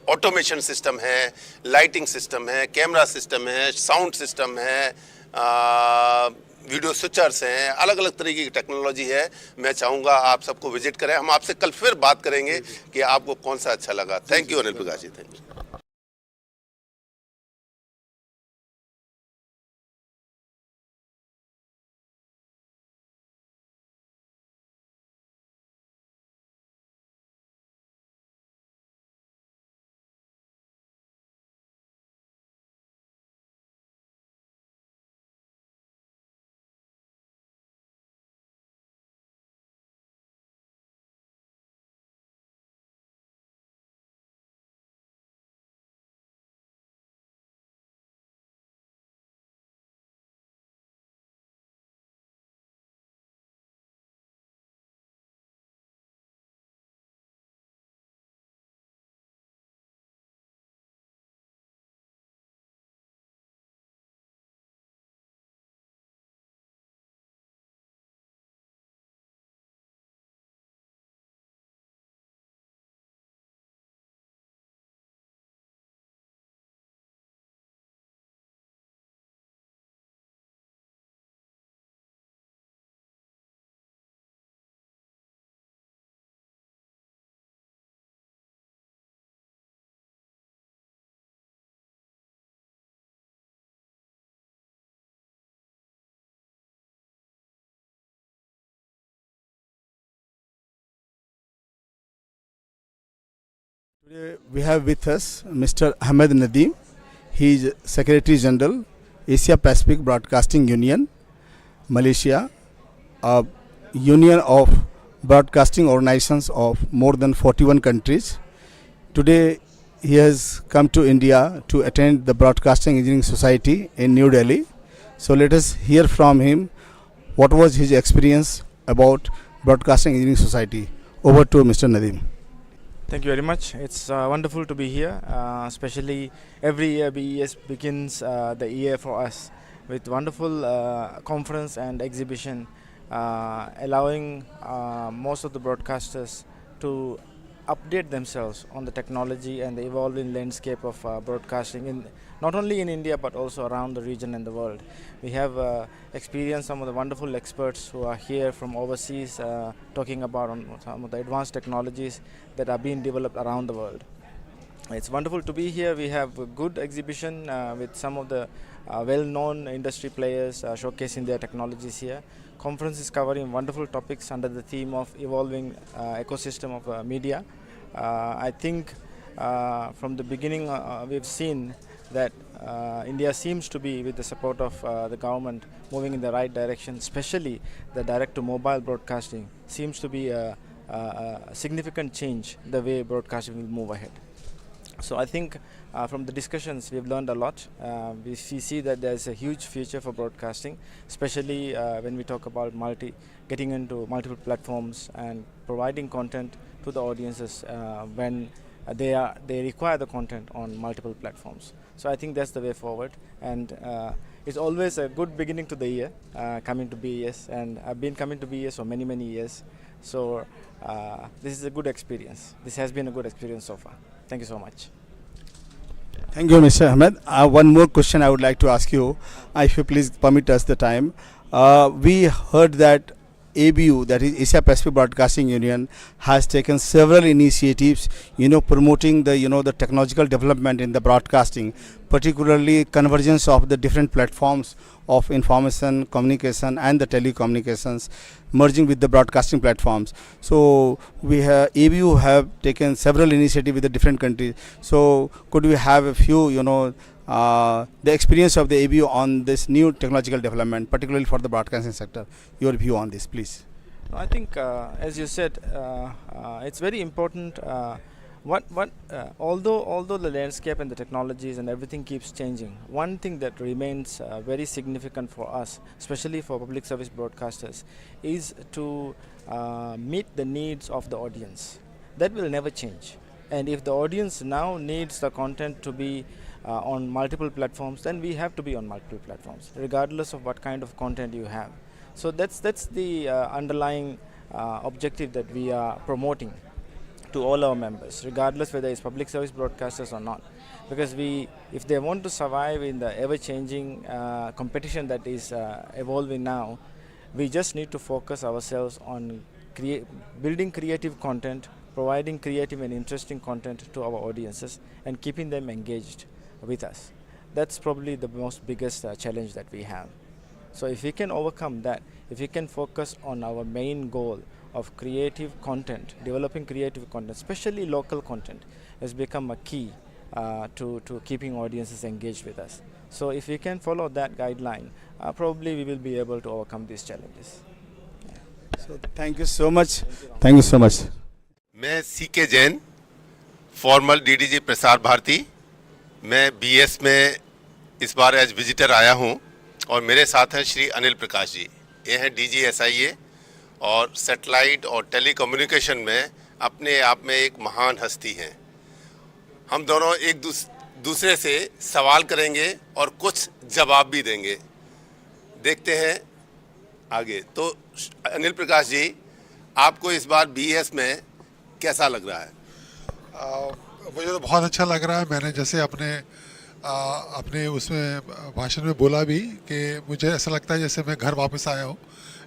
ऑटोमेशन सिस्टम हैं, लाइटिंग सिस्टम है, कैमरा सिस्टम है, साउंड सिस्टम है, वीडियो स्विचर्स हैं, अलग अलग तरीके की टेक्नोलॉजी है। मैं चाहूँगा आप सबको विजिट करें। हम आपसे कल फिर बात करेंगे कि आपको कौन सा अच्छा लगा। Thank you Anil Prakash ji, thank you. Today we have with us Mr. Ahmed Nadeem. He is Secretary General, Asia Pacific Broadcasting Union, Malaysia, a union of broadcasting organizations of more than 41 countries. Today he has come to India to attend the Broadcasting Engineering Society in New Delhi. So let us hear from him what was his experience about Broadcasting Engineering Society. Over to Mr. Nadeem. Thank you very much. It's wonderful to be here, especially every year BES begins the year for us with wonderful conference and exhibition, allowing most of the broadcasters to update themselves on the technology and the evolving landscape of broadcasting, in not only in India but also around the region and the world. We have experienced some of the wonderful experts who are here from overseas talking about some of the advanced technologies that are being developed around the world. It's wonderful to be here. We have a good exhibition with some of the well-known industry players showcasing their technologies here. Conference is covering wonderful topics under the theme of evolving ecosystem of media. I think from the beginning we've seen that India seems to be, with the support of the government, moving in the right direction, especially the direct-to-mobile broadcasting seems to be a significant change the way broadcasting will move ahead. So I think from the discussions we've learned a lot. We see that there's a huge future for broadcasting, especially when we talk about getting into multiple platforms and providing content to the audiences when they require the content on multiple platforms. So I think that's the way forward, and it's always a good beginning to the year coming to BES, and I've been coming to BES for many years. So this is a good experience. This has been a good experience so far. Thank you so much. Thank you, Mr. Ahmed. One more question I would like to ask you, if you please permit us the time. We heard that ABU, that is Asia Pacific Broadcasting Union, has taken several initiatives, promoting the technological development in the broadcasting, particularly convergence of the different platforms of information, communication, and the telecommunications, merging with the broadcasting platforms. So we have ABU have taken several initiatives with the different countries. So could we have a few, the experience of the ABU on this new technological development, particularly for the broadcasting sector? Your view on this, please. I think, as you said, it's very important. Although the landscape and the technologies and everything keeps changing, one thing that remains very significant for us, especially for public service broadcasters, is to meet the needs of the audience. That will never change. And if the audience now needs the content to be on multiple platforms, then we have to be on multiple platforms, regardless of what kind of content you have. So that's the underlying objective that we are promoting to all our members, regardless whether it's public service broadcasters or not. Because if they want to survive in the ever-changing competition that is evolving now, we just need to focus ourselves on building creative content, providing creative and interesting content to our audiences, and keeping them engaged with us. That's probably the most biggest challenge that we have. So if we can overcome that, if we can focus on our main goal of creative content, developing creative content, especially local content, has become a key to keeping audiences engaged with us. So if we can follow that guideline, probably we will be able to overcome these challenges. So thank you so much. Thank you so much. मैं CK Jain, formal DDG Prasar Bharati. मैं BS में इस बार as visitor आया हूं और मेरे साथ हैं श्री अनिल प्रकाश जी। ये हैं DG SIA और सैटेलाइट और टेलीकम्युनिकेशन में अपने आप में एक महान हस्ती हैं। हम दोनों एक दूसरे से सवाल करेंगे और कुछ जवाब भी देंगे। देखते हैं आगे। तो अनिल प्रकाश जी, आपको इस बार BS में कैसा लग रहा है? मुझे तो बहुत अच्छा लग रहा है। मैंने जैसे अपने उसमें भाषण में बोला भी कि मुझे ऐसा लगता है जैसे मैं घर वापस आया हूँ।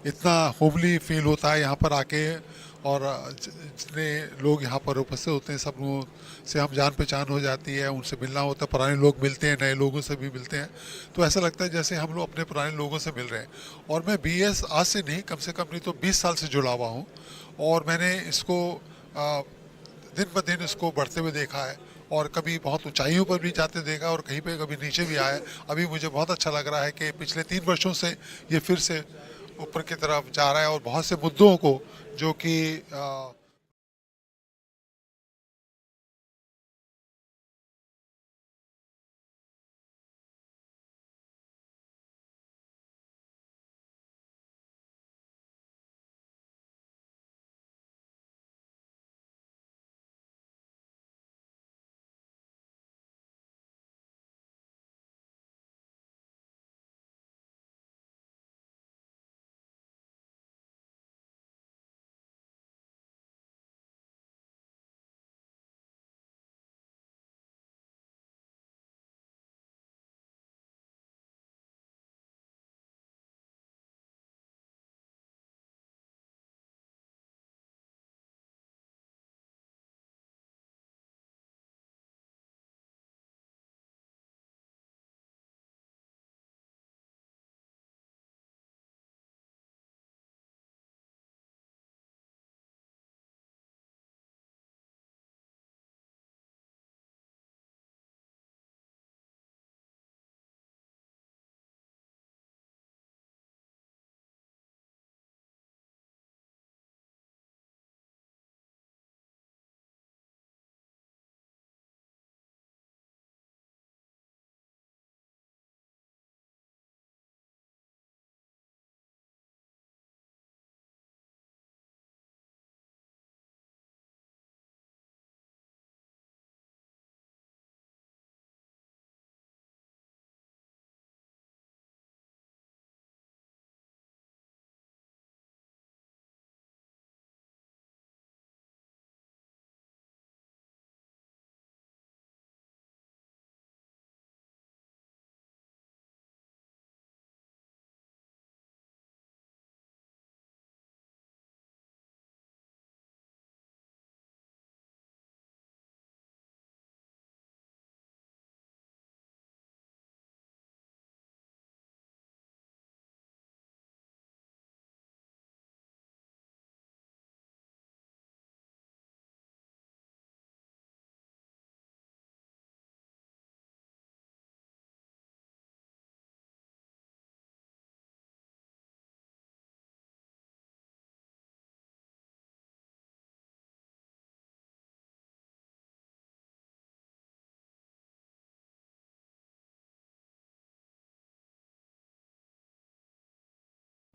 इतना होमली फील होता है यहाँ पर आके, और जितने लोग यहाँ पर उपस्थित होते हैं सब लोगों से हम जान पहचान हो जाती है, उनसे मिलना होता है, पुराने लोग मिलते हैं, नए लोगों से भी मिलते हैं, तो ऐसा लगता है जैसे हम लोग अपने पुराने लोगों से मिल रहे हैं। और मैं BS आज से नहीं, कम से कम नहीं तो 20 साल से जुड़ा हुआ हूँ, और मैंने इसको दिन ब दिन इसको बढ़ते हुए देखा है, और कभी बहुत ऊंचाइयों पर भी जाते देखा और कहीं पे कभी नीचे भी आया। अभी मुझे बहुत अच्छा लग रहा है कि पिछले 3 वर्षों से ये फिर से ऊपर की तरफ जा रहा है, और बहुत से मुद्दों को जो कि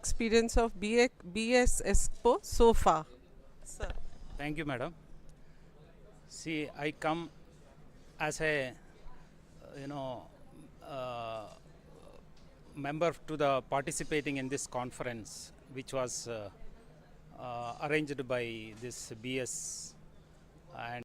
experience of BES Expo so far? Sir. Thank you, madam. See, I come as a, you know, member to the participating in this conference, which was arranged by this BS and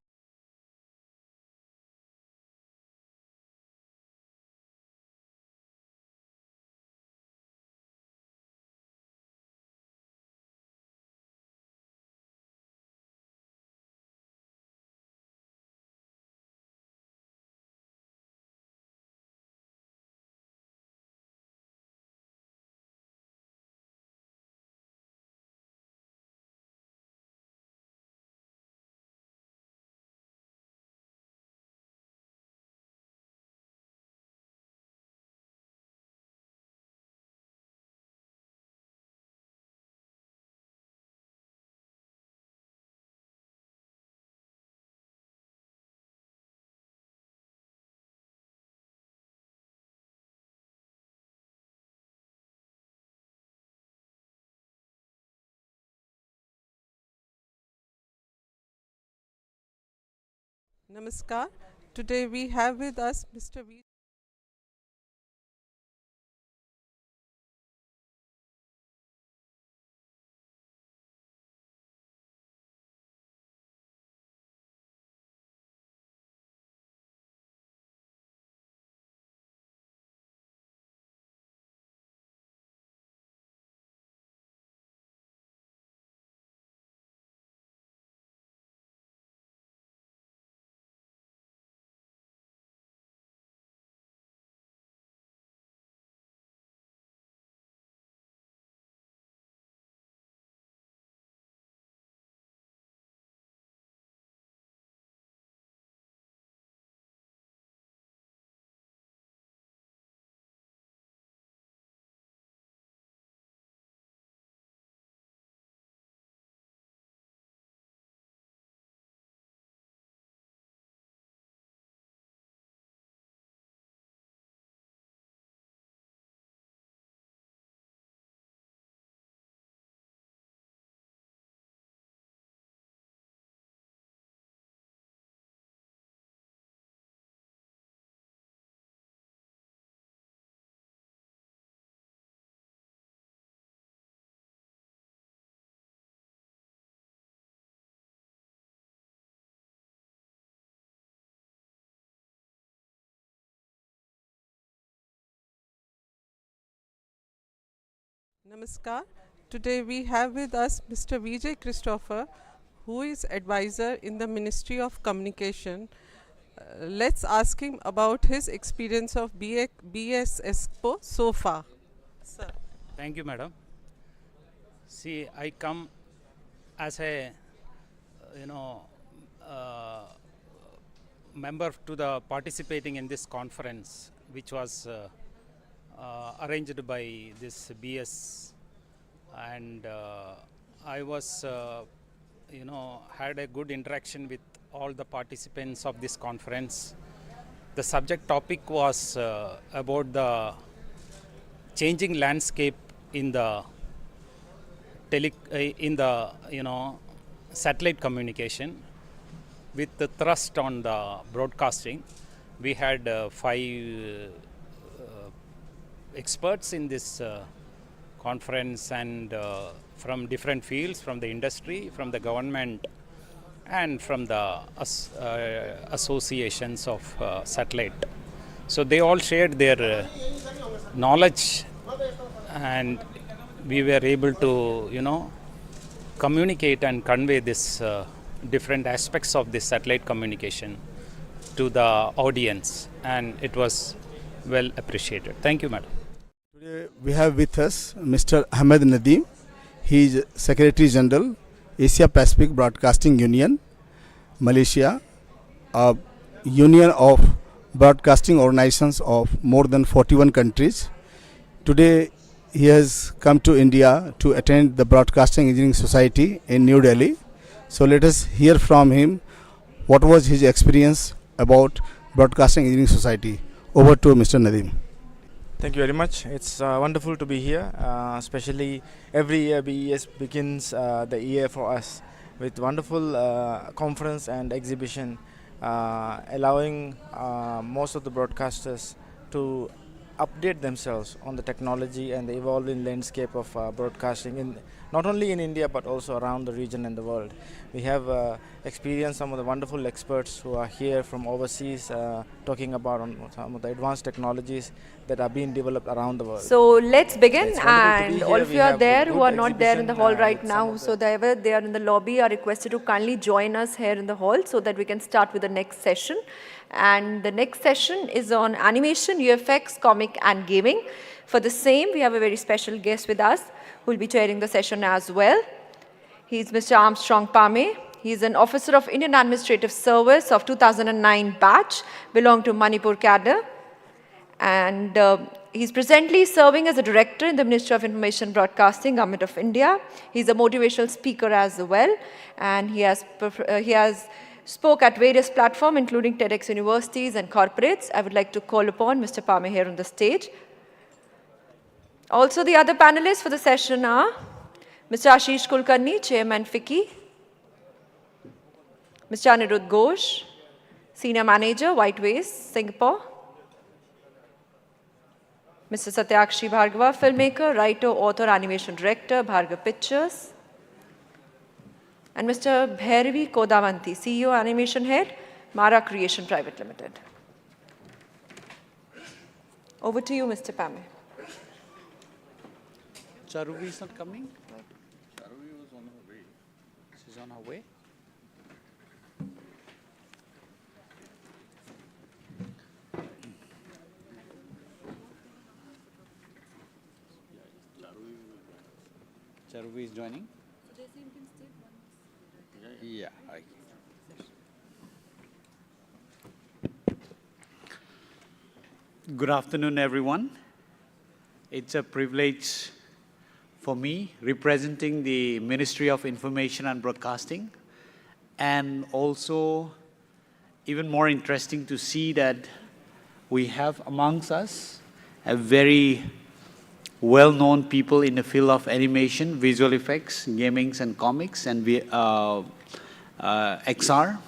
Namaskar. Today we have with us Mr. V. Namaskar. Today we have with us Mr. Vijay Christopher, who is advisor in the Ministry of Communication. Let's ask him about his experience of BES Expo so far. Sir. thank you, madam. See, I come as a, you know, member to the participating in this conference, which was arranged by this BS, and I was, you know, had a good interaction with all the participants of this conference. The subject topic was about the changing landscape in the satellite communication, with the thrust on the broadcasting. We had 5 experts in this conference, and from different fields, from the industry, from the government, and from the associations of satellite. So they all shared their knowledge, and we were able to, you know, communicate and convey this different aspects of this satellite communication to the audience, and it was well appreciated. Thank you, madam. Today we have with us Mr. Ahmed Nadeem. He is Secretary General, Asia Pacific Broadcasting Union, Malaysia, a union of broadcasting organizations of more than 41 countries. Today he has come to India to attend the Broadcasting Engineering Society in New Delhi. So let us hear from him what was his experience about Broadcasting Engineering Society. Over to Mr. Nadeem. Thank you very much. It's wonderful to be here. Especially every year BES begins the year for us with wonderful conference and exhibition, allowing most of the broadcasters to update themselves on the technology and the evolving landscape of broadcasting in not only in India but also around the region and the world. We have experienced some of the wonderful experts who are here from overseas talking about some of the advanced technologies that are being developed around the world. So let's begin, It's wonderful to be and here. all of We you are have there good who are not there in the exhibition, hall right with some now, of so whoever they are in the lobby are requested to kindly join us here in the hall so that we can start with the next session. And the next session is on animation, UFX, comic and gaming. For the same, we have a very special guest with us who will be chairing the session as well. He is Mr. Armstrong Pame. He is an officer of Indian Administrative Service of 2009 batch, belong to Manipur cadre. And he's presently serving as a director in the Ministry of Information Broadcasting, Government of India. He's a motivational speaker as well, and he has spoke at various platforms, including TEDx universities and corporates. I would like to call upon Mr. Pame here on the stage. Also, the other panelists for the session are Mr. Ashish Kulkarni, Chairman FICCI, Mr. Anirudh Ghosh, Senior Manager, Whiteways, Singapore, Mr. Satyakshi Bhargava, filmmaker, writer, author, animation director, Bhargav Pictures, and Mr. Bhairavi Kodavanti, CEO, Animation Head, Mara Creation Private Limited. Over to you, Mr. Pame. Charuvi is not coming? Charuvi was on her way. She's on her way? Charuvi is joining? Yeah. Good afternoon, everyone. It's a privilege for me representing the Ministry of Information and Broadcasting, and also even more interesting to see that we have amongst us a very well-known people in the field of animation, visual effects, gaming and comics, and XR.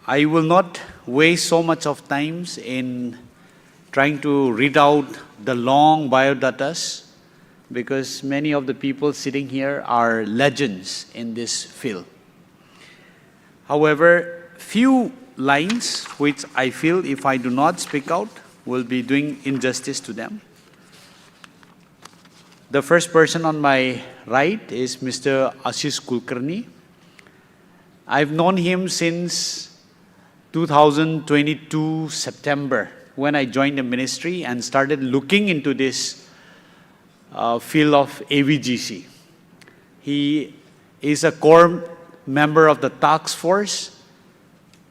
I will not waste so much of time in trying to read out the long biodatas, because many of the people sitting here are legends in this field. However, few lines which I feel if I do not speak out will be doing injustice to them. The first person on my right is Mr. Ashish Kulkarni. I've known him since 2022 September, when I joined the ministry and started looking into this field of AVGC. He is a core member of the task force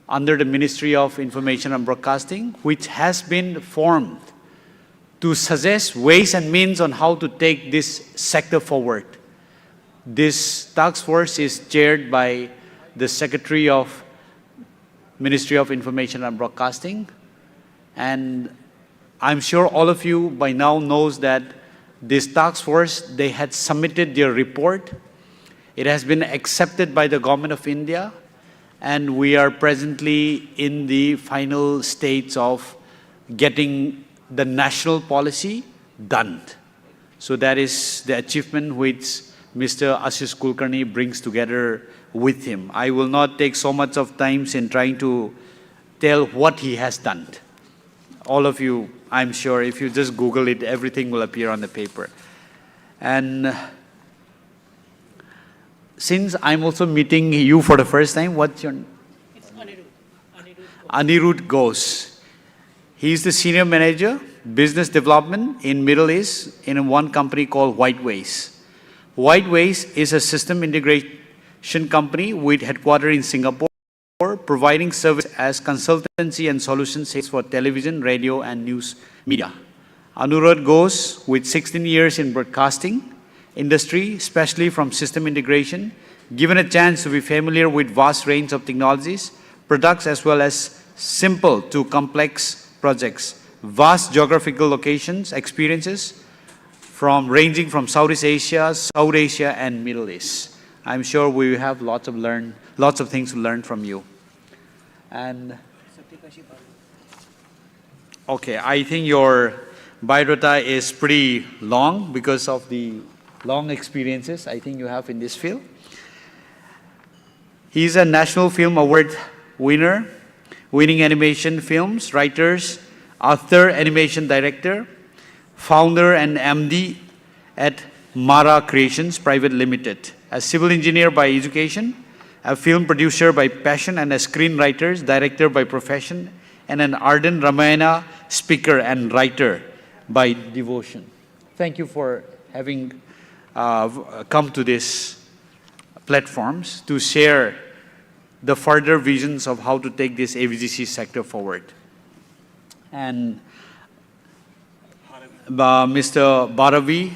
under the Ministry of Information and Broadcasting, which has been formed to suggest ways and means on how to take this sector forward. This task force is chaired by the Secretary of Ministry of Information and Broadcasting, and I'm sure all of you by now knows that this task force, they had submitted their report. It has been accepted by the Government of India, and we are presently in the final stage of getting the national policy done. So that is the achievement which Mr. Ashish Kulkarni brings together with him. I will not take so much of time in trying to tell what he has done. All of you, I'm sure, if you just Google it, everything will appear on the paper. And since I'm also meeting you for the first time, what's your name? It's Anirudh Ghosh. He is the Senior Manager, Business Development in Middle East in one company called Whiteways. Whiteways is a system integration company with headquarters in Singapore, providing service as consultancy and solution sales for television, radio, and news media. Anirudh Ghosh, with 16 years in broadcasting industry, especially from system integration, given a chance to be familiar with vast range of technologies, products, as well as simple to complex projects, vast geographical locations, experiences, ranging from Southeast Asia, South Asia, and Middle East. I'm sure we have lots of things to learn from you. And okay, I think your biodata is pretty long because of the long experiences I think you have in this field. He's a National Film Award winner, winning animation films, writers, author, animation director, founder and MD at Mara Creations Private Limited. A civil engineer by education, a film producer by passion, and a screenwriter, director by profession, and an ardent Ramayana speaker and writer by devotion. Thank you for having come to these platforms to share the further visions of how to take this AVGC sector forward. And Mr. Bharavi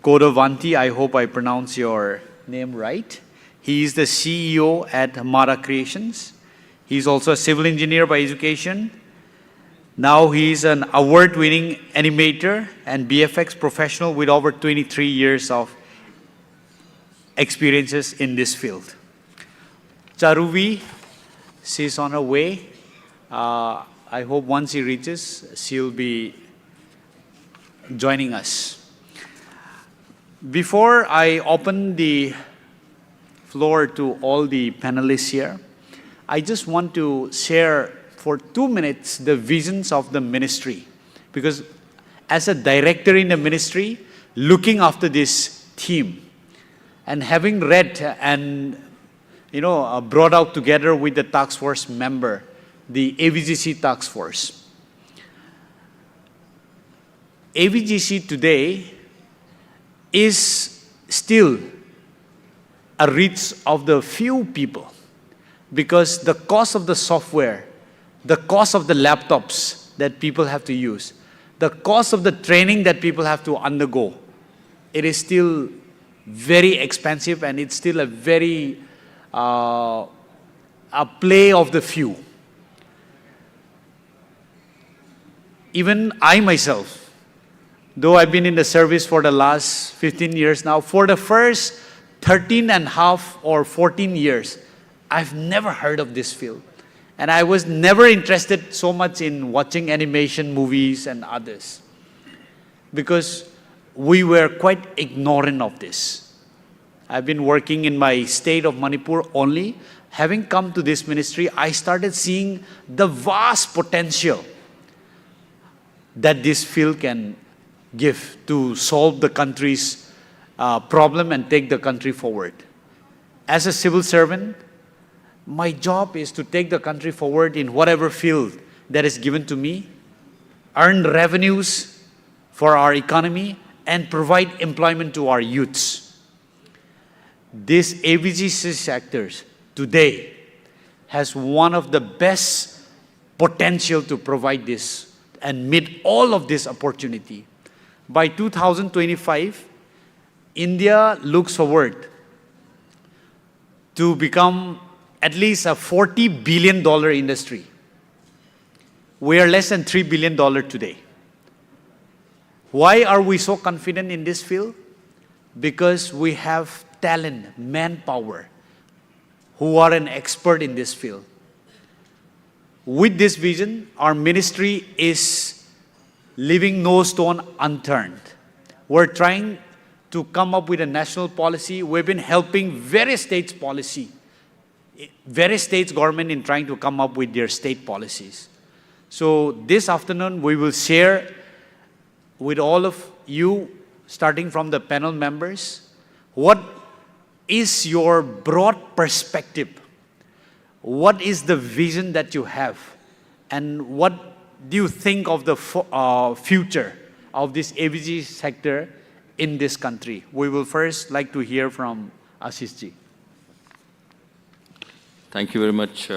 Kodavanti, I hope I pronounce your name right. He is the CEO at Mara Creations. He's also a civil engineer by education. Now he's an award-winning animator and BFX professional with over 23 years of experiences in this field. Charuvi, she's on her way. I hope once she reaches, she'll be joining us. Before I open the floor to all the panelists here, I just want to share for 2 minutes the visions of the ministry. Because as a director in the ministry, looking after this team, and having read and brought out together with the task force member, the AVGC task force. AVGC today is still a reach of the few people because the cost of the software, the cost of the laptops that people have to use, the cost of the training that people have to undergo, it is still very expensive, and it's still a very a play of the few. Even I myself, though I've been in the service for the last 15 years now, for the first 13 and a half or 14 years, I've never heard of this field. And I was never interested so much in watching animation movies and others because we were quite ignorant of this. I've been working in my state of Manipur only. Having come to this ministry, I started seeing the vast potential that this field can give to solve the country's problem and take the country forward. As a civil servant, my job is to take the country forward in whatever field that is given to me, earn revenues for our economy, and provide employment to our youths. This AVGC sectors today has one of the best potential to provide this and meet all of this opportunity. By 2025, India looks forward to become at least a $40 billion industry. We are less than $3 billion today. Why are we so confident in this field? Because we have talent, manpower, who are an expert in this field. With this vision, our ministry is leaving no stone unturned. We're trying to come up with a national policy. We've been helping various states' policy, various states' government in trying to come up with their state policies. So this afternoon, we will share with all of you, starting from the panel members, what is your broad perspective? What is the vision that you have? And what do you think of the future of this AVG sector in this country? We will first like to hear from Ashish ji. Thank you very much,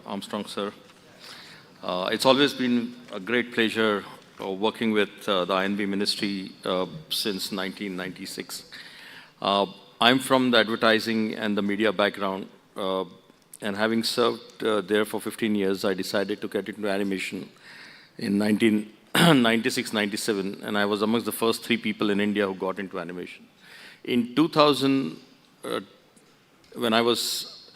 Armstrong sir. It's always been a great pleasure working with the INB ministry since 1996. I'm from the advertising and the media background, and having served there for 15 years, I decided to get into animation in 96, 97, and I was amongst the first 3 people in India who got into animation. In 2000, when I was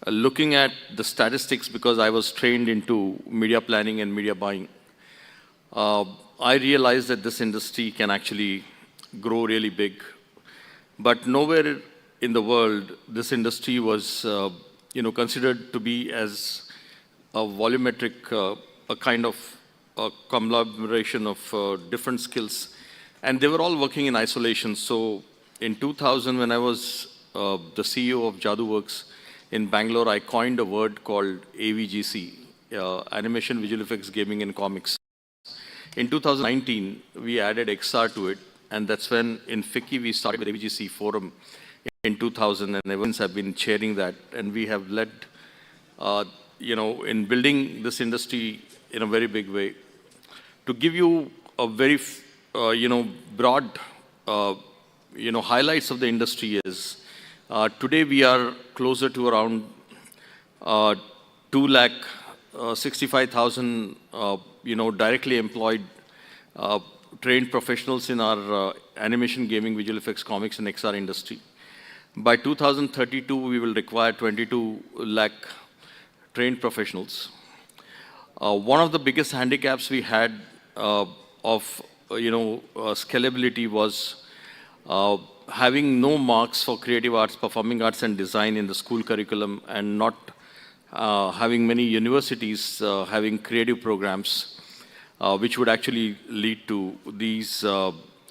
looking at the statistics, because I was trained into media planning and media buying, I realized that this industry can actually grow really big. But nowhere in the world, this industry was considered to be as a volumetric, a kind of a conglomeration of different skills. And they were all working in isolation. So in 2000, when I was the CEO of JaduWorks in Bangalore, I coined a word called AVGC, Animation, Visual Effects, Gaming and Comics. In 2019, we added XR to it, and that's when in FICCI we started with AVGC Forum in 2000, and ever since I've been chairing that, and we have led, in building this industry in a very big way. To give you a very, broad, highlights of the industry is, today we are closer to around 2,65,000, directly employed, trained professionals in our animation, gaming, visual effects, comics, and XR industry. By 2032, we will require 22 lakh trained professionals. One of the biggest handicaps we had of scalability was having no marks for creative arts, performing arts, and design in the school curriculum, and not having many universities having creative programs, which would actually lead to these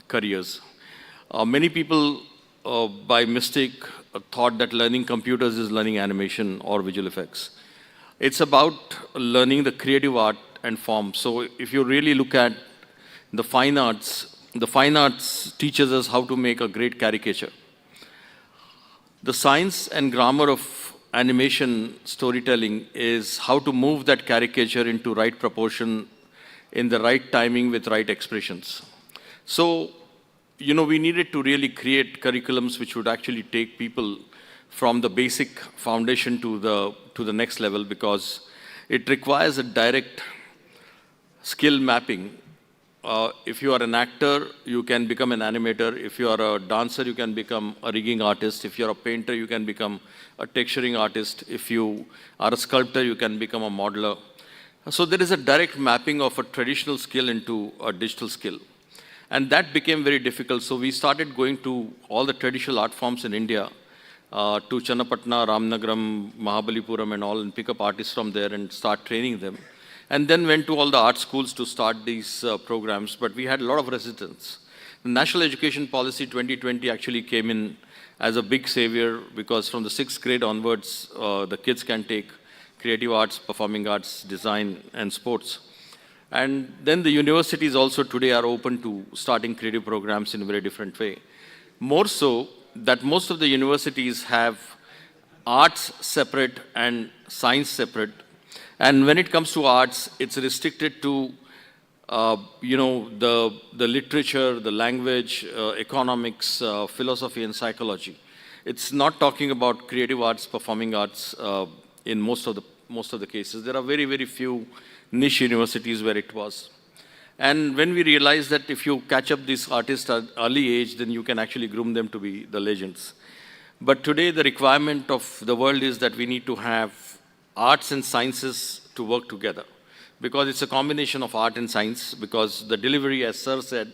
careers. Many people, by mistake, thought that learning computers is learning animation or visual effects. It's about learning the creative art and form. So if you really look at the fine arts teaches us how to make a great caricature. The science and grammar of animation storytelling is how to move that caricature into right proportion, in the right timing with right expressions. So, we needed to really create curriculums which would actually take people from the basic foundation to the next level, because it requires a direct skill mapping. If you are an actor, you can become an animator. If you are a dancer, you can become a rigging artist. If you are a painter, you can become a texturing artist. If you are a sculptor, you can become a modeler. So there is a direct mapping of a traditional skill into a digital skill. And that became very difficult. So we started going to all the traditional art forms in India, to Channapatna, Ramnagaram, Mahabalipuram and all, and pick up artists from there and start training them. And then went to all the art schools to start these programs, but we had a lot of resistance. The National Education Policy 2020 actually came in as a big savior, because from the 6th grade onwards, the kids can take creative arts, performing arts, design, and sports. And then the universities also today are open to starting creative programs in a very different way. More so that most of the universities have arts separate and science separate. And when it comes to arts, it's restricted to, the literature, the language, economics, philosophy, and psychology. It's not talking about creative arts, performing arts in most of the cases. There are very, very few niche universities where it was. And when we realized that if you catch up these artists at early age, then you can actually groom them to be the legends. But today, the requirement of the world is that we need to have arts and sciences to work together, because it's a combination of art and science, because the delivery, as Sir said,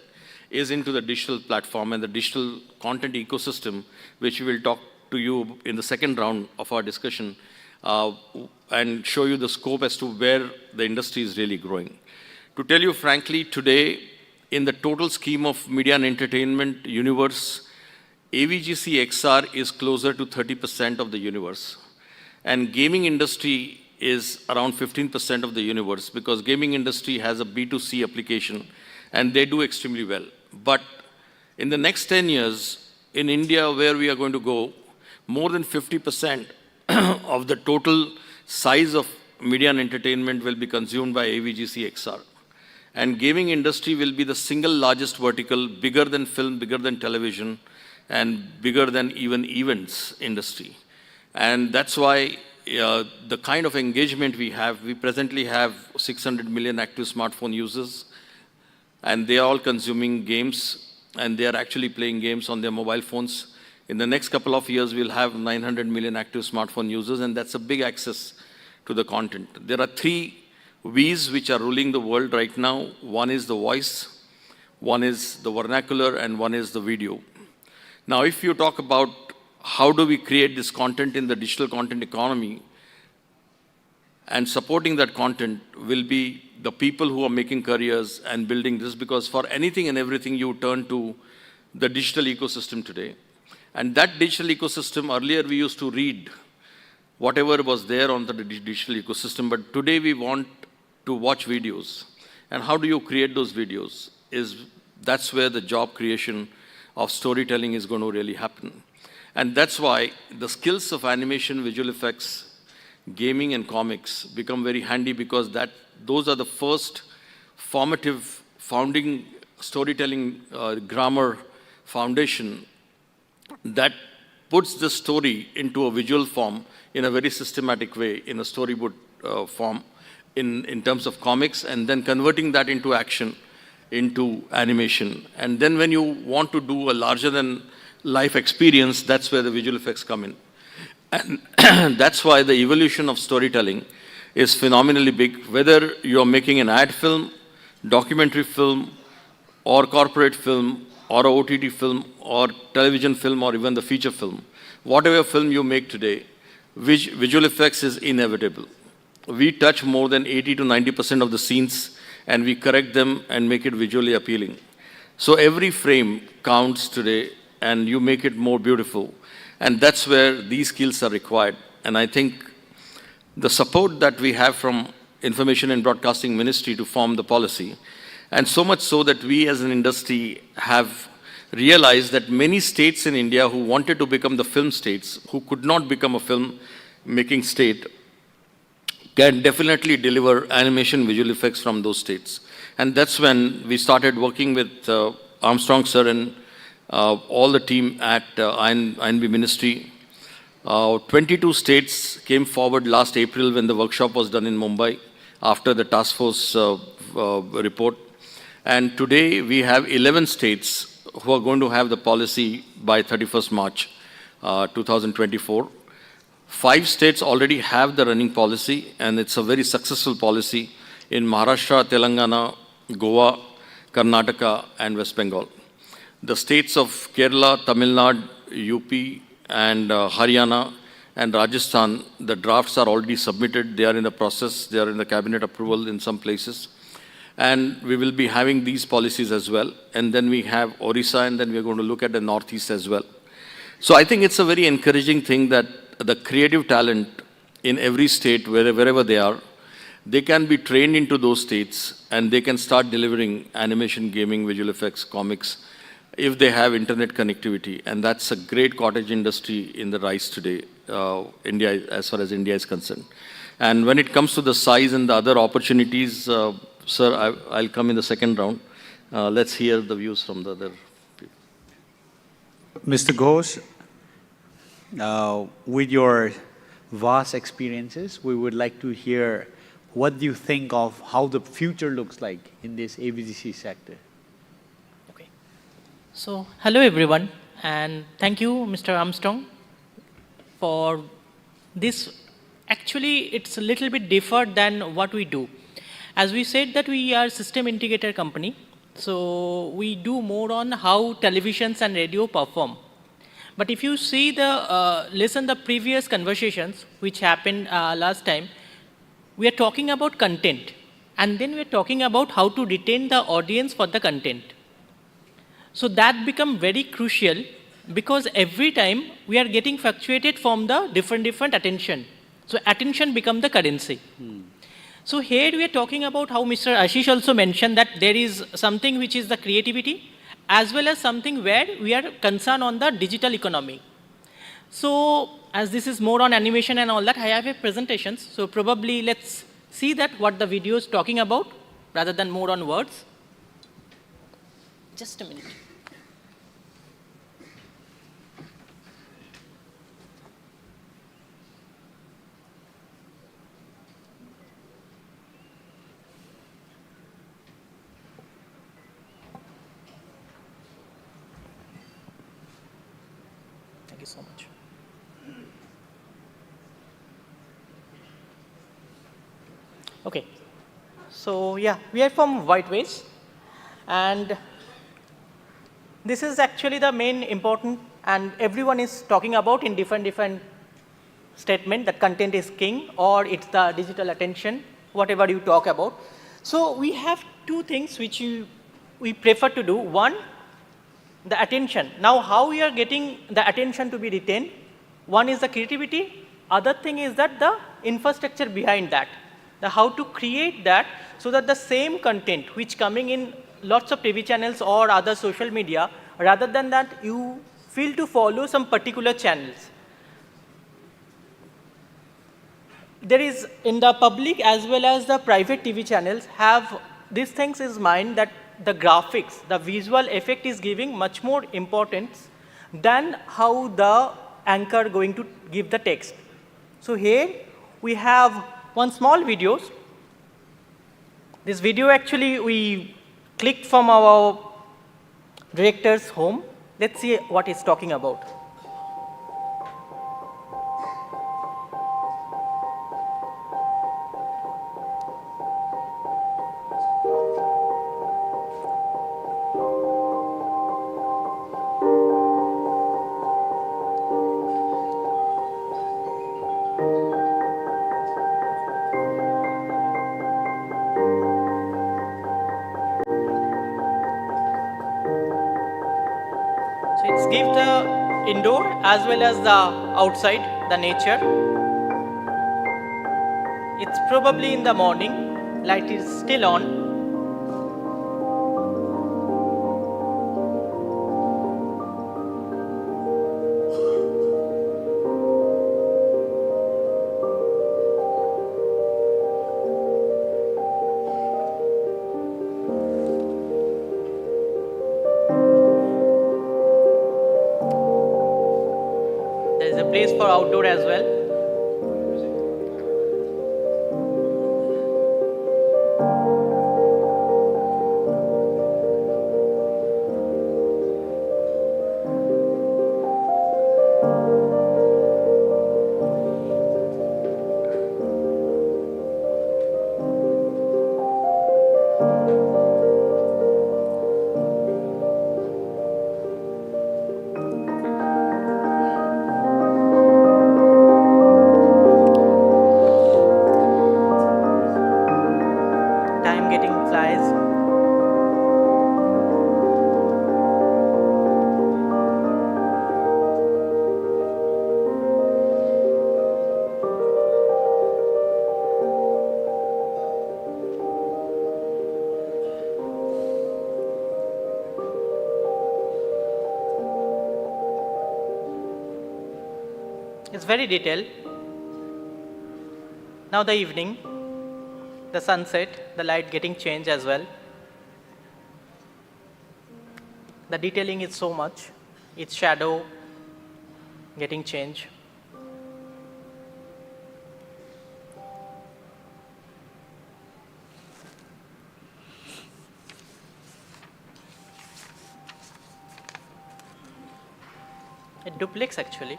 is into the digital platform and the digital content ecosystem, which we will talk to you in the second round of our discussion, and show you the scope as to where the industry is really growing. To tell you frankly, today, in the total scheme of media and entertainment universe, AVGC XR is closer to 30% of the universe. And gaming industry is around 15% of the universe, because gaming industry has a B2C application and they do extremely well. But in the next 10 years, in India, where we are going to go, more than 50% of the total size of media and entertainment will be consumed by AVGC XR. And gaming industry will be the single largest vertical, bigger than film, bigger than television, and bigger than even events industry. And that's why the kind of engagement we presently have 600 million active smartphone users. and they are all consuming games, and they are actually playing games on their mobile phones. In the next couple of years, we'll have 900 million active smartphone users, and that's a big access to the content. There are three V's which are ruling the world right now. One is the voice, one is the vernacular, and one is the video. Now, if you talk about how do we create this content in the digital content economy, and supporting that content will be the people who are making careers and building this, because for anything and everything you turn to the digital ecosystem today. And that digital ecosystem, earlier we used to read whatever was there on the digital ecosystem, but today we want to watch videos. And how do you create those videos? That's where the job creation of storytelling is going to really happen. And that's why the skills of animation, visual effects, gaming and comics become very handy, because those are the first formative founding storytelling grammar foundation that puts the story into a visual form in a very systematic way, in a storyboard form in terms of comics, and then converting that into action, into animation. And then when you want to do a larger than life experience, that's where the visual effects come in. And that's why the evolution of storytelling is phenomenally big, whether you're making an ad film, documentary film, or corporate film, or a OTT film, or television film, or even the feature film. Whatever film you make today, visual effects is inevitable. We touch more than 80 to 90% of the scenes, and we correct them and make it visually appealing. So every frame counts today, and you make it more beautiful. And that's where these skills are required. And I think the support that we have from Information and Broadcasting Ministry to form the policy, and so much so that we as an industry have realized that many states in India who wanted to become the film states, who could not become a film-making state, can definitely deliver animation visual effects from those states. And that's when we started working with Armstrong sir and all the team at INB Ministry. 22 states came forward last April when the workshop was done in Mumbai after the task force report. And today we have 11 states who are going to have the policy by 31st March 2024. 5 states already have the running policy, and it's a very successful policy in Maharashtra, Telangana, Goa, Karnataka, and West Bengal. The states of Kerala, Tamil Nadu, UP, and Haryana, and Rajasthan, the drafts are already submitted. They are in the process. They are in the cabinet approval in some places. And we will be having these policies as well. And then we have Orissa, and then we're going to look at the Northeast as well. So I think it's a very encouraging thing that the creative talent in every state, wherever they are, they can be trained into those states, and they can start delivering animation, gaming, visual effects, comics, if they have internet connectivity. And that's a great cottage industry in the rise today, India, as far as India is concerned. And when it comes to the size and the other opportunities, sir, I'll come in the second round. Let's hear the views from the other people. Mr. Ghosh, with your vast experiences, we would like to hear what do you think of how the future looks like in this AVGC sector? So, hello everyone, and thank you, Mr. Armstrong, for this. Actually, it's a little bit different than what we do. As we said that we are system integrator company, so we do more on how televisions and radio perform. But if you see listen the previous conversations which happened last time, we are talking about content, and then we are talking about how to retain the audience for the content. So that become very crucial, because every time we are getting fluctuated from the different attention. So attention become the currency. So here we are talking about how Mr. Ashish also mentioned that there is something which is the creativity, as well as something where we are concerned on the digital economy. So as this is more on animation and all that, I have a presentation. So probably let's see that what the video is talking about rather than more on words. Just a minute. Thank you so much. Okay. So yeah, we are from Whiteways, and this is actually the main important, and everyone is talking about in different statement that content is king, or it's the digital attention, whatever you talk about. So we have two things which we prefer to do. One, the attention. Now how we are getting the attention to be retained? One is the creativity, other thing is that the infrastructure behind that, the how to create that so that the same content which coming in lots of TV channels or other social media, rather than that you feel to follow some particular channels. There is in the public as well as the private TV channels have these things in mind that the graphics, the visual effect is giving much more importance than how the anchor going to give the text. So here we have one small videos. This video actually we clicked from our director's home. Let's see what he's talking about. So it's give the indoor as well as the outside, the nature. It's probably in the morning, light is still on. There is a place for outdoor as well. Time getting flies. It's very detailed. Now the evening, the sunset, the light getting changed as well. The detailing is so much. Its shadow getting changed. It duplex actually.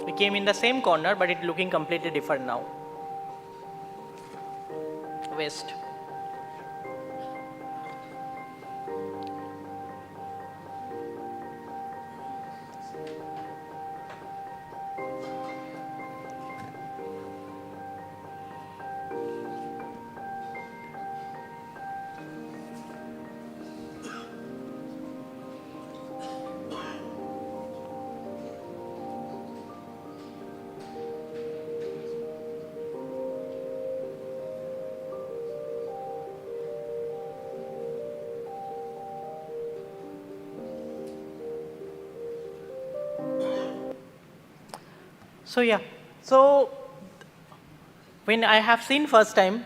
We came in the same corner, but it looking completely different now. West. So yeah, so when I have seen first time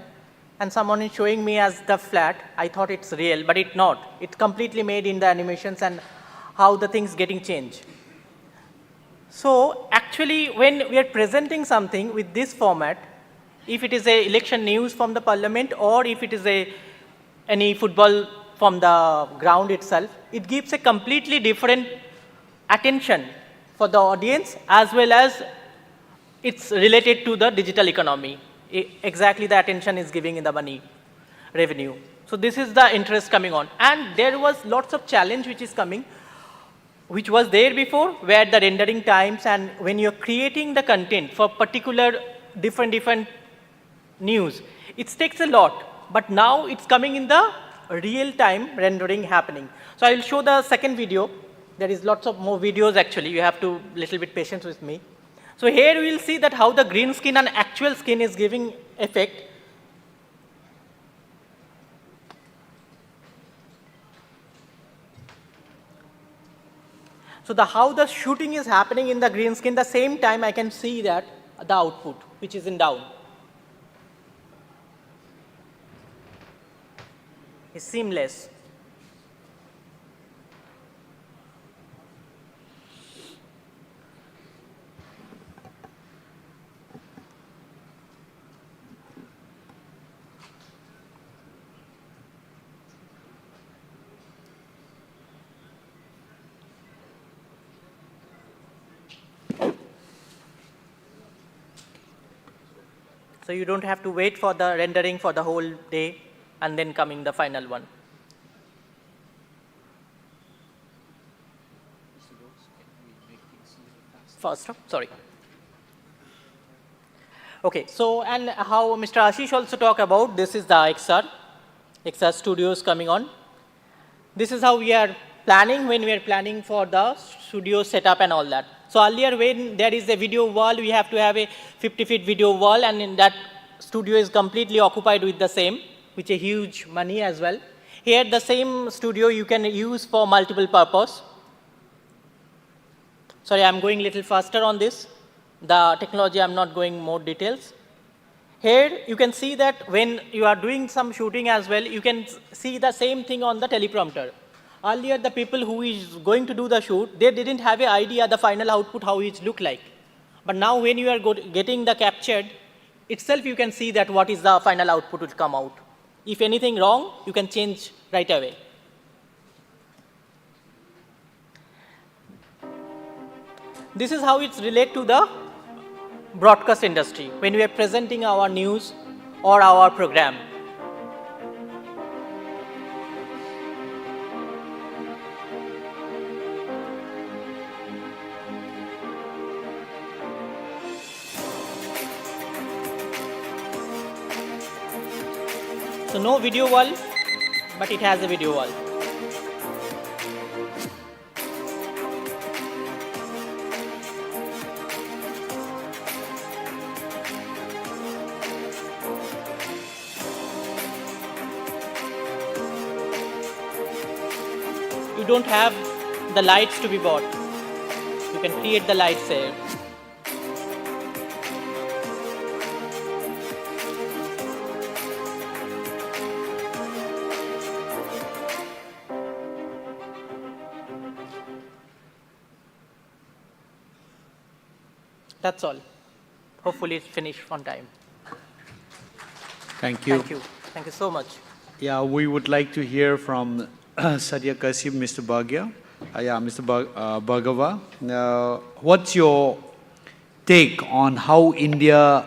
and someone is showing me as the flat, I thought it's real, but it's not. It's completely made in the animations and how the things getting changed. So actually when we are presenting something with this format, if it is a election news from the parliament or if it is any football from the ground itself, it gives a completely different attention for the audience as well as it's related to the digital economy. Exactly the attention is giving in the money revenue. So this is the interest coming on. And there was lots of challenge which is coming, which was there before, where the rendering times and when you're creating the content for particular different news, it takes a lot. But now it's coming in the real-time rendering happening. So I will show the second video. There is lots of more videos actually. You have to little bit patience with me. So here we will see that how the green screen and actual screen is giving effect. So how the shooting is happening in the green screen, the same time I can see that the output, which is in down, is seamless. So you don't have to wait for the rendering for the whole day and then coming the final one. Faster, sorry. Okay, so and how Mr. Ashish also talked about, this is the XR studios coming on. This is how we are planning when we are planning for the studio setup and all that. So earlier when there is a video wall, we have to have a 50-feet video wall, and in that studio is completely occupied with the same, which is huge money as well. Here the same studio you can use for multiple purpose. Sorry, I'm going a little faster on this. The technology, I'm not going more details. Here you can see that when you are doing some shooting as well, you can see the same thing on the teleprompter. Earlier, the people who is going to do the shoot, they didn't have an idea the final output, how it look like. But now when you are getting the captured, itself you can see that what is the final output will come out. If anything wrong, you can change right away. This is how it's related to the broadcast industry when we are presenting our news or our program. So no video wall, but it has a video wall. You don't have the lights to be bought. You can create the lights here. That's all. Hopefully it's finished on time. Thank you. Thank you. Thank you so much. Yeah, we would like to hear from Sadia Kasib, Mr. Bhagya. Mr. Bhargava. What's your take on how India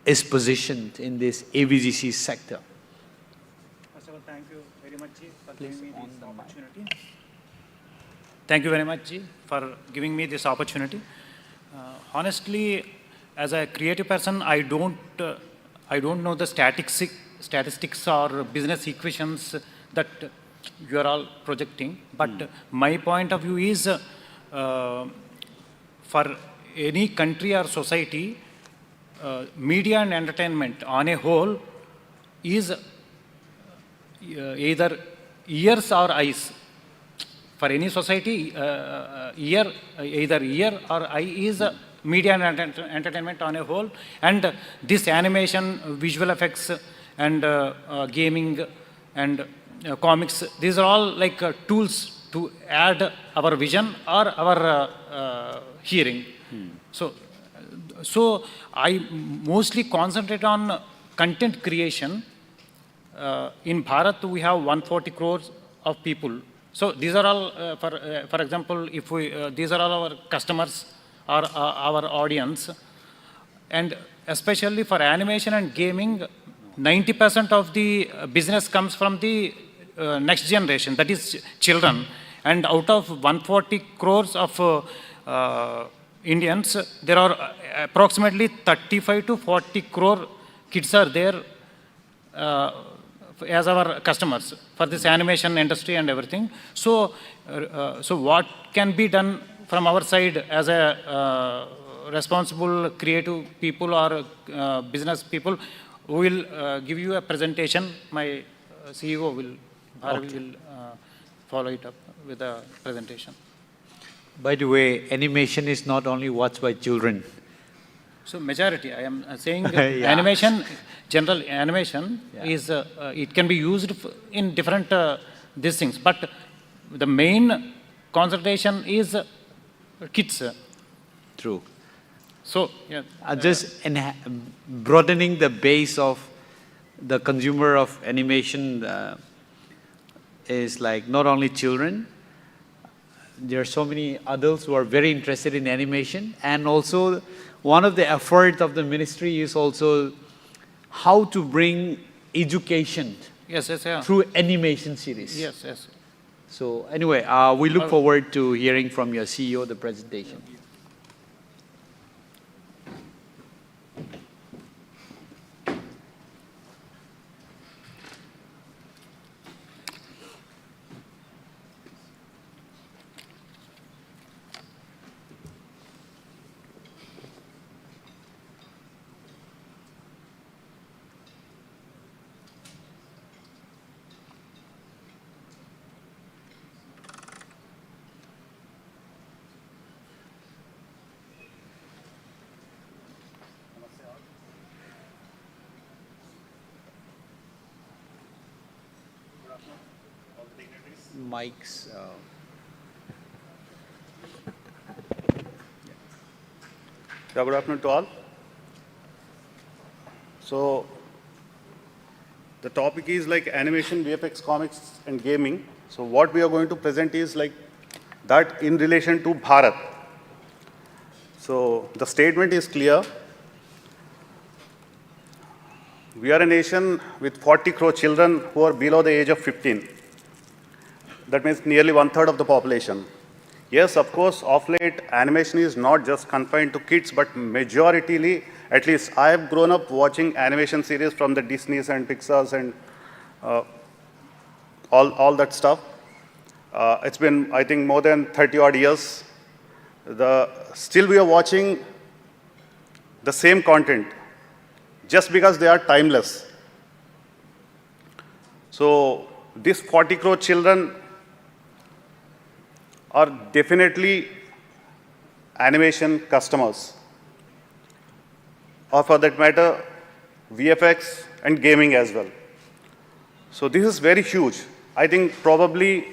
is positioned in this AVGC sector? First of all, thank you very much, Ji, for giving me this opportunity. Thank you very much, Ji, for giving me this opportunity. Honestly, as a creative person, I don't know the statistics or business equations that you are all projecting. But my point of view is, for any country or society, media and entertainment on a whole is either ears or eyes. For any society, either ear or eye is media and entertainment on a whole. And this animation, visual effects, and gaming, and comics, these are all like tools to add our vision or our hearing. So So I mostly concentrate on content creation. In Bharat, we have 140 crores of people. So these are all, for example, if we, these are all our customers or our audience. And especially for animation and gaming, 90% of the business comes from the next generation, that is children. And out of 140 crores of Indians, there are approximately 35 to 40 crore kids are there as our customers for this animation industry and everything. So, so what can be done from our side as a responsible creative people or business people? We will give you a presentation. My CEO will, Bhargavi will follow it up with a presentation. By the way, animation is not only watched by children. So majority, I am saying Yeah. animation, general animation is, it can be used in different these things, but the main concentration is kids. True. So, yeah. Just broadening the base of the consumer of animation is like not only children, there are so many adults who are very interested in animation, and also one of the efforts of the ministry is also how to bring education through animation series. Yes, yes. So anyway, we look forward to hearing from your CEO the presentation. Mics. Yeah, good afternoon to all. So, the topic is like animation, VFX, comics, and gaming. So, what we are going to present is like that in relation to Bharat. So, the statement is clear. We are a nation with 40 crore children who are below the age of 15. That means nearly 1/3 of the population. Yes, of course, of late, animation is not just confined to kids, but majoritarily, at least I have grown up watching animation series from the Disneys and Pixars and all that stuff. It's been, I think, more than 30 odd years. Still we are watching the same content just because they are timeless. So these 40 crore children are definitely animation customers, or for that matter, VFX and gaming as well. So this is very huge. I think probably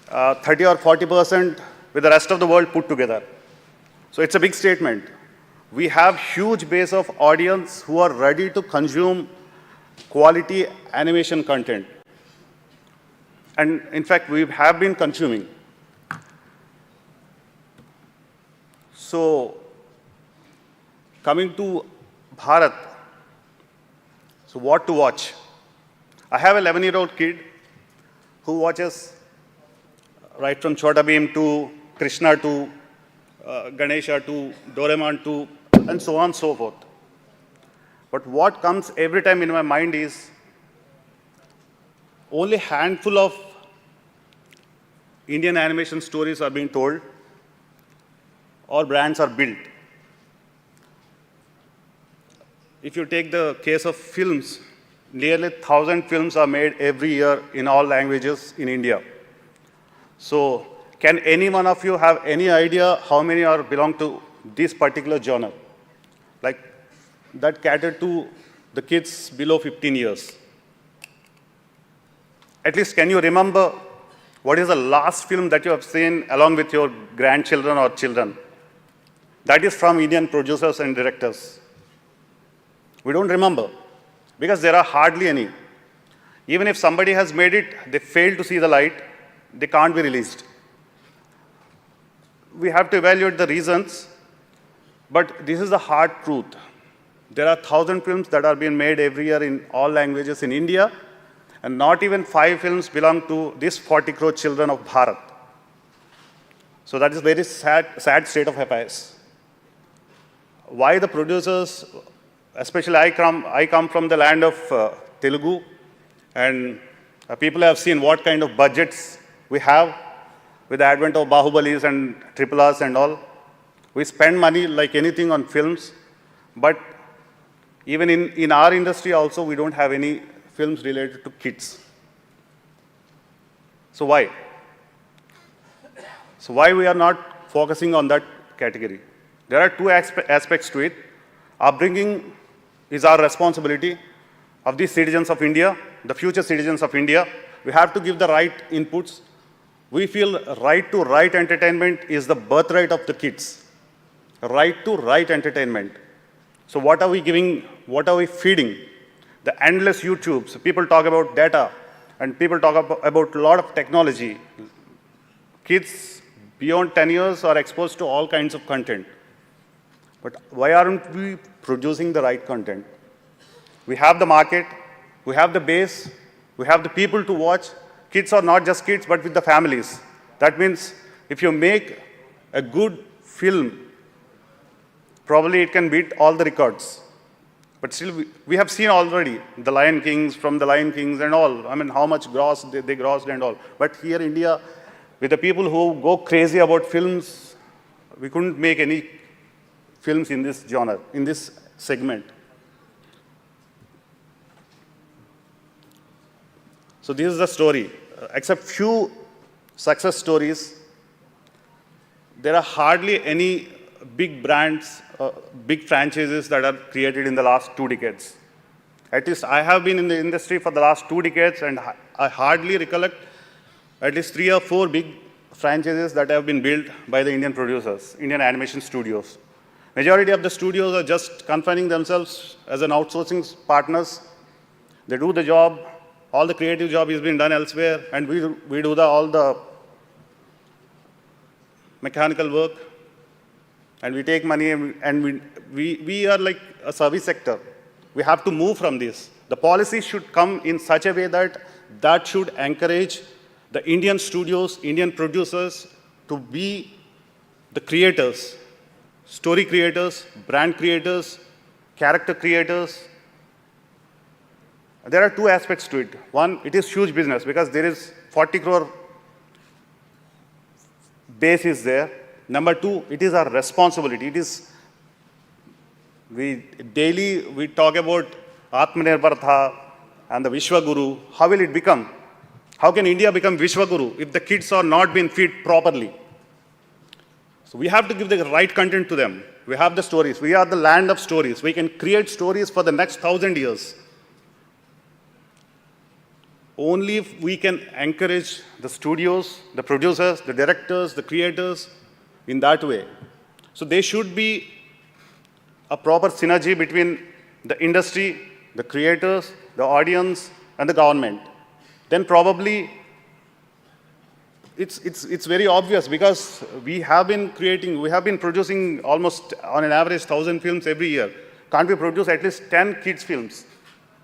30 or 40% with the rest of the world put together. So it's a big statement. We have huge base of audience who are ready to consume quality animation content. And in fact, we have been consuming. So, coming to Bharat, so what to watch? I have an 11-year-old kid who watches right from Chhota Bheem to Krishna to Ganesha to Doraemon to and so on and so forth. But what comes every time in my mind is only a handful of Indian animation stories are being told or brands are built. If you take the case of films, nearly 1,000 films are made every year in all languages in India. So, can any one of you have any idea how many are belong to this particular genre? Like, that cater to the kids below 15 years. At least, can you remember what is the last film that you have seen along with your grandchildren or children? that is from Indian producers and directors? We don't remember, because there are hardly any. Even if somebody has made it, they fail to see the light, they can't be released. We have to evaluate the reasons, but this is the hard truth. There are 1,000 films that are being made every year in all languages in India, and not even 5 films belong to these 40 crore children of Bharat. So that is a very sad state of affairs. Why the producers, especially I come from the land of Telugu, and people have seen what kind of budgets we have with the advent of Bahubalis and Triple Rs and all. We spend money like anything on films, but even in our industry also, we don't have any films related to kids. So why? So why we are not focusing on that category? There are two aspects to it. Upbringing is our responsibility of the citizens of India, the future citizens of India. We have to give the right inputs. We feel right to right entertainment is the birthright of the kids. Right to right entertainment. So what are we giving, what are we feeding? The endless YouTubes, people talk about data, and people talk about a lot of technology. Kids beyond 10 years are exposed to all kinds of content. But why aren't we producing the right content? We have the market, we have the base, we have the people to watch. Kids are not just kids, but with the families. That means if you make a good film, probably it can beat all the records. But still, we have seen already the Lion Kings, from the Lion Kings and all. I mean, how much gross they grossed and all. But here in India, with the people who go crazy about films, we couldn't make any films in this genre, in this segment. So this is the story. Except few success stories, there are hardly any big brands, big franchises that are created in the last 2 decades. At least I have been in the industry for the last 2 decades, and I hardly recollect at least 3 or 4 big franchises that have been built by the Indian producers, Indian animation studios. Majority of the studios are just confining themselves as an outsourcing partners. They do the job, all the creative job is being done elsewhere, and we do all the mechanical work, and we take money, and we are like a service sector. We have to move from this. The policy should come in such a way that should encourage the Indian studios, Indian producers to be the creators, story creators, brand creators, character creators. There are 2 aspects to it. One, it is huge business because there is 40 crore base is there. Number 2, it is our responsibility. It is, daily we talk about Atmanirbharta and the Vishwaguru. How will it become? How can India become Vishwaguru if the kids are not being fed properly? So we have to give the right content to them. We have the stories. We are the land of stories. We can create stories for the next 1,000 years. Only if we can encourage the studios, the producers, the directors, the creators in that way. So there should be a proper synergy between the industry, the creators, the audience, and the government. Then probably it's very obvious because we have been producing almost on an average 1,000 films every year. Can't we produce at least 10 kids films?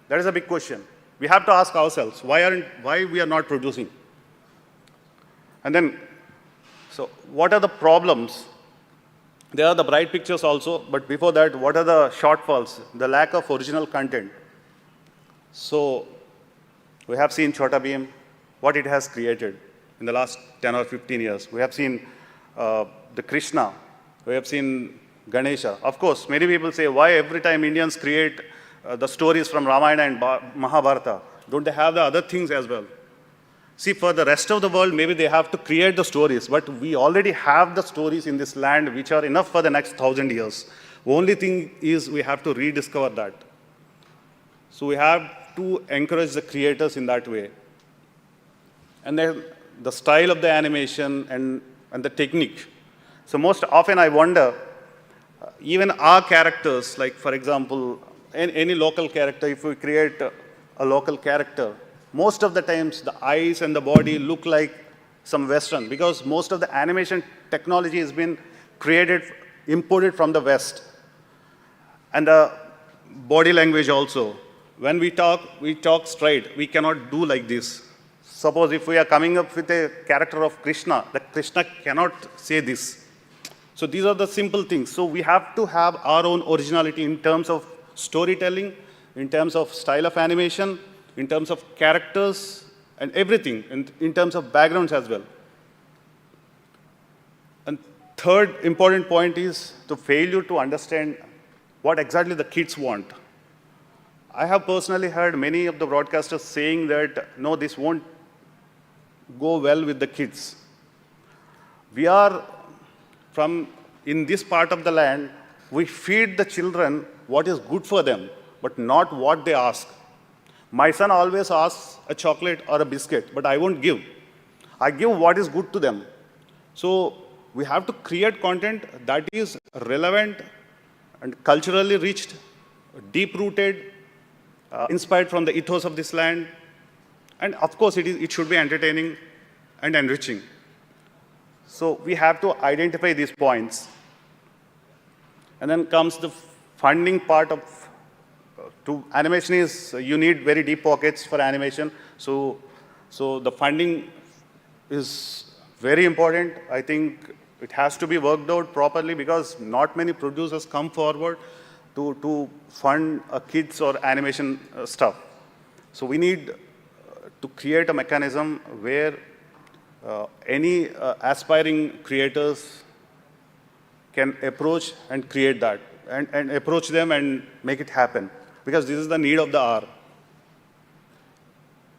That is a big question. We have to ask ourselves, why we are not producing? And then, so what are the problems? There are the bright pictures also, but before that, what are the shortfalls? The lack of original content. So we have seen Chhota Bheem, what it has created in the last 10 or 15 years. We have seen the Krishna. We have seen Ganesha. Of course, many people say, why every time Indians create the stories from Ramayana and Mahabharata, don't they have the other things as well? See, for the rest of the world, maybe they have to create the stories, but we already have the stories in this land which are enough for the next 1,000 years. The only thing is we have to rediscover that. So we have to encourage the creators in that way. And then the style of the animation and the technique. So most often I wonder, Even our characters, like for example, any local character, if we create a local character, most of the times the eyes and the body look like some Western, because most of the animation technology has been created, imported from the West. And the body language also. When we talk straight. We cannot do like this. Suppose if we are coming up with a character of Krishna, the Krishna cannot say this. So these are the simple things. So we have to have our own originality in terms of storytelling, in terms of style of animation, in terms of characters, and everything, and in terms of backgrounds as well. And third important point is the failure to understand what exactly the kids want. I have personally heard many of the broadcasters saying that, no, this won't go well with the kids. We are in this part of the land, we feed the children what is good for them, but not what they ask. My son always asks a chocolate or a biscuit, but I won't give. I give what is good to them. So we have to create content that is relevant and culturally rich, deep-rooted, inspired from the ethos of this land. And of course, it should be entertaining and enriching. So we have to identify these points. And then comes the funding part of animation is, you need very deep pockets for animation. So the funding is very important. I think it has to be worked out properly, because not many producers come forward to fund kids or animation stuff. So we need to create a mechanism where any aspiring creators can approach and create that, and approach them and make it happen, because this is the need of the hour.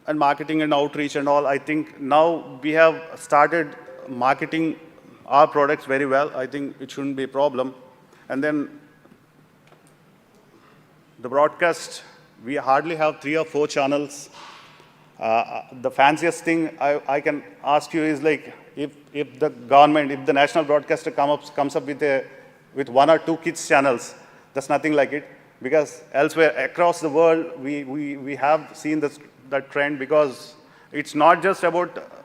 And marketing and outreach and all, I think now we have started marketing our products very well. I think it shouldn't be a problem. And then the broadcast, we hardly have 3 or 4 channels. The fanciest thing I can ask you is, like, if the government, if the national broadcaster comes up with 1 or 2 kids channels, that's nothing like it. Because elsewhere across the world, we have seen that trend, because it's not just about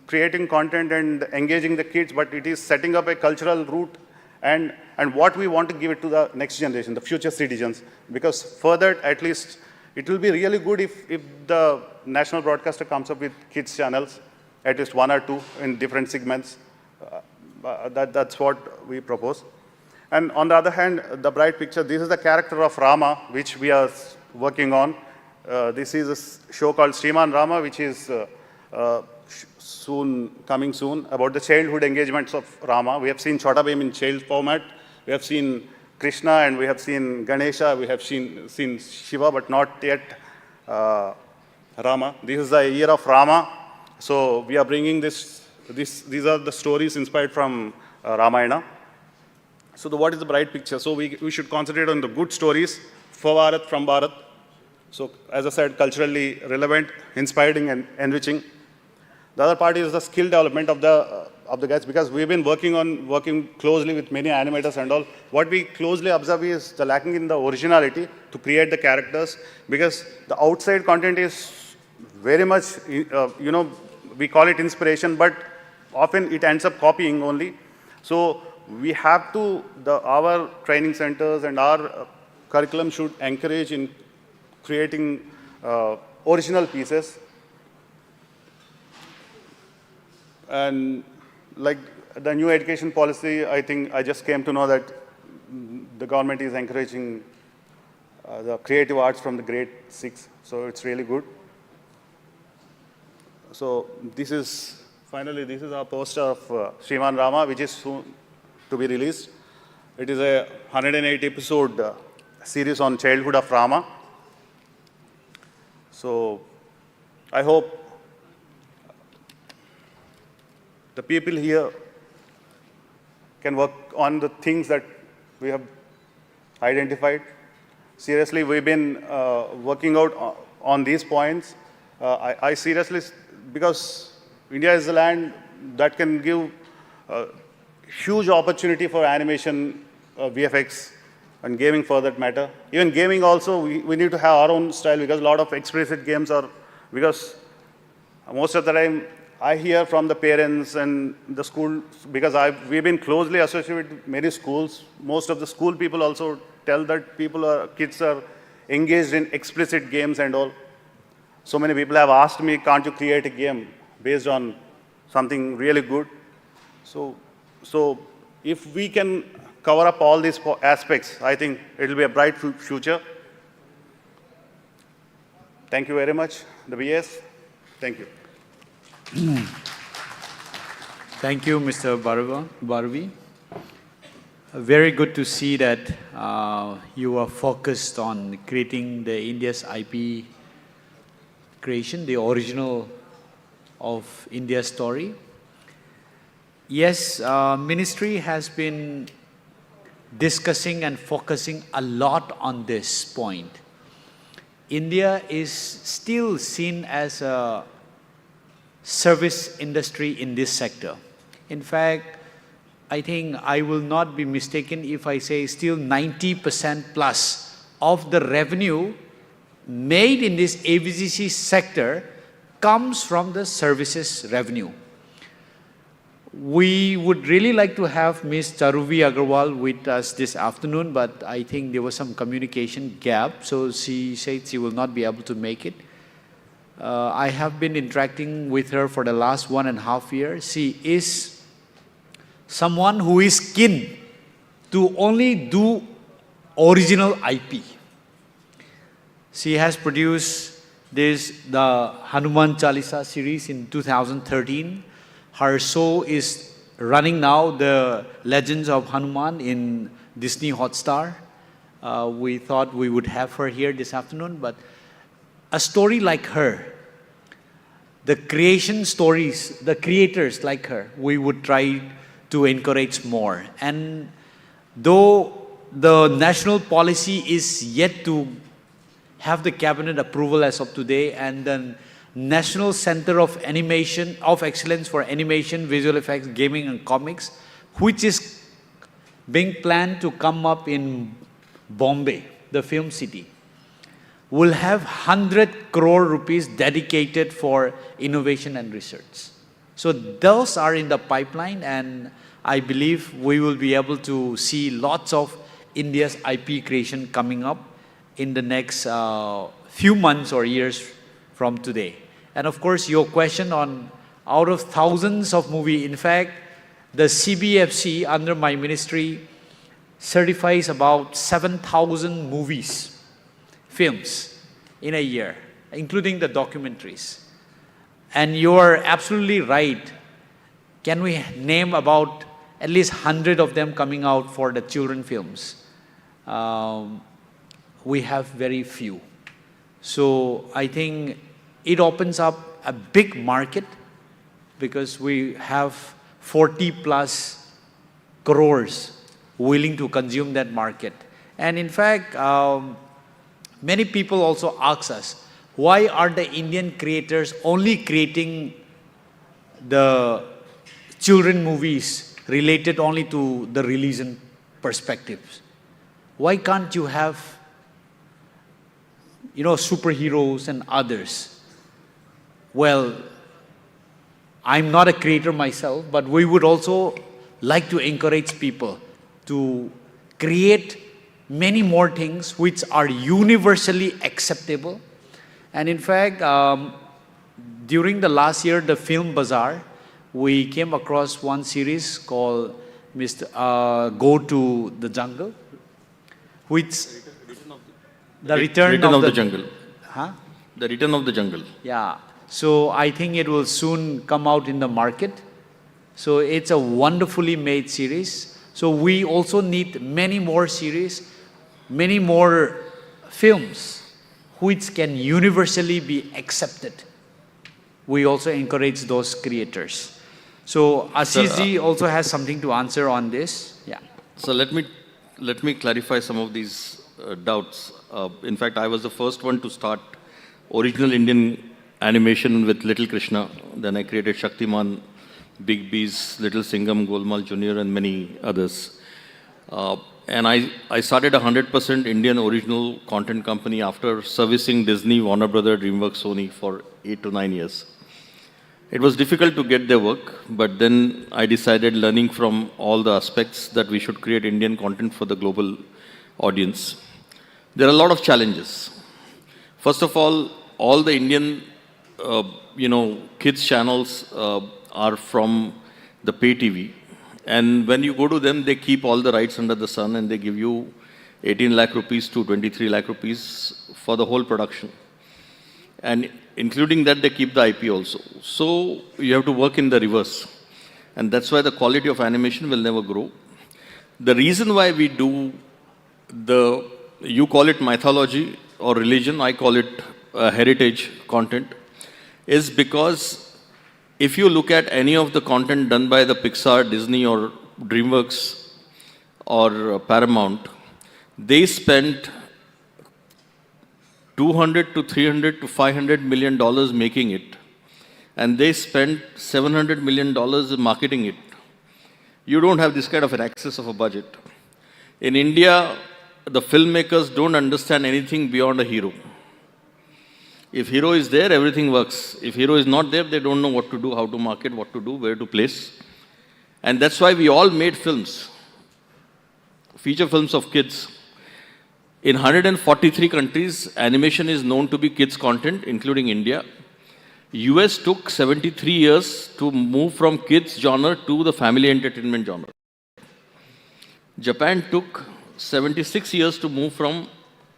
creating content and engaging the kids, but it is setting up a cultural root and what we want to give it to the next generation, the future citizens. Because further, at least, it will be really good if the national broadcaster comes up with kids channels, at least 1 or 2 in different segments. That's what we propose. And on the other hand, the bright picture, this is the character of Rama, which we are working on. This is a show called Shriman Rama, which is coming soon, about the childhood engagements of Rama. We have seen Chhota Bhim in child format. We have seen Krishna, and we have seen Ganesha. We have seen Shiva, but not yet Rama. This is the year of Rama. So we are bringing these are the stories inspired from Ramayana. So what is the bright picture? So we should concentrate on the good stories for Bharat, from Bharat. So as I said, culturally relevant, inspiring, and enriching. The other part is the skill development of the guys, because we've been working closely with many animators and all. What we closely observe is the lacking in the originality to create the characters, because the outside content is very much, we call it inspiration, but often it ends up copying only. So we have to, our training centers and our curriculum should encourage in creating original pieces. And like the new education policy, I think I just came to know that the government is encouraging the creative arts from the grade 6. So it's really good. So this is our poster of Shriman Rama, which is soon to be released. It is a 108 episode series on childhood of Rama. So I hope the people here can work on the things that we have identified. Seriously, we've been working out on these points. I seriously, because India is a land that can give huge opportunity for animation VFX and gaming for that matter. Even gaming also, we need to have our own style because a lot of explicit games are, because most of the time I hear from the parents and the school, because we've been closely associated with many schools. Most of the school people also tell that kids are engaged in explicit games and all. So many people have asked me, can't you create a game based on something really good? So if we can cover up all these aspects, I think it will be a bright future. Thank you very much, the BS. Thank you. Thank you, Mr. Bharvi. Very good to see that you are focused on creating the India's IP creation, the original of India's story. Yes, ministry has been discussing and focusing a lot on this point. India is still seen as a service industry in this sector. In fact, I think I will not be mistaken if I say still 90% plus of the revenue made in this AVGC sector comes from the services revenue. We would really like to have Ms. Charuvi Agarwal with us this afternoon, but I think there was some communication gap, so she said she will not be able to make it. I have been interacting with her for the last 1.5 years. She is someone who is keen to only do original IP. She has produced the Hanuman Chalisa series in 2013. Her show is running now, The Legends of Hanuman, in Disney Hotstar. We thought we would have her here this afternoon, but a story like her, the creation stories, the creators like her, we would try to encourage more. And though the national policy is yet to have the cabinet approval as of today, and then National Center of Animation of Excellence for Animation, Visual Effects, Gaming and Comics, which is being planned to come up in Bombay, the film city, will have 100 crore rupees dedicated for innovation and research. So those are in the pipeline, and I believe we will be able to see lots of India's IP creation coming up in the next few months or years from today. And of course, your question on out of thousands of movies, in fact, the CBFC under my ministry certifies about 7,000 movies, films in a year, including the documentaries. And you're absolutely right. Can we name about at least 100 of them coming out for the children films? We have very few. So I think it opens up a big market because we have 40 plus crores willing to consume that market. And in fact, many people also ask us, why are the Indian creators only creating the children movies related only to the religion perspectives? Why can't you have, superheroes and others? Well, I'm not a creator myself, but we would also like to encourage people to create many more things which are universally acceptable. And in fact, during the last year, the Film Bazaar, we came across one series called Go to the Jungle, which The Return of the Jungle. Huh? The Return of the Jungle. Yeah. So I think it will soon come out in the market. So it's a wonderfully made series. So we also need many more series, many more films which can universally be accepted. We also encourage those creators. So Ashish also has something to answer on this. Yeah. So let me clarify some of these doubts. In fact, I was the first one to start original Indian animation with Little Krishna. Then I created Shaktiman, Big Bees, Little Singham, Golmaal Jr. and many others. and I started a 100% Indian original content company after servicing Disney, Warner Brother, DreamWorks, Sony for 8 to 9 years. It was difficult to get their work, but then I decided, learning from all the aspects, that we should create Indian content for the global audience. There are a lot of challenges. First of all the Indian, kids channels are from the pay TV. And when you go to them, they keep all the rights under the sun and they give you 18 lakh rupees to 23 lakh rupees for the whole production. And including that, they keep the IP also. So you have to work in the reverse. And that's why the quality of animation will never grow. The reason why we do you call it mythology or religion, I call it heritage content, is because if you look at any of the content done by the Pixar, Disney or DreamWorks or Paramount, they spent $200 to $300 to $500 million making it, and they spent $700 million marketing it. You don't have this kind of an excess of a budget. In India, the filmmakers don't understand anything beyond a hero. If hero is there, everything works. If hero is not there, they don't know what to do, how to market, what to do, where to place. And that's why we all made films, feature films of kids. In 143 countries, animation is known to be kids content, including India. US took 73 years to move from kids genre to the family entertainment genre. Japan took 76 years to move from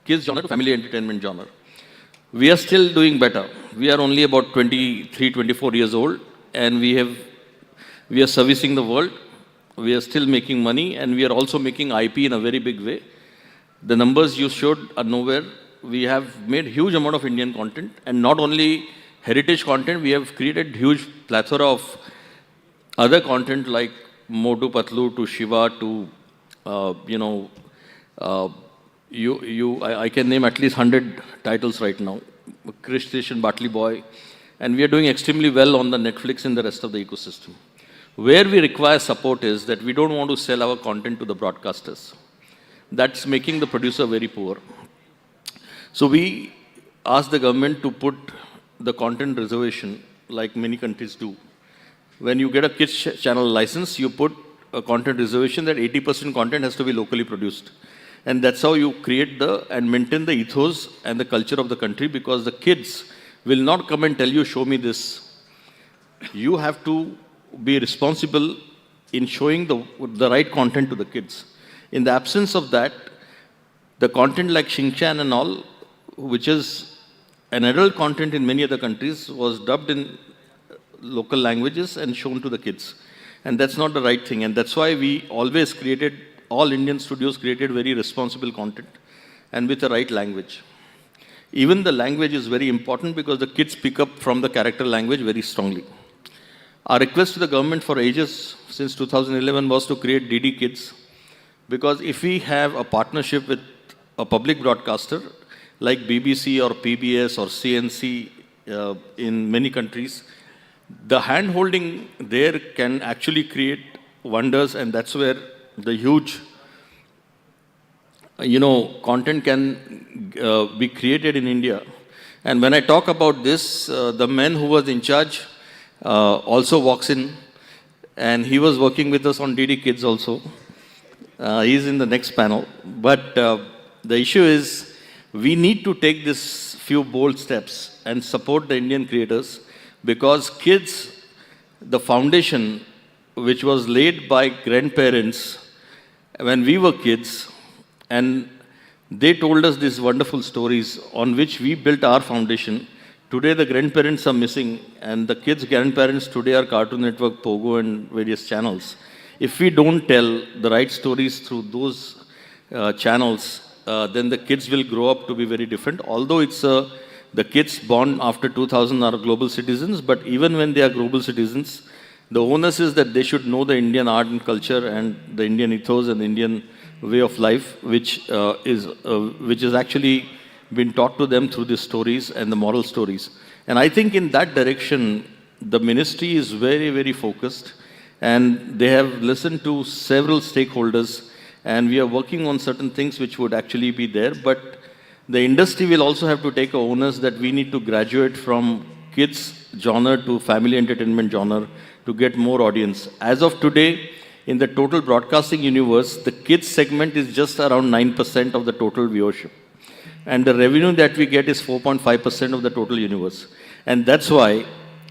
kids genre to family entertainment genre. We are still doing better. We are only about 23, 24 years old, and we are servicing the world. We are still making money, and we are also making IP in a very big way. The numbers you showed are nowhere. We have made huge amount of Indian content, and not only heritage content, we have created huge plethora of other content like Motu Patlu to Shiva to, I can name at least 100 titles right now. Krish Station, Batley Boy, and we are doing extremely well on the Netflix and the rest of the ecosystem. Where we require support is that we don't want to sell our content to the broadcasters. That's making the producer very poor. So we ask the government to put the content reservation like many countries do. When you get a kids channel license, you put a content reservation that 80% content has to be locally produced. And that's how you create and maintain the ethos and the culture of the country, because the kids will not come and tell you, show me this. You have to be responsible in showing the right content to the kids. In the absence of that, the content like Shinchan and all, which is an adult content in many other countries, was dubbed in local languages and shown to the kids. And that's not the right thing. And that's why we always all Indian studios created very responsible content and with the right language. Even the language is very important because the kids pick up from the character language very strongly. Our request to the government for ages since 2011 was to create DD Kids, because if we have a partnership with a public broadcaster like BBC or PBS or CNC in many countries, the hand-holding there can actually create wonders, and that's where the huge, content can be created in India. And when I talk about this, the man who was in charge also walks in, and he was working with us on DD Kids also. He's in the next panel. But the issue is, we need to take this few bold steps and support the Indian creators, because kids, the foundation which was laid by grandparents when we were kids, and they told us these wonderful stories on which we built our foundation. Today the grandparents are missing, and the kids' grandparents today are Cartoon Network, Pogo and various channels. If we don't tell the right stories through those channels, then the kids will grow up to be very different. Although it's the kids born after 2000 are global citizens, but even when they are global citizens, the onus is that they should know the Indian art and culture and the Indian ethos and the Indian way of life, which is actually been taught to them through these stories and the moral stories. And I think in that direction, the ministry is very, very focused, and they have listened to several stakeholders, And we are working on certain things which would actually be there, but the industry will also have to take a onus that we need to graduate from kids genre to family entertainment genre to get more audience. As of today, in the total broadcasting universe, the kids segment is just around 9% of the total viewership. And the revenue that we get is 4.5% of the total universe. And that's why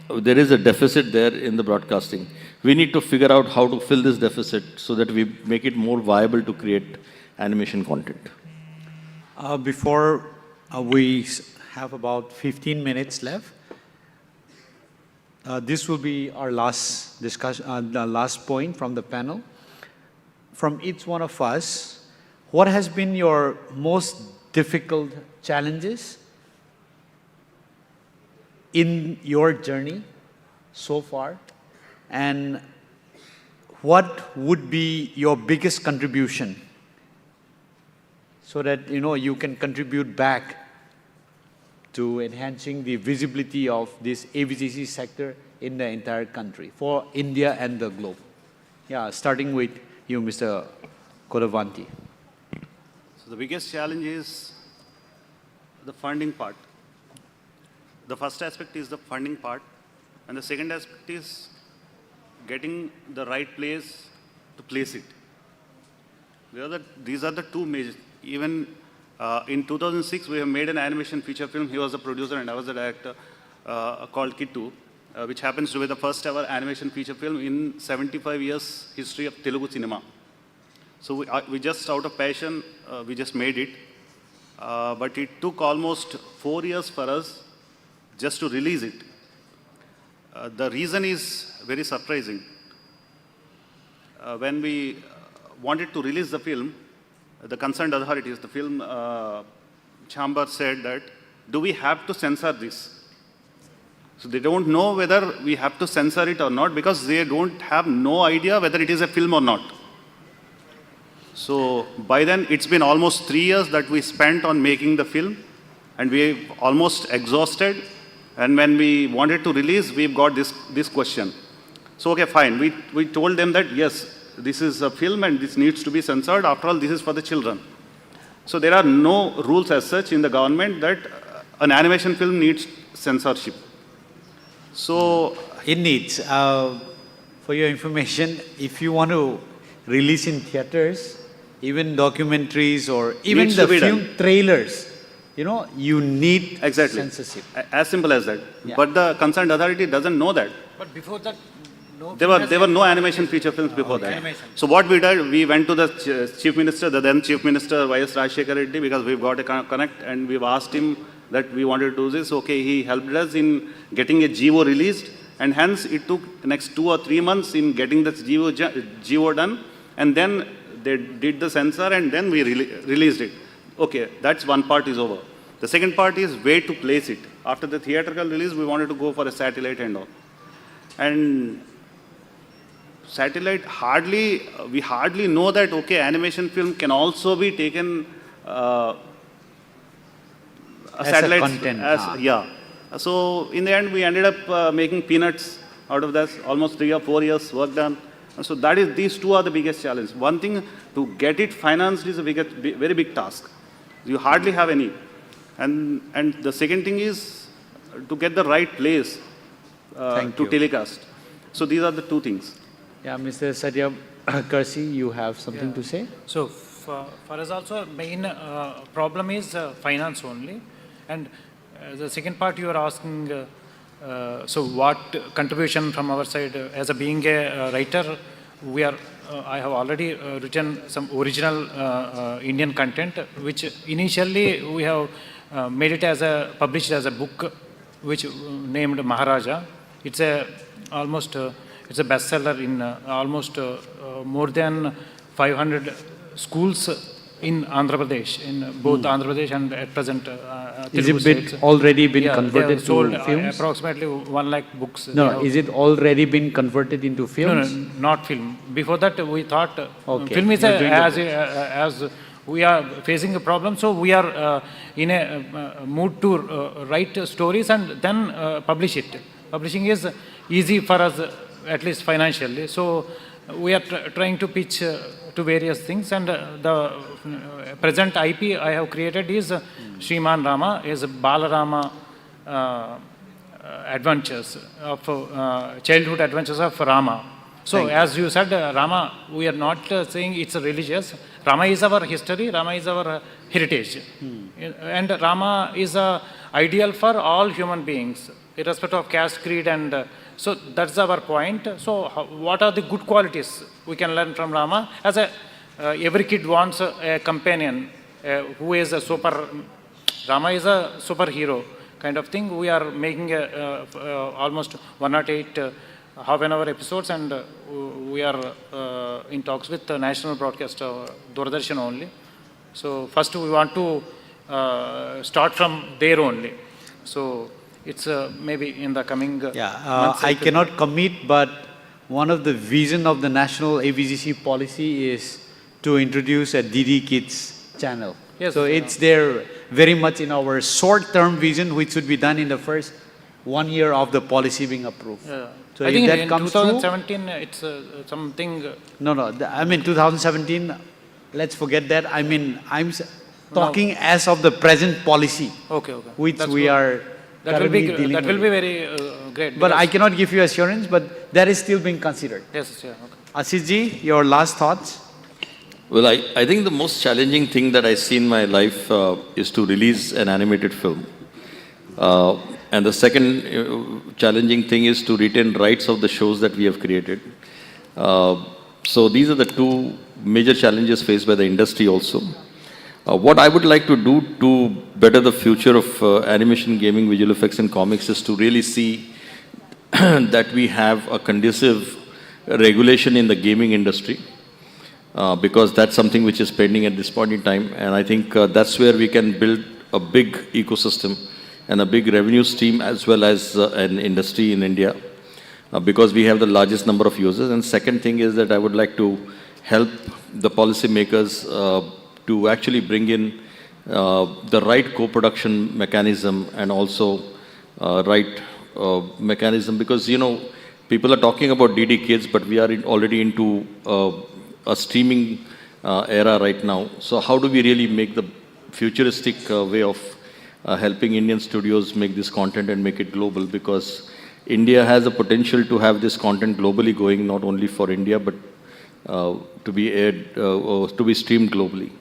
there is a deficit there in the broadcasting. We need to figure out how to fill this deficit so that we make it more viable to create animation content. Before we have about 15 minutes left, this will be our last discussion, the last point from the panel. From each one of us, what has been your most difficult challenges in your journey so far, and what would be your biggest contribution so that you can contribute back to enhancing the visibility of this AVGC sector in the entire country for India and the globe? Yeah, starting with you, Mr. Kodavanti. So the biggest challenge is the funding part. The first aspect is the funding part, and the second aspect is getting the right place to place it. These are the two major. Even in 2006, we have made an animation feature film. He was the producer and I was the director, called Kittu, which happens to be the first ever animation feature film in 75 years history of Telugu cinema. So we just out of passion, we just made it. But it took almost 4 years for us just to release it. The reason is very surprising. When we wanted to release the film, the concerned authorities, the film chamber said that, do we have to censor this? So they don't know whether we have to censor it or not because they don't have no idea whether it is a film or not. So by then, it's been almost 3 years that we spent on making the film, and we've almost exhausted. And when we wanted to release, we've got this question. So, okay, fine. We told them that, yes, this is a film and this needs to be censored. After all, this is for the children. So there are no rules as such in the government that an animation film needs censorship. So it needs. For your information, if you want to release in theaters, even documentaries or even the film trailers, you need censorship. As simple as that. Yeah. But the concerned authority doesn't know that. But before that, There were no animation feature films before that. So what we did, we went to the Chief Minister, the then Chief Minister Y.S. Rajshekar Reddy, because we've got a connect, and we've asked him that we wanted to do this. Okay, he helped us in getting a GO released, and hence it took next 2 or 3 months in getting the GO done, and then they did the censor, and then we released it. Okay, that's one part is over. The second part is where to place it. After the theatrical release, we wanted to go for a satellite and all. And satellite, we hardly know that, okay, animation film can also be taken as satellite content. Yeah. So in the end, we ended up making peanuts out of that. Almost 3 or 4 years work done. So these two are the biggest challenge. One thing, to get it financed is a very big task. You hardly have any. And the second thing is to get the right place to telecast. So these are the two things. Yeah, Mr. Satya Karsi, you have something to say? So for us also, main problem is finance only. And the second part you are asking, so what contribution from our side, as being a writer, I have already written some original Indian content, which initially we have made it published as a book, which named Maharaja. It's it's a bestseller in almost more than 500 schools in Andhra Pradesh, in both Andhra Pradesh and at present Is Telugu it states. already been They converted have sold to films? approximately 1 lakh books. No, is it already been converted into films? No, not film. Before that, we thought Okay. film is You're doing as we are facing a problem, so we are in a mood to write stories and then publish it. Publishing is easy for us, at least financially. So we are trying to pitch to various things, and the present IP I have created is Shriman Rama, is Balarama adventures of childhood adventures of Rama. So as you said, Rama, we are not saying it's religious. Rama is our history, Rama is our heritage. And Rama is a ideal for all human beings, irrespective of caste, creed, and so that's our point. So what are the good qualities we can learn from Rama? As every kid wants a companion who is a Rama is a superhero kind of thing. We are making almost 108 half-an-hour episodes, and we are in talks with the national broadcaster, Doordarshan only. So first we want to start from there only. So it's maybe in the coming months. I cannot commit, but one of the vision of the national AVGC policy is to introduce a DD Kids channel. Yes, so it's there very much in our short-term vision, which should be done in the first 1 year of the policy being approved. Yeah. So I if think that in comes 2017 it's something. No, I mean 2017. Let's forget that. I mean I'm talking as of the present policy, which That's we good. are That will be currently dealing with. very great. But I cannot give you assurance, but that is still being considered. Yes, yeah. Okay. Ashish ji, your last thoughts? Well, I think the most challenging thing that I see in my life is to release an animated film. And the second challenging thing is to retain rights of the shows that we have created. So these are the two major challenges faced by the industry also. What I would like to do to better the future of animation, gaming, visual effects and comics is to really see that we have a conducive regulation in the gaming industry. Because that's something which is pending at this point in time. And I think that's where we can build a big ecosystem and a big revenue stream as well as an industry in India. Because we have the largest number of users. And second thing is that I would like to help the policymakers to actually bring in the right co-production mechanism and also right mechanism. Because, you know, people are talking about DD Kids, but we are already into a streaming era right now. So how do we really make the futuristic way of helping Indian studios make this content and make it global? Because India has a potential to have this content globally going, not only for India, but to be aired, to be streamed globally.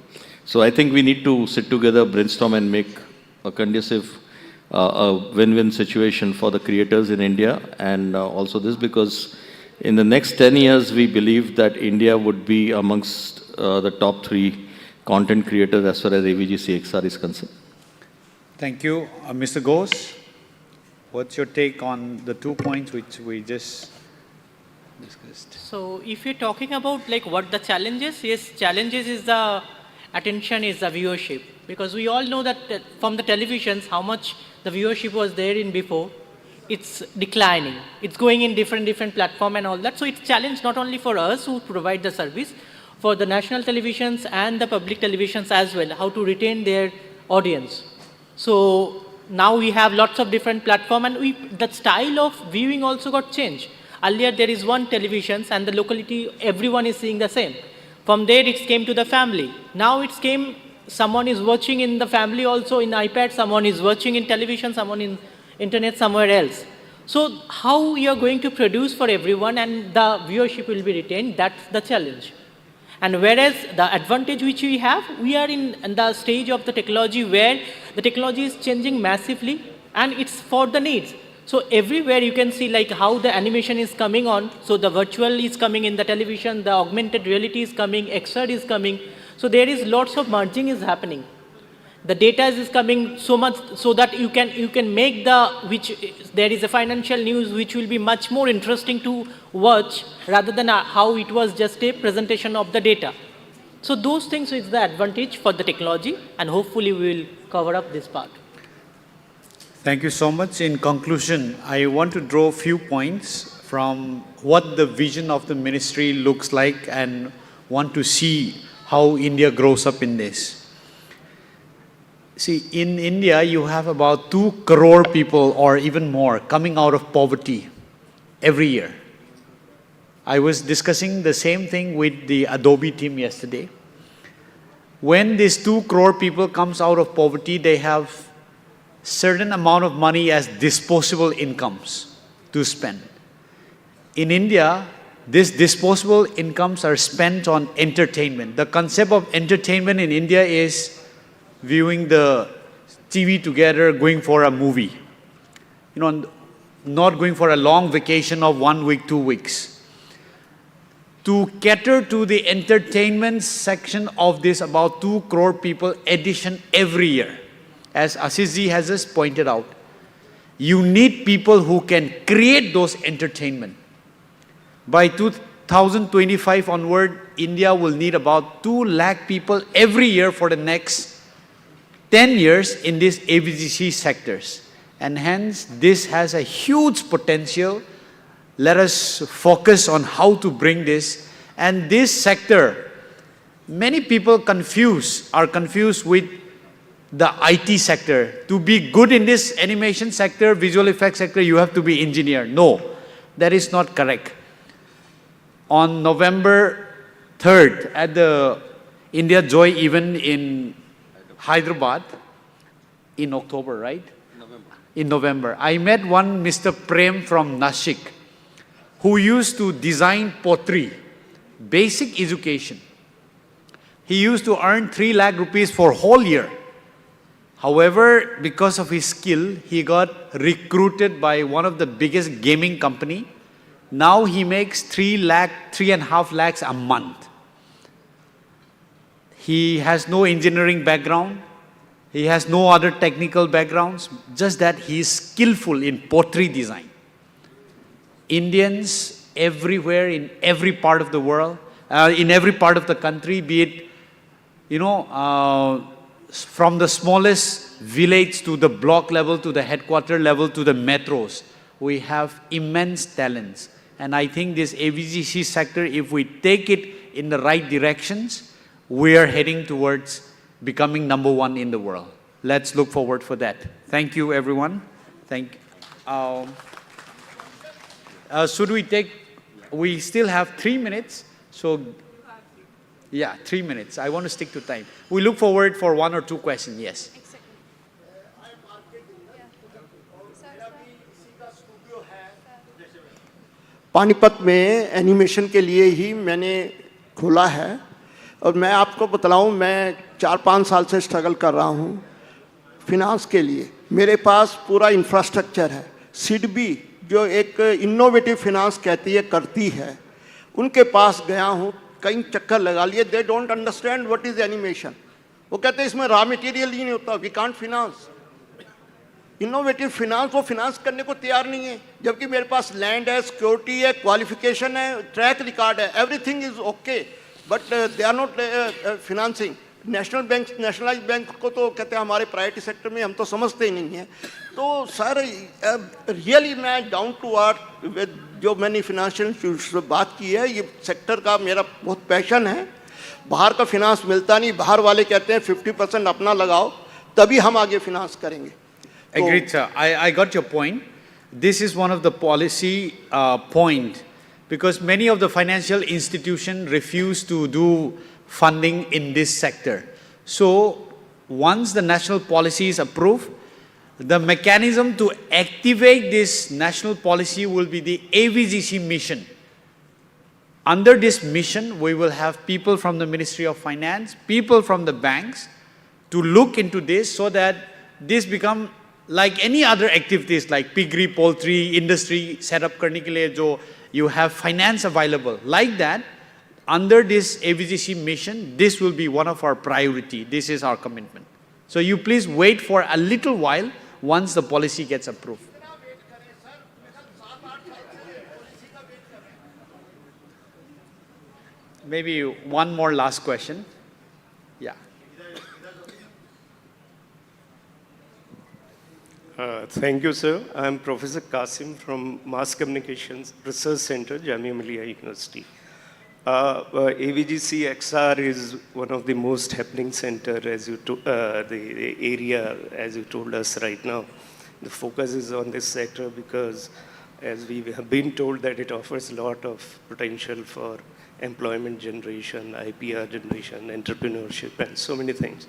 So I think we need to sit together, brainstorm and make a conducive win-win situation for the creators in India and also this, because in the next 10 years, we believe that India would be amongst the top 3 content creators as far as AVG CXR is concerned. Thank you. Mr. Ghosh, what's your take on the 2 points which we just discussed? So if you're talking about like what the challenges, yes, challenges is the attention, is the viewership. Because we all know that from the televisions, how much the viewership was there in before. It's declining. It's going in different platform and all that. So it's a challenge not only for us who provide the service, for the national televisions and the public televisions as well, how to retain their audience. So now we have lots of different platform, and the style of viewing also got changed. Earlier there is one television and the locality, everyone is seeing the same. From there it came to the family. Now it came, someone is watching in the family also in iPad, someone is watching in television, someone in internet somewhere else. So how you are going to produce for everyone and the viewership will be retained, that's the challenge. And whereas the advantage which we have, we are in the stage of the technology where the technology is changing massively and it's for the needs. So everywhere you can see like how the animation is coming on. So the virtual is coming in the television, the augmented reality is coming, XR is coming. So there is lots of merging is happening. The data is coming so much so that you can make there is a financial news which will be much more interesting to watch rather than how it was just a presentation of the data. So those things is the advantage for the technology, and hopefully we will cover up this part. Thank you so much. In conclusion, I want to draw a few points from what the vision of the ministry looks like and want to see how India grows up in this. See, in India, you have about 2 crore people or even more coming out of poverty every year. I was discussing the same thing with the Adobe team yesterday. When these 2 crore people comes out of poverty, they have certain amount of money as disposable incomes to spend. In India, these disposable incomes are spent on entertainment. The concept of entertainment in India is viewing the TV together, going for a movie. You know, not going for a long vacation of 1 week, 2 weeks. To cater to the entertainment section of this about 2 crore people addition every year, as Ashish has just pointed out, you need people who can create those entertainment. By 2025 onward, India will need about 2 lakh people every year for the next 10 years in these AVGC sectors. And hence, this has a huge potential. Let us focus on how to bring this. And this sector, many people are confused with the IT sector. To be good in this animation sector, visual effects sector, you have to be engineer. No, that is not correct. On November 3rd, at the India Joy event in Hyderabad, in October, right? In November, I met one Mr. Prem from Nashik, who used to design pottery, basic education. He used to earn 3 lakh rupees for whole year. However, because of his skill, he got recruited by one of the biggest gaming company. Now he makes 3.5 lakhs a month. He has no engineering background. He has no other technical backgrounds, just that he is skillful in pottery design. Indians everywhere, in every part of the world, in every part of the country, be it, from the smallest village to the block level, to the headquarter level, to the metros, we have immense talents. And I think this AVGC sector, if we take it in the right directions, we are heading towards becoming #1 in the world. Let's look forward for that. Thank you, everyone. Should we take, we still have 3 minutes, so yeah, 3 minutes. I want to stick to time. We look forward for 1 or 2 questions, yes. Panipat में animation के लिए ही मैंने खोला है और मैं आपको बतलाऊं, मैं 4-5 साल से स्ट्रगल कर रहा हूं फिनांस के लिए। मेरे पास पूरा इंफ्रास्ट्रक्चर है। सिडबी जो एक इनोवेटिव फिनांस करती है, उनके पास गया हूं, कई चक्कर लगा लिए। They don't understand what is animation. वो कहते हैं इसमें रॉ मटेरियल ही नहीं होता, we can't finance. Innovative finance, वो फिनांस करने को तैयार नहीं है, जबकि मेरे पास लैंड है, सिक्योरिटी है, क्वालिफिकेशन है, ट्रैक रिकॉर्ड है, everything is okay, but they are not financing. National bank, nationalise bank को तो कहते हैं हमारे प्राइवेट सेक्टर में, हम तो समझते ही नहीं हैं। तो सर रियली मैं डाउन टू अर्थ, जो मैंने फिनेंशियल इंस्टीट्यूट से बात की है, ये सेक्टर का मेरा बहुत पैशन है। बाहर का फिनांस मिलता नहीं, बाहर वाले कहते हैं 50% अपना लगाओ तभी हम आगे फिनांस करेंगे। Agreed, sir. I got your point. This is one of the policy point, because many of the financial institutions refuse to do funding in this sector. So once the national policy is approved, the mechanism to activate this national policy will be the AVGC mission. Under this mission, we will have people from the Ministry of Finance, people from the banks to look into this so that this become like any other activities like piggery, poultry, industry set up karne ke liye jo you have finance available. Like that, under this AVGC mission, this will be one of our priority. This is our commitment. So you please wait for a little while once the policy gets approved. Maybe one more last question. Yeah. Thank you, sir. I'm Professor Qasim from Mass Communications Research Center, Jamia Millia University. AVGC XR is one of the most happening center, as you the area, as you told us right now. The focus is on this sector because as we have been told that it offers a lot of potential for employment generation, IPR generation, entrepreneurship, and so many things.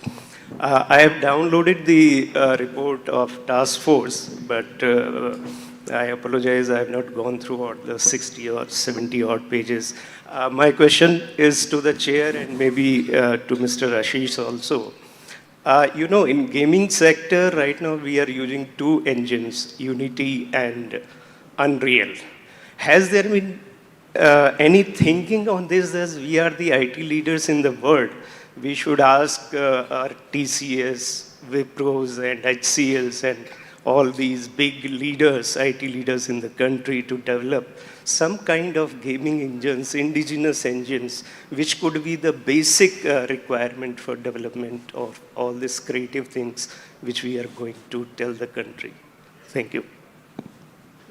I have downloaded the report of task force, but I apologize, I have not gone through all the 60 or 70 odd pages. My question is to the chair and maybe to Mr. Ashish also. You know, in gaming sector right now we are using two engines, Unity and Unreal. Has there been any thinking on this, as we are the IT leaders in the world? We should ask our TCS, Wipros and HCLs and all these big leaders, IT leaders in the country to develop some kind of gaming engines, indigenous engines, which could be the basic requirement for development of all these creative things which we are going to tell the country. Thank you.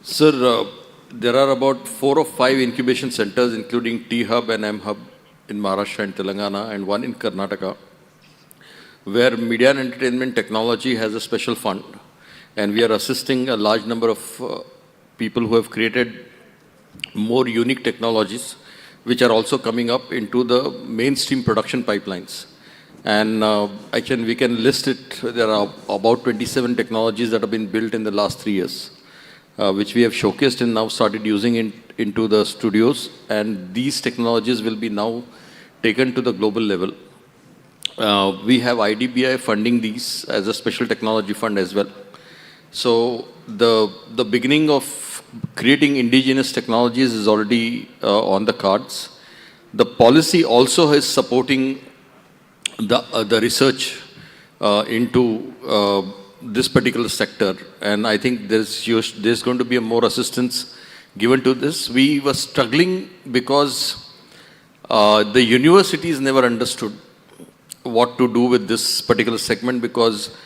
Sir, there are about 4 or 5 incubation centers, including T-Hub and M-Hub in Maharashtra and Telangana, and one in Karnataka, where media and entertainment technology has a special fund. And we are assisting a large number of people who have created more unique technologies, which are also coming up into the mainstream production pipelines. And we can list it. There are about 27 technologies that have been built in the last 3 years, which we have showcased and now started using into the studios. And these technologies will be now taken to the global level. We have IDBI funding these as a special technology fund as well. So the beginning of creating indigenous technologies is already on the cards. The policy also is supporting the research into this particular sector, and I think there's going to be a more assistance given to this. We were struggling because the universities never understood what to do with this particular segment, because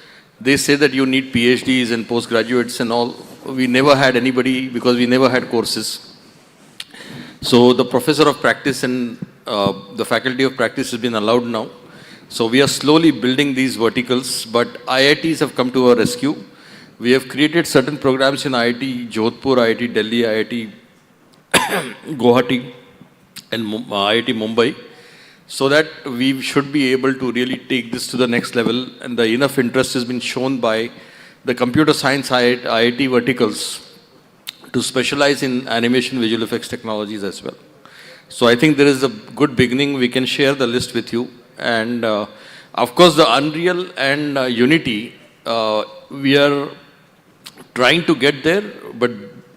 they say that you need PhDs and postgraduates and all. We never had anybody because we never had courses. So the professor of practice and the faculty of practice has been allowed now. So we are slowly building these verticals, but IITs have come to our rescue. We have created certain programs in IIT Jodhpur, IIT Delhi, IIT Guwahati, and IIT Mumbai, so that we should be able to really take this to the next level. And the enough interest has been shown by the computer science IIT verticals to specialize in animation visual effects technologies as well. So I think there is a good beginning. We can share the list with you. And of course, the Unreal and Unity, we are trying to get there, but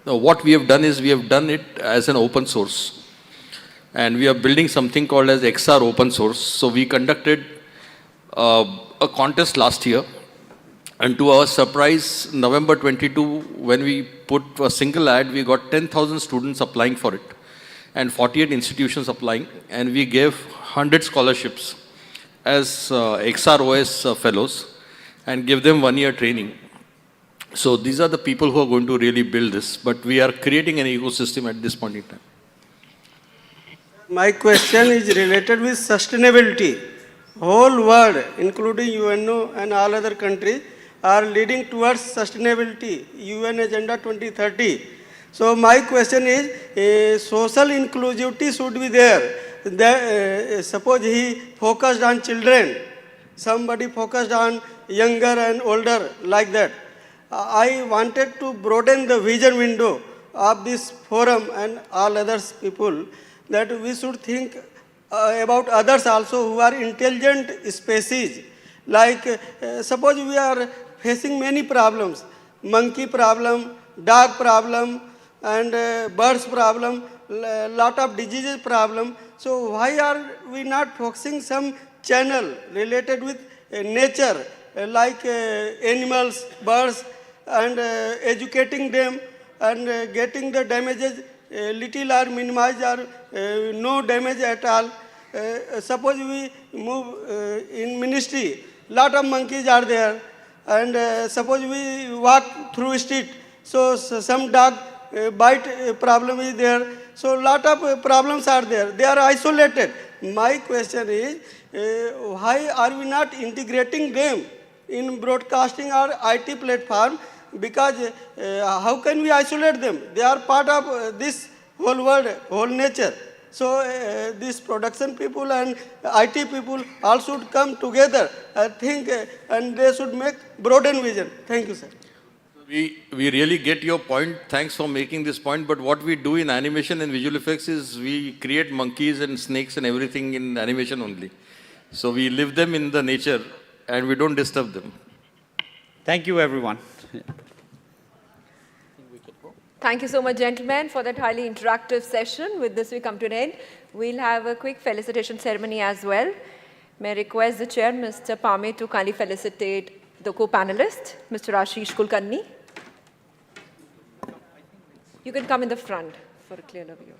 what we have done is we have done it as an open source. And we are building something called as XR open source. So we conducted a contest last year. And to our surprise, November 22, when we put a single ad, we got 10,000 students applying for it and 48 institutions applying. And we gave 100 scholarships as XROS fellows and give them 1-year training. So these are the people who are going to really build this. But we are creating an ecosystem at this point in time. My question is related with sustainability. Whole world, including UNO and all other countries, are leading towards sustainability, UN Agenda 2030. So my question is, social inclusivity should be there. Suppose he focused on children, somebody focused on younger and older, like that. I wanted to broaden the vision window of this forum and all other people, that we should think about others also who are intelligent species. Like suppose we are facing many problems, monkey problem, dog problem, and birds problem, lot of diseases problem. So why are we not focusing some channel related with nature, like animals, birds, and educating them and getting the damages little or minimized or no damage at all. Suppose we move in ministry, lot of monkeys are there, and suppose we walk through street, so some dog bite problem is there. So lot of problems are there. They are isolated. My question is, why are we not integrating them in broadcasting or IT platform, because how can we isolate them? They are part of this whole world, whole nature. So these production people and IT people all should come together, I think, and they should make broaden vision. Thank you, sir. We really get your point. Thanks for making this point. But what we do in animation and visual effects is we create monkeys and snakes and everything in animation only. So we leave them in the nature and we don't disturb them. Thank you, everyone. Thank you so much, gentlemen, for that highly interactive session. With this, we come to an end. We'll have a quick felicitation ceremony as well. May I request the chair, Mr. Pame, to kindly felicitate the co-panelist, Mr. Ashish Kulkarni. You can come in the front for a clearer view.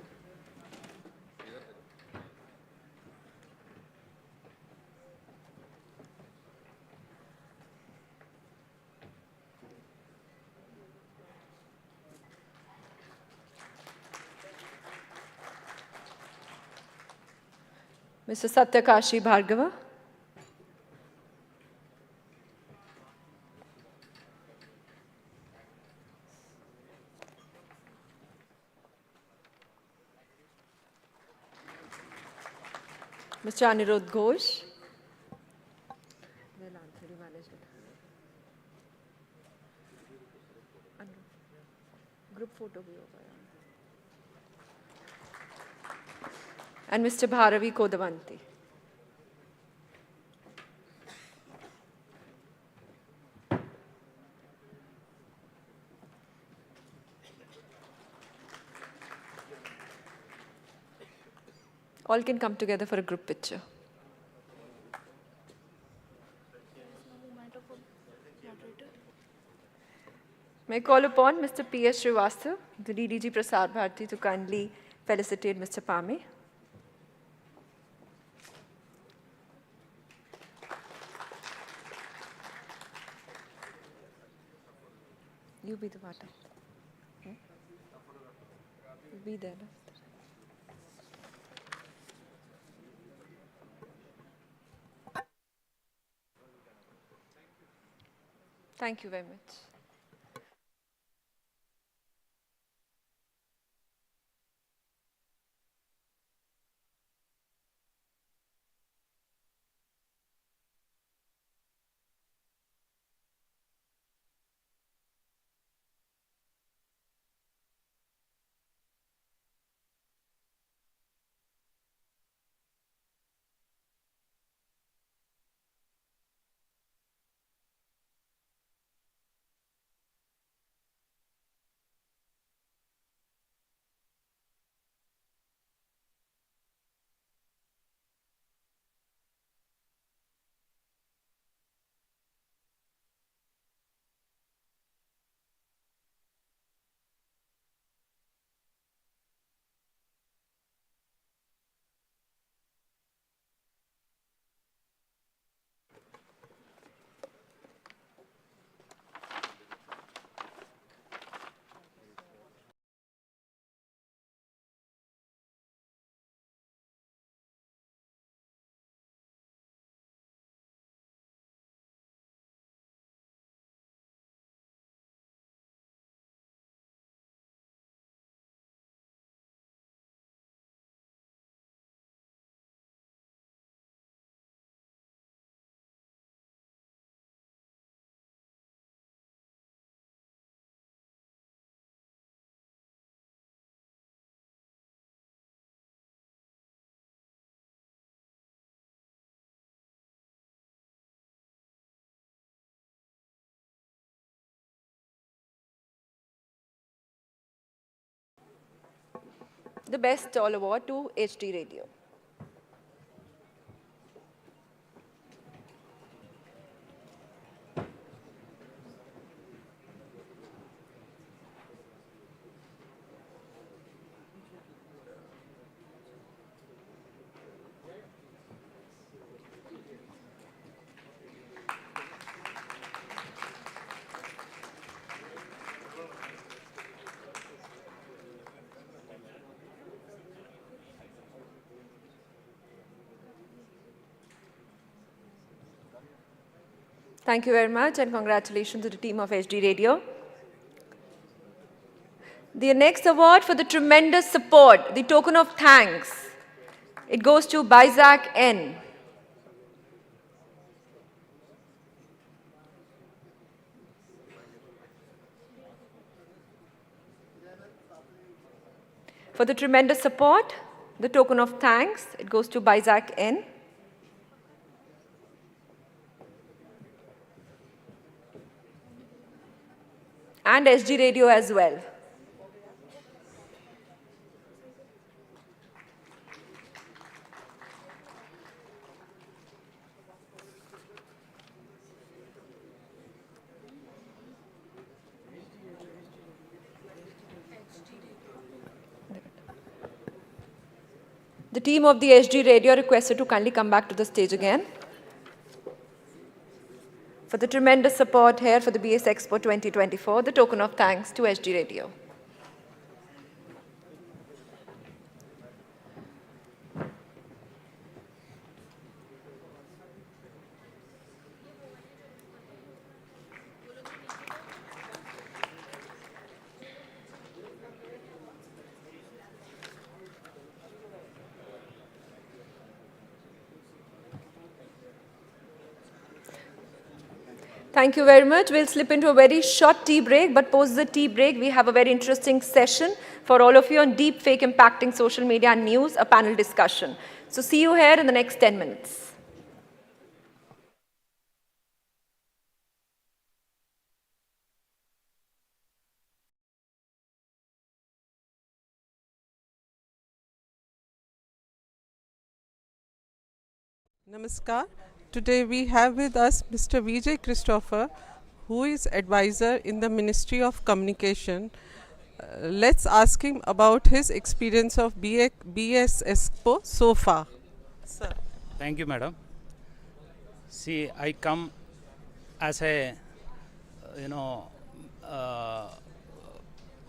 Mr. Satyakashi Bhargava. Mr. Anirudh Ghosh. Group photo bhi hoga yaar. And Mr. Bharavi Kodavanti. All can come together for a group picture. May I call upon Mr. P.S. Srivastav, the DDG Prasar Bharati, to kindly felicitate Mr. Pame. You be the water. You be there. No? Thank you very much. The Best All Award to HD Radio. Thank you very much and congratulations to the team of HD Radio. The next award for the tremendous support, the token of thanks, it goes to Isaac N. For the tremendous support, the token of thanks, it goes to Isaac N. And SG Radio as well. The team of the SG Radio requested to kindly come back to the stage again for the tremendous support here for the BS Expo 2024, the token of thanks to SG Radio. Thank you very much. We'll slip into a very short tea break, but post the tea break, we have a very interesting session for all of you on deep fake impacting social media and news, a panel discussion. So see you here in the next 10 minutes. Namaskar. Today we have with us Mr. Vijay Christopher, who is advisor in the Ministry of Communication. Let's ask him about his experience of BES Expo so far. Sir. Thank you, madam. See, I come as a,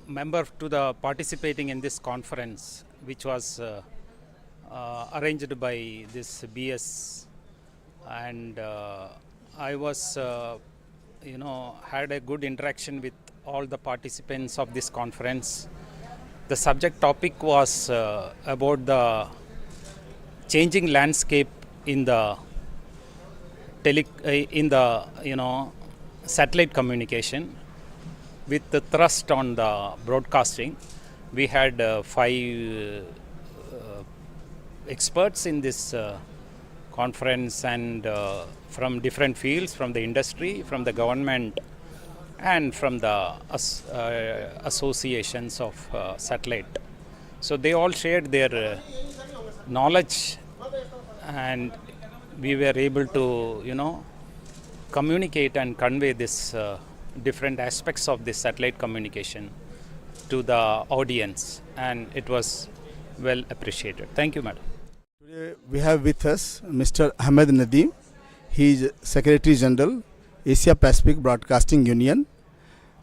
member to the participating in this conference, which was arranged by this BS, and I was, had a good interaction with all the participants of this conference. The subject topic was about the changing landscape in the satellite communication, with the thrust on the broadcasting. We had 5 experts in this conference, and from different fields, from the industry, from the government, and from the associations of satellite. So they all shared their knowledge, and we were able to, communicate and convey this different aspects of this satellite communication to the audience, and it was well appreciated. Thank you, madam. Today we have with us Mr. Ahmed Nadeem. He is Secretary General, Asia Pacific Broadcasting Union,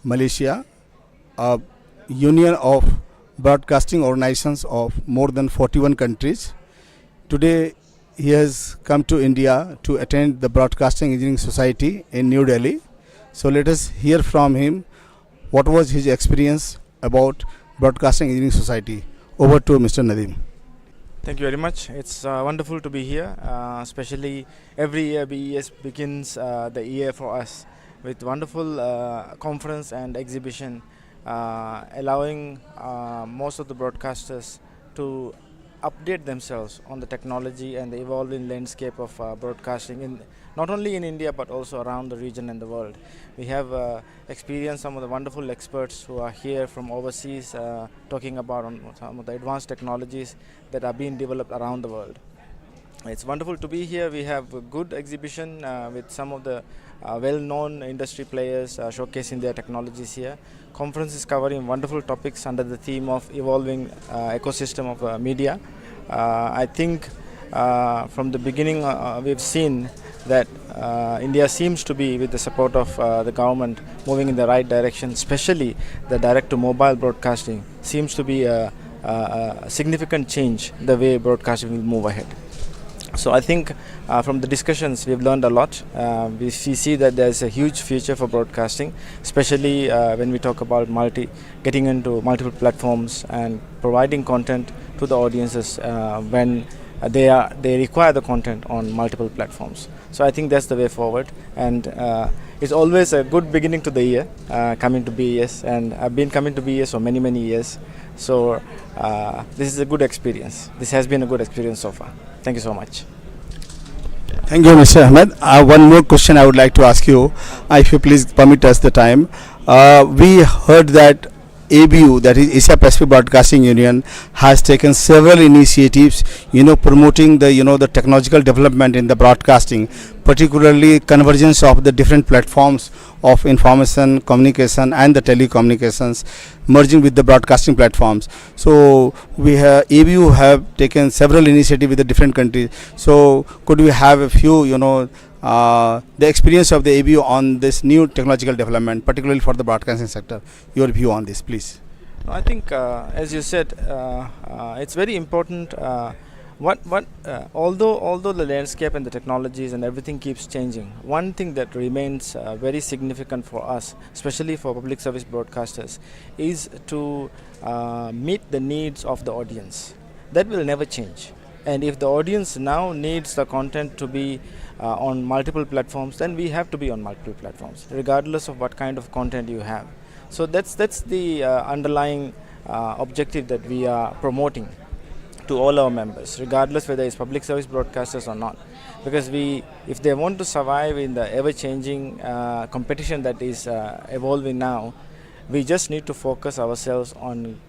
Malaysia, a union of broadcasting organizations of more than 41 countries. Today he has come to India to attend the Broadcasting Engineering Society in New Delhi. So let us hear from him what was his experience about Broadcasting Engineering Society. Over to Mr. Nadeem. Thank you very much. It's wonderful to be here, especially every year BES begins the year for us with wonderful conference and exhibition, allowing most of the broadcasters to update themselves on the technology and the evolving landscape of broadcasting, in not only in India but also around the region and the world. We have experienced some of the wonderful experts who are here from overseas, talking about some of the advanced technologies that are being developed around the world. It's wonderful to be here. We have a good exhibition with some of the well-known industry players showcasing their technologies here. Conference is covering wonderful topics under the theme of evolving ecosystem of media. I think from the beginning we've seen that India seems to be, with the support of the government, moving in the right direction, especially the direct-to-mobile broadcasting seems to be a significant change the way broadcasting will move ahead. So I think from the discussions we've learned a lot. We see that there's a huge future for broadcasting, especially when we talk about getting into multiple platforms and providing content to the audiences when they require the content on multiple platforms. So I think that's the way forward, and it's always a good beginning to the year coming to BES, and I've been coming to BES for many years. So this is a good experience. This has been a good experience so far. Thank you so much. Thank you, Mr. Ahmed. One more question I would like to ask you, if you please permit us the time. We heard that ABU, that is Asia Pacific Broadcasting Union, has taken several initiatives, promoting the technological development in the broadcasting, particularly convergence of the different platforms of information, communication, and the telecommunications, merging with the broadcasting platforms. So ABU have taken several initiatives with the different countries. So could we have a few, the experience of the ABU on this new technological development, particularly for the broadcasting sector? Your view on this, please. I think, as you said, it's very important. Although the landscape and the technologies and everything keeps changing, one thing that remains very significant for us, especially for public service broadcasters, is to meet the needs of the audience. That will never change. And if the audience now needs the content to be on multiple platforms, then we have to be on multiple platforms, regardless of what kind of content you have. So that's the underlying objective that we are promoting to all our members, regardless whether it's public service broadcasters or not. Because if they want to survive in the ever-changing competition that is evolving now, we just need to focus ourselves on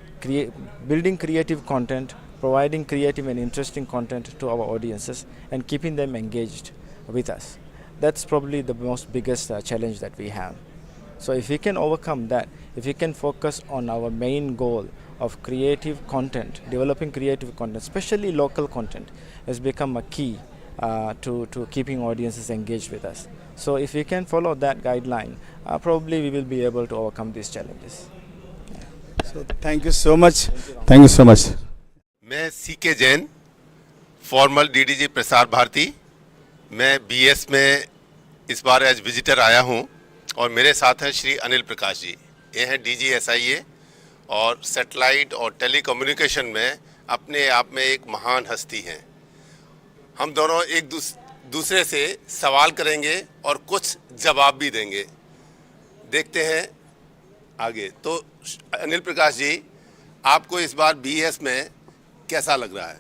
building creative content, providing creative and interesting content to our audiences, and keeping them engaged with us. That's probably the most biggest challenge that we have. So if we can overcome that, if we can focus on our main goal of creative content, developing creative content, especially local content, has become a key to keeping audiences engaged with us. So if we can follow that guideline, probably we will be able to overcome these challenges. So thank you so much. Thank you so much. मैं C K Jain, formal DDG Prasar Bharati. मैं BS में इस बार as visitor आया हूं और मेरे साथ हैं श्री अनिल प्रकाश जी। ये हैं DGSIA और सैटेलाइट और टेलीकम्युनिकेशन में अपने आप में एक महान हस्ती हैं। हम दोनों एक दूसरे से सवाल करेंगे और कुछ जवाब भी देंगे। देखते हैं आगे। तो अनिल प्रकाश जी, आपको इस बार BES में कैसा लग रहा है?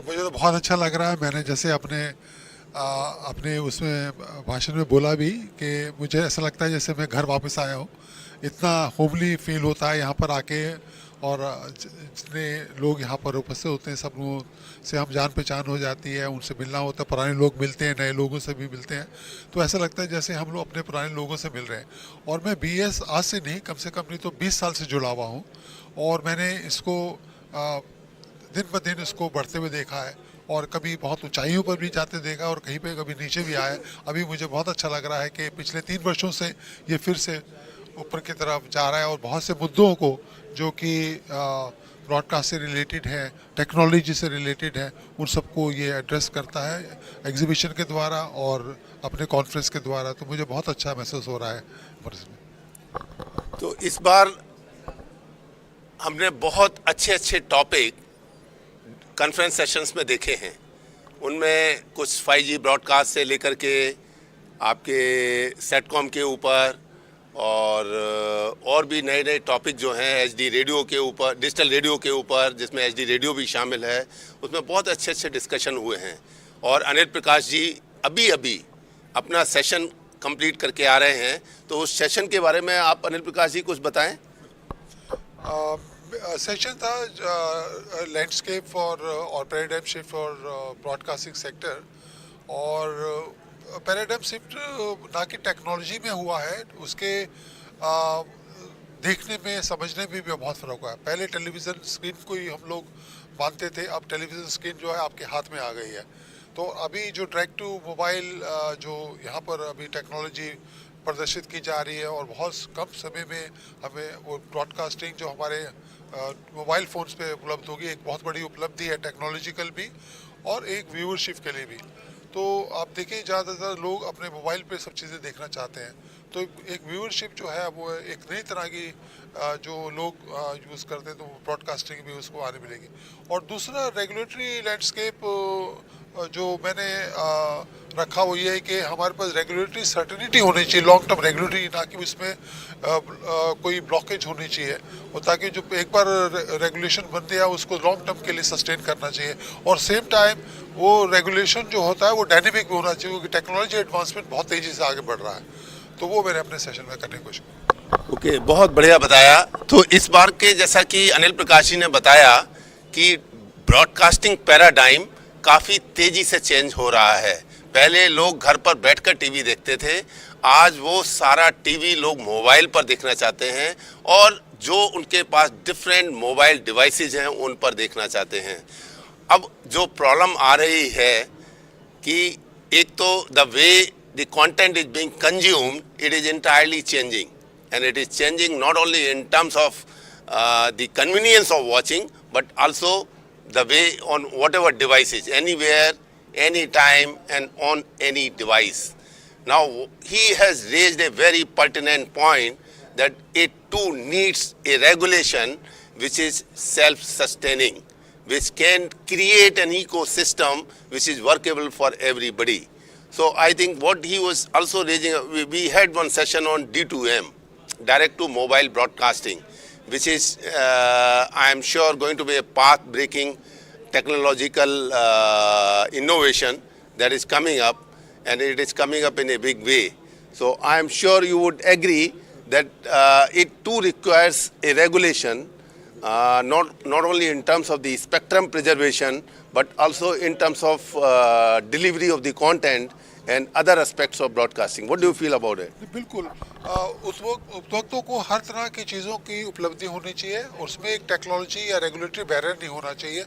मुझे तो बहुत अच्छा लग रहा है। मैंने जैसे अपने उसमें भाषण में बोला भी कि मुझे ऐसा लगता है जैसे मैं घर वापस आया हूँ। इतना होमली फील होता है यहाँ पर आके, और जितने लोग यहाँ पर उपस्थित होते हैं सब लोगों से हम जान पहचान हो जाती है, उनसे मिलना होता है, पुराने लोग मिलते हैं, नए लोगों से भी मिलते हैं, तो ऐसा लगता है जैसे हम लोग अपने पुराने लोगों से मिल रहे हैं। और मैं BES आज से नहीं, कम से कम नहीं तो 20 साल से जुड़ा हुआ हूँ, और मैंने इसको दिन ब दिन इसको बढ़ते हुए देखा है, और कभी बहुत ऊंचाइयों पर भी जाते देखा और कहीं पे कभी नीचे भी आया। अभी मुझे बहुत अच्छा लग रहा है कि पिछले 3 वर्षों से ये फिर से ऊपर की तरफ जा रहा है, और बहुत से मुद्दों को जो कि ब्रॉडकास्ट से रिलेटेड है, टेक्नोलॉजी से रिलेटेड है, उन सबको ये एड्रेस करता है एग्जीबिशन के द्वारा और अपने कॉन्फ्रेंस के द्वारा। तो मुझे बहुत अच्छा महसूस हो रहा है इसमें। तो इस बार हमने बहुत अच्छे टॉपिक कॉन्फ्रेंस सेशंस में देखे हैं। उनमें कुछ 5G ब्रॉडकास्ट से लेकर के आपके सेटकॉम के ऊपर और भी नए टॉपिक जो हैं HD रेडियो के ऊपर, डिजिटल रेडियो के ऊपर, जिसमें HD रेडियो भी शामिल है, उसमें बहुत अच्छे डिस्कशन हुए हैं। और अनिल प्रकाश जी अभी अपना सेशन कंप्लीट करके आ रहे हैं, तो उस सेशन के बारे में आप अनिल प्रकाश जी कुछ बताएं। सेशन था लैंडस्केप फॉर और paradigm shift for broadcasting sector, और पैराडाइम शिफ्ट ना कि टेक्नोलॉजी में हुआ है, उसके देखने में समझने में भी बहुत फ़र्क हुआ है। पहले टेलीविज़न स्क्रीन को ही हम लोग मानते थे, अब टेलीविज़न स्क्रीन जो है आपके हाथ में आ गई है। तो अभी जो डायरेक्ट टू मोबाइल जो यहाँ पर अभी टेक्नोलॉजी प्रदर्शित की जा रही है, और बहुत कम समय में हमें वो ब्रॉडकास्टिंग जो हमारे मोबाइल फ़ोन्स पे उपलब्ध होगी, एक बहुत बड़ी उपलब्धि है टेक्नोलॉजिकल भी और एक व्यूअरशिप के लिए भी। तो आप देखिए ज़्यादातर लोग अपने मोबाइल पे सब चीज़ें देखना चाहते हैं, तो एक व्यूअरशिप जो है वो एक नई तरह की जो लोग यूज़ करते हैं, तो ब्रॉडकास्टिंग भी उसको आने मिलेगी। और दूसरा रेगुलेटरी लैंडस्केप जो मैंने रखा वो ये है कि हमारे पास रेगुलेटरी सर्टेनिटी होनी चाहिए, लॉन्ग टर्म रेगुलेटरी, ना कि उसमें कोई ब्लॉकेज होनी चाहिए, और ताकि जो एक बार रेगुलेशन बन गया उसको लॉन्ग टर्म के लिए सस्टेन करना चाहिए। और सेम टाइम वो रेगुलेशन जो होता है वो डायनेमिक भी होना चाहिए, क्योंकि टेक्नोलॉजी एडवांसमेंट बहुत तेज़ी से आगे बढ़ रहा है। तो वो मैंने अपने सेशन में करने की कोशिश। ओके, बहुत बढ़िया बताया। तो इस बार के जैसा कि अनिल प्रकाश जी ने बताया कि ब्रॉडकास्टिंग पैराडाइम काफ़ी तेज़ी से चेंज हो रहा है। पहले लोग घर पर बैठकर टीवी देखते थे, आज वो सारा टीवी लोग मोबाइल पर देखना चाहते हैं, और जो उनके पास डिफरेंट मोबाइल डिवाइसेज हैं उन पर देखना चाहते हैं। अब जो प्रॉब्लम आ रही है कि एक तो the way the content is being consumed, it is entirely changing, and it is changing not only in terms of the convenience of watching, but also the way on whatever devices, anywhere, anytime, and on any device. Now he has raised a very pertinent point that it too needs a regulation which is self-sustaining, which can create an ecosystem which is workable for everybody. So I think what he was also raising, we had one session on D2M, direct to mobile broadcasting, which is I am sure going to be a path-breaking technological innovation that is coming up, and it is coming up in a big way. So I am sure you would agree that it too requires a regulation, not only in terms of the spectrum preservation, but also in terms of delivery of the content and other aspects of broadcasting. What do you feel about it? बिल्कुल, उपभोक्ताओं को हर तरह की चीज़ों की उपलब्धि होनी चाहिए, और उसमें एक टेक्नोलॉजी या रेगुलेटरी बैरियर नहीं होना चाहिए।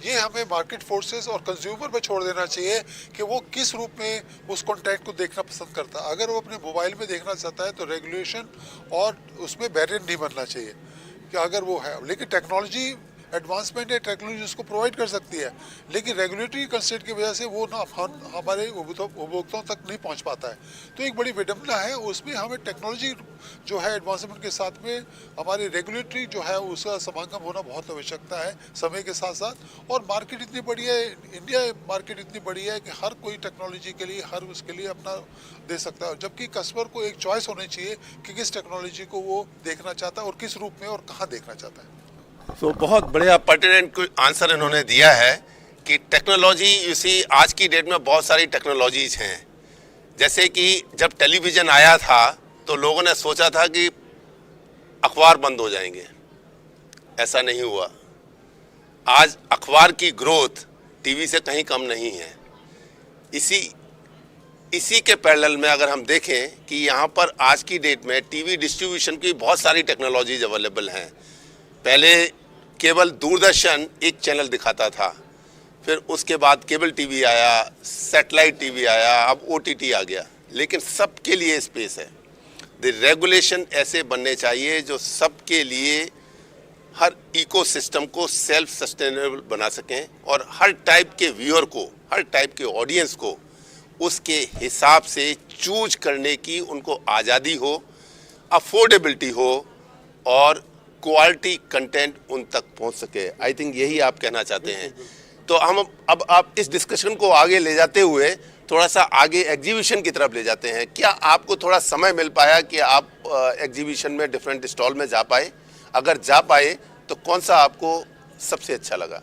ये हमें मार्केट फोर्सेस और कंज्यूमर पे छोड़ देना चाहिए कि वो किस रूप में उस कंटेंट को देखना पसंद करता है। अगर वो अपने मोबाइल में देखना चाहता है तो रेगुलेशन और उसमें बैरियर नहीं बनना चाहिए, कि अगर वो है। लेकिन टेक्नोलॉजी एडवांसमेंट है, टेक्नोलॉजी उसको प्रोवाइड कर सकती है, लेकिन रेगुलेटरी कंस्ट्रेंट की वजह से वो ना हमारे उपभोक्ताओं तक नहीं पहुंच पाता है। तो एक बड़ी विडंबना है, उसमें हमें टेक्नोलॉजी जो है एडवांसमेंट के साथ में हमारी रेगुलेटरी जो है उसका समागम होना बहुत आवश्यकता है समय के साथ साथ। और मार्केट इतनी बड़ी है, इंडिया मार्केट इतनी बड़ी है कि हर कोई टेक्नोलॉजी के लिए हर उसके लिए अपना दे सकता है, जबकि कस्टमर को एक चॉइस होनी चाहिए कि किस टेक्नोलॉजी को वो देखना चाहता है और किस रूप में और कहाँ देखना चाहता है। तो बहुत बढ़िया पर्टिनेंट आंसर इन्होंने दिया है कि टेक्नोलॉजी, इसी आज की डेट में बहुत सारी टेक्नोलॉजीज हैं। जैसे कि जब टेलीविज़न आया था तो लोगों ने सोचा था कि अखबार बंद हो जाएंगे, ऐसा नहीं हुआ। आज अखबार की ग्रोथ टीवी से कहीं कम नहीं है। इसी के पैरेलल में अगर हम देखें कि यहाँ पर आज की डेट में टीवी डिस्ट्रीब्यूशन की बहुत सारी टेक्नोलॉजीज अवेलेबल हैं। पहले केवल दूरदर्शन एक चैनल दिखाता था, फिर उसके बाद केबल टीवी आया, सैटेलाइट टीवी आया, अब ओटीटी आ गया, लेकिन सबके लिए स्पेस है। द रेगुलेशन ऐसे बनने चाहिए जो सबके लिए हर इकोसिस्टम को सेल्फ सस्टेनेबल बना सकें, और हर टाइप के व्यूअर को, हर टाइप के ऑडियंस को उसके हिसाब से चूज करने की उनको आज़ादी हो, अफोर्डेबिलिटी हो, और क्वालिटी कंटेंट उन तक पहुंच सके। आई थिंक यही आप कहना चाहते हैं। तो हम अब आप इस डिस्कशन को आगे ले जाते हुए थोड़ा सा आगे एग्जीबिशन की तरफ ले जाते हैं। क्या आपको थोड़ा समय मिल पाया कि आप एग्जीबिशन में डिफरेंट स्टॉल में जा पाए? अगर जा पाए तो कौन सा आपको सबसे अच्छा लगा?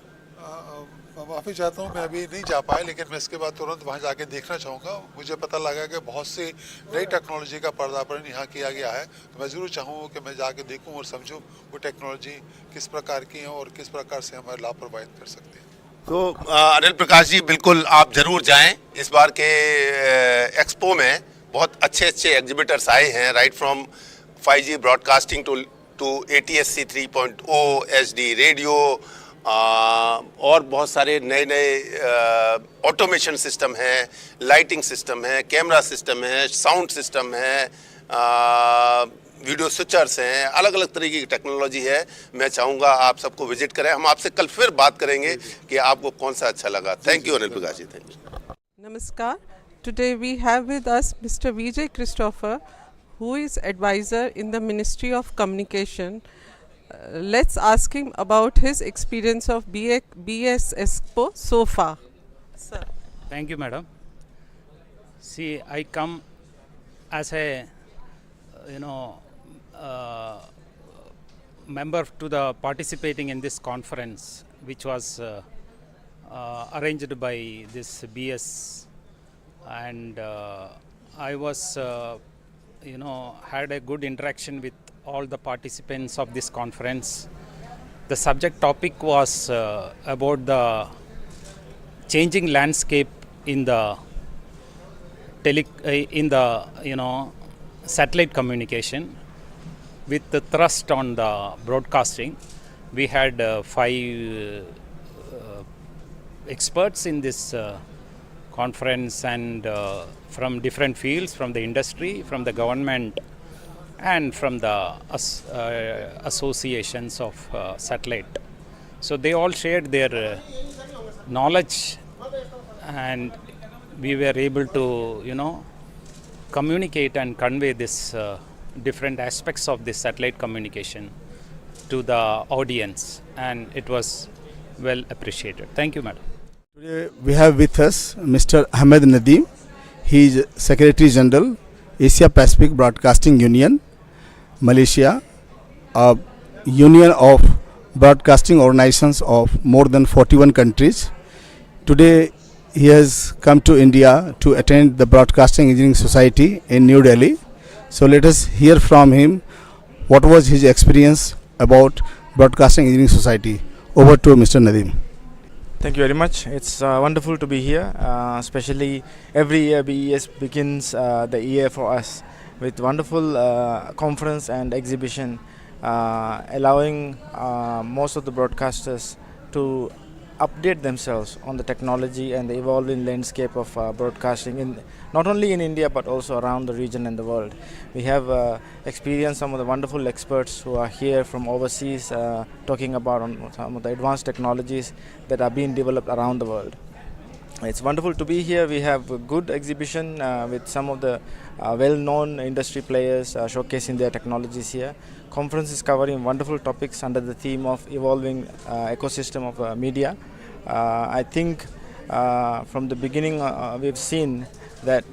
माफ़ी चाहता हूँ, मैं अभी नहीं जा पाया, लेकिन मैं इसके बाद तुरंत वहाँ जाके देखना चाहूँगा। मुझे पता लगा कि बहुत सी नई टेक्नोलॉजी का पर्दापण यहाँ किया गया है, तो मैं ज़रूर चाहूँगा कि मैं जाके देखूँ और समझूँ वो टेक्नोलॉजी किस प्रकार की है और किस प्रकार से हमारे लाभ प्रोवाइड कर सकते हैं। तो अनिल प्रकाश जी, बिल्कुल आप ज़रूर जाएं। इस बार के एक्सपो में बहुत अच्छे अच्छे एग्जिबिटर्स आए हैं, right from 5G broadcasting to ATSC 3.0, HD radio, और बहुत सारे नए नए ऑटोमेशन सिस्टम हैं, लाइटिंग सिस्टम है, कैमरा सिस्टम है, साउंड सिस्टम है, वीडियो स्विचर्स हैं, अलग अलग तरीके की टेक्नोलॉजी है। मैं चाहूँगा आप सबको विजिट करें। हम आपसे कल फिर बात करेंगे कि आपको कौन सा अच्छा लगा। Thank you Anil Prakash ji, thank you. Namaskar. Today we have with us Mr. Vijay Christopher, who is advisor in the Ministry of Communication. Let's ask him about his experience of BES Expo so far. Sir. Thank you, madam. See, I come as a, member to the participating in this conference, which was arranged by this BS, and I was, had a good interaction with all the participants of this conference. The subject topic was about the changing landscape in the satellite communication, with the thrust on the broadcasting. We had 5 experts in this conference, and from different fields, from the industry, from the government, and from the associations of satellite. So they all shared their knowledge, and we were able to, communicate and convey this different aspects of this satellite communication to the audience, and it was well appreciated. Thank you, madam. Today we have with us Mr. Ahmed Nadeem. He is Secretary General, Asia Pacific Broadcasting Union, Malaysia, a union of broadcasting organizations of more than 41 countries. Today he has come to India to attend the Broadcasting Engineering Society in New Delhi. So let us hear from him what was his experience about Broadcasting Engineering Society. Over to Mr. Nadeem. Thank you very much. It's wonderful to be here, especially every year BES begins the year for us with wonderful conference and exhibition, allowing most of the broadcasters to update themselves on the technology and the evolving landscape of broadcasting, not only in India but also around the region and the world. We have experienced some of the wonderful experts who are here from overseas, talking about some of the advanced technologies that are being developed around the world. It's wonderful to be here. We have a good exhibition with some of the well-known industry players showcasing their technologies here. Conference is covering wonderful topics under the theme of evolving ecosystem of media. I think from the beginning we've seen that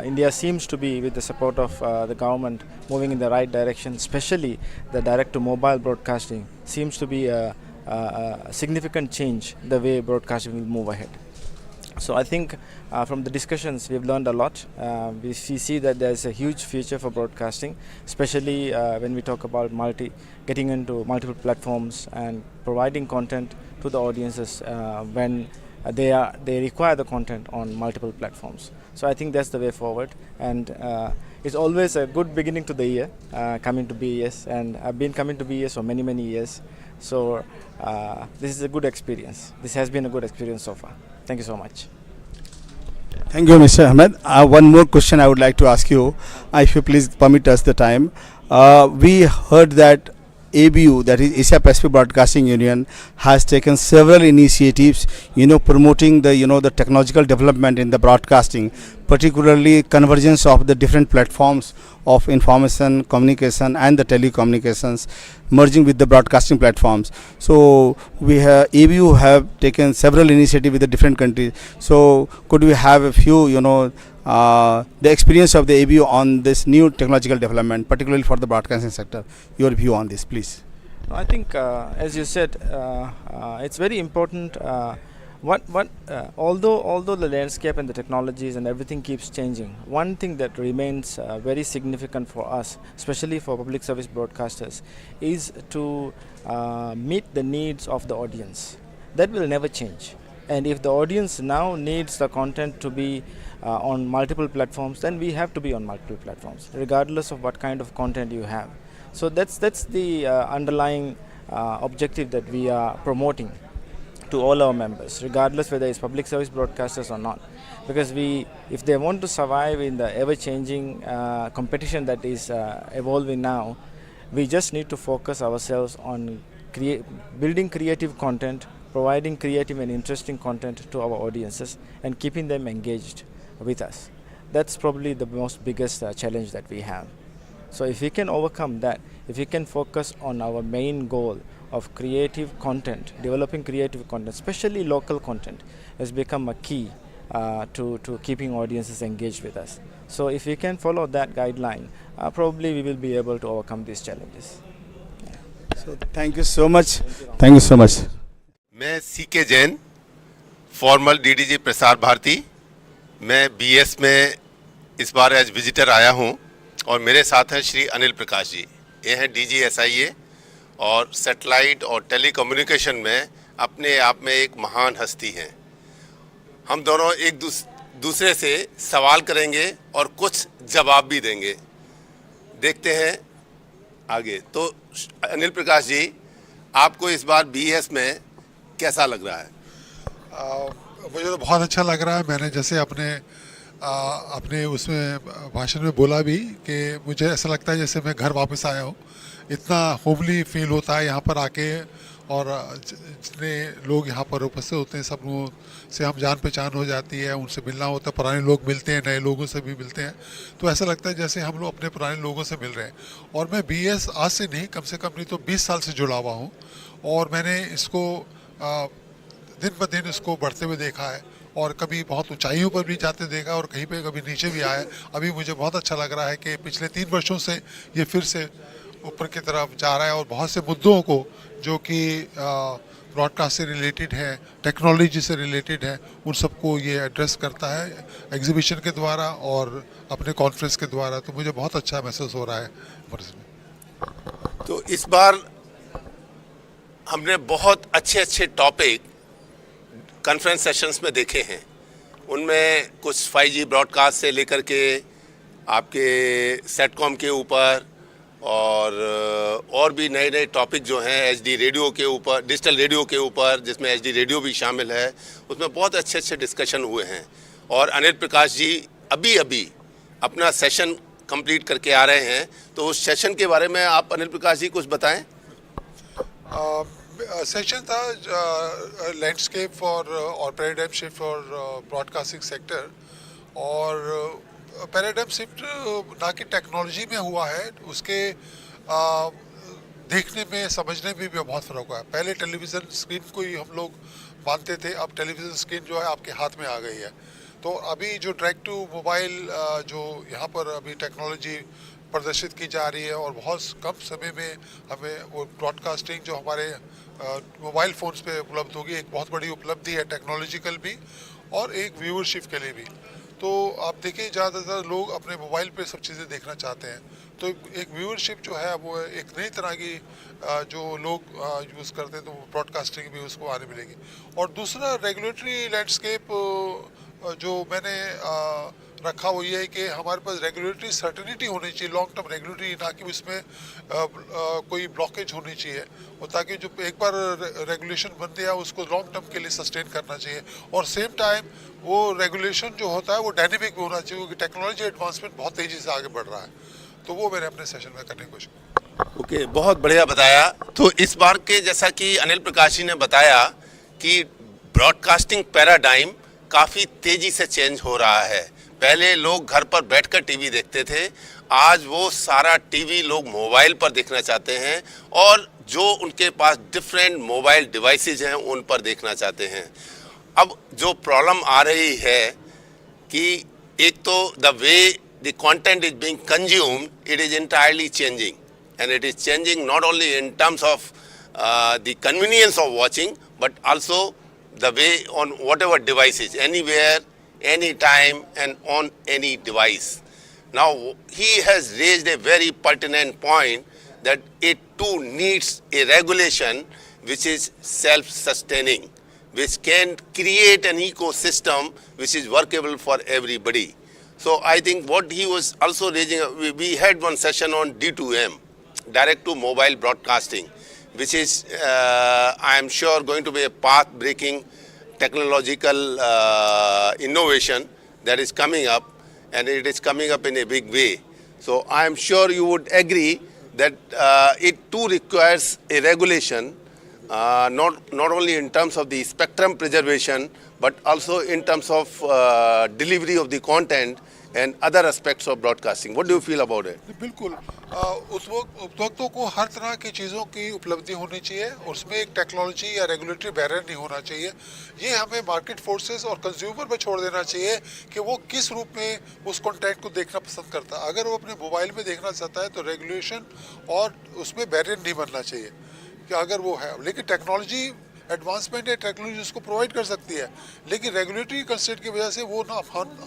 India seems to be, with the support of the government, moving in the right direction, especially the direct-to-mobile broadcasting seems to be a significant change the way broadcasting will move ahead. So I think from the discussions we've learned a lot. We see that there's a huge future for broadcasting, especially when we talk about getting into multiple platforms and providing content to the audiences when they require the content on multiple platforms. So I think that's the way forward, and it's always a good beginning to the year coming to BES, and I've been coming to BES for many years. So this is a good experience. This has been a good experience so far. Thank you so much. Thank you, Mr. Ahmed. One more question I would like to ask you, if you please permit us the time. We heard that ABU, that is Asia Pacific Broadcasting Union, has taken several initiatives, promoting the technological development in the broadcasting, particularly convergence of the different platforms of information, communication, and the telecommunications, merging with the broadcasting platforms. So ABU have taken several initiatives with the different countries. So could we have a few, the experience of the ABU on this new technological development, particularly for the broadcasting sector? Your view on this, please. I think, as you said, it's very important. Although the landscape and the technologies and everything keeps changing, one thing that remains very significant for us, especially for public service broadcasters, is to meet the needs of the audience. That will never change. And if the audience now needs the content to be on multiple platforms, then we have to be on multiple platforms, regardless of what kind of content you have. So that's the underlying objective that we are promoting. to all our members, regardless whether it's public service broadcasters or not. Because if they want to survive in the ever-changing competition that is evolving now, we just need to focus ourselves on building creative content, providing creative and interesting content to our audiences, and keeping them engaged with us. That's probably the most biggest challenge that we have. So if we can overcome that, if we can focus on our main goal of creative content, developing creative content, especially local content, has become a key to keeping audiences engaged with us. So if we can follow that guideline, probably we will be able to overcome these challenges. So thank you so much. Thank you so much. मैं C K Jain, formal DDG Prasar Bharati. मैं BS में इस बार as visitor आया हूं और मेरे साथ हैं श्री अनिल प्रकाश जी। ये हैं डीजी एसआईए और सैटेलाइट और टेलीकम्युनिकेशन में अपने आप में एक महान हस्ती हैं। हम दोनों एक दूसरे से सवाल करेंगे और कुछ जवाब भी देंगे। देखते हैं आगे। तो अनिल प्रकाश जी, आपको इस बार बीएस में कैसा लग रहा है? मुझे तो बहुत अच्छा लग रहा है। मैंने जैसे अपने उसमें भाषण में बोला भी कि मुझे ऐसा लगता है जैसे मैं घर वापस आया हूँ। इतना होमली फील होता है यहाँ पर आके, और जितने लोग यहाँ पर उपस्थित होते हैं सब लोगों से हम जान पहचान हो जाती है, उनसे मिलना होता है, पुराने लोग मिलते हैं, नए लोगों से भी मिलते हैं, तो ऐसा लगता है जैसे हम लोग अपने पुराने लोगों से मिल रहे हैं। और मैं बीएस आज से नहीं, कम से कम नहीं तो 20 साल से जुड़ा हुआ हूँ, और मैंने इसको दिन ब दिन इसको बढ़ते हुए देखा है, और कभी बहुत ऊंचाइयों पर भी जाते देखा और कहीं पे कभी नीचे भी आया। अभी मुझे बहुत अच्छा लग रहा है कि पिछले 3 वर्षों से ये फिर से ऊपर की तरफ जा रहा है, और बहुत से मुद्दों को जो कि ब्रॉडकास्ट से रिलेटेड है, टेक्नोलॉजी से रिलेटेड है, उन सबको ये एड्रेस करता है एग्जीबिशन के द्वारा और अपने कॉन्फ्रेंस के द्वारा। तो मुझे बहुत अच्छा महसूस हो रहा है इसमें। तो इस बार हमने बहुत अच्छे टॉपिक कॉन्फ्रेंस सेशंस में देखे हैं। उनमें कुछ 5G ब्रॉडकास्ट से लेकर के आपके सेटकॉम के ऊपर और भी नए टॉपिक जो हैं एचडी रेडियो के ऊपर, डिजिटल रेडियो के ऊपर, जिसमें एचडी रेडियो भी शामिल है, उसमें बहुत अच्छे डिस्कशन हुए हैं। और अनिल प्रकाश जी अभी अपना सेशन कंप्लीट करके आ रहे हैं, तो उस सेशन के बारे में आप अनिल प्रकाश जी कुछ बताएं। सेशन था लैंडस्केप और paradigm shift for broadcasting sector, और पैराडाइम शिफ्ट ना कि टेक्नोलॉजी में हुआ है, उसके देखने में समझने में भी बहुत फ़र्क हुआ है। पहले टेलीविज़न स्क्रीन को ही हम लोग मानते थे, अब टेलीविज़न स्क्रीन जो है आपके हाथ में आ गई है। तो अभी जो डायरेक्ट टू मोबाइल जो यहाँ पर अभी टेक्नोलॉजी प्रदर्शित की जा रही है, और बहुत कम समय में हमें वो ब्रॉडकास्टिंग जो हमारे मोबाइल फ़ोन्स पे उपलब्ध होगी, एक बहुत बड़ी उपलब्धि है, टेक्नोलॉजिकल भी और एक व्यूअरशिप के लिए भी। तो आप देखिए ज़्यादातर लोग अपने मोबाइल पे सब चीज़ें देखना चाहते हैं, तो एक व्यूअरशिप जो है वो एक नई तरह की जो लोग यूज़ करते हैं, तो ब्रॉडकास्टिंग भी उसको आने मिलेगी। और दूसरा रेगुलेटरी लैंडस्केप जो मैंने रखा वो ये है कि हमारे पास रेगुलेटरी सर्टेनिटी होनी चाहिए, लॉन्ग टर्म रेगुलेटरी, ना कि उसमें कोई ब्लॉकेज होनी चाहिए, और ताकि जो एक बार रेगुलेशन बन गया उसको लॉन्ग टर्म के लिए सस्टेन करना चाहिए। और सेम टाइम वो रेगुलेशन जो होता है वो डायनेमिक भी होना चाहिए, क्योंकि टेक्नोलॉजी एडवांसमेंट बहुत तेज़ी से आगे बढ़ रहा है। तो वो मैंने अपने सेशन में करने की कोशिश। ओके, बहुत बढ़िया बताया। तो इस बार के जैसा कि अनिल प्रकाश जी ने बताया कि ब्रॉडकास्टिंग पैराडाइम काफ़ी तेज़ी से चेंज हो रहा है। पहले लोग घर पर बैठकर टीवी देखते थे, आज वो सारा टीवी लोग मोबाइल पर देखना चाहते हैं, और जो उनके पास डिफरेंट मोबाइल डिवाइसेज हैं उन पर देखना चाहते हैं। अब जो प्रॉब्लम आ रही है कि एक तो the way the content is being consumed, it is entirely changing, and it is changing not only in terms of the convenience of watching, but also the way on whatever devices, anywhere, anytime, and on any device. Now he has raised a very pertinent point that it too needs a regulation which is self-sustaining, which can create an ecosystem which is workable for everybody. So I think what he was also raising, we had one session on D2M, direct to mobile broadcasting, which is, I am sure, going to be a path-breaking technological innovation that is coming up, and it is coming up in a big way. So I am sure you would agree that it too requires a regulation, not only in terms of the spectrum preservation, but also in terms of delivery of the content and other aspects of broadcasting. What do you feel about it? बिल्कुल उस वक्त उपभोक्ताओं को हर तरह की चीज़ों की उपलब्धि होनी चाहिए और उसमें एक टेक्नोलॉजी या रेगुलेटरी बैरियर नहीं होना चाहिए। ये हमें मार्केट फोर्सेस और कंज्यूमर पे छोड़ देना चाहिए कि वो किस रूप में उस कंटेंट को देखना पसंद करता है। अगर वो अपने मोबाइल में देखना चाहता है तो रेगुलेशन और उसमें बैरियर नहीं बनना चाहिए कि अगर वो है, लेकिन टेक्नोलॉजी एडवांसमेंट है, टेक्नोलॉजी उसको प्रोवाइड कर सकती है, लेकिन रेगुलेटरी कंस्ट्रेंट की वजह से वो ना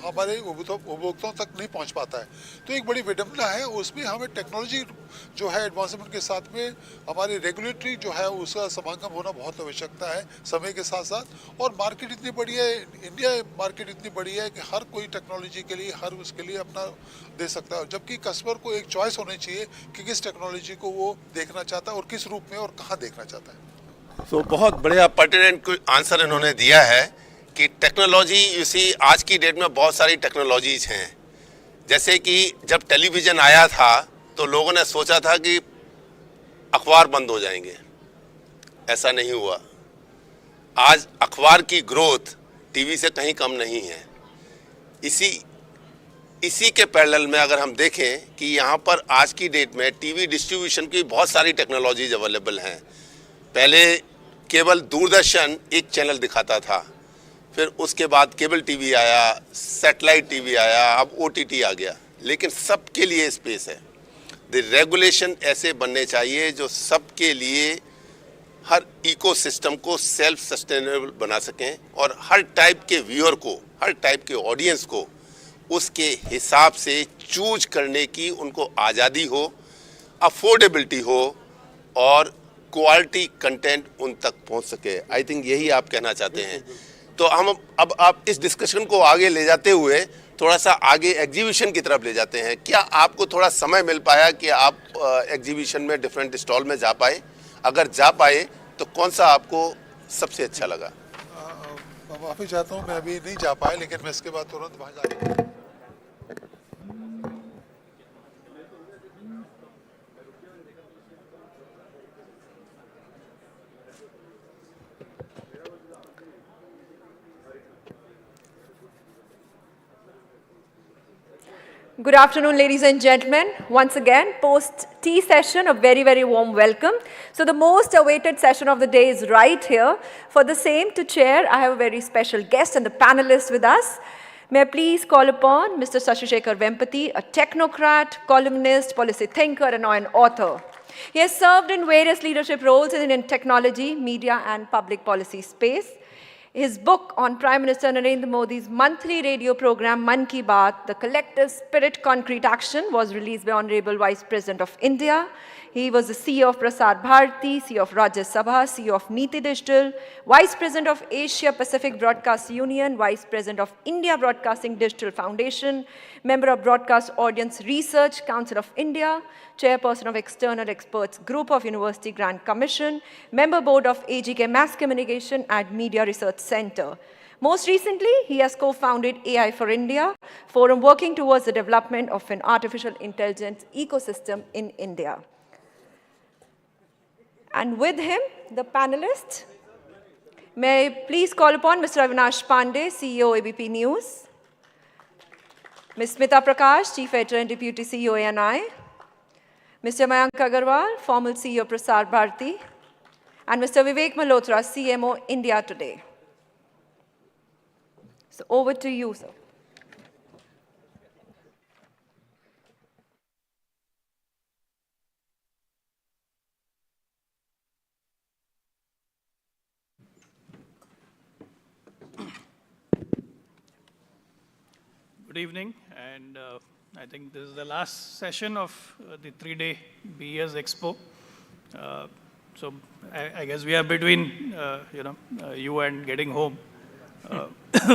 हमारे उपभोक्ताओं तक नहीं पहुंच पाता है। तो एक बड़ी विडंबना है, उसमें हमें टेक्नोलॉजी जो है एडवांसमेंट के साथ में हमारी रेगुलेटरी जो है उसका समागम होना बहुत आवश्यकता है समय के साथ साथ। और मार्केट इतनी बड़ी है, इंडिया मार्केट इतनी बड़ी है कि हर कोई टेक्नोलॉजी के लिए हर उसके लिए अपना दे सकता है, जबकि कस्टमर को एक चॉइस होनी चाहिए कि किस टेक्नोलॉजी को वो देखना चाहता है और किस रूप में और कहाँ देखना चाहता है। तो बहुत बढ़िया पर्टिनेंट आंसर इन्होंने दिया है कि टेक्नोलॉजी, इसी आज की डेट में बहुत सारी टेक्नोलॉजीज हैं। जैसे कि जब टेलीविज़न आया था तो लोगों ने सोचा था कि अखबार बंद हो जाएंगे, ऐसा नहीं हुआ। आज अखबार की ग्रोथ टीवी से कहीं कम नहीं है। इसी के पैरेलल में अगर हम देखें कि यहाँ पर आज की डेट में टीवी डिस्ट्रीब्यूशन की बहुत सारी टेक्नोलॉजीज अवेलेबल हैं। पहले केवल दूरदर्शन एक चैनल दिखाता था, फिर उसके बाद केबल टीवी आया, सैटेलाइट टीवी आया, अब ओटीटी आ गया, लेकिन सबके लिए स्पेस है। द रेगुलेशन ऐसे बनने चाहिए जो सबके लिए हर इकोसिस्टम को सेल्फ सस्टेनेबल बना सकें और हर टाइप के व्यूअर को, हर टाइप के ऑडियंस को उसके हिसाब से चूज करने की उनको आज़ादी हो, अफोर्डेबिलिटी हो और क्वालिटी कंटेंट उन तक पहुंच सके। आई थिंक यही आप कहना चाहते हैं। तो हम अब आप इस डिस्कशन को आगे ले जाते हुए थोड़ा सा आगे एग्जीबिशन की तरफ ले जाते हैं। क्या आपको थोड़ा समय मिल पाया कि आप एग्जीबिशन में डिफरेंट स्टॉल में जा पाए? अगर जा पाए तो कौन सा आपको सबसे अच्छा लगा? माफ़ी चाहता हूँ, मैं अभी नहीं जा पाया, लेकिन मैं इसके बाद तुरंत वहाँ जा। Good afternoon, ladies and gentlemen. Once again, post-tea session, a very, very warm welcome. So the most awaited session of the day is right here. For the same to chair, I have a very special guest and the panelists with us. May I please call upon Mr. Sashishekar Vempati, a technocrat, columnist, policy thinker, and now an author. He has served in various leadership roles in Indian technology, media, and public policy space. His book on Prime Minister Narendra Modi's monthly radio program, Man Ki Baat, The Collective Spirit Concrete Action, was released by Honorable Vice President of India. He was the CEO of Prasar Bharati, CEO of Rajya Sabha, CEO of Niti Digital, Vice President of Asia Pacific Broadcast Union, Vice President of India Broadcasting Digital Foundation, member of Broadcast Audience Research Council of India, Chairperson of External Experts Group of University Grant Commission, Member Board of AGK Mass Communication and Media Research Center. Most recently, he has co-founded AI for India, forum working towards the development of an artificial intelligence ecosystem in India. And with him, the panelists, may I please call upon Mr. Avinash Pandey, CEO ABP News, Ms. Smita Prakash, Chief Editor and Deputy CEO ANI, Mr. Mayank Agarwal, former CEO Prasar Bharati, and Mr. Vivek Malhotra, CMO India Today. So over to you, sir. Good evening, and I think this is the last session of the three-day BES Expo. So I guess we are between, you and getting home.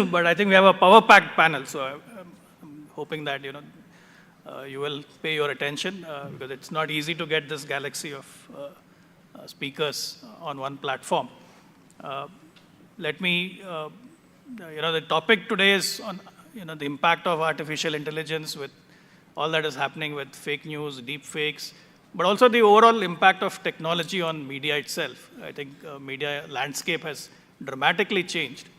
But I think we have a power-packed panel, so I'm hoping that, you will pay your attention because it's not easy to get this galaxy of speakers on one platform. Let me, the topic today is on, the impact of artificial intelligence with all that is happening with fake news, deep fakes, but also the overall impact of technology on media itself. I think media landscape has dramatically changed.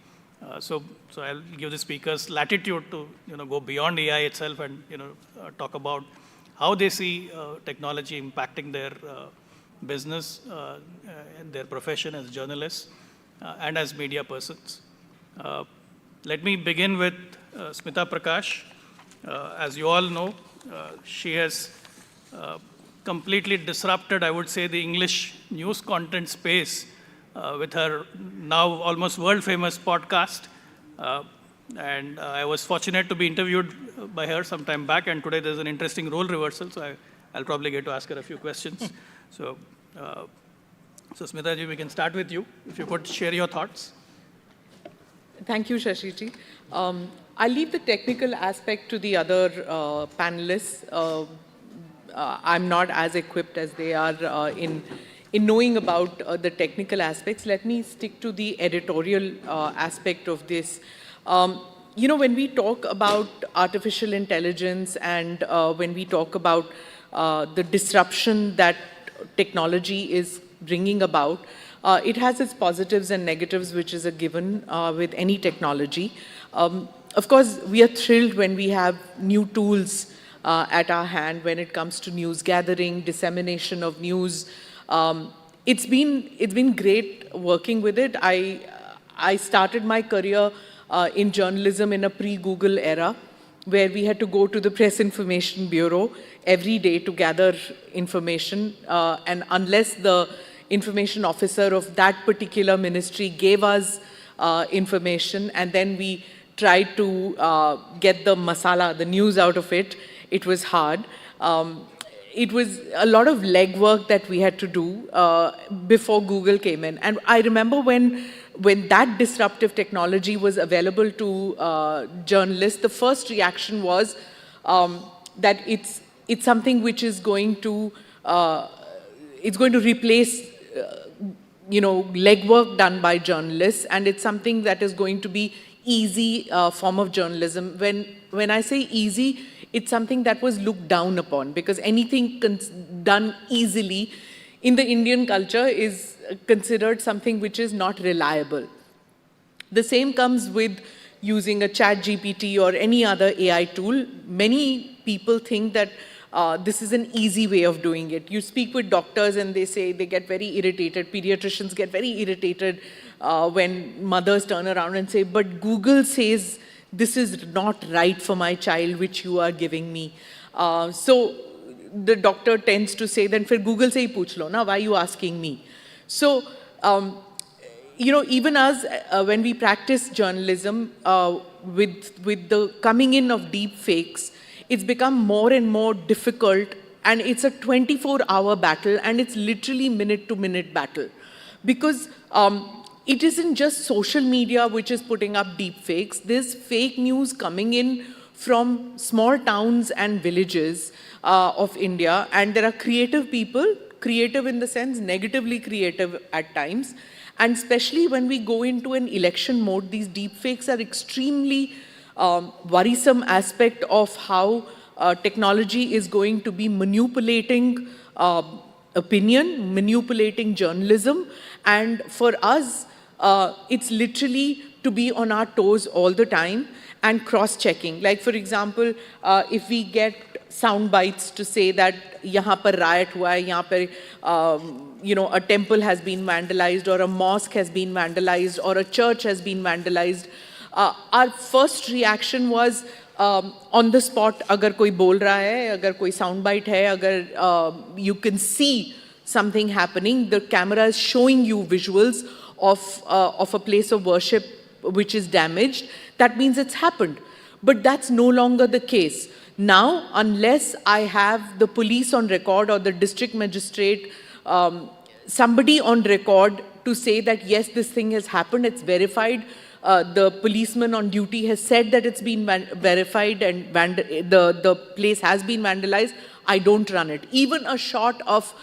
So I'll give the speakers latitude to go beyond AI itself and talk about how they see technology impacting their business and their profession as journalists and as media persons. Let me begin with Smita Prakash. As you all know, she has completely disrupted, I would say, the English news content space with her now almost world-famous podcast. And I was fortunate to be interviewed by her some time back, and today there's an interesting role reversal, so I'll probably get to ask her a few questions. So Smita ji, we can start with you. If you could share your thoughts. Thank you, Shashiji. I'll leave the technical aspect to the other panelists. I'm not as equipped as they are in knowing about the technical aspects. Let me stick to the editorial aspect of this. When we talk about artificial intelligence and when we talk about the disruption that technology is bringing about, it has its positives and negatives, which is a given with any technology. Of course, we are thrilled when we have new tools at our hand when it comes to news gathering, dissemination of news. It's been great working with it. I started my career in journalism in a pre-Google era, where we had to go to the Press Information Bureau every day to gather information, and unless the information officer of that particular ministry gave us information, and then we tried to get the masala, the news out of it, it was hard. It was a lot of legwork that we had to do before Google came in. And I remember when that disruptive technology was available to journalists, the first reaction was that it's something which is going to replace legwork done by journalists, and it's something that is going to be easy form of journalism. When I say easy, it's something that was looked down upon, because anything done easily in the Indian culture is considered something which is not reliable. The same comes with using a chat GPT or any other AI tool. Many people think that this is an easy way of doing it. You speak with doctors and they say they get very irritated. Pediatricians get very irritated when mothers turn around and say, but Google says this is not right for my child, which you are giving me. So the doctor tends to say, then for Google se hi pooch lo na, why are you asking me? So, even us, when we practice journalism, with the coming in of deep fakes, it's become more and more difficult, and it's a 24-hour battle, and it's literally minute-to-minute battle. Because it isn't just social media which is putting up deep fakes. There's fake news coming in from small towns and villages of India, and there are creative people, creative in the sense negatively creative at times, and especially when we go into an election mode, these deep fakes are extremely worrisome aspect of how technology is going to be manipulating opinion, manipulating journalism, and for us, it's literally to be on our toes all the time and cross-checking. Like, for example, if we get sound bites to say that yahan par riot hua hai, yahan par, a temple has been vandalized, or a mosque has been vandalized, or a church has been vandalized, our first reaction was on the spot, agar koi bol raha hai, agar koi sound bite hai, agar you can see something happening, the camera is showing you visuals of a place of worship which is damaged, that means it's happened. But that's no longer the case. Now, unless I have the police on record or the district magistrate, somebody on record to say that yes, this thing has happened, it's verified, the policeman on duty has said that it's been verified and the place has been vandalized, I don't run it. Even a shot of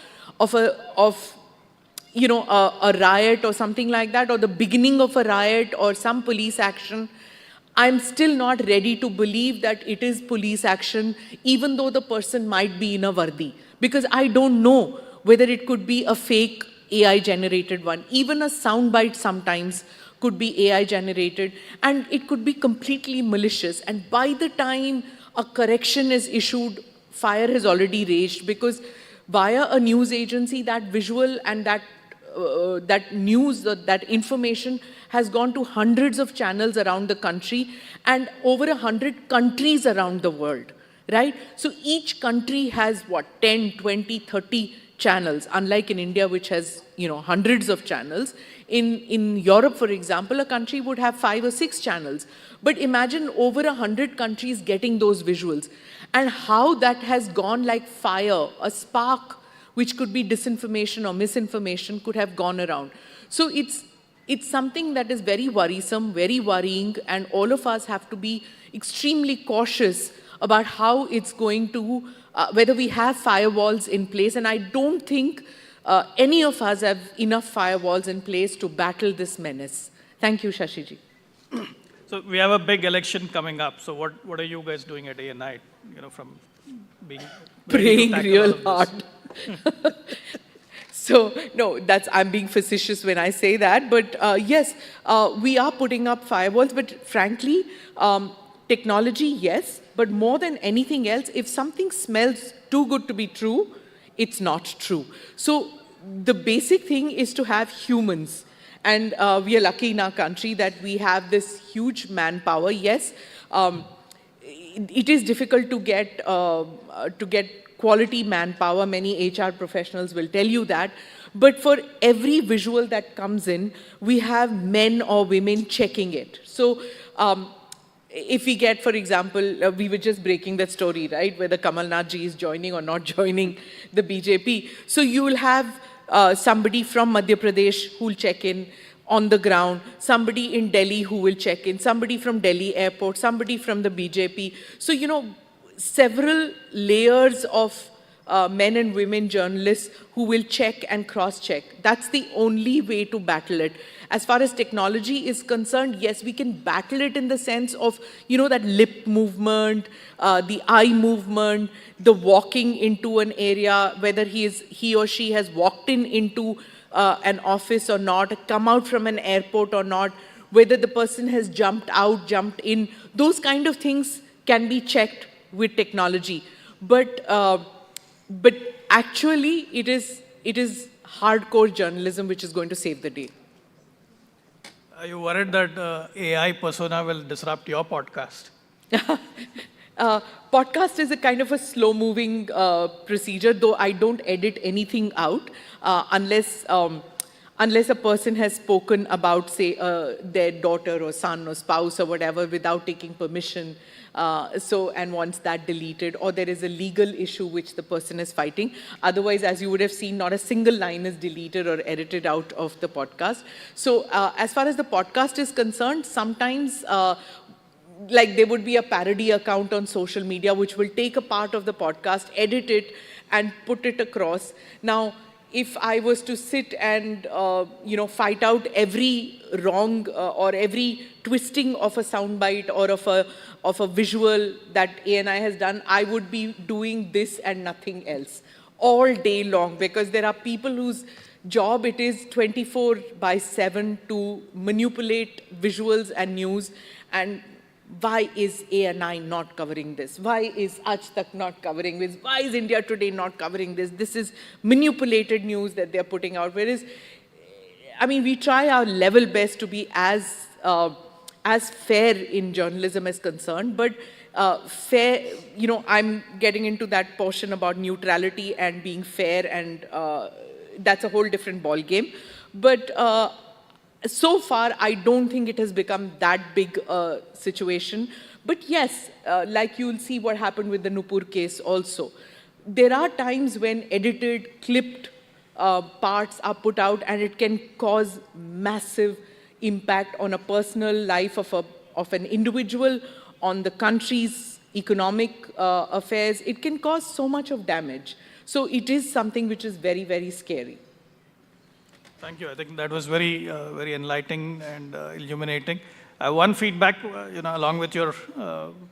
you know, a riot or something like that, or the beginning of a riot or some police action, I'm still not ready to believe that it is police action, even though the person might be in a vardi, because I don't know whether it could be a fake AI generated one. Even a soundbite sometimes could be AI generated, and it could be completely malicious. And by the time a correction is issued, fire has already raged, because via a news agency, that visual and that news, that information has gone to hundreds of channels around the country and over 100 countries around the world, right? So each country has what, 10, 20, 30 channels, unlike in India, which has, you know, hundreds of channels. In Europe, for example, a country would have 5 or 6 channels. But imagine over 100 countries getting those visuals, and how that has gone like fire, a spark, which could be disinformation or misinformation, could have gone around. So it's something that is very worrisome, very worrying, and all of us have to be extremely cautious about how it's going to, whether we have firewalls in place. And I don't think any of us have enough firewalls in place to battle this menace. Thank you, Shashiji. So we have a big election coming up. So what are you guys doing at ANI? You know, from being praying real hard. So, no, I'm being facetious when I say that. But yes, we are putting up firewalls. But frankly, technology, yes. But more than anything else, if something smells too good to be true, it's not true. So the basic thing is to have humans. And we are lucky in our country that we have this huge manpower. Yes, it is difficult to get quality manpower. Many HR professionals will tell you that. But for every visual that comes in, we have men or women checking it. So if we get, for example, we were just breaking that story, right, whether Kamal Nath ji is joining or not joining the BJP. So you will have somebody from Madhya Pradesh who will check in on the ground, somebody in Delhi who will check in, somebody from Delhi airport, somebody from the BJP. So, you know, several layers of men and women journalists who will check and cross-check. That's the only way to battle it. As far as technology is concerned, yes, we can battle it in the sense of, you know, that lip movement, the eye movement, the walking into an area, whether he or she has walked into an office or not, come out from an airport or not, whether the person has jumped out, jumped in. Those kind of things can be checked with technology. But actually, it is hardcore journalism which is going to save the day. Are you worried that AI persona will disrupt your podcast? Podcast is a kind of a slow-moving procedure, though I don't edit anything out unless a person has spoken about, say, their daughter or son or spouse or whatever without taking permission, and wants that deleted, or there is a legal issue which the person is fighting. Otherwise, as you would have seen, not a single line is deleted or edited out of the podcast. So as far as the podcast is concerned, sometimes like there would be a parody account on social media which will take a part of the podcast, edit it, and put it across. Now, if I was to sit and fight out every wrong or every twisting of a soundbite or of a visual that ANI has done, I would be doing this and nothing else all day long, because there are people whose job it is 24/7 to manipulate visuals and news. And why is ANI not covering this? Why is Aaj Tak not covering this? Why is India Today not covering this? This is manipulated news that they're putting out. Whereas, I mean, we try our level best to be as fair in journalism as concerned, but fair, I'm getting into that portion about neutrality and being fair, and that's a whole different ballgame. But so far, I don't think it has become that big a situation. But yes, like you'll see what happened with the Nupur case also. There are times when edited, clipped parts are put out, and it can cause massive impact on a personal life of an individual, on the country's economic affairs. It can cause so much of damage. So it is something which is very, very scary. Thank you. I think that was very enlightening and illuminating. One feedback, along with your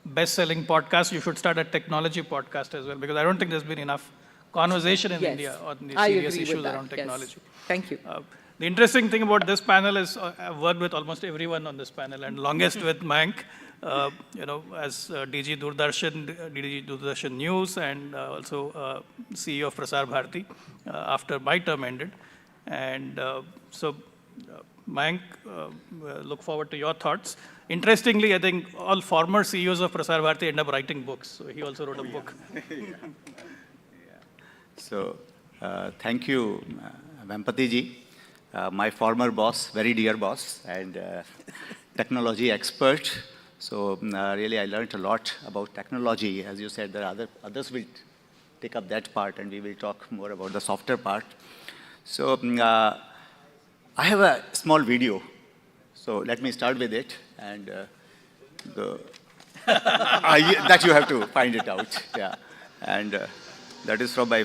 best-selling podcast, you should start a technology podcast as well, because I don't think there's been enough conversation in Yes, India on the I serious agree with issues that, around yes. technology. Thank you. The interesting thing about this panel is I've worked with almost everyone on this panel, and longest with Mayank, as DG Doordarshan News, and also CEO of Prasar Bharati after my term ended. And Mayank, look forward to your thoughts. Interestingly, I think all former CEOs of Prasar Bharati end up writing books. So he also wrote a book. So, thank you, Vampati ji, my former boss, very dear boss, and technology expert. So, really, I learned a lot about technology. As you said, there are others will take up that part, and we will talk more about the softer part. So, I have a small video. So, let me start with it, and that you have to find it out. Yeah, and that is from my.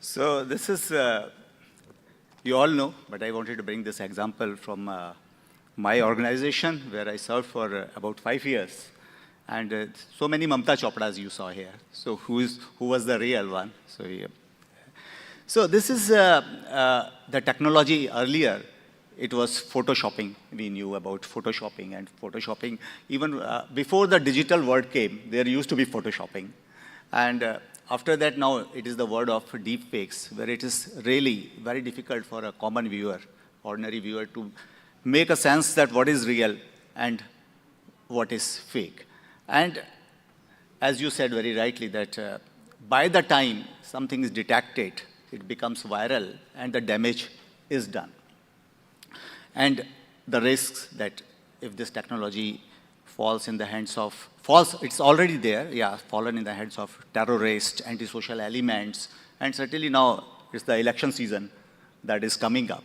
So this is, you all know, but I wanted to bring this example from my organization where I served for about 5 years. And so many Mamta Chopras you saw here. So who was the real one? So, yeah. So this is the technology earlier. It was photoshopping. We knew about photoshopping and photoshopping. Even before the digital word came, there used to be photoshopping. And after that, now it is the word of deepfakes, where it is really very difficult for a common viewer, ordinary viewer, to make a sense that what is real and what is fake. And as you said very rightly, that by the time something is detected, it becomes viral and the damage is done. And the risks that if this technology falls in the hands of, it's already there, yeah, fallen in the hands of terrorists, antisocial elements, and certainly now it's the election season that is coming up.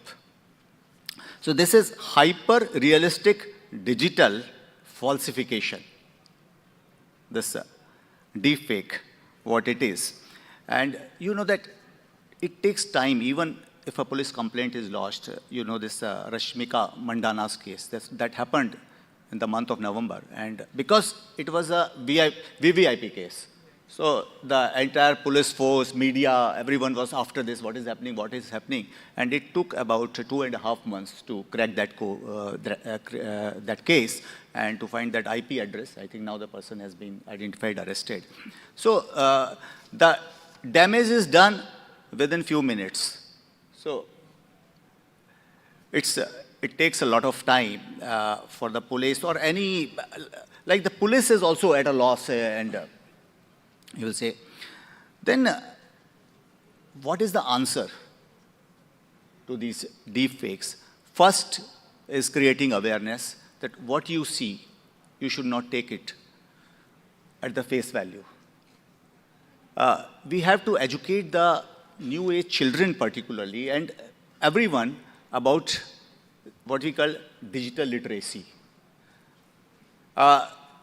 So this is hyper-realistic digital falsification, this deepfake, what it is. And you know that it takes time, even if a police complaint is lodged. You know this Rashmika Mandana's case, that happened in the month of November. And because it was a VVIP case, so the entire police force, media, everyone was after this, what is happening. And it took about 2.5 months to crack that case and to find that IP address. I think now the person has been identified, arrested. So the damage is done within few minutes. So it takes a lot of time for the police or any, like the police is also at a loss, and you will say, then what is the answer to these deepfakes? First is creating awareness that what you see, you should not take it at the face value. We have to educate the new age children particularly and everyone about what we call digital literacy.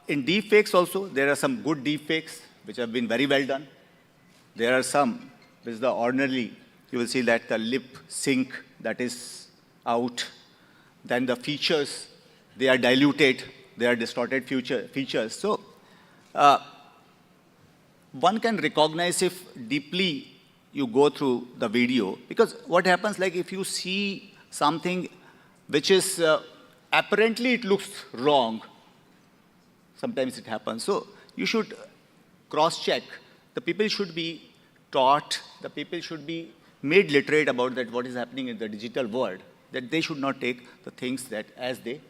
In deepfakes also, there are some good deepfakes which have been very well done. There are some which the ordinarily, you will see that the lip sync that is out, then the features, they are diluted there are distorted features. So one can recognize if deeply you go through the video, because what happens, like if you see something which is apparently it looks wrong, sometimes it happens. So you should cross-check. The people should be taught, the people should be made literate about that what is happening in the digital world, that they should not take the things that as they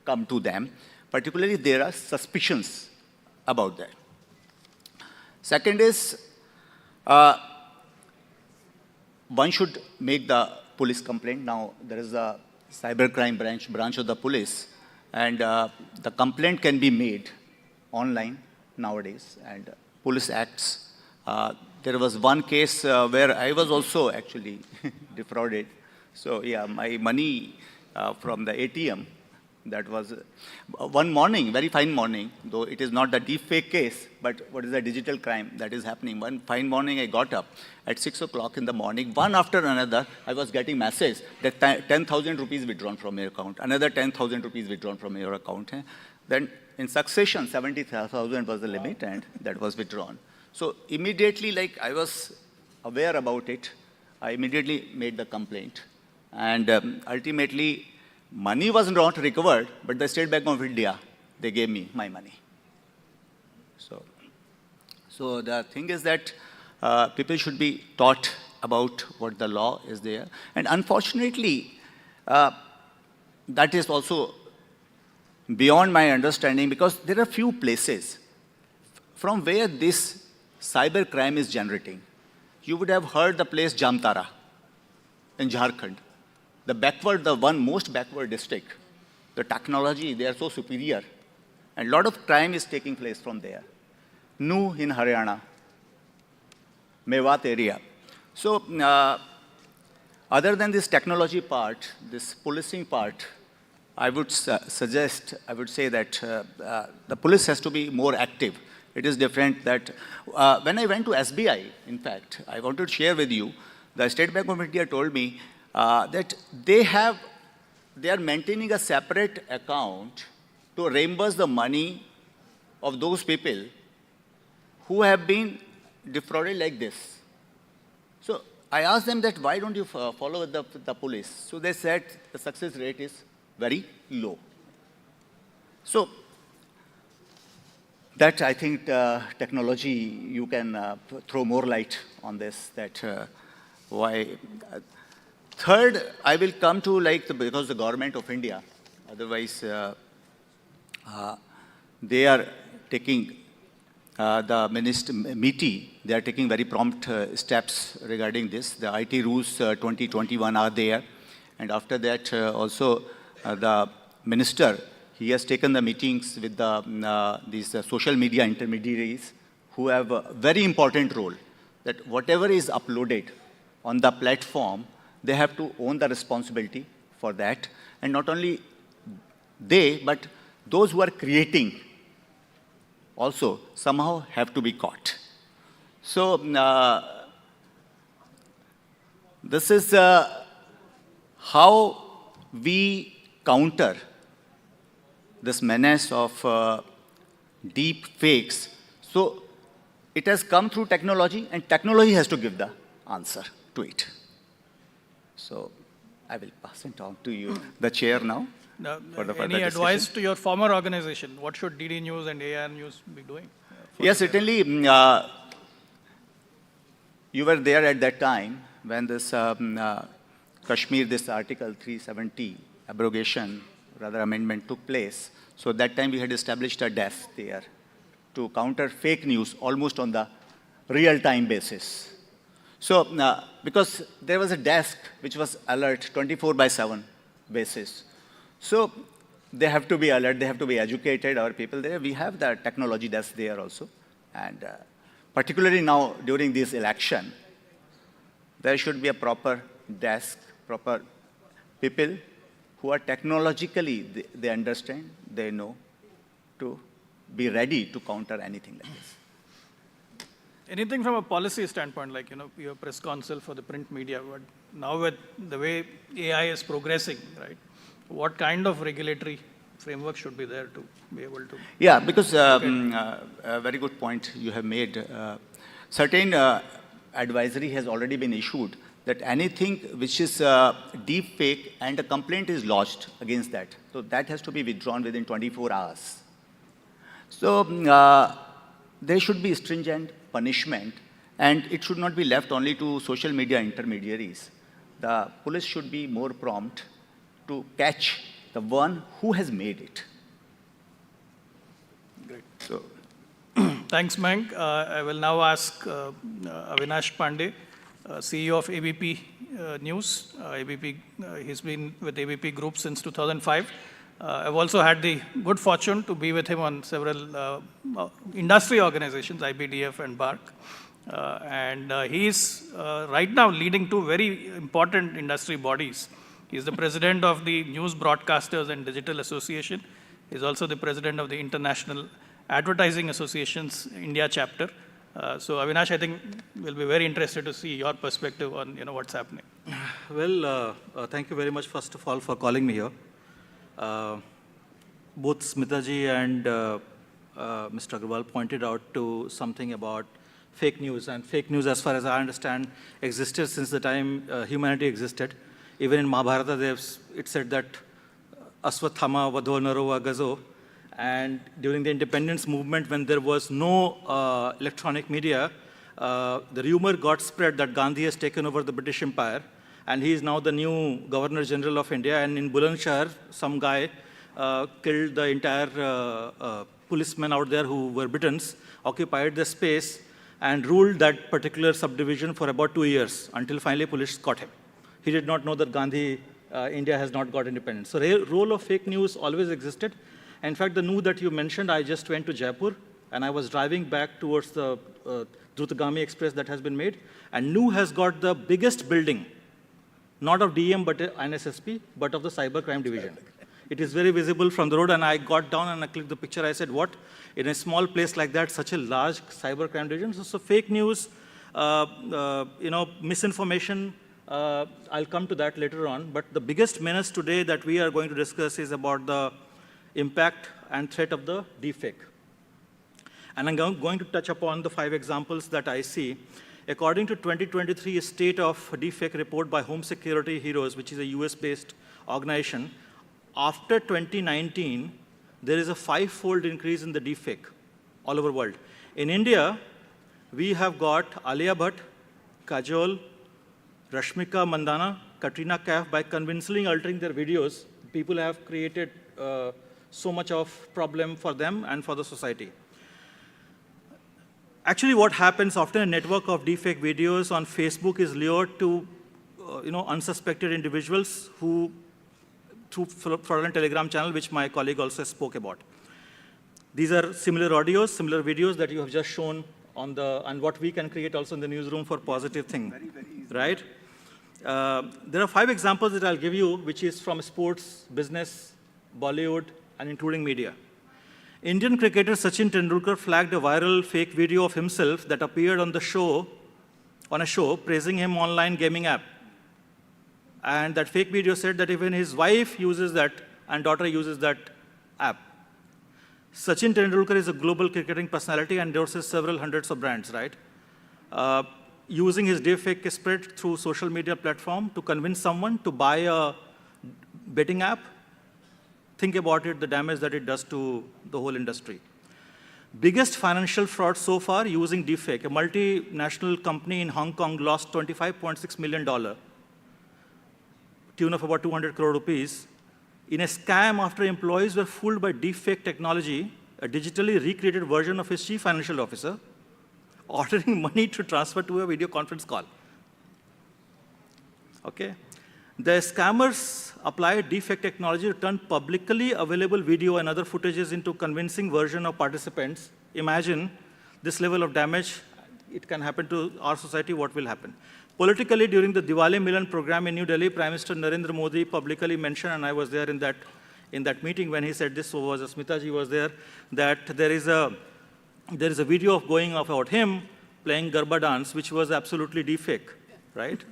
come to them. Particularly, there are suspicions about that. Second is, one should make the police complaint. Now, there is a cybercrime branch of the police, and the complaint can be made online nowadays, and police acts. There was one case where I was also actually defrauded. So yeah, my money from the ATM, that was one morning, very fine morning, though it is not the deep fake case, but what is the digital crime that is happening. One fine morning I got up at 6 o'clock in the morning, one after another, I was getting messages that 10,000 rupees withdrawn from your account, another 10,000 rupees withdrawn from your account. Then in succession, 70,000 was the limit, and that was withdrawn. So immediately, like I was aware about it, I immediately made the complaint. And ultimately, money was not recovered, but the State Bank of India, they gave me my money. So the thing is that people should be taught about what the law is there. And unfortunately, that is also beyond my understanding, because there are few places from where this cyber crime is generating. You would have heard the place Jamtara in Jharkhand. The one most backward district. The technology, they are so superior. And a lot of crime is taking place from there. Nu in Haryana, Mewat area. So, other than this technology part, this policing part, I would suggest, I would say that the police has to be more active. It is different that when I went to SBI, in fact, I wanted to share with you, the State Bank of India told me that they are maintaining a separate account to reimburse the money of those people who have been defrauded like this. So I asked them that, why don't you follow the police? So they said the success rate is very low. So that, I think, technology, you can throw more light on this, that why. Third, I will come to, because the government of India, otherwise they are taking, the Minister MITI, they are taking very prompt steps regarding this. The IT rules 2021 are there. And after that, also the minister, he has taken the meetings with these social media intermediaries who have a very important role, that whatever is uploaded on the platform, they have to own the responsibility for that. And not only they, but those who are creating also somehow have to be caught. So this is how we counter this menace of deep fakes. So it has come through technology, and technology has to give the answer to it. So I will pass it on to you, the chair now. For the Any advice to your former organization? What should DD News and AR News be doing? Yes, certainly. You were there at that time when this Kashmir, this Article 370 abrogation, rather amendment took place. So that time we had established a desk there to counter fake news almost on the real-time basis. So because there was a desk which was alert 24/7 basis. So they have to be alert, they have to be educated, our people there. We have the technology desk there also. And particularly now during this election, there should be a proper desk, proper people who are technologically, they understand, they know, to be ready to counter anything like this. Anything from a policy standpoint, like, your press council for the print media, but now with the way AI is progressing, right? What kind of regulatory framework should be there to be able to. Yeah, because a very good point you have made. Certain advisory has already been issued that anything which is deep fake and a complaint is lodged against that, so that has to be withdrawn within 24 hours. So there should be stringent punishment, and it should not be left only to social media intermediaries. The police should be more prompt to catch the one who has made it. Great. So, thanks, Mayank. I will now ask Avinash Pandey, CEO of ABP News. He's been with ABP Group since 2005. I've also had the good fortune to be with him on several industry organizations, IBDF and BARC. He's right now leading two very important industry bodies. He's the president of the News Broadcasters and Digital Association. He's also the president of the International Advertising Association's India chapter. So Avinash, I think we'll be very interested to see your perspective on what's happening. Well, thank you very much, first of all, for calling me here. Both Smitaji and Mr. Agarwal pointed out to something about fake news. And fake news, as far as I understand, existed since the time humanity existed. Even in Mahabharata, it said that Aswathama, Vadho, Narova, Gazo. And during the independence movement, when there was no electronic media, the rumor got spread that Gandhi has taken over the British Empire. And he is now the new Governor General of India. And in Bulandshahr, some guy killed the entire policemen out there who were Britons, occupied the space, and ruled that particular subdivision for about 2 years, until finally police caught him. He did not know that India has not got independence. So the role of fake news always existed. In fact, the NU that you mentioned, I just went to Jaipur, and I was driving back towards the Drutagami Express that has been made. And NU has got the biggest building, not of DM, but NSSP, but of the cybercrime division. It is very visible from the road, and I got down and I clicked the picture. I said, what? In a small place like that, such a large cybercrime division? So fake news, misinformation, I'll come to that later on. But the biggest menace today that we are going to discuss is about the impact and threat of the deepfake. And I'm going to touch upon the 5 examples that I see. According to 2023 State of Deepfake report by Home Security Heroes, which is a US-based organization, after 2019, there is a 5-fold increase in the deepfake all over the world. In India, we have got Alia Bhatt, Kajol, Rashmika Mandana, Katrina Kaif. By convincingly altering their videos, people have created so much of problem for them and for the society. Actually, what happens often, a network of deepfake videos on Facebook is lured to unsuspected individuals who, through fraudulent Telegram channel, which my colleague also spoke about. These are similar audios, similar videos that you have just shown on and what we can create also in the newsroom for positive thing, very, very easy. Right? There are 5 examples that I'll give you, which is from sports, business, Bollywood, and including media. Indian cricketer Sachin Tendulkar flagged a viral fake video of himself that appeared on a show, praising him online gaming app. And that fake video said that even his wife uses that and daughter uses that app. Sachin Tendulkar is a global cricketing personality and endorses several hundreds of brands, right? Using his deepfake spread through social media platform to convince someone to buy a betting app. Think about it, the damage that it does to the whole industry. Biggest financial fraud so far using deepfake. A multinational company in Hong Kong lost $25.6 million, tune of about 200 crore rupees, in a scam after employees were fooled by deepfake technology, a digitally recreated version of his chief financial officer, ordering money to transfer to a video conference call. Okay? The scammers applied deepfake technology to turn publicly available video and other footages into convincing version of participants. Imagine this level of damage, it can happen to our society, what will happen? Politically, during the Diwali Milan program in New Delhi, Prime Minister Narendra Modi publicly mentioned, and I was there in that meeting when he said this, so was Smitaji was there, that there is a video of going off about him playing Garba dance, which was absolutely deepfake, right?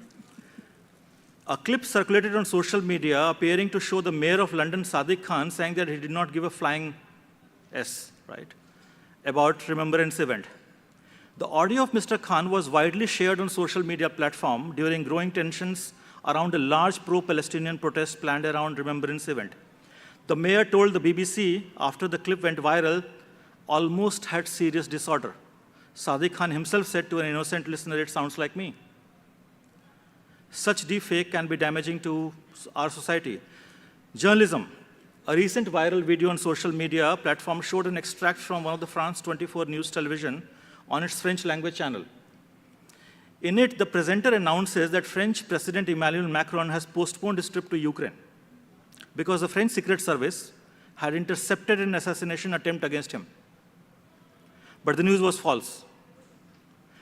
a clip circulated on social media appearing to show the mayor of London, Sadiq Khan, saying that he did not give a flying S, right, about remembrance event. The audio of Mr. Khan was widely shared on social media platform during growing tensions around a large pro-Palestinian protest planned around remembrance event. The mayor told the BBC after the clip went viral, almost had serious disorder. Sadiq Khan himself said to an innocent listener, "It sounds like me." Such deepfake can be damaging to our society. Journalism. A recent viral video on social media platform showed an extract from one of the France 24 news television on its French language channel. In it, the presenter announces that French President Emmanuel Macron has postponed his trip to Ukraine because the French Secret Service had intercepted an assassination attempt against him. But the news was false,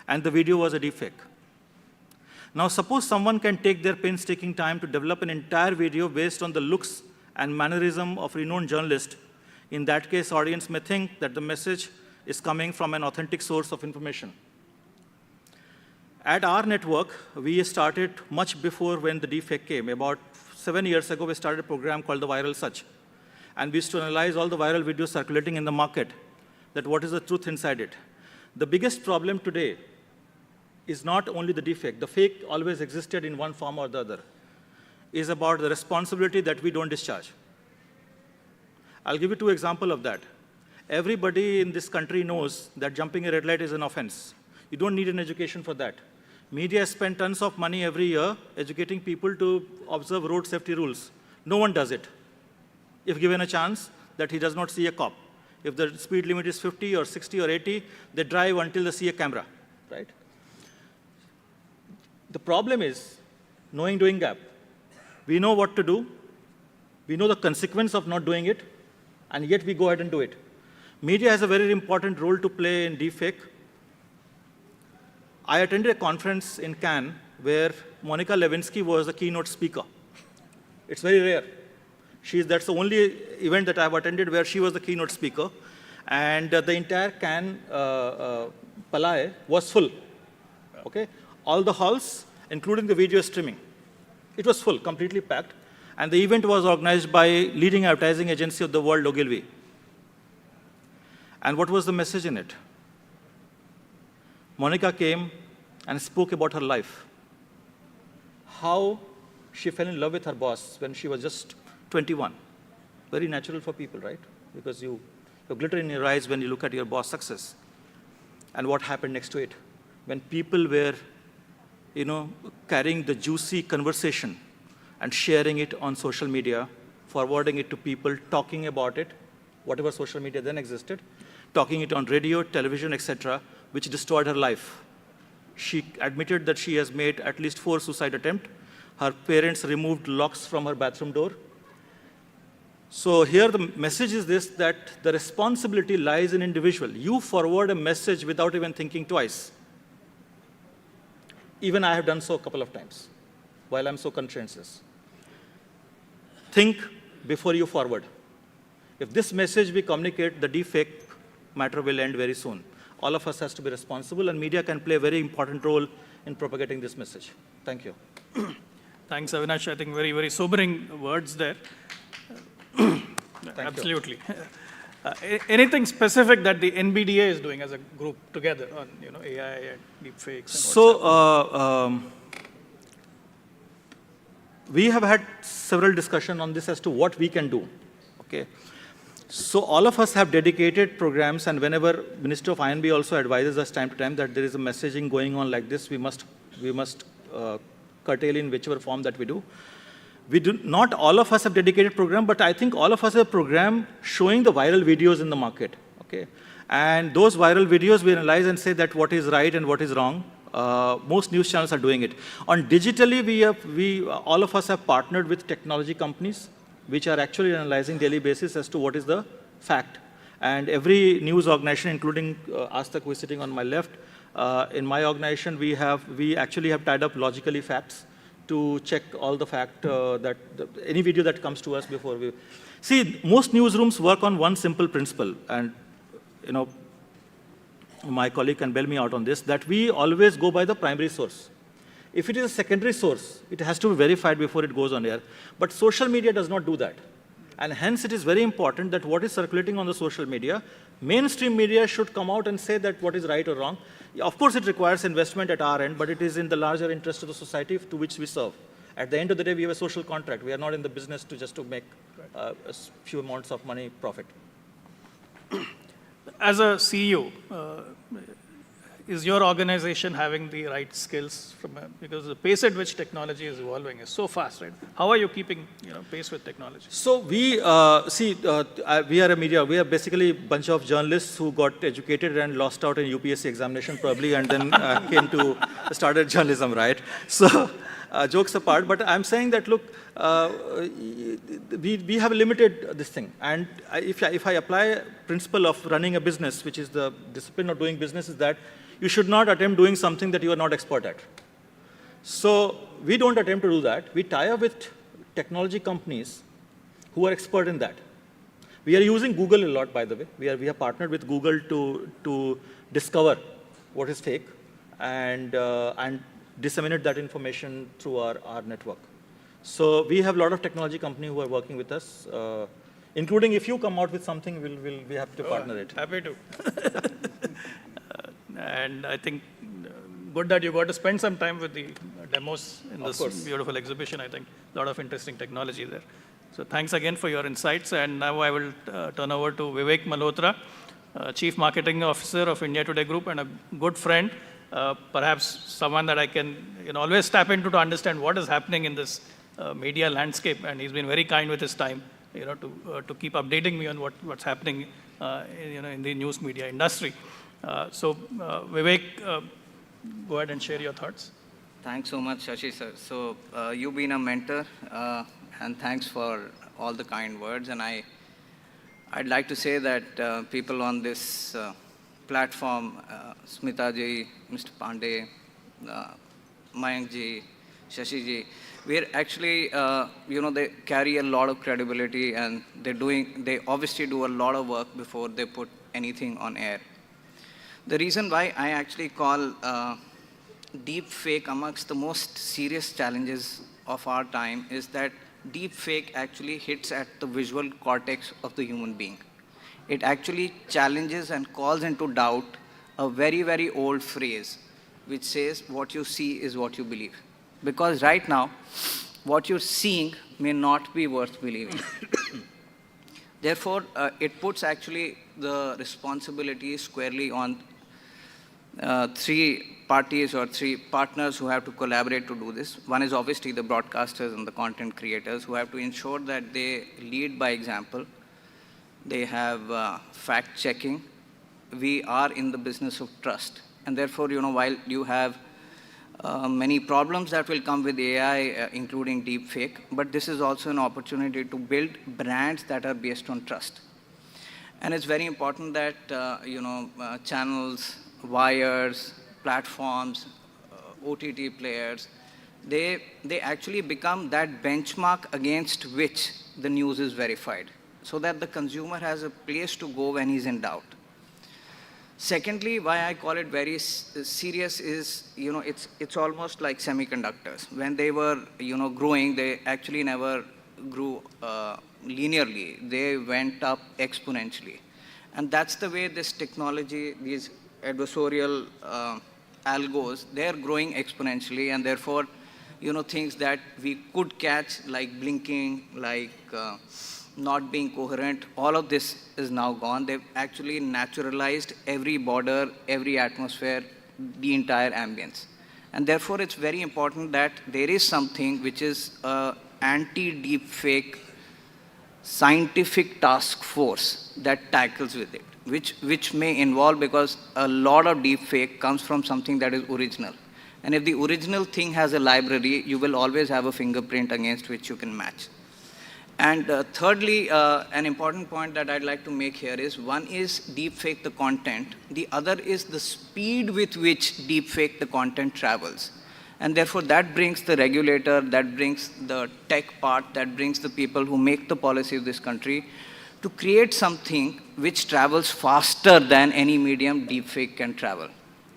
and the video was a deepfake. Now, suppose someone can take their painstaking time to develop an entire video based on the looks and mannerism of renowned journalist. In that case, audience may think that the message is coming from an authentic source of information. At our network, we started much before when the deepfake came. About 7 years ago, we started a program called the Viral Search. And we used to analyze all the viral videos circulating in the market, that what is the truth inside it. The biggest problem today is not only the deepfake. The fake always existed in one form or the other. Is about the responsibility that we don't discharge. I'll give you 2 examples of that. Everybody in this country knows that jumping a red light is an offense. You don't need an education for that. Media spend tons of money every year educating people to observe road safety rules. No one does it. If given a chance, that he does not see a cop. If the speed limit is 50 or 60 or 80, they drive until they see a camera, right? The problem is knowing doing gap. We know what to do. We know the consequence of not doing it, and yet we go ahead and do it. Media has a very important role to play in deepfake. I attended a conference in Cannes where Monica Lewinsky was the keynote speaker. It's very rare. That's the only event that I've attended where she was the keynote speaker. And the entire Cannes Palais was full. Okay? All the halls, including the video streaming. It was full, completely packed. And the event was organized by leading advertising agency of the world, Ogilvy. And what was the message in it? Monica came and spoke about her life. How she fell in love with her boss when she was just 21. Very natural for people, right? Because you glitter in your eyes when you look at your boss' success. And what happened next to it? When people were, carrying the juicy conversation and sharing it on social media, forwarding it to people, talking about it, whatever social media then existed, talking it on radio, television, etc., which destroyed her life. She admitted that she has made at least 4 suicide attempts. Her parents removed locks from her bathroom door. So here the message is this, that the responsibility lies in individual. You forward a message without even thinking twice. Even I have done so a couple of times, while I'm so conscientious. Think before you forward. If this message we communicate, the deepfake matter will end very soon. All of us has to be responsible, and media can play a very important role in propagating this message. Thank you. Thanks, Avinash. I think very, very sobering words there. Absolutely. Anything specific that the NBDA is doing as a group together on AI and deepfakes? So we have had several discussions on this as to what we can do. Okay. So all of us have dedicated programs, and whenever Minister of INB also advises us time to time that there is a messaging going on like this, we must curtail in whichever form that we do. Not all of us have dedicated program, but I think all of us have a program showing the viral videos in the market. Okay, and those viral videos we analyze and say that what is right and what is wrong. Most news channels are doing it. On digitally, all of us have partnered with technology companies, which are actually analyzing daily basis as to what is the fact. And every news organization, including Aastak, who is sitting on my left, in my organization, we actually have tied up logically facts to check all the fact any video that comes to us before we... See, most newsrooms work on one simple principle, and my colleague can bail me out on this, that we always go by the primary source. If it is a secondary source, it has to be verified before it goes on air. But social media does not do that. And hence, it is very important that what is circulating on the social media, mainstream media should come out and say that what is right or wrong. Of course, it requires investment at our end, but it is in the larger interest of the society to which we serve. At the end of the day, we have a social contract. We are not in the business to make a few amounts of money profit. As a CEO, is your organization having the right skills because the pace at which technology is evolving is so fast, right? How are you keeping pace with technology? So we we are a media. We are basically a bunch of journalists who got educated and lost out in UPSC examination probably, and then started journalism, right? So jokes apart, but I'm saying that look, we have limited this thing, and if I apply principle of running a business, which is the discipline of doing business, is that you should not attempt doing something that you are not expert at. So we don't attempt to do that. We tie up with technology companies who are expert in that. We are using Google a lot, by the way. We have partnered with Google to discover what is fake and disseminate that information through our network. So we have a lot of technology companies who are working with us, including if you come out with something, we'll be happy to partner it. Happy to. And I think good that you got to spend some time with the demos in this beautiful exhibition. I think a lot of interesting technology there. So thanks again for your insights. And now I will turn over to Vivek Malhotra, Chief Marketing Officer of India Today Group and a good friend, perhaps someone that I can always tap into to understand what is happening in this media landscape. And he's been very kind with his time to keep updating me on what's happening in the news media industry. So Vivek, go ahead and share your thoughts. Thanks so much, Shashi sir. So you've been a mentor, and thanks for all the kind words. And I'd like to say that people on this platform, Smita ji, Mr. Pandey, Mayank ji, Shashi ji, we're actually, they carry a lot of credibility, and they obviously do a lot of work before they put anything on air. The reason why I actually call deep fake amongst the most serious challenges of our time is that deep fake actually hits at the visual cortex of the human being. It actually challenges and calls into doubt a very, very old phrase which says what you see is what you believe. Because right now, what you're seeing may not be worth believing. Therefore, it puts actually the responsibility squarely on three parties or three partners who have to collaborate to do this. One is obviously the broadcasters and the content creators who have to ensure that they lead by example. They have fact-checking. We are in the business of trust. And therefore, while you have many problems that will come with AI, including deep fake, but this is also an opportunity to build brands that are based on trust. And it's very important that, channels, wires, platforms, OTT players, they actually become that benchmark against which the news is verified, so that the consumer has a place to go when he's in doubt. Secondly, why I call it very serious is, it's almost like semiconductors. When they were, growing, they actually never grew linearly. They went up exponentially. And that's the way this technology, these adversarial algos, they're growing exponentially, and therefore, things that we could catch, like blinking, like not being coherent, all of this is now gone. They've actually naturalized every border, every atmosphere, the entire ambience. And therefore, it's very important that there is something which is an anti-deepfake scientific task force that tackles with it, which may involve, because a lot of deepfake comes from something that is original. And if the original thing has a library, you will always have a fingerprint against which you can match. And thirdly, an important point that I'd like to make here is, one is deepfake the content. The other is the speed with which deepfake the content travels. And therefore, that brings the regulator, that brings the tech part, that brings the people who make the policy of this country to create something which travels faster than any medium deepfake can travel.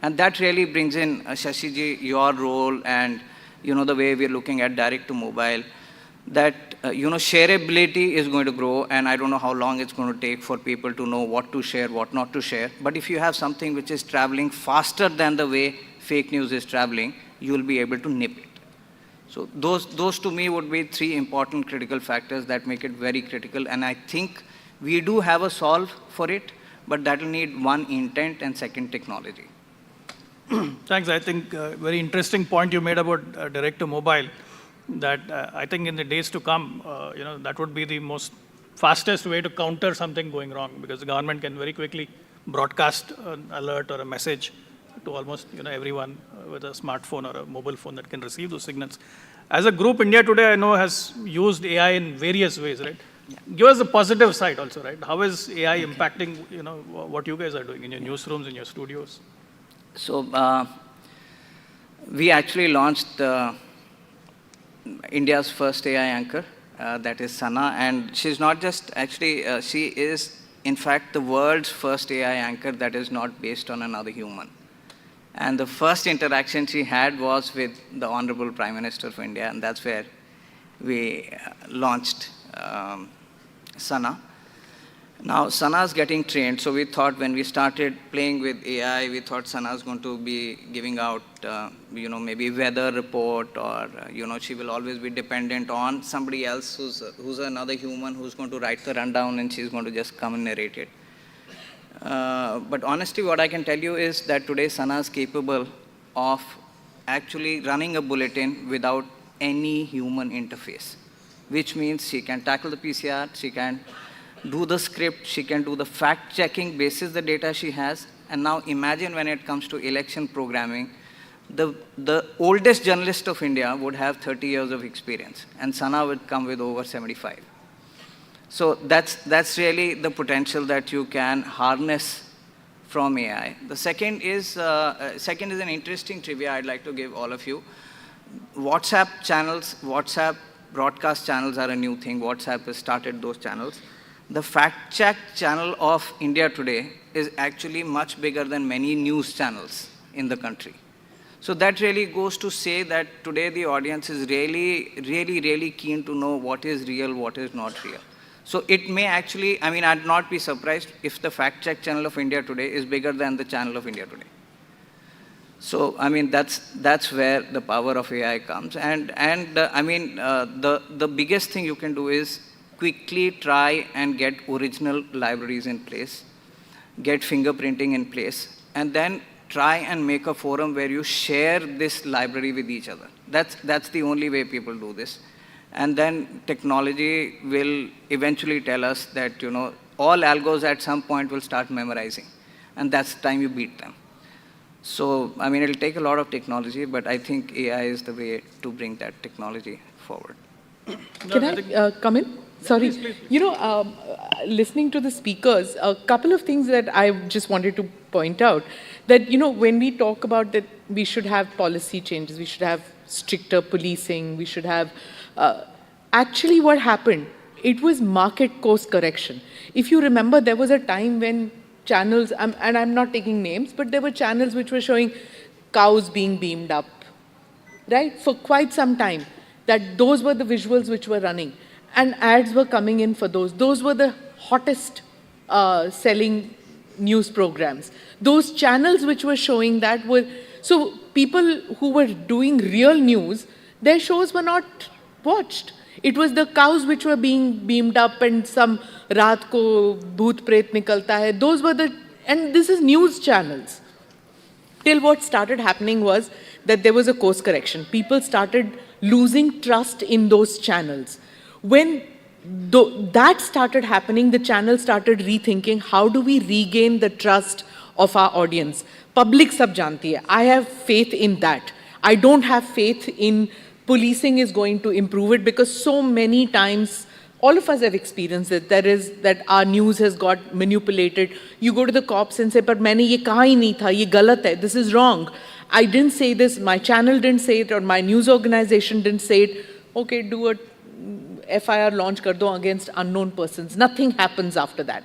And that really brings in, Shashiji, your role and, the way we're looking at direct to mobile, that, shareability is going to grow, and I don't know how long it's going to take for people to know what to share, what not to share. But if you have something which is traveling faster than the way fake news is traveling, you will be able to nip it. So those to me would be three important critical factors that make it very critical. And I think we do have a solve for it, but that will need one, intent, and second, technology. Thanks. I think very interesting point you made about direct to mobile, that I think in the days to come, that would be the most fastest way to counter something going wrong, because the government can very quickly broadcast an alert or a message to almost everyone with a smartphone or a mobile phone that can receive those signals. As a group, India Today, I know, has used AI in various ways, right? Yeah. Give us the positive side also, right? How is AI impacting what you guys are doing in your newsrooms, in your studios? So we actually launched India's first AI anchor, that is Sana, and she's not just actually, she is in fact the world's first AI anchor that is not based on another human. And the first interaction she had was with the Honorable Prime Minister of India, and that's where we launched Sana. Now, Sana is getting trained, so we thought when we started playing with AI, we thought Sana is going to be giving out, maybe weather report, or, she will always be dependent on somebody else who's another human who's going to write the rundown, and she's going to just come and narrate it. But honestly, what I can tell you is that today Sana is capable of actually running a bulletin without any human interface, which means she can tackle the PCR, she can do the script, she can do the fact-checking basis the data she has. And now imagine when it comes to election programming, the oldest journalist of India would have 30 years of experience, and Sana would come with over 75. So that's really the potential that you can harness from AI. The second is an interesting trivia I'd like to give all of you. WhatsApp channels, WhatsApp broadcast channels are a new thing. WhatsApp has started those channels. The fact check channel of India Today is actually much bigger than many news channels in the country. So that really goes to say that today the audience is really keen to know what is real, what is not real. So it may actually, I'd not be surprised if the fact check channel of India Today is bigger than the channel of India Today. So, that's where the power of AI comes. And the biggest thing you can do is quickly try and get original libraries in place, get fingerprinting in place, and then try and make a forum where you share this library with each other. That's the only way people do this. And then technology will eventually tell us that, all algos at some point will start memorizing, and that's the time you beat them. So, it'll take a lot of technology, but I think AI is the way to bring that technology forward. Can I come in? Sorry. Please. Listening to the speakers, a couple of things that I just wanted to point out, that, when we talk about that we should have policy changes, we should have stricter policing, we should have, actually what happened, it was market course correction. If you remember, there was a time when channels, and I'm not taking names, but there were channels which were showing cows being beamed up, right? For quite some time, that those were the visuals which were running. And ads were coming in for those. Those were the hottest selling news programs. Those channels which were showing that were, so people who were doing real news, their shows were not watched. It was the cows which were being beamed up and some raat ko bhoot pret nikalta hai. Those were the, and this is news channels. Till what started happening was that there was a course correction. People started losing trust in those channels. When that started happening, the channel started rethinking, how do we regain the trust of our audience? Public sab janti hai. I have faith in that. I don't have faith in policing is going to improve it, because so many times, all of us have experienced it, that our news has got manipulated. You go to the cops and say, but maine ye kaha hi nahi tha, ye galat hai, this is wrong. I didn't say this, my channel didn't say it, or my news organization didn't say it. Okay, do a FIR launch kar do against unknown persons. Nothing happens after that.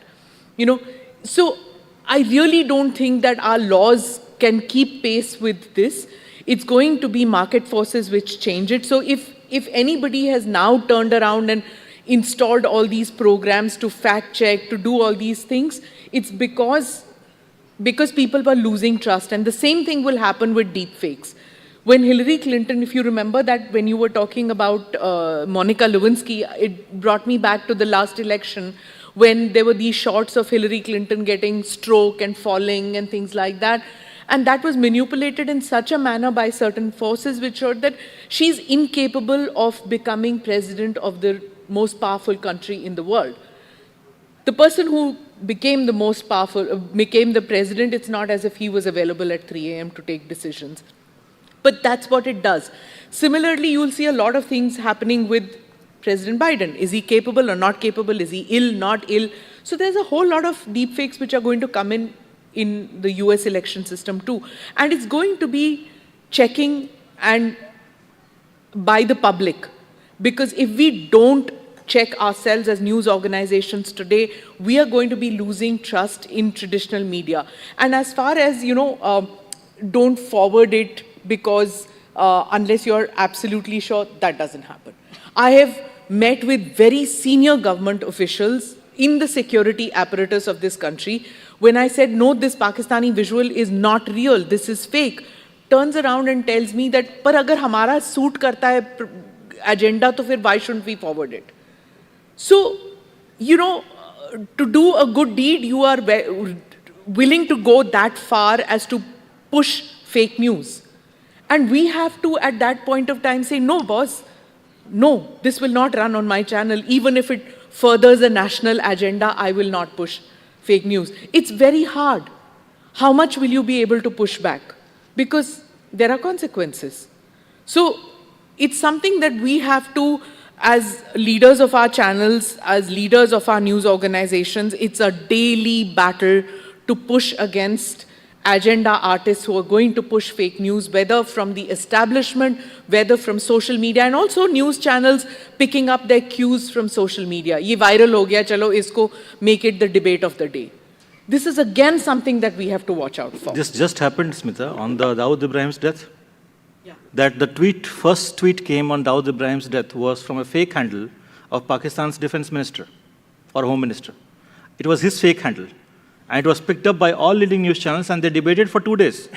So I really don't think that our laws can keep pace with this. It's going to be market forces which change it. So if anybody has now turned around and installed all these programs to fact check, to do all these things, it's because people were losing trust. And the same thing will happen with deepfakes. When Hillary Clinton, if you remember that when you were talking about Monica Lewinsky, it brought me back to the last election when there were these shots of Hillary Clinton getting stroke and falling and things like that. And that was manipulated in such a manner by certain forces which showed that she's incapable of becoming president of the most powerful country in the world. The person who became the most powerful, became the president, it's not as if he was available at 3 a.m. to take decisions. But that's what it does. Similarly, you'll see a lot of things happening with President Biden. Is he capable or not capable? Is he ill, not ill? So there's a whole lot of deepfakes which are going to come in the US election system too. And it's going to be checking and by the public. Because if we don't check ourselves as news organizations today, we are going to be losing trust in traditional media. And as far as, don't forward it because unless you're absolutely sure, that doesn't happen. I have met with very senior government officials in the security apparatus of this country. When I said, no, this Pakistani visual is not real, this is fake, turns around and tells me that, par agar hamara suit karta hai agenda, to fir why shouldn't we forward it? So, to do a good deed, you are willing to go that far as to push fake news. And we have to, at that point of time, say, no, boss, no, this will not run on my channel. Even if it furthers a national agenda, I will not push fake news. It's very hard. How much will you be able to push back? Because there are consequences. So it's something that we have to, as leaders of our channels, as leaders of our news organizations, it's a daily battle to push against agenda artists who are going to push fake news, whether from the establishment, whether from social media, and also news channels picking up their cues from social media. Ye viral ho gaya, chalo isko make it the debate of the day. This is again something that we have to watch out for. This just happened, Smita, on the Dawood Ibrahim's death. Yeah. That the first tweet came on Dawood Ibrahim's death was from a fake handle of Pakistan's defense minister or home minister. It was his fake handle. And it was picked up by all leading news channels and they debated for 2 days.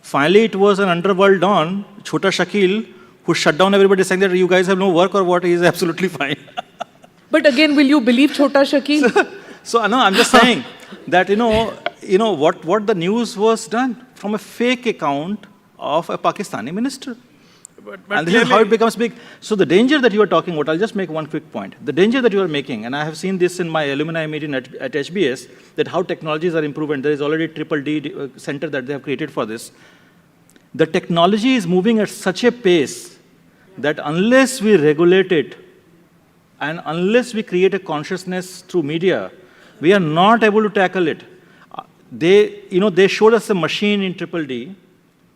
Finally, it was an underworld don, Chota Shakil, who shut down everybody saying that you guys have no work or what, he is absolutely fine. But again, will you believe Chota Shakil? So no, I'm just saying that, what the news was done from a fake account of a Pakistani minister. But and this is how it becomes big. So the danger that you are talking about, I'll just make one quick point. The danger that you are making, and I have seen this in my alumni meeting at HBS, that how technologies are improving. There is already a triple D center that they have created for this. The technology is moving at such a pace that unless we regulate it, and unless we create a consciousness through media, we are not able to tackle it. They showed us a machine in triple D.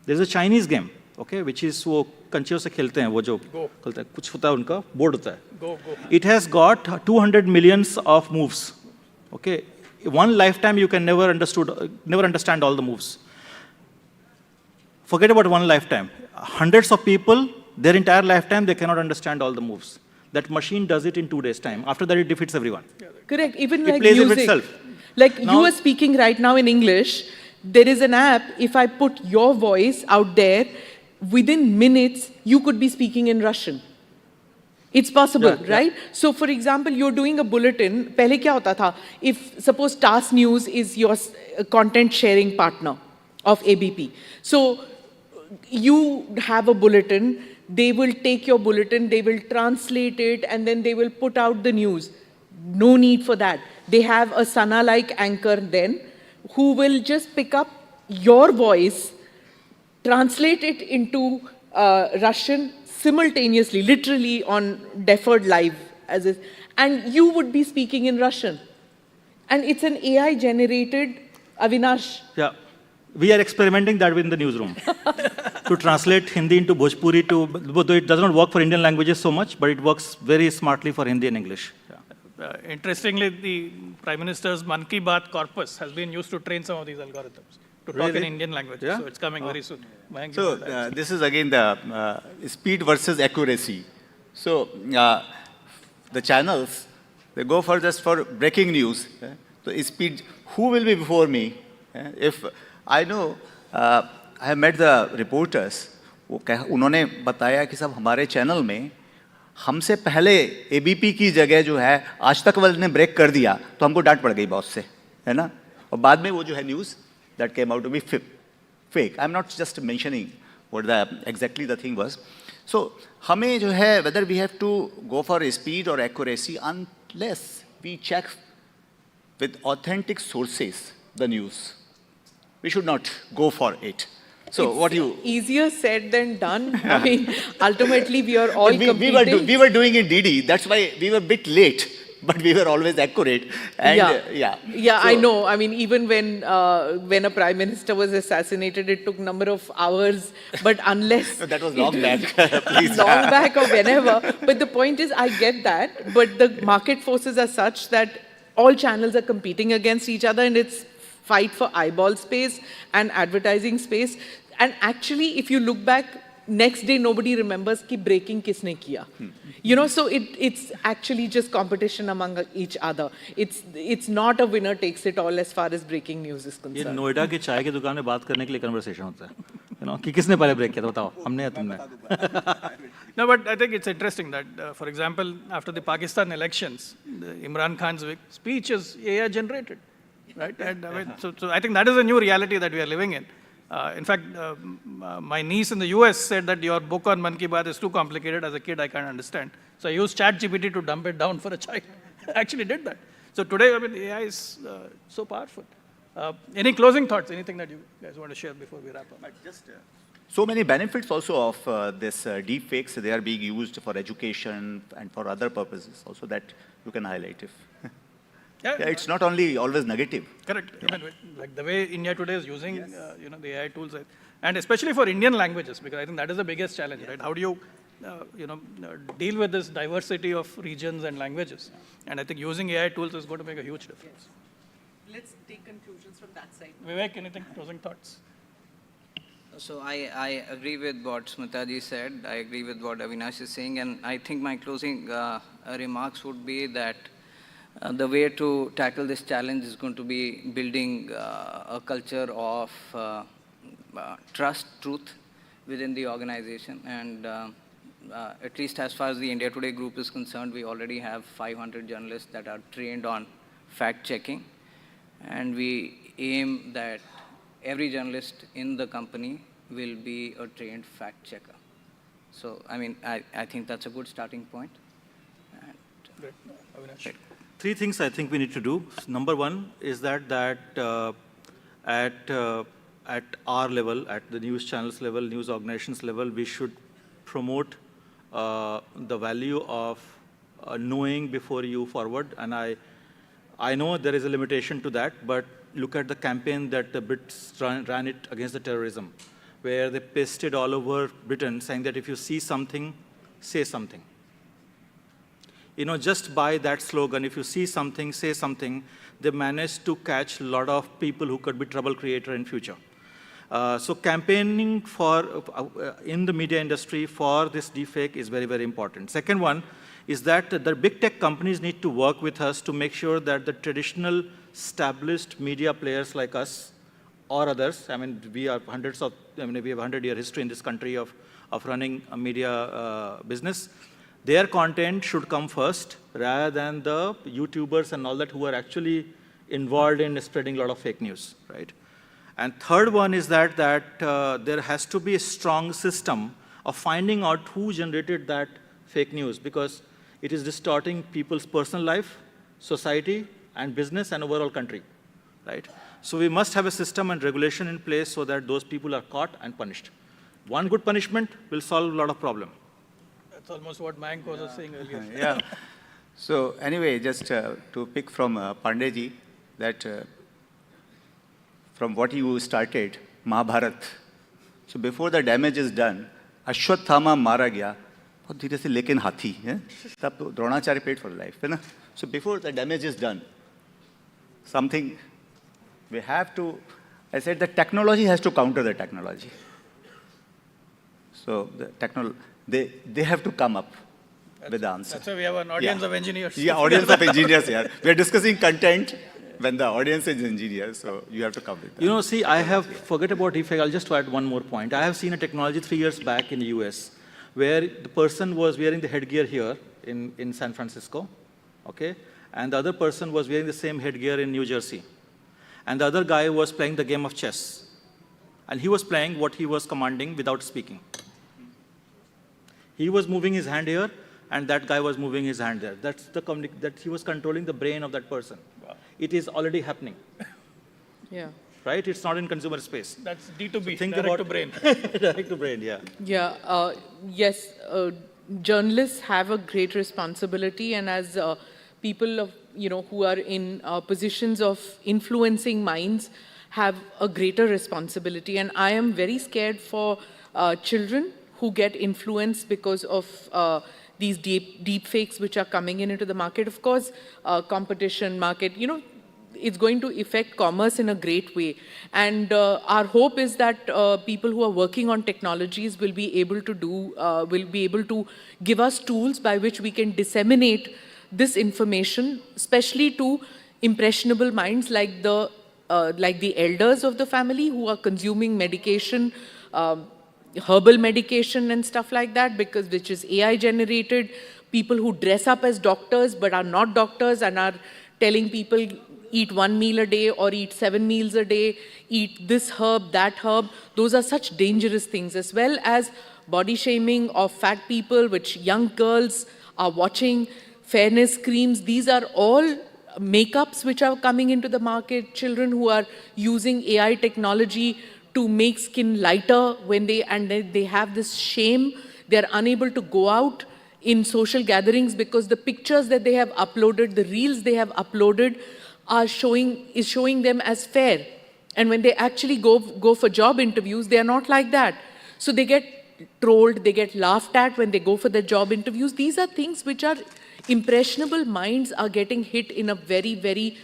There's a Chinese game, okay, which is वो कंचियों से खेलते हैं वो जो खेलते हैं कुछ होता है उनका बोर्ड होता है. It has got 200 millions of moves. Okay, one lifetime you can never understand all the moves. Forget about one lifetime. Hundreds of people, their entire lifetime, they cannot understand all the moves. That machine does it in 2 days' time. After that, it defeats everyone. Correct. Even it like plays music. It itself. Like now, you are speaking right now in English. There is an app. If I put your voice out there, within minutes, you could be speaking in Russian. It's possible, right? So, for example, you're doing a bulletin. Pehle kya hota tha? If, suppose, TASS News is your content sharing partner of ABP. So, you have a bulletin. They will take your bulletin, they will translate it, and then they will put out the news. No need for that. They have a Sana-like anchor then, who will just pick up your voice, translate it into Russian simultaneously, literally on deferred live, and you would be speaking in Russian. And it's an AI-generated Avinash. Yeah, we are experimenting that in the newsroom. To translate Hindi into Bhojpuri, though it does not work for Indian languages so much, but it works very smartly for Hindi and English. Interestingly, the Prime Minister's Man Ki Baat corpus has been used to train some of these algorithms to talk in Really? Indian language. Yeah? So it's coming Oh. very soon. Mayank, So you want to this is again the speed versus accuracy. So the channels, they go for just for breaking news. So speed, who will be before me? If I know, I have met the reporters, उन्होंने बताया कि सब हमारे channel में हमसे पहले ABP की जगह जो है आज तक वाले ने ब्रेक कर दिया तो हमको डांट पड़ गई बॉस से, है ना? और बाद में वो जो है news that came out to be fake. I'm not just mentioning what exactly the thing was. So हमें जो है whether we have to go for speed or accuracy unless we check with authentic sources the news. We should not go for it. So It's what you... easier said than done. I mean, ultimately we are all But competing. we were doing it DD. That's why we were a bit late, but we were always accurate. And Yeah, So- I know. I mean, even when a prime minister was assassinated, it took number of hours. But unless No, that was long back. Please. long back or whenever. But the point is, I get that. But the market forces are such that all channels are competing against each other, and it's fight for eyeball space and advertising space. And actually, if you look back, next day nobody remembers ki breaking kisne kiya. You know, so it's actually just competition among each other. It's not a winner takes it all as far as breaking news is ये concerned. Noida की चाय की दुकान में बात करने के लिए कन्वर्सेशन होता है, you know, कि किसने पहले ब्रेक किया था बताओ, हमने या तुमने? No, but I think it's interesting that, for example, after the Pakistan elections, Imran Khan's speech is AI generated, right? And I mean, so I think that is a new reality that we are living in. In fact, my niece in the US said that your book on Man Ki Baat is too complicated. As a kid, I can't understand. So I used ChatGPT to dumb it down for a child. I actually did that. So today, I mean, AI is so powerful. Any closing thoughts? Anything that you guys want to share before we wrap up? So many benefits also of this deep fakes. They are being used for education and for other purposes also that you can highlight if. Yeah, It's not only always negative. Correct. I mean, like the way India today is using, the AI tools, and especially for Indian languages, because I think that is the biggest challenge, right? How do you, deal with this diversity of regions and languages? And I think using AI tools is going to make a huge difference. Let's take conclusions from that side. Vivek, anything, closing thoughts? So I agree with what Smitaji said. I agree with what Avinash is saying. And I think my closing remarks would be that the way to tackle this challenge is going to be building a culture of trust, truth within the organization. And at least as far as the India Today group is concerned, we already have 500 journalists that are trained on fact-checking. And we aim that every journalist in the company will be a trained fact-checker. So, I mean, I think that's a good starting point. Great. Avinash? Three things I think we need to do. Number one is that at our level, at the news channels level, news organizations level, we should promote the value of knowing before you forward. And I know there is a limitation to that, but look at the campaign that the Brits ran it against the terrorism, where they pasted all over Britain saying that if you see something, say something. You know, just by that slogan, if you see something, say something, they managed to catch a lot of people who could be trouble creator in future. So campaigning for in the media industry for this deepfake is very, very important. Second one is that the big tech companies need to work with us to make sure that the traditional established media players like us or others, I mean, we have 100-year history in this country of running a media business. Their content should come first rather than the YouTubers and all that who are actually involved in spreading a lot of fake news, right? And third one is that there has to be a strong system of finding out who generated that fake news, because it is distorting people's personal life, society, and business and overall country, right? So we must have a system and regulation in place so that those people are caught and punished. One good punishment will solve a lot of problems. That's almost what Mayank was saying earlier. Yeah. So anyway, just to pick from Pandeyji, that from what you started, Mahabharat. So before the damage is done, Ashwathama mara gaya, बहुत धीरे से लेकिन हाथी है, तब Dronacharya paid for life, है ना? So before the damage is done, something we have to I said the technology has to counter the technology. So they have to come up with the answer. That's why we have an audience of engineers. Yeah, audience of engineers here. We are discussing content when the audience is engineers, so you have to come with that. You know, see, I have, forget about deepfake, I'll just add one more point. I have seen a technology 3 years back in the US where the person was wearing the headgear here in San Francisco, okay? And the other person was wearing the same headgear in New Jersey. And the other guy was playing the game of chess. And he was playing what he was commanding without speaking. He was moving his hand here, and that guy was moving his hand there. That's that he was controlling the brain of that person. Wow. It is already happening. Yeah. Right? It's not in consumer space. That's D2B, So think direct about to brain. direct to brain, yeah. Yeah, yes, journalists have a great responsibility, and as people of, who are in positions of influencing minds have a greater responsibility. And I am very scared for children who get influenced because of these deep fakes which are coming into the market. Of course, competition, market, it's going to affect commerce in a great way. And our hope is that people who are working on technologies will be able to give us tools by which we can disseminate this information, especially to impressionable minds like the elders of the family who are consuming medication, herbal medication and stuff like that, which is AI generated, people who dress up as doctors but are not doctors and are telling people eat 1 meal a day or eat 7 meals a day, eat this herb, that herb. Those are such dangerous things, as well as body shaming of fat people, which young girls are watching, fairness creams. These are all makeups which are coming into the market, children who are using AI technology to make skin lighter when they have this shame. They're unable to go out in social gatherings because the pictures that they have uploaded, the reels they have uploaded is showing them as fair. And when they actually go for job interviews, they are not like that. So they get trolled, they get laughed at when they go for the job interviews. These are things which are impressionable minds are getting hit in a very, very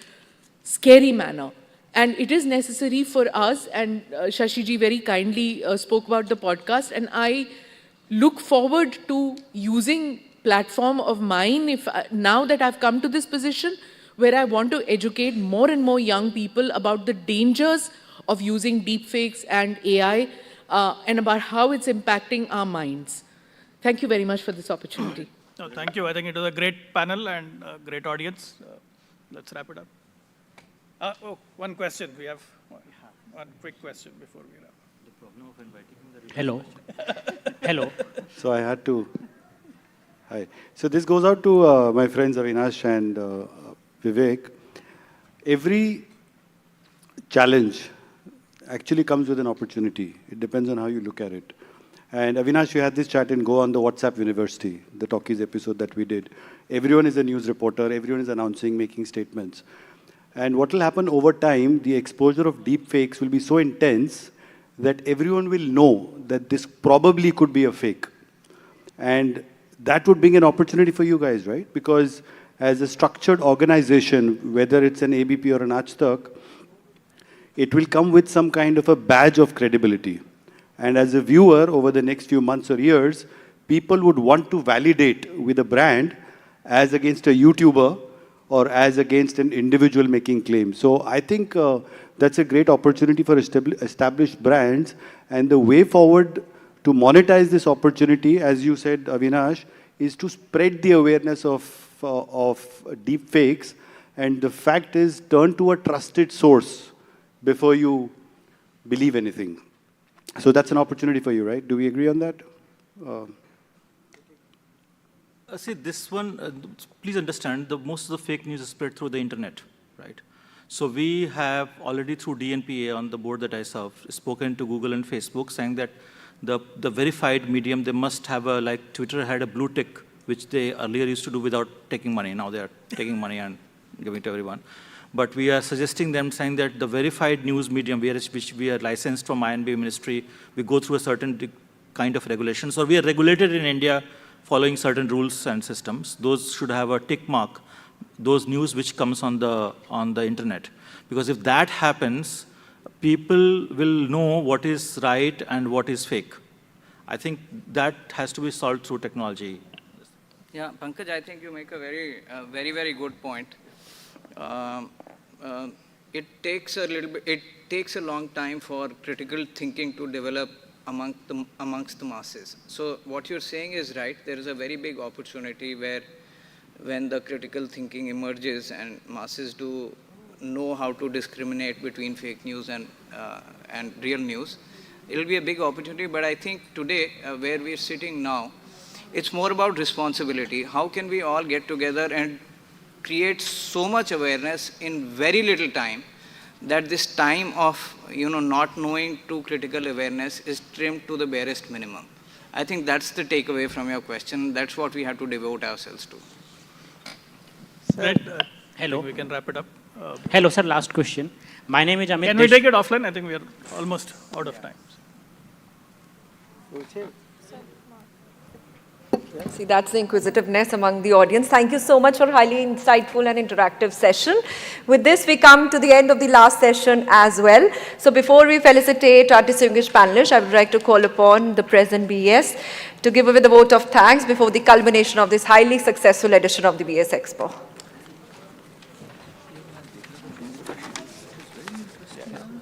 scary manner. And it is necessary for us, and Shashiji very kindly spoke about the podcast, and I look forward to using platform of mine now that I've come to this position where I want to educate more and more young people about the dangers of using deepfakes and AI and about how it's impacting our minds. Thank you very much for this opportunity. No, thank you. I think it was a great panel and a great audience. Let's wrap it up. One question. We have one quick question before we wrap. The problem of inviting Hello. Hello. So I had to. Hi. So this goes out to my friends Avinash and Vivek. Every challenge actually comes with an opportunity. It depends on how you look at it. And Avinash, you had this chat in Go on the WhatsApp University, the Talkies episode that we did. Everyone is a news reporter. Everyone is announcing, making statements. And what will happen over time, the exposure of deep fakes will be so intense that everyone will know that this probably could be a fake. And that would bring an opportunity for you guys, right? Because as a structured organization, whether it's an ABP or an Aaj Tak, it will come with some kind of a badge of credibility. And as a viewer, over the next few months or years, people would want to validate with a brand as against a YouTuber or as against an individual making claims. So I think that's a great opportunity for established brands. And the way forward to monetize this opportunity, as you said, Avinash, is to spread the awareness of deep fakes. And the fact is, turn to a trusted source before you believe anything. So that's an opportunity for you, right? Do we agree on that? See, this one, please understand, most of the fake news is spread through the internet, right? So we have already through DNPA on the board that I serve, spoken to Google and Facebook saying that the verified medium, they must have like Twitter had a blue tick, which they earlier used to do without taking money. Now they are taking money and giving to everyone. But we are suggesting them, saying that the verified news medium, which we are licensed from INB ministry, we go through a certain kind of regulation. So we are regulated in India following certain rules and systems. Those should have a tick mark, those news which comes on the internet. Because if that happens, people will know what is right and what is fake. I think that has to be solved through technology. Yeah, Pankaj, I think you make a very good point. Um, it takes a long time for critical thinking to develop amongst the masses. So what you're saying is right. There is a very big opportunity where when the critical thinking emerges and masses do know how to discriminate between fake news and real news, it will be a big opportunity. But I think today, where we're sitting now, it's more about responsibility. How can we all get together and create so much awareness in very little time that this time of not knowing to critical awareness is trimmed to the barest minimum. I think that's the takeaway from your question. That's what we have to devote ourselves to. Right. Hello. I think we can wrap it up. Hello, sir. Last question. My name is Amit. Can we take it offline? I think we are almost out of time. See, that's the inquisitiveness among the audience. Thank you so much for a highly insightful and interactive session. With this, we come to the end of the last session as well. So before we felicitate our distinguished panelists, I would like to call upon the present BES to give away the vote of thanks before the culmination of this highly successful edition of the BES Expo.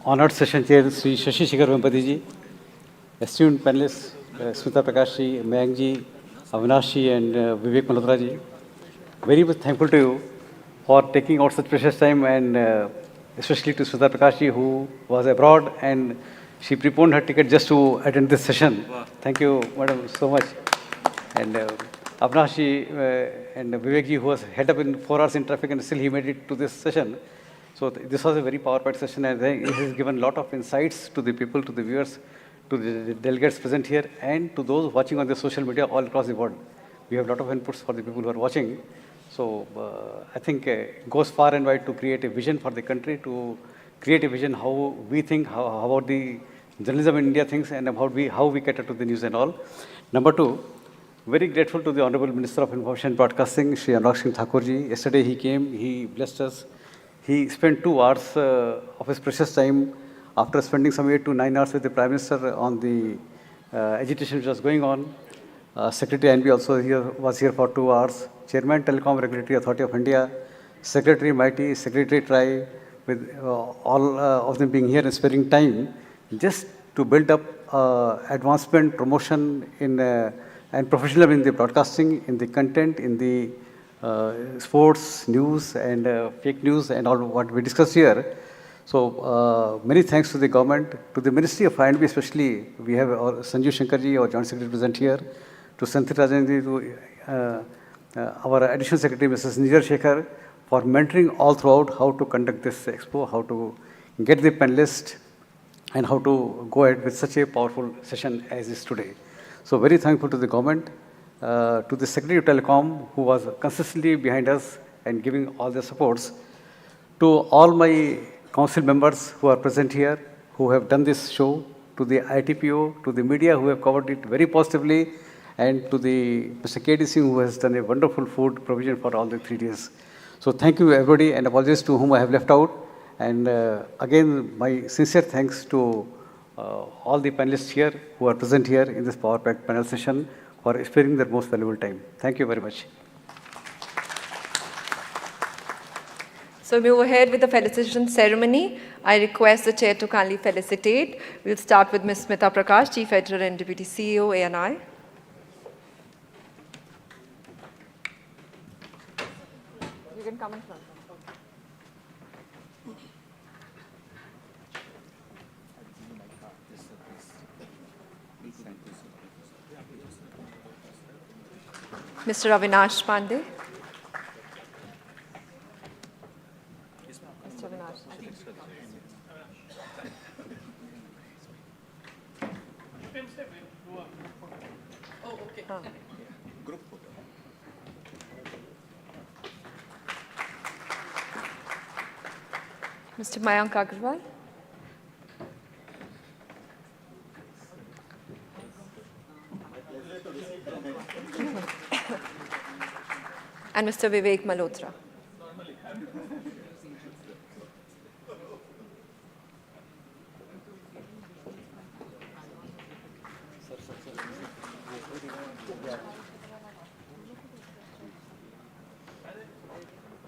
Honored Session Chair Sri Shashi Shekhar Vempati ji, esteemed panelists Smita Prakash ji, Mayank ji, Avinash ji and Vivek Malhotra ji. Very much thankful to you for taking out such precious time, and especially to Smita Prakash ji, who was abroad and she preponed her ticket just to attend this session. Wow. Thank you, madam, so much. And Avinash ji and Vivek ji, who was head up in 4 hours in traffic and still he made it to this session. So this was a very power-packed session, and it has given a lot of insights to the people, to the viewers, to the delegates present here, and to those watching on the social media all across the world. We have a lot of inputs for the people who are watching. So I think it goes far and wide to create a vision for the country, to create a vision how we think, how about the journalism in India thinks, and about how we cater to the news and all. Number two, very grateful to the Honorable Minister of Information and Broadcasting, Shri Anurag Singh Thakur ji. Yesterday he came, he blessed us. He spent 2 hours of his precious time after spending some 8 to 9 hours with the Prime Minister on the agitation which was going on. Secretary INB also was here for 2 hours. Chairman Telecom Regulatory Authority of India, Secretary Mighty, Secretary Try, with all of them being here and sparing time just to build up advancement, promotion in and professionalism in the broadcasting, in the content, in the sports, news and fake news and all what we discussed here. So many thanks to the government, to the Ministry of INB especially. We have our Sanjeev Shankar ji, our Joint Secretary present here, to Santhi Rajan ji, to our Additional Secretary Mrs. Nijar Shekhar for mentoring all throughout how to conduct this expo, how to get the panelists and how to go ahead with such a powerful session as is today. So very thankful to the government, to the Secretary of Telecom who was consistently behind us and giving all the supports, to all my council members who are present here, who have done this show, to the ITPO, to the media who have covered it very positively, and to the Mr. KD Singh who has done a wonderful food provision for all the 3 days. So thank you everybody, and apologies to whom I have left out. And again, my sincere thanks to all the panelists here who are present here in this power-packed panel session for sparing their most valuable time. Thank you very much. So we move ahead with the felicitation ceremony. I request the chair to kindly felicitate. We'll start with Ms. Smita Prakash, Chief Editor and Deputy CEO, ANI. You can come in front. Mr. Avinash Pandey. Mr. Avinash. Oh, okay. Group photo. Mr. Mayank Agarwal. And Mr. Vivek Malhotra.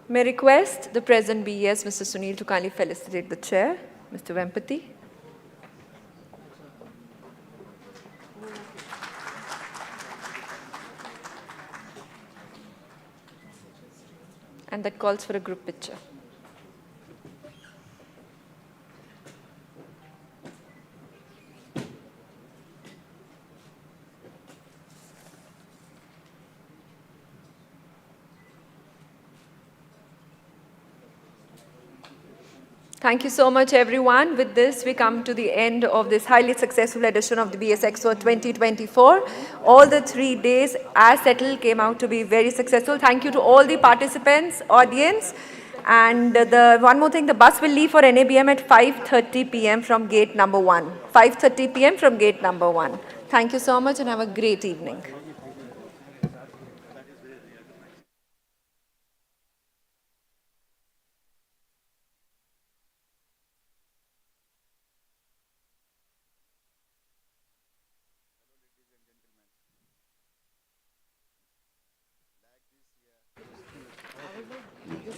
May I request the present BES, Mr. Sunil, to kindly felicitate the chair, Mr. Vempati. And that calls for a group picture. Thank you so much, everyone. With this, we come to the end of this highly successful edition of the BS Expo 2024. All the 3 days, as settled, came out to be very successful. Thank you to all the participants, audience. And the one more thing, the bus will leave for NABM at 5:30 p.m. from gate number 1. 5:30 p.m. from gate number 1. Thank you so much and have a great evening.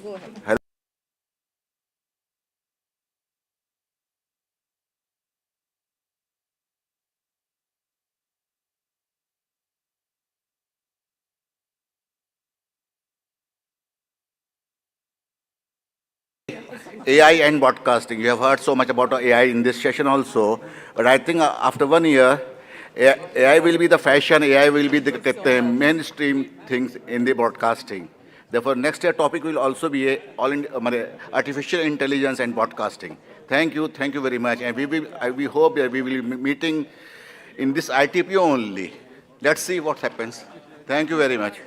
Go ahead. AI and broadcasting. You have heard so much about AI in this session also, but I think after 1 year, AI will be the fashion, AI will be the mainstream things in the broadcasting. Therefore, next year topic will also be artificial intelligence and broadcasting. Thank you very much. And we hope that we will be meeting in this ITP only. Let's see what happens. Thank you very much.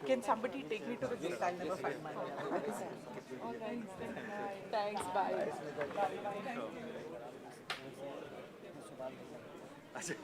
Can somebody take me to the gate? I'll never find my way. All right. Thanks. Bye. Okay.